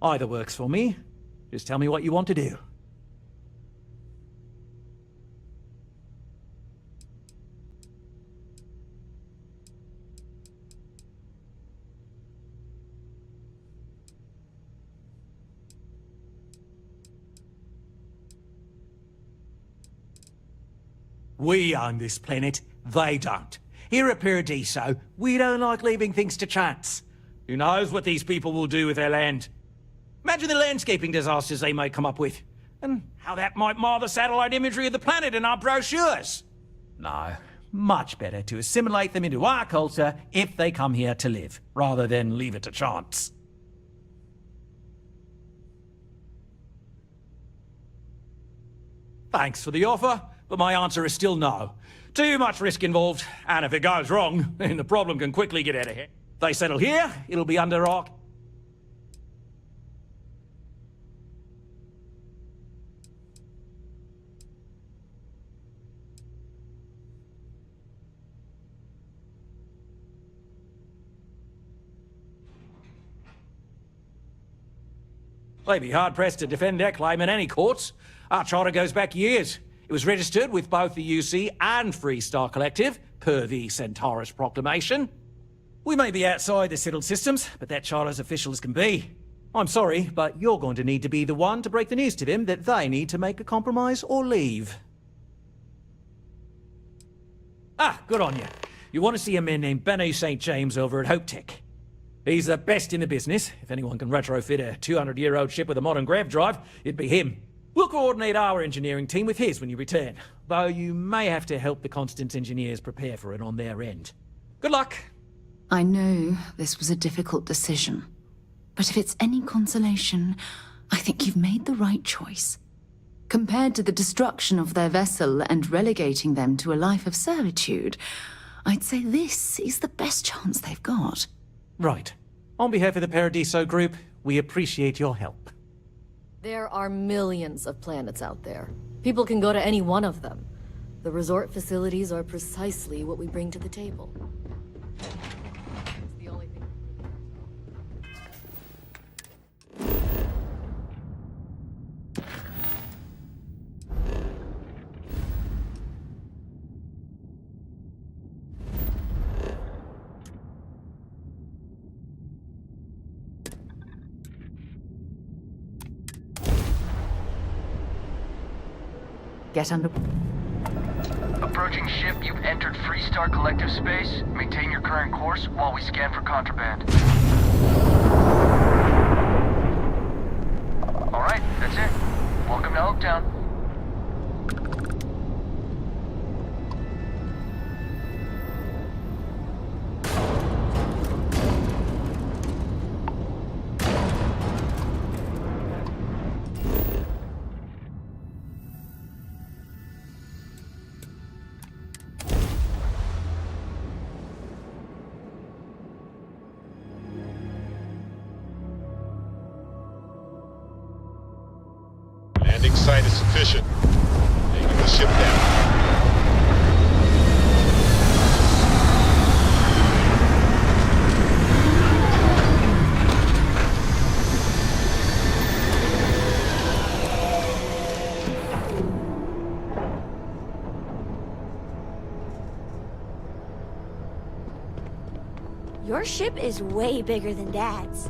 Either works for me. Just tell me what you want to do. We own this planet, they don't. Here at Paradiso, we don't like leaving things to chance. Who knows what these people will do with their land? Imagine the landscaping disasters they may come up with, and how that might mar the satellite imagery of the planet in our brochures. No, much better to assimilate them into our culture if they come here to live, rather than leave it to chance. Thanks for the offer, but my answer is still no. Too much risk involved, and if it goes wrong, then the problem can quickly get out of hand. If they settle here, it'll be under our... They'd be hard-pressed to defend their claim in any courts. Our charter goes back years. It was registered with both the UC and Freestar Collective, per the Centaurus Proclamation. We may be outside the settled systems, but that charter's official as can be. I'm sorry, but you're going to need to be the one to break the news to them that they need to make a compromise or leave. Ah, good on you. You want to see a man named Benny St. James over at Hope Tech. He's the best in the business. If anyone can retrofit a 200-year-old ship with a modern grav drive, it'd be him. We'll coordinate our engineering team with his when you return, though you may have to help the Constance engineers prepare for it on their end. Good luck. I know this was a difficult decision, but if it's any consolation, I think you've made the right choice. Compared to the destruction of their vessel and relegating them to a life of servitude, I'd say this is the best chance they've got. Right. On behalf of the Paradiso Group, we appreciate your help. There are millions of planets out there. People can go to any one of them. The resort facilities are precisely what we bring to the table. It's the only thing... Get under... Approaching ship, you've entered Freestar Collective space. Maintain your current course while we scan for contraband. Alright, that's it. Welcome to Hopetown. Landing site is sufficient. Taking the ship down. Your ship is way bigger than Dad's.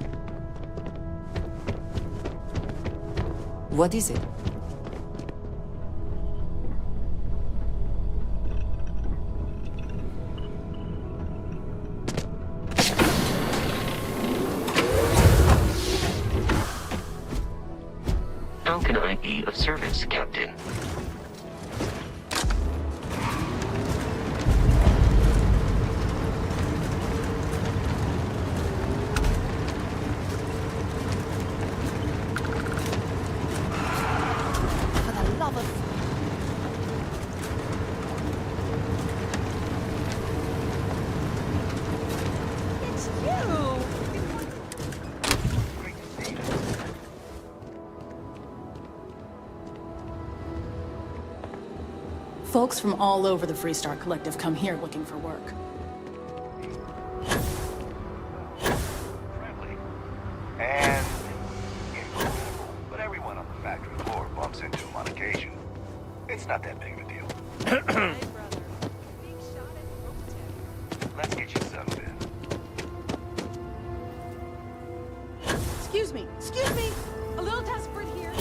What is it? How can I be of service, Captain? Folks from all over the Freestar Collective come here looking for work. Friendly. And incredible. But everyone on the factory floor bumps into him on occasion. It's not that big of a deal. Let's get you settled in. Excuse me! A little desperate here.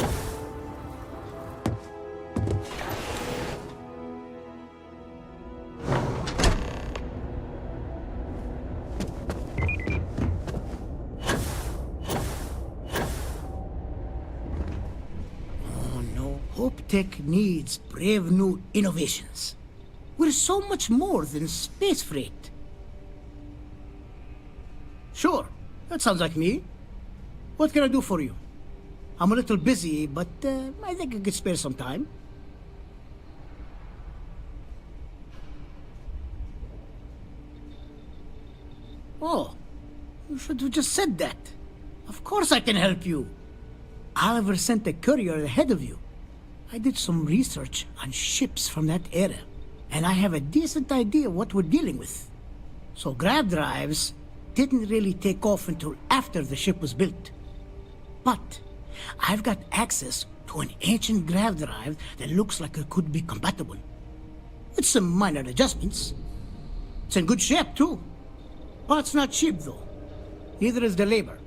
Oh no, Hope Tech needs brave new innovations. We're so much more than space freight. Sure, that sounds like me. What can I do for you? I'm a little busy, but I think I could spare some time. Oh, you should have just said that. Of course I can help you. Oliver sent a courier ahead of you. I did some research on ships from that era, and I have a decent idea what we're dealing with. So grav drives didn't really take off until after the ship was built. But I've got access to an ancient grav drive that looks like it could be compatible. With some minor adjustments. It's in good shape, too. Parts not cheap, though. Neither is the labor.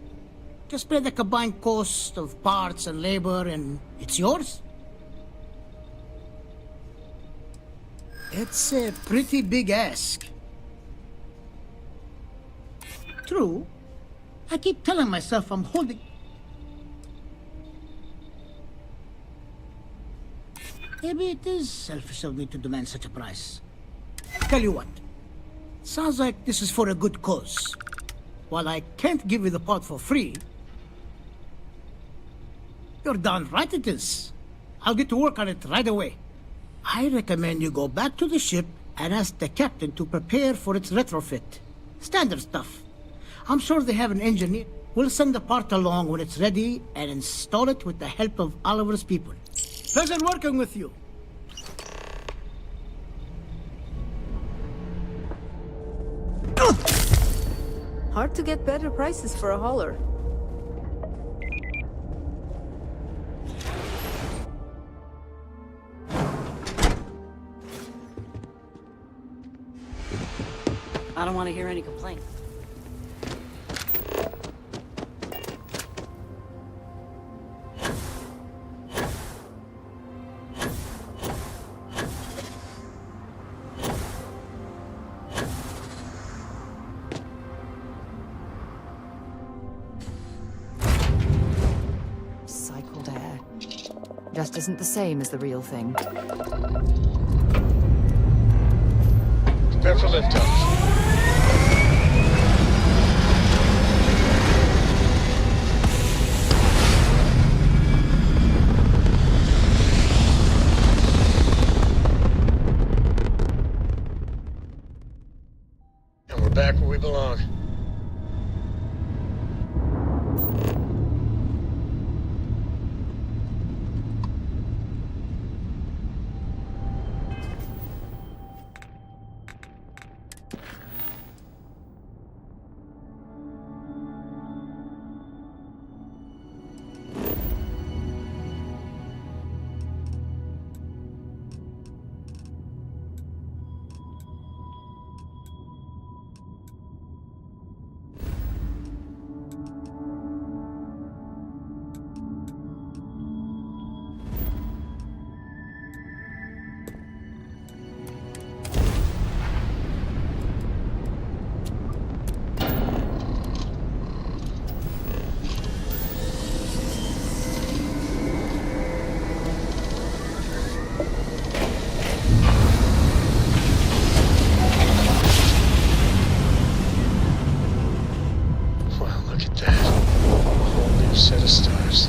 Just pay the combined cost of parts and labor, and it's yours. It's a pretty big ask. True. I keep telling myself I'm holding... Maybe it is selfish of me to demand such a price. Tell you what. Sounds like this is for a good cause. While I can't give you the part for free, you're darn right it is. I'll get to work on it right away. I recommend you go back to the ship and ask the captain to prepare for its retrofit. Standard stuff. I'm sure they have an engineer. We'll send the part along when it's ready and install it with the help of Oliver's people. Pleasure working with you. Hard to get better prices for a hauler. I don't want to hear any complaints. Cycled air. Just isn't the same as the real thing. Prepare for liftoff. And we're back where we belong. Set of stars.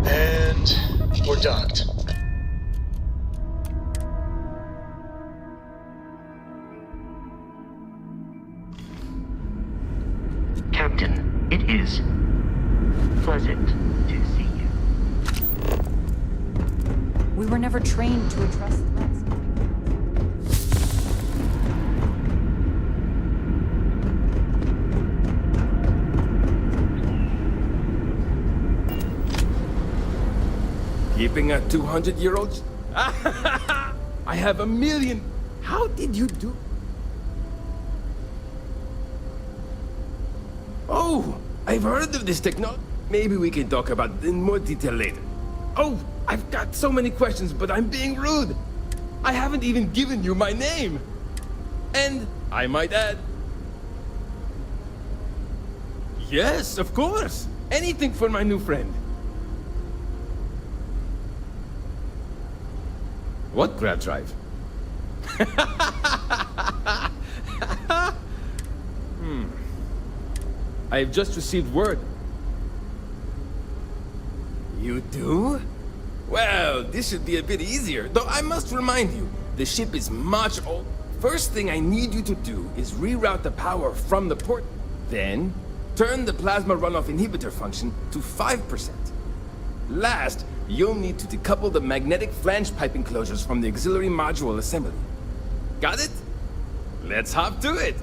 And we're docked. were never trained to address threats. Keeping a 200-year-old? I have 1 million. How did you do? Oh, I've heard of this technology. Maybe we can talk about it in more detail later. Oh, I've got so many questions, but I'm being rude. I haven't even given you my name. And I might add... Yes, of course. Anything for my new friend. What grab drive? I've just received word. You do? Well, this should be a bit easier, though I must remind you, the ship is much old. First thing I need you to do is reroute the power from the port. Then, turn the plasma runoff inhibitor function to 5%. Last, you'll need to decouple the magnetic flange pipe enclosures from the auxiliary module assembly. Got it? Let's hop to it!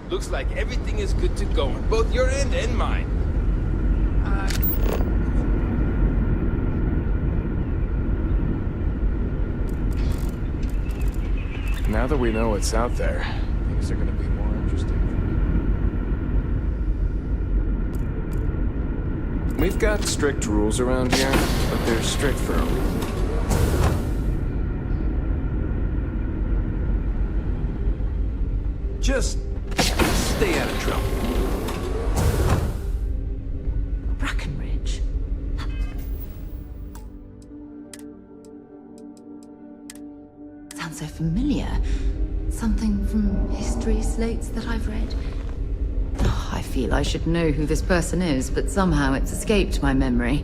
Looks like everything is good to go on both your end and mine. Now that we know what's out there, things are gonna be more interesting. We've got strict rules around here, but they're strict for a reason. Just stay out of trouble. Brackenridge. Sounds so familiar. Something from history slates that I've read. Oh, I feel I should know who this person is, but somehow it's escaped my memory.